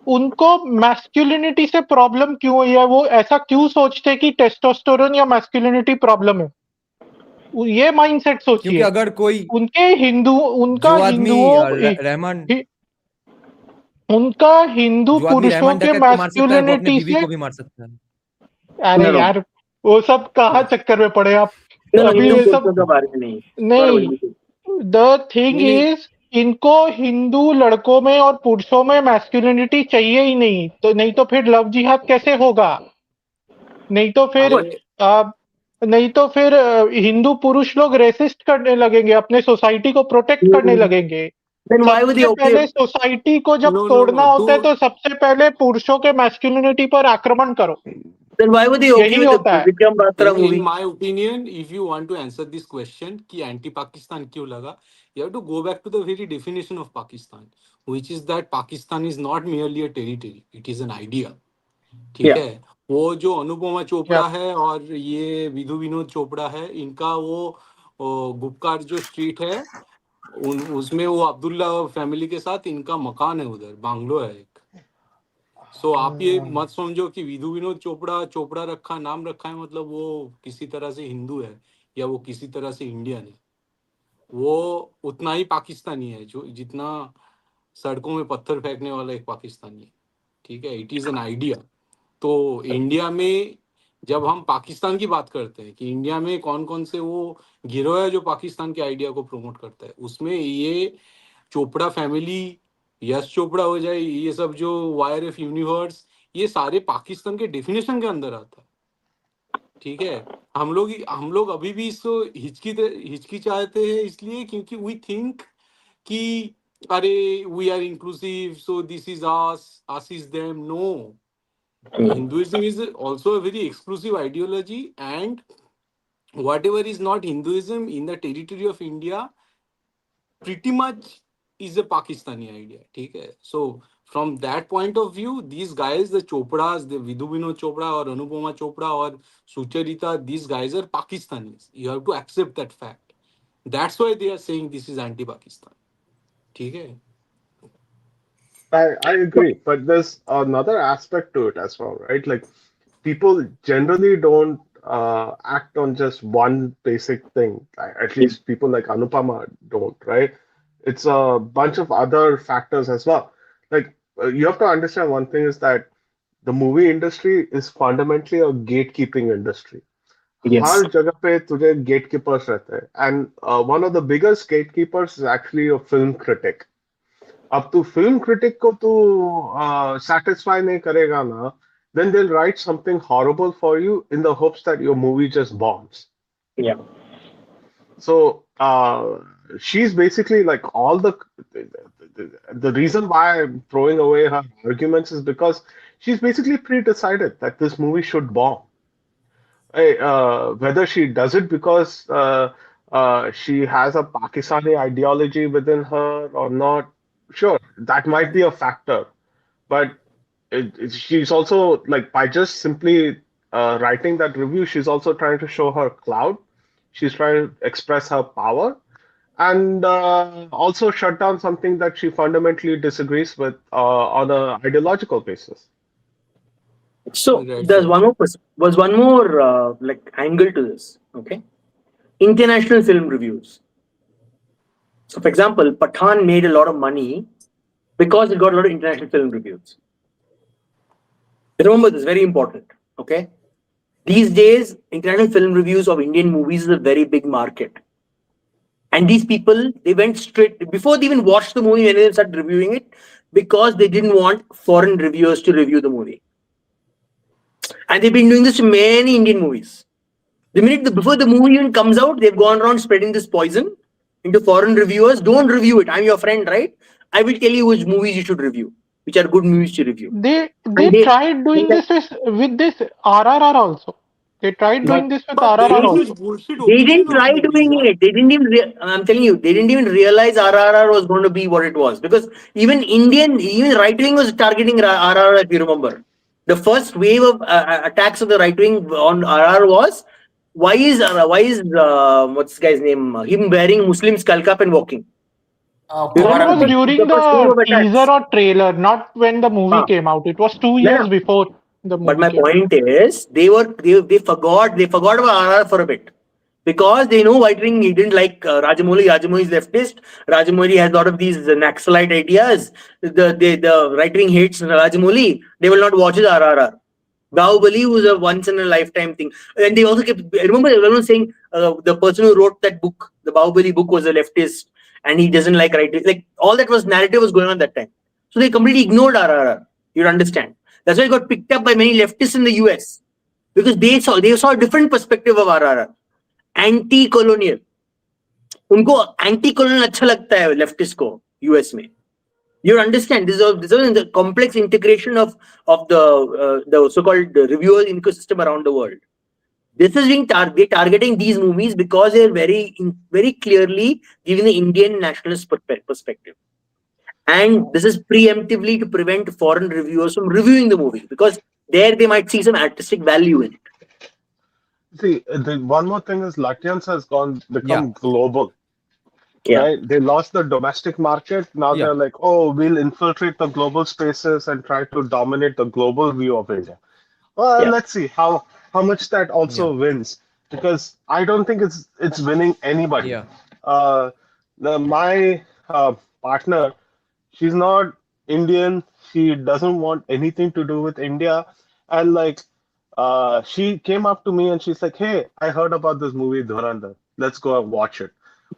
उनको मैस्कुलिनिटी से प्रॉब्लम क्यों हुई है? वो ऐसा क्यों सोचते हैं कि टेस्टोस्टेरोन या मैस्कुलिनिटी प्रॉब्लम है? ये माइंडसेट सोचिए. क्योंकि अगर कोई उनका हिंदू पुरुषों के मैस्कुलिनिटी से भी मार सकता है. अरे यार वो सब कहाँ चक्कर में पड़े आप अभी ये सब नहीं. द थिंग इज इनको हिंदू लड़कों में और पुरुषों में मैस्कुलिनिटी चाहिए ही नहीं. तो नहीं तो फिर लव जिहाद कैसे होगा? नहीं तो फिर हिंदू पुरुष लोग रेसिस्ट करने लगेंगे, अपने सोसाइटी को प्रोटेक्ट करने लगेंगे. सबसे पहले सोसाइटी को जब तोड़ना होता है तो सबसे पहले पुरुषों के मैस्कुलिनिटी पर आक्रमण करो. Then why were they okay with the Vikram Batra movie? In my opinion, if you want to answer this question कि anti-Pakistan क्यों लगा, you have to go back to the very definition of Pakistan, which is that Pakistan is not merely a territory, it is an idea. ठीक है. वो जो अनुपमा चोपड़ा है और ये विधु विनोद चोपड़ा है, इनका वो गुपकार जो स्ट्रीट है उसमें वो अब्दुल्ला फैमिली के साथ इनका मकान है, उधर बांग्लो है एक. सो आप ये मत समझो कि विधु विनोद चोपड़ा रखा नाम रखा है मतलब वो किसी तरह से हिंदू है या वो किसी तरह से इंडियन है। वो उतना ही पाकिस्तानी है जो जितना सड़कों में पत्थर फेंकने वाला एक पाकिस्तानी है। ठीक है, इट इज एन आइडिया। तो इंडिया में जब हम पाकिस्तान की बात करते हैं कि इंडिया में कौन कौन से वो गिरोह है जो पाकिस्तान के आइडिया को प्रमोट करता है, उसमें ये चोपड़ा फैमिली, यश चोपड़ा हो जाए, ये सब जो वायरएफ यूनिवर्स, ये सारे पाकिस्तान के डेफिनेशन के अंदर आता है। ठीक है, हम लोग अभी भी इसको हिचकिचाते हैं इसलिए क्योंकि वी थिंक कि अरे we are inclusive, so this is us is them. No, Hinduism is also a very exclusive ideology, and whatever is not Hinduism in the territory of India pretty much is a Pakistani idea. ठीक है, so from that point of view, these guys, the Chopras, the Vidhu Vinod Chopra or Anupama Chopra or Sucharita, these guys are Pakistanis. You have to accept that fact. That's why they are saying this is anti-Pakistan. ठीक है. I agree, but there's another aspect to it as well, right? Like people generally don't act on just one basic thing. At least people like Anupama don't, right? It's a bunch of other factors as well. Like you have to understand one thing is that the movie industry is fundamentally a gatekeeping industry. Yes. हर जगह पे तुझे gatekeepers रहते हैं, and one of the biggest gatekeepers is actually a film critic. अब तू film critic को तू satisfy नहीं करेगा ना, then they'll write something horrible for you in the hopes that your movie just bombs. Yeah. So she's basically like all the reason why I'm throwing away her arguments is because she's basically pre-decided that this movie should bomb. Whether she does it because she has a Pakistani ideology within her or not, sure, that might be a factor. But she's also like by just simply writing that review, she's also trying to show her clout. She's trying to express her power, and also shut down something that she fundamentally disagrees with on an ideological basis. So there's one more like angle to this. Okay, international film reviews. So, for example, Pathan made a lot of money because it got a lot of international film reviews. Remember this, very important. Okay, these days, international film reviews of Indian movies is a very big market. And these people, they went straight, before they even watched the movie, when they started reviewing it, because they didn't want foreign reviewers to review the movie. And they've been doing this to many Indian movies. The minute before the movie even comes out, they've gone around spreading this poison into foreign reviewers. Don't review it. I'm your friend, right? I will tell you which movies you should review, which are good movies to review. They tried doing this with this RRR also. They tried doing this with RRR also. They didn't try doing it. They didn't even. I'm telling you, they didn't even realize RRR was going to be what it was, because even right wing was targeting RRR. If you remember, the first wave of attacks of the right wing on RRR was why is what's this guy's name? Him wearing Muslim skull cap and walking. It was during the teaser or trailer, not when the movie came out. It was 2 years before the movie. But my point is, they forgot about RRR for a bit, because they know right wing. He didn't like Rajamouli. Rajamouli is leftist. Rajamouli has a lot of these Naxalite ideas. The right wing hates Rajamouli. They will not watch his RRR. Bahubali was a once in a lifetime thing, and they also kept. Remember, everyone saying the person who wrote that book, the Bahubali book, was a leftist, and he doesn't like right. Like all that was narrative was going on that time. So they completely ignored RRR. You understand? That's why it got picked up by many leftists in the US, because they saw a different perspective of RRR. Anti-colonial. उनको anti-colonial अच्छा लगता है leftist को US में. You understand? This is the complex integration of the so-called reviewer ecosystem around the world. This is being targeting these movies because they're very clearly giving the Indian nationalist perspective. And this is preemptively to prevent foreign reviewers from reviewing the movie, because there they might see some artistic value in it. See, the one more thing is Latyans has become global. right? They lost the domestic market. Now they're like, oh, we'll infiltrate the global spaces and try to dominate the global view of India. Well, let's see how much that also wins, because I don't think it's winning anybody. My partner, she's not Indian. She doesn't want anything to do with India, and like, she came up to me and she's like, "Hey, I heard about this movie Dhurandhar. Let's go and watch it."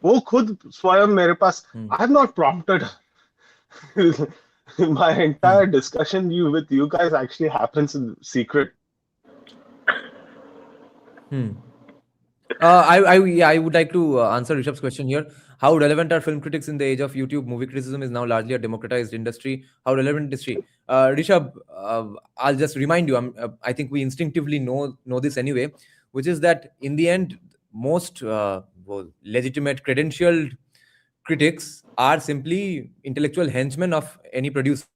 वो खुद स्वयं मेरे पास, I have not prompted her. My entire discussion with you guys actually happens in secret. I would like to answer Rishabh's question here. How relevant are film critics in the age of YouTube? Movie criticism is now largely a democratized industry. How relevant industry? Rishabh, I'll just remind you. I think we instinctively know this anyway, which is that in the end, most legitimate, credentialed critics are simply intellectual henchmen of any producer.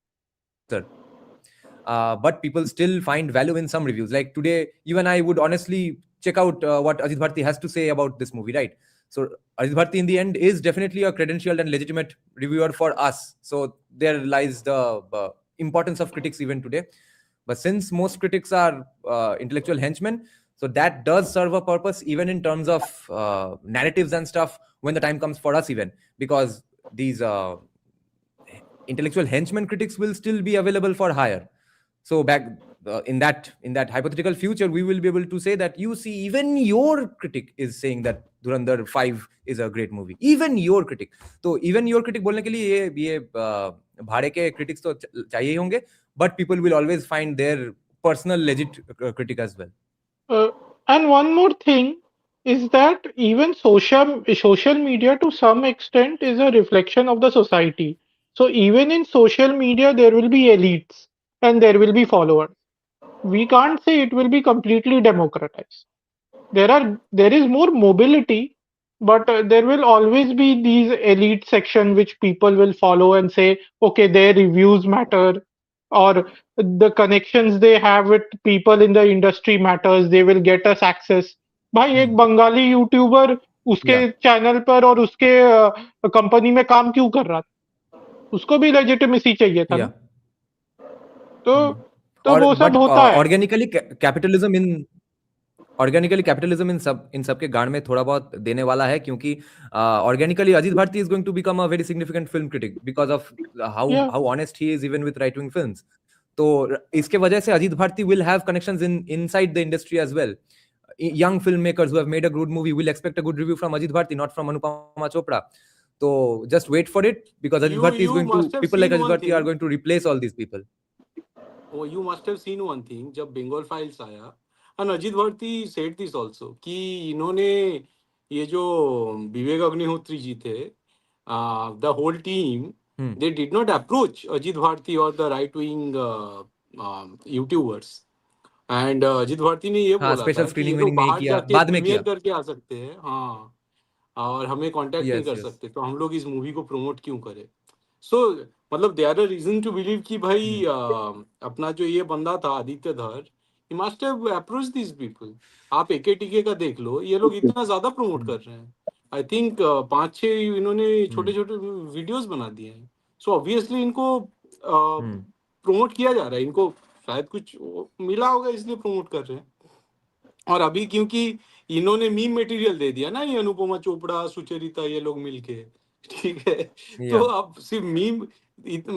But people still find value in some reviews. Like today, you and I would honestly check out what Ajit Bharti has to say about this movie, right? So Ajit Bharti in the end is definitely a credentialed and legitimate reviewer for us. So there lies the importance of critics even today. But since most critics are intellectual henchmen, so that does serve a purpose even in terms of narratives and stuff when the time comes for us even, because these intellectual henchmen critics will still be available for hire. So back in that hypothetical future, we will be able to say that, you see, even your critic is saying that Dhurandhar 5 is a great movie. Even your critic. So even your critic बोलने के लिए ये भाड़े के critics तो चाहिए होंगे, but people will always find their personal legit critic as well. And one more thing is that even social media to some extent is a reflection of the society. So even in social media, there will be elites and there will be followers. We can't say it will be completely democratized. There is more mobility, but there will always be these elite section which people will follow and say, okay, their reviews matter, or the connections they have with people in the industry matters. They will get us access. भाई एक Bengali YouTuber उसके channel पर और उसके company में काम क्यों कर रहा था? उसको भी लेजिटिमेसी चाहिए था ना? तो वो सब होता है. ऑर्गेनिकली कैपिटलिज्म इन सब के गाड़ में थोड़ा बहुत देने वाला है, क्योंकि organically Ajit Bharti is going to become a very significant film critic because of how honest he is even with right wing films. तो इसके वजह से Ajit Bharti will have connections inside the industry as well. Young filmmakers who have made a good movie will expect a good review from Ajit Bharti, not from Anupama Chopra. So just wait for it, because Ajit Bharti is going to, people like Ajit Bharti are going to replace all these people. Oh, you must have seen one thing, जब Bengal Files आया, and Ajit Bharti said this also, कि इन्होंने ये जो विवेक अग्निहोत्री जी थे, the whole team, they did not approach Ajit Bharti or the right-wing YouTubers. And Ajit Bharti ने ये बोला स्पेशल था स्क्रीनिंग कि नहीं किया, बाद में किया करके आ सकते हैं, हाँ, और हमें कांटेक्ट नहीं कर सकते, तो हम लोग इस मूवी को प्रमोट क्यों करें. सो मतलब they are a reason to believe कि भाई अपना जो ये बंदा था Aditya Dhar, he must have approach this people. आप एके टीके का देख लो, ये लोग इतना ज्यादा प्रमोट कर रहे हैं. आई थिंक 5-6 इन्होंने छोटे छोटे वीडियोस बना दिए हैं. सो ऑब्वियसली इनको प्रमोट किया जा रहा है, इनको शायद कुछ मिला होगा इसलिए प्रमोट कर रहे हैं. और अभी क्योंकि इन्होंने मीम मटेरियल दे दिया ना, ये अनुपमा चोपड़ा, सुचरिता, ये लोग मिलके, ठीक है, तो अब सिर्फ मीम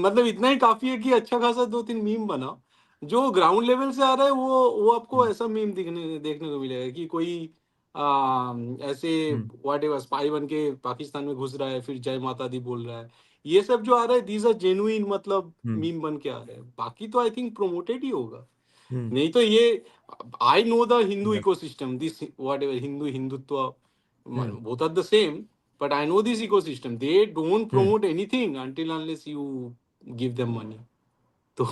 मतलब इतना ही काफी है कि अच्छा खासा 2-3 मीम बना, जो ग्राउंड लेवल से आ रहा है वो आपको ऐसा मीम देखने को मिलेगा कि कोई ऐसे व्हाटएवर स्पाई बन के पाकिस्तान में घुस रहा है, फिर जय माता दी बोल रहा है. ये सब जो आ रहा है, दीज आर जेन्युइन, मतलब मीम बन के आ रहे हैं. बाकी तो आई थिंक प्रोमोटेड ही होगा. नहीं तो ये I know the Hindu ecosystem, this whatever Hindutva, both are the same, but I know this ecosystem. They don't promote anything until unless you give them money. तो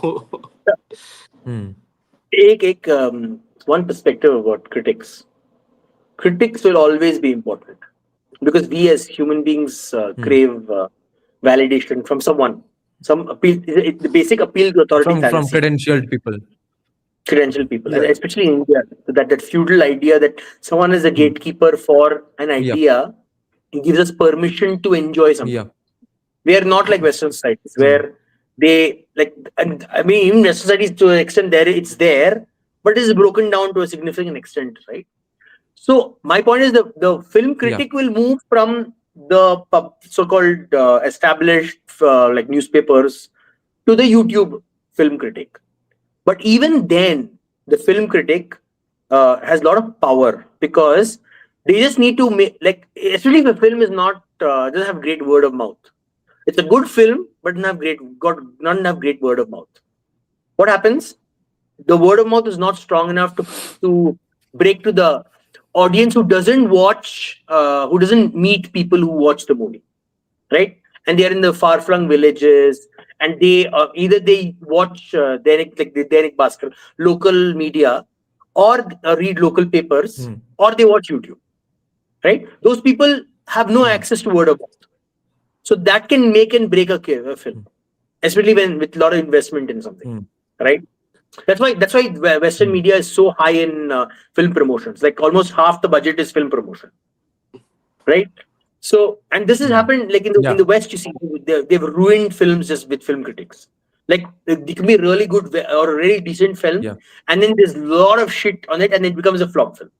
एक one perspective about critics. Critics will always be important because we as human beings crave validation from someone, some appeal, the basic appeal to authority from credentialed people, and especially in India, that feudal idea that someone is a gatekeeper for an idea It gives us permission to enjoy something. Yeah. We are not like Western societies where they like, and I mean, even Western societies to an extent there it's there, but it is broken down to a significant extent, right? So my point is the film critic will move from the so-called established like newspapers to the YouTube film critic. But even then, the film critic has a lot of power because they just need to make, like, especially if a film is not doesn't have great word of mouth. It's a good film, but not enough great word of mouth. What happens? The word of mouth is not strong enough to break to the audience who doesn't watch, who doesn't meet people who watch the movie, right? And they are in the far-flung villages, and they either they watch Dainik Bhaskar, local media, or read local papers, or they watch YouTube, right? Those people have no access to word of mouth. So that can make and break a film, especially when with a lot of investment in something, right? That's why Western media is so high in film promotions. Like almost half the budget is film promotion, right? So, and this has happened like in the West. You see, they've ruined films just with film critics. Like they can be really good or a really decent film, and then there's a lot of shit on it, and it becomes a flop film.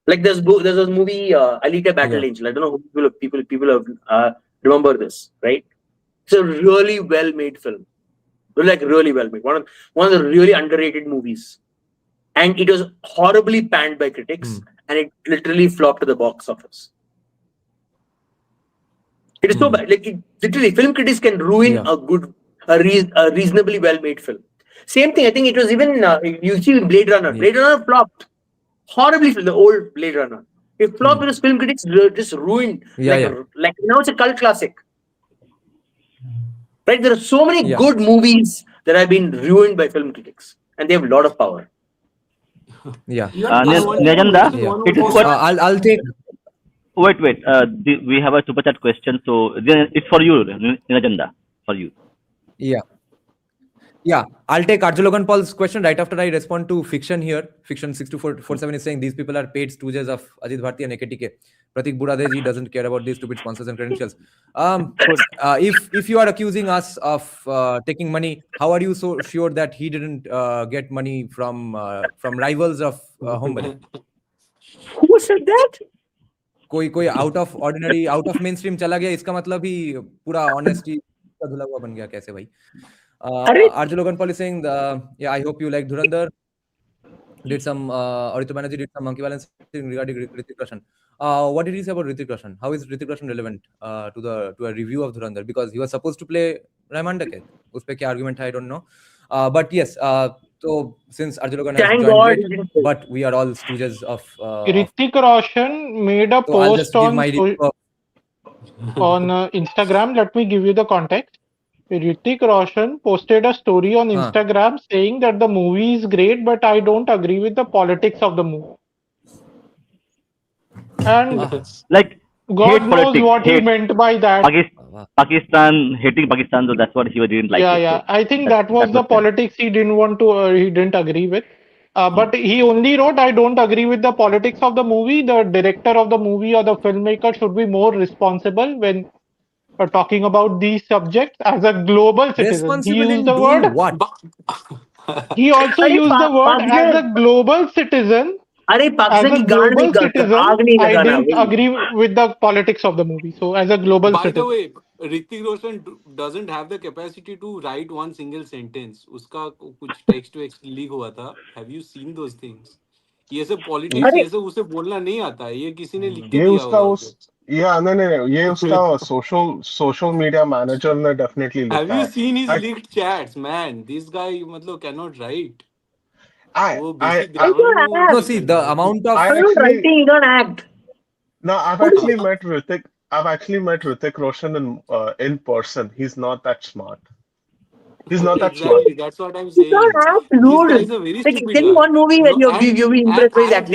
Like there's a movie Alita Battle Angel. I don't know who people have remember this, right? It's a really well made film. Like really well made. One of the really underrated movies. And it was horribly panned by critics, and it literally flopped to the box office. It is so bad. Like literally, film critics can ruin a reasonably well made film. Same thing, I think it was even you see in Blade Runner. Blade Runner flopped horribly. The old Blade Runner. It flopped because film critics just ruined. Like now it's a cult classic. Right? There are so many good movies that have been ruined by film critics, and they have a lot of power. Nirajanda, it is what I'll take. Wait. We have a super chat question, so it's for you, Nirajanda, for you. Yeah, I'll take Arjun Logan Paul's question right after I respond to Fiction here. Fiction 6247 is saying these people are paid stooges of Ajit Bharti and AKTK. Pratik Budadeji doesn't care about these stupid sponsors and credentials. If you are accusing us of taking money, how are you so sure that he didn't get money from rivals of Hombali? Who said that? कोई out of ordinary, out of mainstream चला गया, इसका मतलब ही पूरा honesty का धुला हुआ बन गया कैसे भाई? Arjun Logan Paul is saying, I hope you like Dhurandhar. Did some Arito Banerjee did some monkey balance regarding Hrithik Roshan. What did he say about Hrithik Roshan? How is Hrithik Roshan relevant to a review of Dhurandhar? Because he was supposed to play Rahman Dake. Us pe kya argument hai, I don't know. But yes, so since Arjun Logan has joined late, but we are all stooges of Hrithik Roshan made a post on Instagram. Let me give you the context. Hrithik Roshan posted a story on Instagram saying that the movie is great, but I don't agree with the politics of the movie. And like God knows what he meant by that. Pakistan hating Pakistan, so that's what he didn't like. Yeah. I think that was the politics he didn't want to. He didn't agree with. But he only wrote, I don't agree with the politics of the movie. The director of the movie or the filmmaker should be more responsible when talking about these subjects as a global citizen. He used the word. What? He also used the word as a global citizen. As a global citizen, I didn't agree with the politics of the movie. So, as a global citizen. By the way, Hrithik Roshan doesn't have the capacity to write one single sentence. Uska kuch text to text leak hua tha. Have you seen those things? ये सब politics ये सब उसे बोलना नहीं आता है. ये किसी ने लिख के दिया होगा. No. ये उसका social media manager ने definitely लिखा है. Have you seen his leaked chats, man? This guy मतलब cannot write. No, see the amount of writing, you don't act. No, I've actually met Hrithik Roshan in person. He's not that smart. He's not that smart. That's what I'm saying. This guy is a very stupid guy. One movie you'll be impressed with that.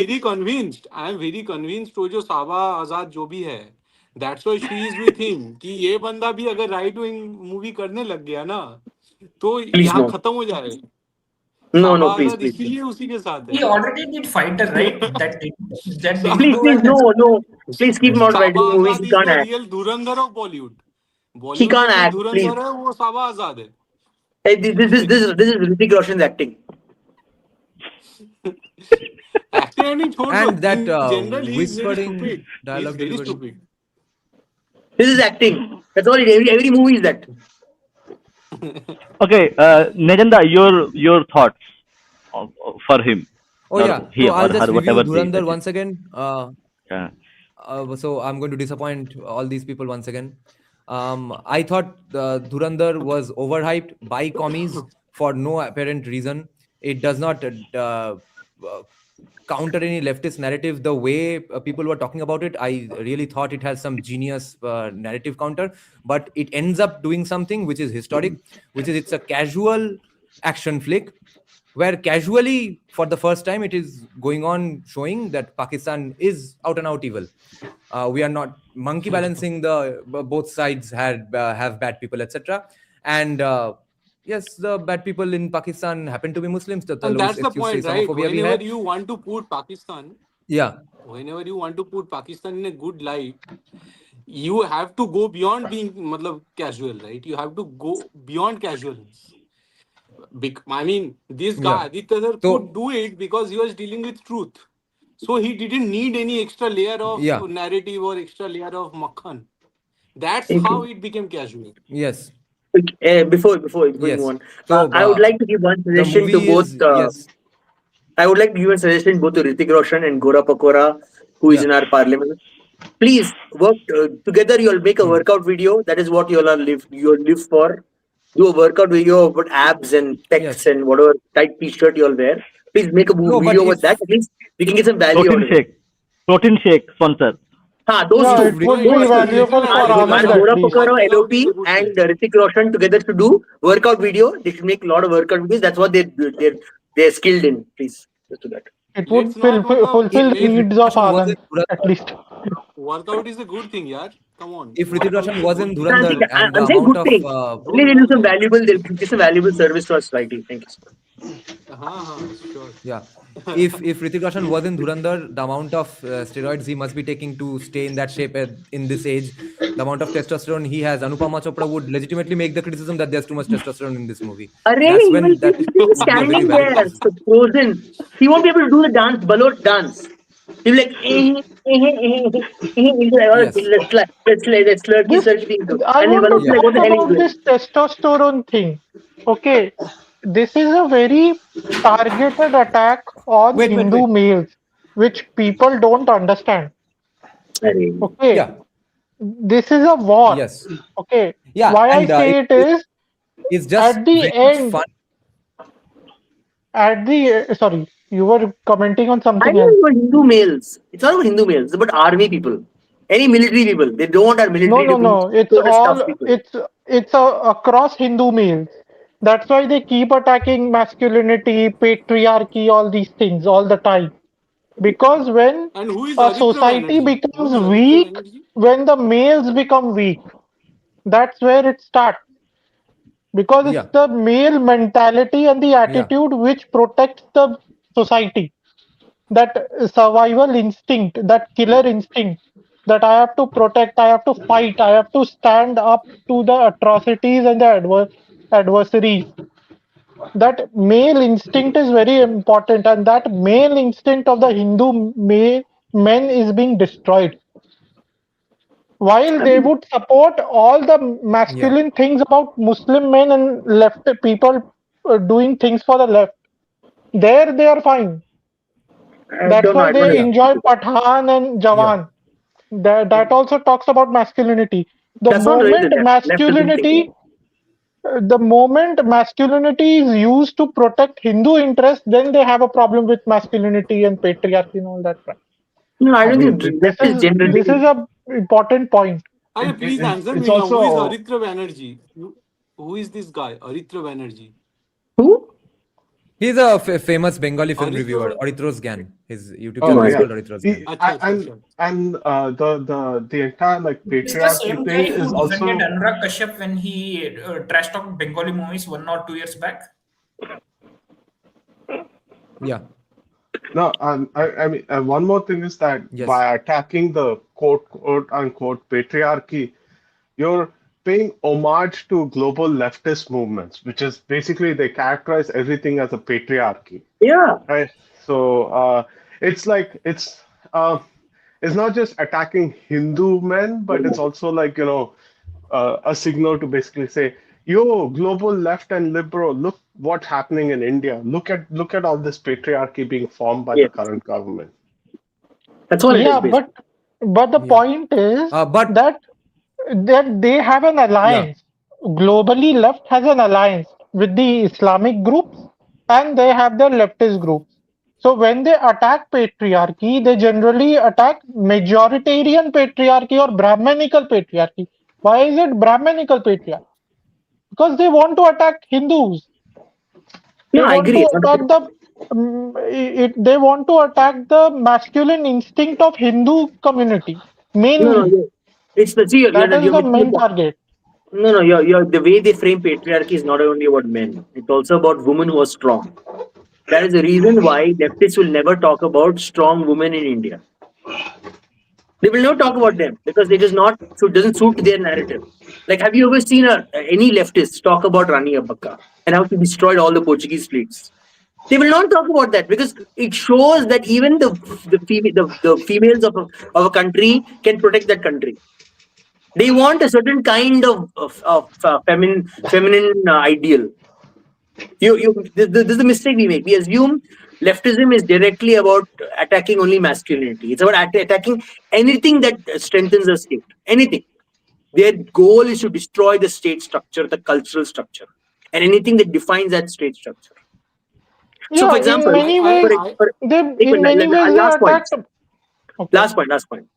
I'm very convinced वो जो साबा आजाद जो भी है, that's why she is with him. कि ये बंदा भी अगर right wing movie करने लग गया ना, तो यहाँ खत्म हो जाएगा. No, साबा please, आजाद please. इसीलिए उसी के साथ He है. already did Fighter, right? That Please, didn't do well. no. Please keep him out Saba writing movies. Azad He is can't the act. Real Dhurandhar of Bollywood. He Bollywood can't में जो act, please. धुरंधर है वो साबा आजाद है. Hey, this is Hrithik Roshan's acting. Acting छोड़ दो. And that In general, he is very whispering stupid. He is dialogue very delivery. stupid. This is acting. That's all. Every movie is that. Okay, Nejanda, your thoughts for him. Oh or yeah, him so I'll or just her, review whatever they Dhurandhar suggest. once again. Yeah. So I'm going to disappoint all these people once again. I thought Dhurandhar was overhyped by commies for no apparent reason. It does not counter any leftist narrative the way people were talking about it. I really thought it has some genius narrative counter, but it ends up doing something which is historic, which is it's a casual action flick where casually for the first time it is going on showing that Pakistan is out and out evil. We are not monkey balancing the both sides have bad people, etc. And yes, the bad people in Pakistan happen to be Muslims. And that's the point, right? Whenever you want to put Pakistan, whenever you want to put Pakistan in a good light, you have to go beyond being casual, right? You have to go beyond casualness. I mean, this guy, Aditya sir, could do it because he was dealing with truth. So he didn't need any extra layer of narrative or extra layer of makhan. That's how it became casual. Yes. Before going on, so, I would like to give one suggestion to both. I would like to give a suggestion both to Hrithik Roshan and Gora Pakora, who is in our parliament. Please work together. You'll make a workout video. That is what you'll live for. Do a workout video about abs and pecs and whatever tight t-shirt you'll wear. Please make a video with that. At least we can get some value out of it. Protein shake sponsor. Those two. It would be valuable for Anand at Gora least. Pakora, LOP and Hrithik Roshan together to do workout video. They should make a lot of workout videos. That's what they're skilled in. Please, just do that. It would fulfill the needs of Anand at least. Workout is a good thing, yaar. Come on. If Hrithik Roshan was in Dhurandhar and the I'm saying amount good thing. They'll do some valuable. They'll give some valuable service to our society. Thank you. Sure. Yeah. If Hrithik Roshan was in Dhurandhar, the amount of steroids he must be taking to stay in that shape in this age, the amount of testosterone he has, Anupama Chopra would legitimately make the criticism that there's too much testosterone in this movie. That's when that He's standing there, frozen. He won't be able to do the dance, Balot dance. He'll be like, let's I want to talk about this testosterone thing. Okay, this is a very targeted attack on Hindu males, which people don't understand. Okay, this is a war. Yes. Okay. Yeah. Why I say it is, it's just at the end. fun. At the sorry, you were commenting on something I else. know Hindu males. It's not about Hindu males. It's about army people. Any military people. They don't want our military to No. be It's all. It's across Hindu males. That's why they keep attacking masculinity, patriarchy, all these things all the time. Because when a society becomes weak, when the males become weak, that's where it starts. Because it's the male mentality and the attitude which protects the society. That survival instinct, that killer instinct, that I have to protect, I have to fight, I have to stand up to the atrocities and the adversaries. That male instinct is very important, and that male instinct of the Hindu men is being destroyed. While they would support all the masculine things about Muslim men and left people doing things for the left, there they are fine. That's why they enjoy Pathan and Jawan. That also talks about masculinity. The moment masculinity is used to protect Hindu interests, then they have a problem with masculinity and patriarchy and all that. No, I don't think this is an important point. Please answer me now. Who is Aritra Banerjee? Who is this guy? Aritra Banerjee. Who? He's a famous Bengali film reviewer, Aritro's Gan. His YouTube channel is called Aritro's Gan. And the entire patriarchy thing is also. Defended Anurag Kashyap when he trash talked Bengali movies 1 or 2 years back. Yeah. No, I mean, one more thing is that Yes. by attacking the quote unquote patriarchy, you're paying homage to global leftist movements, which is basically they characterize everything as a patriarchy, Yeah. right? So it's like it's not just attacking Hindu men, but it's also like a signal to basically say, yo, global left and liberal, look what's happening in India. Look at all this patriarchy being formed by the Yes. current government. That's all it is, Yeah, basically. but the Yeah. point is But that they have an yeah. alliance. Globally, left has an alliance with the Islamic groups, and they have their leftist groups. So when they attack patriarchy, they generally attack majoritarian patriarchy or Brahmanical patriarchy. Why is it Brahmanical patriarchy? Because they want to attack Hindus. They No, I want to agree. attack they want to attack the masculine instinct of Hindu community No, mainly. it's the see, That is you're the missing the main point. target. No, the way they frame patriarchy is not only about men. It's also about women who are strong. That is the reason why leftists will never talk about strong women in India. They will not talk about them because it is not so it doesn't suit their narrative. Like, have you ever seen any leftist talk about Rani Abbakka and how she destroyed all the Portuguese fleets? They will not talk about that because it shows that even the females of a country can protect that country. They want a certain kind of feminine ideal. This is the mistake we make. We assume leftism is directly about attacking only masculinity. It's about attacking anything that strengthens the state. Anything. Their goal is to destroy the state structure, the cultural structure, and anything that defines that state structure. So, for Yeah, in example, many ways, they last point. attacked. Okay. Last point.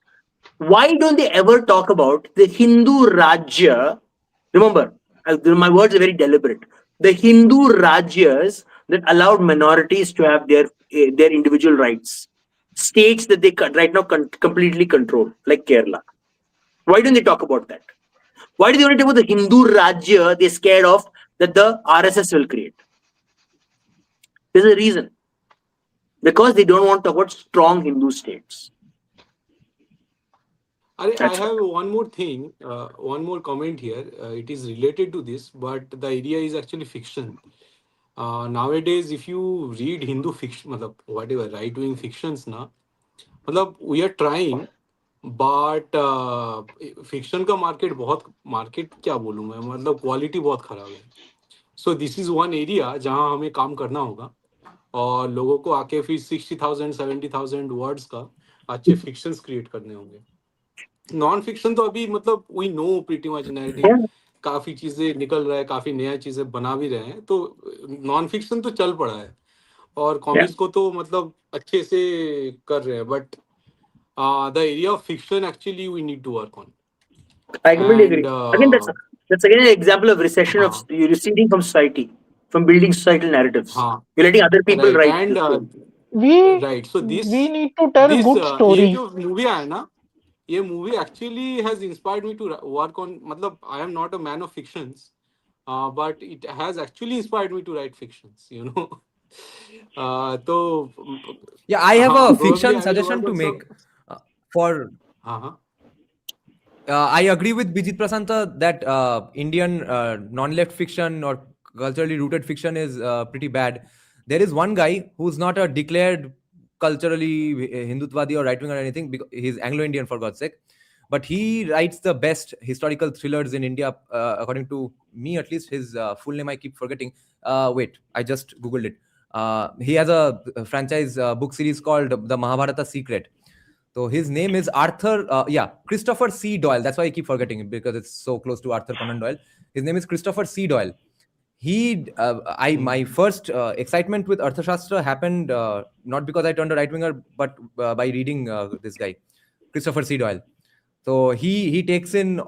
Why don't they ever talk about the Hindu Rajya? Remember, my words are very deliberate. The Hindu Rajyas that allowed minorities to have their individual rights, states that they right now completely control, like Kerala. Why don't they talk about that? Why do they want to talk about the Hindu Rajya they're scared of that the RSS will create? There's a reason. Because they don't want to talk about strong Hindu states. I That's have one more thing, one more comment here. It is related to this, but the idea is actually fiction. Nowadays, if you read Hindu fiction, मतलब whatever right-wing fictions ना, मतलब we are trying, but fiction का market क्या बोलूँ मैं, मतलब quality बहुत खराब है. So this is one area जहाँ हमें काम करना होगा और लोगों को आके फिर 60,000 70,000 वर्ड्स का अच्छे fictions create करने होंगे. नॉन फिक्शन तो अभी मतलब we know pretty much narrative काफी चीजें निकल रहा है, काफी नया चीजें बना भी रहे हैं, तो नॉन फिक्शन तो चल पड़ा है और कॉमिक्स को तो मतलब अच्छे से कर रहे हैं, but the area of fiction actually we need to work on. I completely agree. Again, that's again an example of recession of you receding from society, from building societal narratives. You're letting other people right. write. And We so this we need to tell good ये stories. जो movie है ना, ये movie actually has inspired me to work on, मतलब I am not a man of fictions, but it has actually inspired me to write fictions, you know. So yeah, I have a fiction I will suggestion work to on make for I agree with Bijit Prasanta that Indian non-left fiction or culturally rooted fiction is pretty bad. There is one guy who's not a declared culturally Hindutvadi or right-wing or anything, because he's Anglo-Indian for God's sake, but he writes the best historical thrillers in India, according to me at least. His full name I keep forgetting. Wait, I just googled it. He has a franchise book series called The Mahabharata Secret. So his name is Arthur, Christopher C. Doyle. That's why I keep forgetting it, because it's so close to Arthur Conan Doyle. His name is Christopher C. Doyle. My first excitement with Arthashastra happened not because I turned a right winger, but by reading this guy, Christopher C. Doyle. So he takes in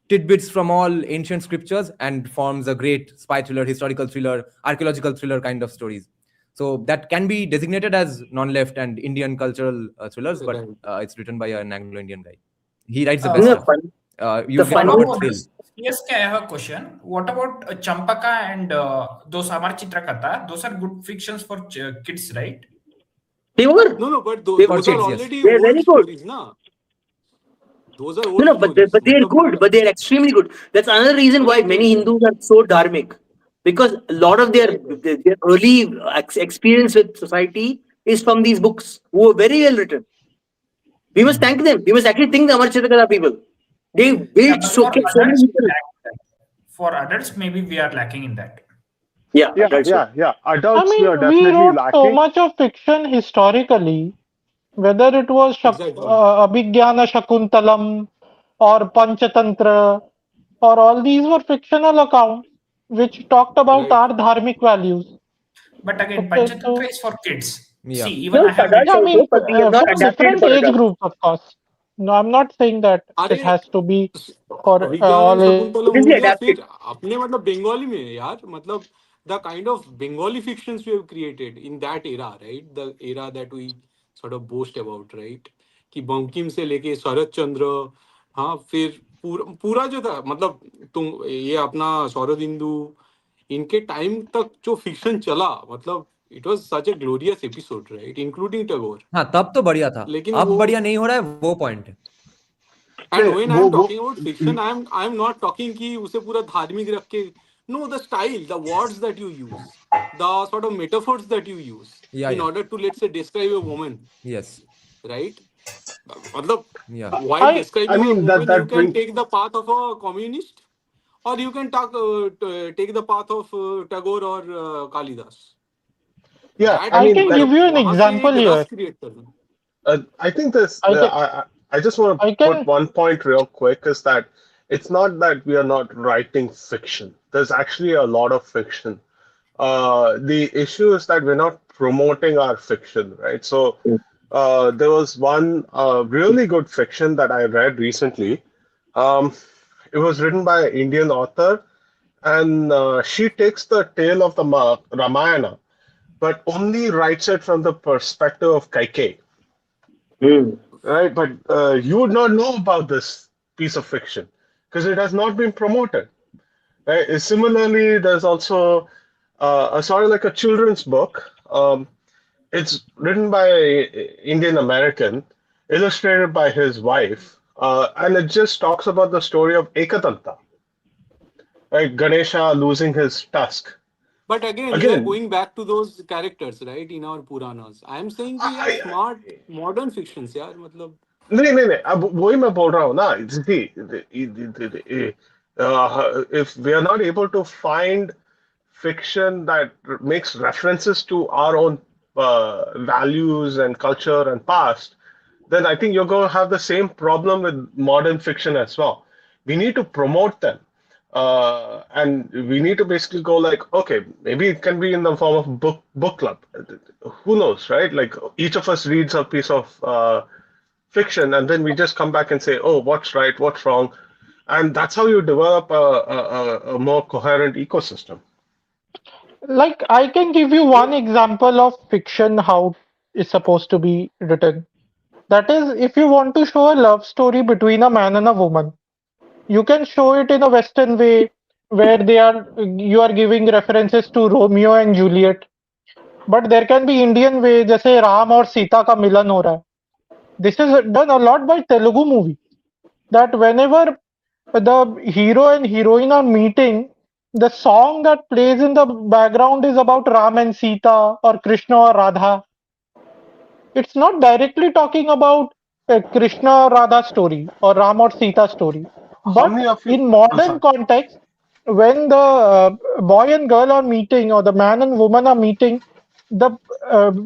tidbits from all ancient scriptures and forms a great spy thriller, historical thriller, archaeological thriller kind of stories. So that can be designated as non-left and Indian cultural thrillers, but it's written by an Anglo-Indian guy. He writes the best stuff. You The get funny proper one thrill. is- CSK, I have a question. What about Champaka and those Amar Chitrakatha? Those are good fictions for kids, right? They were. No, but They- those For are kids, yes. already They're old very good. stories, na? Those are No, old no, but stories. they're Matlab, good. But they're extremely good. That's another reason why many Hindus are so dharmic, because a lot of their early experience with society is from these books, who are very well written. We must thank them. We must actually thank the Amar Chitakara people. They Yeah, built but so for many adults, we people. lack that. For adults, maybe we are lacking in that. Yeah, Yeah, that's it. yeah. I Adults, we are mean, we definitely wrote so lacking. much of fiction historically, whether it was Exactly. Abhigyana Shakuntalam or Panchatantra, or all these were fictional accounts which talked about Right. our dharmic values. But again, Okay, Panchatantra so is for kids. Yeah. See, even No, I it's have read. adults yeah, I also, mean, but we have not for adapted different for age adults. groups, of course. No, I'm not saying that it अरे has to be for Abhigyan all. Shakuntalam हो Obviously गया, adapted. फिर अपने मतलब बंगाली में यार, मतलब the kind of Bengali fictions we have created in that era, right? The era that we sort of boast about, right? कि बंकिम से लेके शरद चंद्र, हाँ, फिर पूरा जो था, मतलब तुम ये अपना शरदिंदु, इनके टाइम तक जो फिक्शन चला, मतलब it was such a glorious episode, right, including Tagore. हाँ, तब तो बढ़िया था. लेकिन अब वो बढ़िया नहीं हो रहा है, वो पॉइंट है. And when I am वो talking about fiction, I am not talking कि उसे पूरा धार्मिक रख के. No, the style, the words that you use, the sort of metaphors that you use Yeah, in yeah. order to, let's say, describe a woman, Yes. right? मतलब Yeah. while I describing a mean woman, you that can brings. take the path of a communist, or you can take the path of Tagore or Kalidas. Yeah, That I I mean can that. give you an वहाँ से example एक रस here. create करना. I think this. I can, I just want to I put can, one point real quick is that it's not that we are not writing fiction. There's actually a lot of fiction. The issue is that we're not promoting our fiction, right? So there was one really good fiction that I read recently. It was written by an Indian author, and she takes the tale of the Ramayana, but only writes it from the perspective of Kaikeyi. Right, but you would not know about this piece of fiction because it has not been promoted. Right? Similarly, there's also a sort of like a children's book. It's written by an Indian American, illustrated by his wife, and it just talks about the story of Ekadanta, right? Ganesha losing his tusk. But again, you are Again, going back to those characters, right, in our Puranas. I am saying कि यार smart modern fictions यार, मतलब नहीं अब वही मैं बोल रहा हूँ ना. If we are not able to find fiction that makes references to our own values and culture and past, then I think you're going to have the same problem with modern fiction as well. We need to promote them. And we need to basically go like, okay, maybe it can be in the form of book club. Who knows, right? Like each of us reads a piece of fiction, and then we just come back and say, oh, what's right, what's wrong, and that's how you develop a more coherent ecosystem. like, I can give you one example of fiction, how it's supposed to be written. That is, if you want to show a love story between a man and a woman, you can show it in a Western way where you are giving references to Romeo and Juliet. But there can be Indian way, जैसे राम और सीता का मिलन हो रहा है. This is done a lot by Telugu movie. That whenever the hero and heroine are meeting, the song that plays in the background is about Ram and Sita or Krishna or Radha. It's not directly talking about a Krishna Radha story or Ram or Sita story. How But many of you? in Oh, modern sorry. context, when the boy and girl are meeting or the man and woman are meeting, the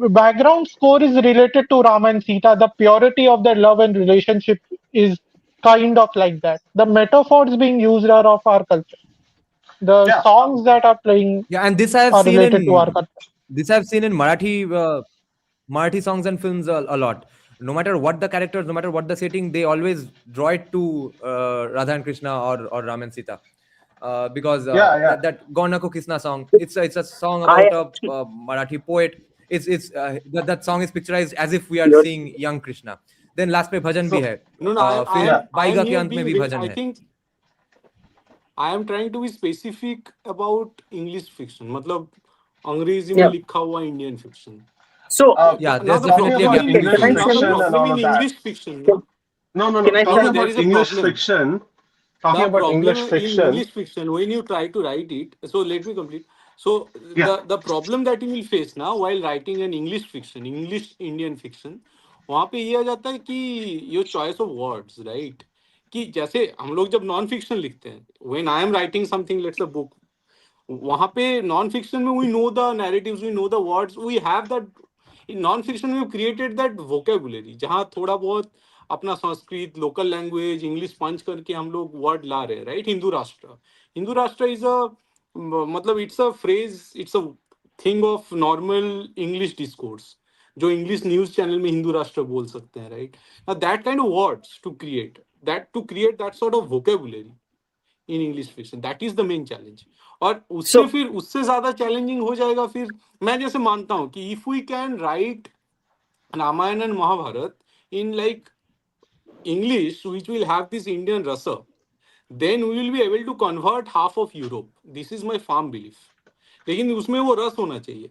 background score is related to Ram and Sita. The purity of their love and relationship is kind of like that. The metaphors being used are of our culture. The Yeah. songs that are playing Yeah, and this I have are seen related to our in culture. Marathi songs and films a lot. No matter what the characters, no matter what the setting, they always draw it to Radha and Krishna or Ram and Sita. Because Yeah. that Gauna Ko Kisna song, it's a song about a Marathi poet. That song is picturized as if we are seeing young Krishna. then last में भजन भी है. No, I फिर am बाईगा के here अंत में being भी I भजन है. think I am trying to be specific about English fiction. मतलब अंग्रेजी में Yeah. लिखा हुआ Indian fiction. So Yeah, now there's the definitely a problem gap is in English can I now the say fiction and problem all in of that. English fiction. No? No. Can I Talking say there about is a English problem. fiction. The Talking about problem English in fiction. English fiction, when you try to write it, so let me complete. So Yeah. the problem that you will face now while writing an English fiction, English Indian fiction, वहाँ पे ये आ जाता है कि your choice of words, right? कि जैसे हम लोग जब नॉन फिक्शन लिखते हैं, when I am writing something, let's a book, वहाँ पे नॉन फिक्शन में we know the narratives, we know the words, we have that. In non fiction we have created that vocabulary, जहाँ थोड़ा बहुत अपना Sanskrit, local language, English पंच करके हम लोग वर्ड ला रहे हैं, राइट? हिंदू राष्ट्र इज अ मतलब it's a phrase, it's a thing of normal English discourse जो इंग्लिश न्यूज चैनल में हिंदू राष्ट्र बोल सकते हैं, right? That kind of words to create that sort of vocabulary in English fiction, that is the main challenge. और उससे फिर उससे ज्यादा चैलेंजिंग हो जाएगा. फिर मैं जैसे मानता हूँ कि if we can write Ramayana and Mahabharata in like English, which will have this Indian rasa, then we will be able to convert half of Europe. This is my firm belief. लेकिन उसमें वो रस होना चाहिए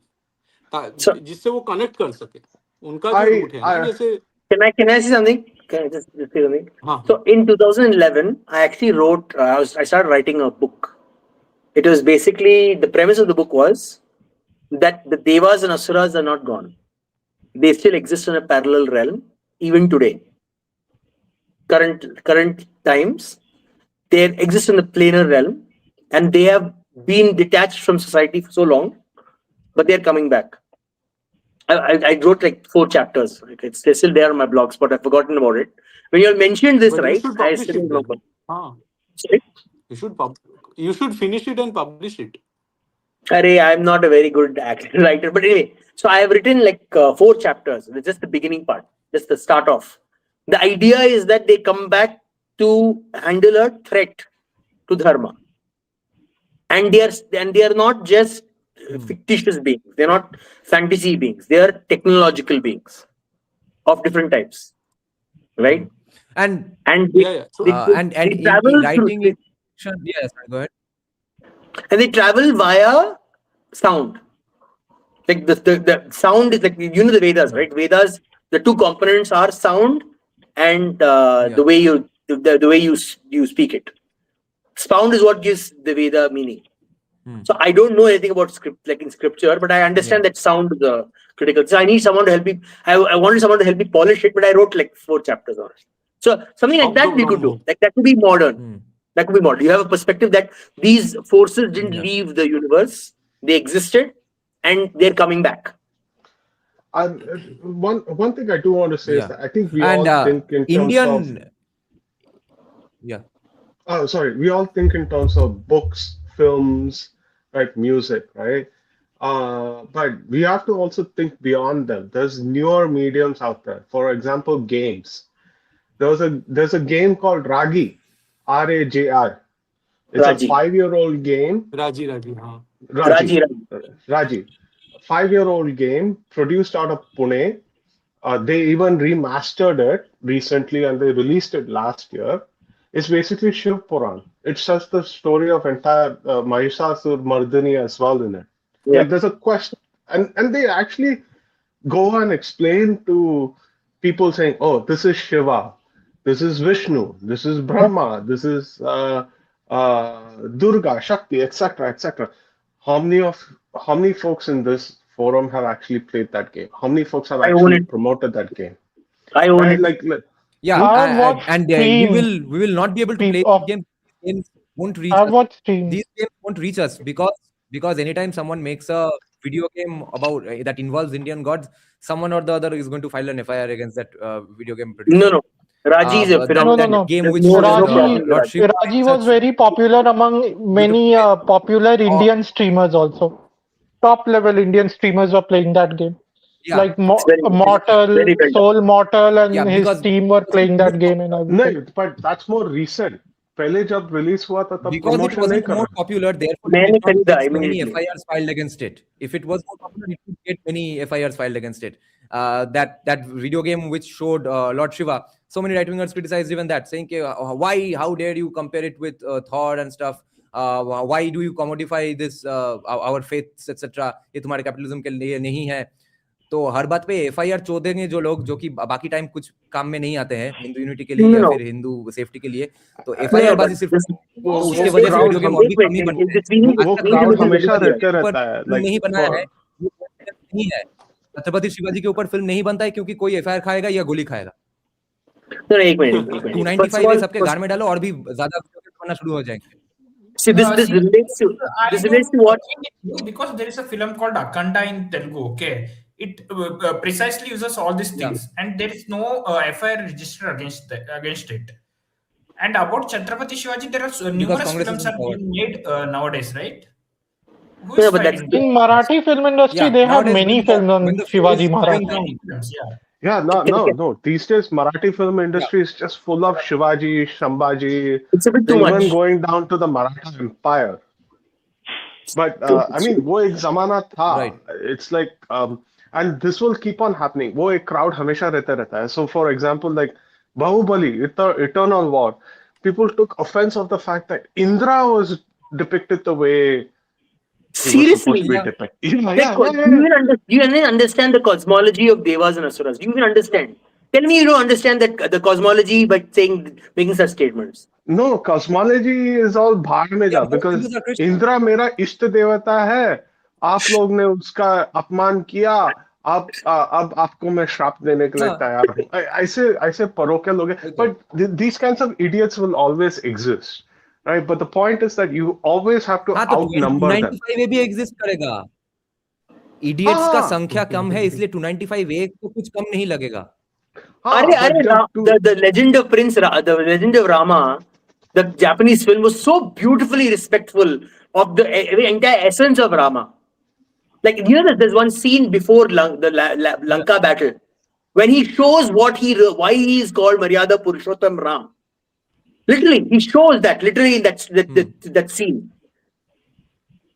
जिससे वो कनेक्ट कर सके. उनका जो रूट है ना, जैसे Can I say something? Can I just say something? So in 2011, I actually wrote. I started writing a book. It was basically, the premise of the book was that the devas and asuras are not gone. They still exist in a parallel realm even today. Current times, they exist in the planar realm, and they have been detached from society for so long, but they are coming back. I wrote like 4 chapters. It's still there on my blog spot. I've forgotten about it. When you mentioned this, but right? You should publish it then. Sorry? You should finish it and publish it. I'm not a very good writer, but anyway. So I have written like 4 chapters. It's just the beginning part, just the start off. The idea is that they come back to handle a threat to dharma, and they are not just fictitious beings. They're not fantasy beings. They are technological beings of different types, right? And they travel writing through, yes, go ahead. And they travel via sound. Like the sound is like, you know, the Vedas, right? Vedas, the 2 components are sound and the way you speak it. Sound is what gives the Veda meaning. So I don't know anything about script, like in scripture, but I understand that sound is critical. So I need someone to help me. I wanted someone to help me polish it, but I wrote like 4 chapters on it. So something like that we could do. Like that could be modern. That could be modern. You have a perspective that these forces didn't leave the universe; they existed, and they're coming back. One thing I do want to say is that I think we all think in terms of we all think in terms of books, films, right, music, right? But we have to also think beyond them. There's newer mediums out there. For example, games. There's a game called Ragi, R-A-J-I. It's a 5-year-old game. Raji. 5-year-old game produced out of Pune. They even remastered it recently and they released it last year. It's basically Shiv Puran. It's just the story of entire Mahishasur Mardini as well in it. Like there's a question, and they actually go and explain to people saying, "Oh, this is Shiva, this is Vishnu, this is Brahma, this is Durga, Shakti, etc., etc." How many folks in this forum have actually played that game? How many folks have actually promoted that game? I own it. Like we will not be able to play the game. Games won't reach us. These games won't reach us because anytime someone makes a video game about that involves Indian gods, someone or the other is going to file an FIR against that video game producer. No. Raji is a phenomenon. Game which Raji was very popular among many popular Indian streamers also. Top level Indian streamers were playing that game. Like Mortal, Soul Mortal, and his team were playing that game and everything. No, but that's more recent. पहले जब release हुआ था तब because it wasn't more popular, therefore it did not get many FIRs filed against it. If it was more popular, it would get many FIRs filed against it. that video game which showed Lord Shiva. So many right-wingers criticized even that, saying, how dare you compare it with Thor and stuff? Why do you commodify this our faiths etc. ये तुम्हारे capitalism के लिए नहीं है. तो हर बात पे FIR चोदेंगे जो लोग, जो कि बाकी टाइम कुछ काम में नहीं आते हैं हिंदू यूनिटी के लिए या फिर हिंदू सेफ्टी के लिए, तो FIR बाजी सिर्फ उसके वजह से वीडियो गेम और भी कमी बनते हैं. वो क्राउड हमेशा रहते रहता है. नहीं बनाया है, नहीं है. छत्रपति शिवाजी के ऊपर फिल्म नहीं बनता है क्योंकि कोई FIR खाएगा या गोली खाएगा. एक मिनट 295 सबके घर में डालो और भी ज्यादा बनना शुरू हो जाएंगे. See, this relates to what? Because there is a film called Akhanda in Telugu. Okay, it precisely uses all these things, and there is no FIR registered against it. And about Chhatrapati Shivaji, there are numerous films are being made nowadays, right? In Marathi film industry, they have many films on Shivaji Maharaj. No. These days, Marathi film industry is just full of Shivaji, Shambhaji. It's a bit too even much. Going down to the Maratha Empire. But I mean, वो एक ज़माना था. Right. It's like, and this will keep on happening. वो एक crowd हमेशा रहता है. So, for example, like Bahubali, Eternal War, people took offense of the fact that Indra was depicted the way. Seriously, you even understand the cosmology of Devas and Asuras? Do you even understand? Tell me you don't understand that the cosmology by making such statements. No, cosmology is all भाड़ में जा, because Indra मेरा इष्ट देवता है. आप लोग ने उसका अपमान किया. अब आपको मैं श्राप देने के लिए तैयार हूँ. ऐसे परोके लोग हैं. But these kinds of idiots will always exist. Right, but the point is that you always have to outnumber them. 295A भी exist करेगा. Idiots का संख्या कम है इसलिए 295A को कुछ कम नहीं लगेगा. The legend of the legend of Rama, the Japanese film was so beautifully respectful of the entire essence of Rama. Like, you know, there's one scene before the Lanka battle when he shows why he is called Maryada Purushottam Ram. Literally, he shows that literally in that scene,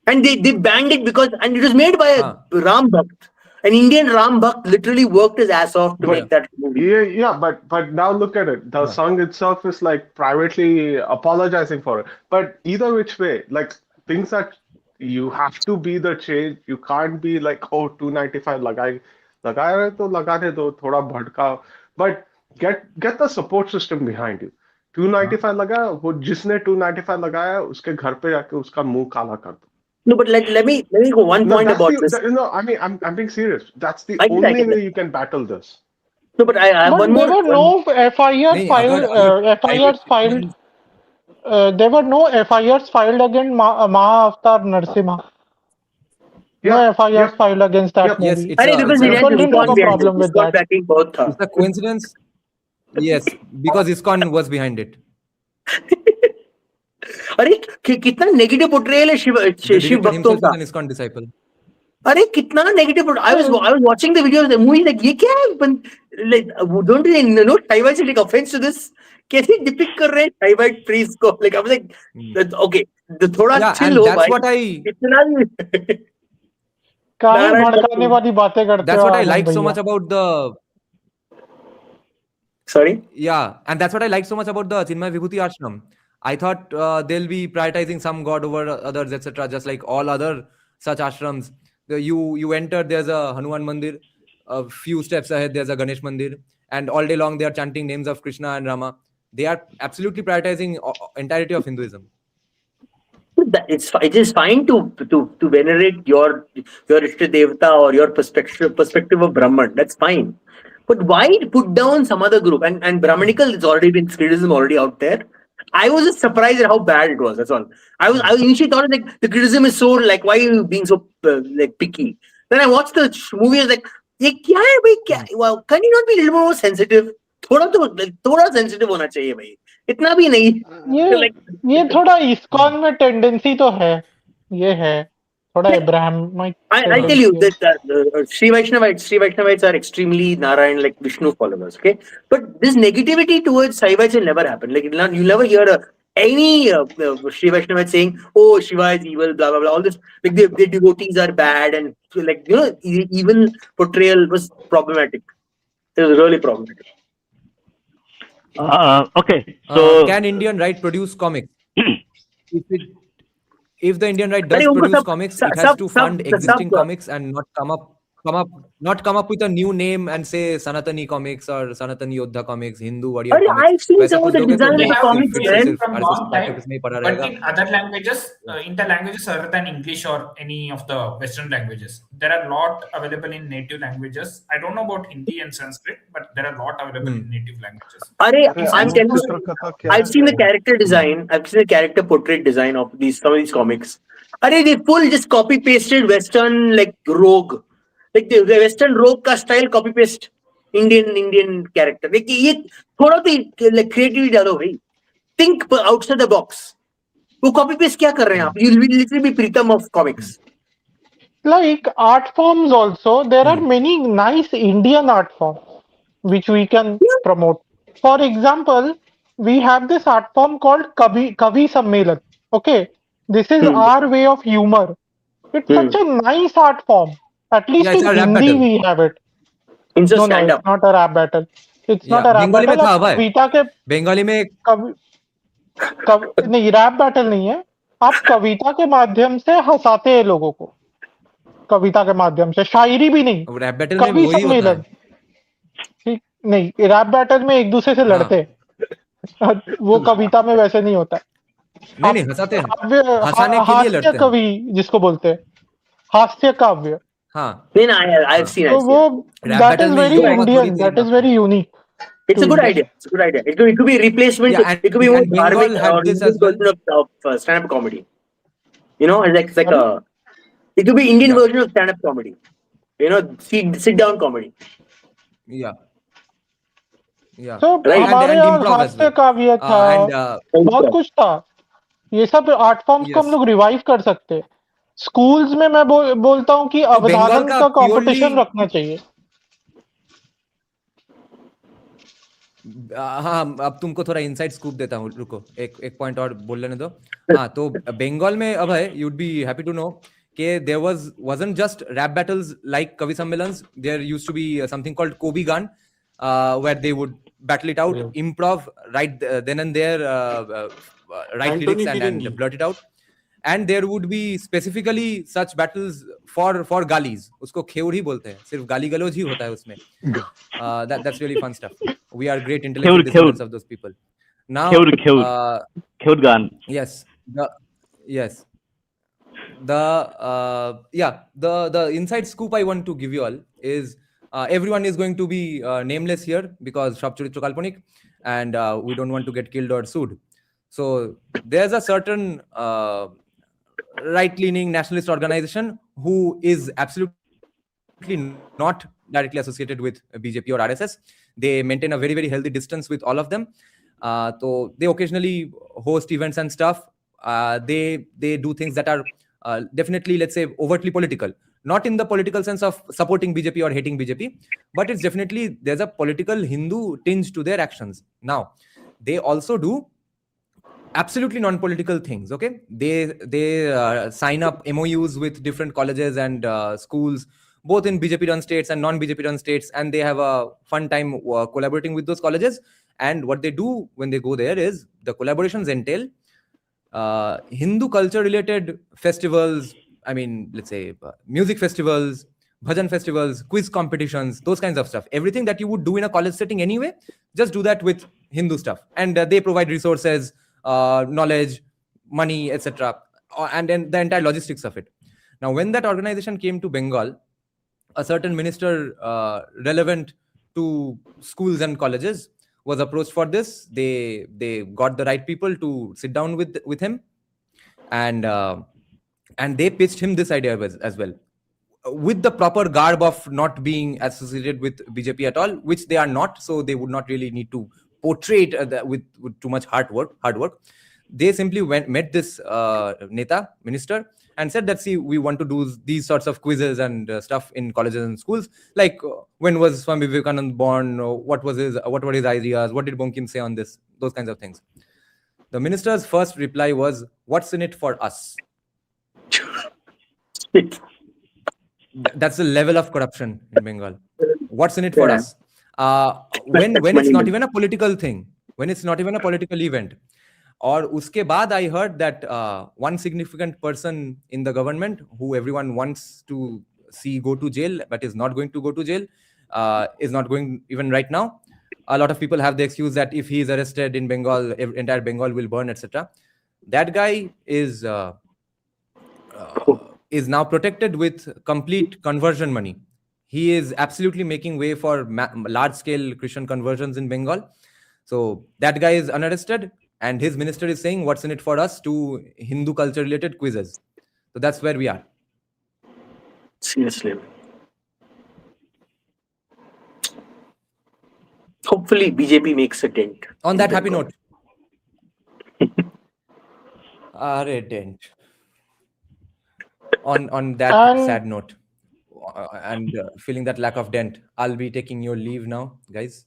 and they banned it because, and it was made by a Ram Bhakt. An Indian Ram Bhakt literally worked his ass off to make that movie. But now look at it. The song itself is like privately apologizing for it. But either which way, like things that you have to be the change. You can't be like, 295 लगाए रहे तो लगाने दो, थोड़ा भड़काओ. But get the support system behind you. 295 लगाया, वो जिसने 295 लगाया उसके घर पे जाके उसका मुंह काला कर दो. No, but let me go one point about this. No, I mean, I'm being serious. That's the only way you can battle this. No, but I have one more. There were no FIRs filed. There were no FIRs filed against Maha Avatar Narsimha. No FIRs filed against that movie. Yes, it's a problem with that. It's a coincidence. Yes, because ISKCON was behind it. अरे कितना negative portrayal है शिव भक्तों का. ISKCON disciple. अरे कितना negative. I was watching the video of the movie, like ये क्या है? Like, don't you know Taiwan should take offense to this? कैसे डिपिक्ट कर रहे हैं Taiwan priest को? Like I was like, okay, the थोड़ा chill हो भाई. That's what I. इतना काहे भड़काने वाली बातें करते हो. That's what I liked so much about the. Sorry? Yeah, and that's what I liked so much about the Chinmay Vibhuti Ashram. I thought they'll be prioritizing some god over others, etc. Just like all other such ashrams. You enter, there's a Hanuman Mandir. A few steps ahead, there's a Ganesh Mandir. And all day long, they are chanting names of Krishna and Rama. They are absolutely prioritizing entirety of Hinduism. It is fine to venerate your Ishta Devata or your perspective of Brahman. That's fine. But why put down some other group? And Brahmanical has already been criticism already out there. I was just surprised at how bad it was. That's all. I initially thought like the criticism is so like, why are you being so like picky? Then I watched the movie. I was like, ये क्या है भाई? क्या? Well, can you not be a little more sensitive? थोड़ा sensitive होना चाहिए भाई. इतना भी नहीं. ये थोड़ा ISKCON में tendency तो है. ये है. थोड़ा Abrahamic. I'll tell you that Sri Vaishnavites are extremely Narayan, like Vishnu followers. Okay, but this negativity towards Saivites will never happen. Like you'll never hear any Sri Vaishnava saying, "Oh, Shiva is evil," blah blah blah. All this, like the devotees are bad, and like even portrayal was problematic. It was really problematic. Okay, so can Indian right produce comics? If the Indian right does अरे उनको produce सब comics, it has to fund existing सब comics and not come up with a new name and say Sanatani Comics or Sanatani Yodha Comics, Hindu Warrior अरे Comics. I've seen some of the design of They the have comics, influenced man. from long time, में ही पढ़ा but रहेगा. in other languages, interlanguages other than English or any of the Western languages, there are a lot available in native languages. I don't know about Hindi and Sanskrit, but there are a lot available in native languages. अरे In I'm Sanskrit telling also, you, I've seen the character design. I've seen the character portrait design of some of these comics. अरे they full just copy pasted Western like rogue, like the Western rogue का style copy paste Indian character. like ये थोड़ा तो like creativity डालो भाई. Think outside the box. वो copy paste क्या कर रहे हैं आप? You will literally be Pritam of comics. Like art forms also, there are many nice Indian art forms which we can promote. For example, we have this art form called Kavi Sammelan. Okay, this is our way of humor. It's such a nice art form. At least it's in a rap Hindi battle. we have it. It's a No, stand it's up. not a rap battle. It's not a rap Bengali में battle. था आप भाई. कविता के Bengali में नहीं, rap battle नहीं है. आप कविता के माध्यम से हंसाते हैं लोगों को. कविता के माध्यम से, शायरी भी नहीं, रैप बैटल में कवि वही होता है. सम्मेलन. ठीक नहीं, रैप बैटल में एक दूसरे से लड़ते हैं. वो कविता में वैसे नहीं होता. नहीं हंसाते हैं, हंसाने के लिए हास्य लड़ते हैं. कवि जिसको बोलते हैं, हास्य काव्य. हाँ. Then I've seen. तो वो that is very Indian, that is very unique. It's a good idea. It's a good idea. It could be replacement. Yeah, it could be more Bengal dharmic had or this Indian as well. version of stand-up comedy. You know, it's like a. It could be Indian version of stand-up comedy. You know, sit down comedy. Yeah. So हमारे यहाँ हास्य काव्य था, बहुत कुछ था. ये सब आर्ट फॉर्म्स को हम लोग रिवाइव कर सकते हैं. स्कूल्स में मैं बोलता हूँ कि अवधारण का कंपटीशन रखना चाहिए. हाँ, अब तुमको थोड़ा इनसाइड स्कूप देता हूँ. रुको, एक पॉइंट और बोल लेने दो. हाँ, तो बंगाल में अब है, you'd be happy to know कि there wasn't just rap battles like Kavi Sammelans. There used to be something called Kobi Gan, where they would battle it out, improv right then and there, write lyrics and blurt it out. And there would be specifically such battles for galis. उसको खेउर ही बोलते हैं. सिर्फ गाली गलौज ही होता है उसमें. That's really fun stuff. We are great intellectual descendants of those people. Now, खेउर गान. Yes. The inside scoop I want to give you all is everyone is going to be nameless here because সব চরিত্র কাল্পনিক and we don't want to get killed or sued. So there's a certain right-leaning nationalist organization who is absolutely not directly associated with BJP or RSS. They maintain a very, very healthy distance with all of them. So they occasionally host events and stuff. They do things that are definitely, let's say, overtly political. Not in the political sense of supporting BJP or hating BJP, but it's definitely, there's a political Hindu tinge to their actions. Now, they also do absolutely non-political things. Okay, they sign up MOUs with different colleges and schools, both in BJP run states and non-BJP run states, and they have a fun time collaborating with those colleges. And what they do when they go there is the collaborations entail Hindu culture related festivals. I mean, let's say music festivals, bhajan festivals, quiz competitions, those kinds of stuff. Everything that you would do in a college setting anyway, just do that with Hindu stuff. And they provide resources, knowledge, money, etc. And then the entire logistics of it. Now, when that organization came to Bengal, a certain minister relevant to schools and colleges was approached for this. They got the right people to sit down with him, and they pitched him this idea as well, with the proper garb of not being associated with BJP at all, which they are not. So they would not really need to portray it with too much hard work. They simply met this minister and said that, see, we want to do these sorts of quizzes and stuff in colleges and schools, like when was Swami Vivekananda born, what were his ideas, what did Bonkim say on this, those kinds of things. The minister's first reply was, "What's in it for us?" That's the level of corruption in Bengal. What's in it for us? When it's not even a political thing, when it's not even a political event. Or uske baad I heard that one significant person in the government who everyone wants to see go to jail but is not going to go to jail, is not going even right now. A lot of people have the excuse that if he is arrested in Bengal, entire Bengal will burn, etc. That guy is now protected with complete conversion money. He is absolutely making way for large-scale Christian conversions in Bengal. So that guy is unarrested, and his minister is saying, "What's in it for us?" to Hindu culture-related quizzes. So that's where we are. Seriously. Hopefully, BJP makes a dent. On that happy note. Dent. On that sad note, and feeling that lack of dent, I'll be taking your leave now, guys.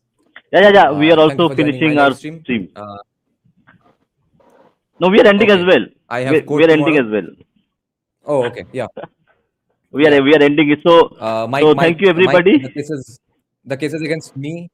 Yeah. We are also finishing our stream. No, we are ending as well. We are ending as well. Oh, okay. Yeah. We are ending it. So, thank you, everybody. The cases against me.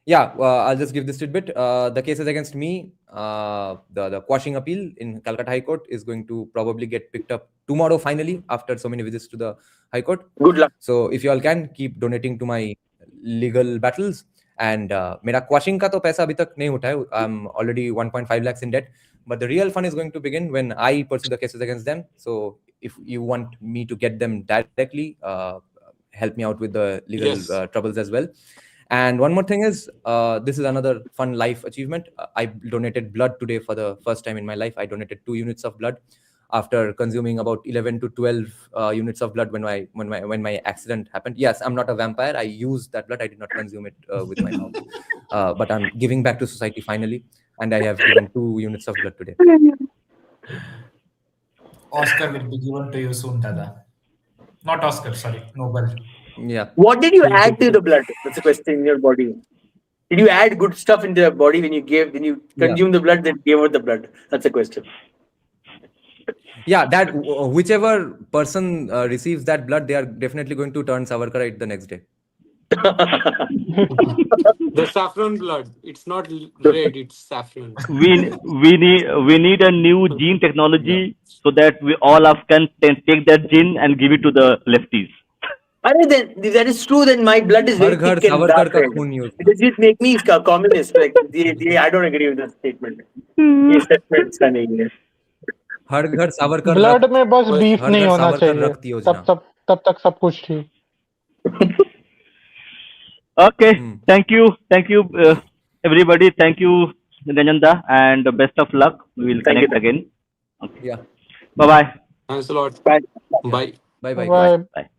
Yeah, I'll just give this tidbit. The cases against me, the quashing appeal in Calcutta High Court is going to probably get picked up tomorrow finally, after so many visits to the High Court. Good luck. So if you all can, keep donating to my legal battles. And mera quashing ka to paisa abhi tak nahi utha hai. I'm already 1.5 lakhs in debt. But the real fun is going to begin when I pursue the cases against them. So if you want me to get them directly, help me out with the legal troubles as well. And one more thing is, this is another fun life achievement. I donated blood today for the first time in my life. I donated 2 units of blood after consuming about 11 to 12 units of blood when my accident happened. Yes, I'm not a vampire. I used that blood. I did not consume it with my mouth. But I'm giving back to society finally. And I have given 2 units of blood today. Oscar will be given to you soon, Dada. Not Oscar, sorry, Nobel. Yeah. What did you add to the blood? That's the question in your body. Did you add good stuff into your body when you consume the blood that gave out the blood? That's the question. Yeah, that whichever person receives that blood, they are definitely going to turn Savarkarite the next day. The saffron blood. It's not red, it's saffron. We need a new gene technology so that we all of can take that gene and give it to the lefties. Then, if that is true, then my blood is very thick and dark red. Does it make me a communist? Like, I don't agree with that statement. Yes, that makes sense. हर घर Savarkar blood में बस beef नहीं होना चाहिए, तब तक सब कुछ ठीक. Okay, thank you everybody. Thank you, Ranjanda, and best of luck. We will connect again. Okay. Yeah. Bye bye. Thanks a lot. Bye. Bye. Bye. Bye. Bye.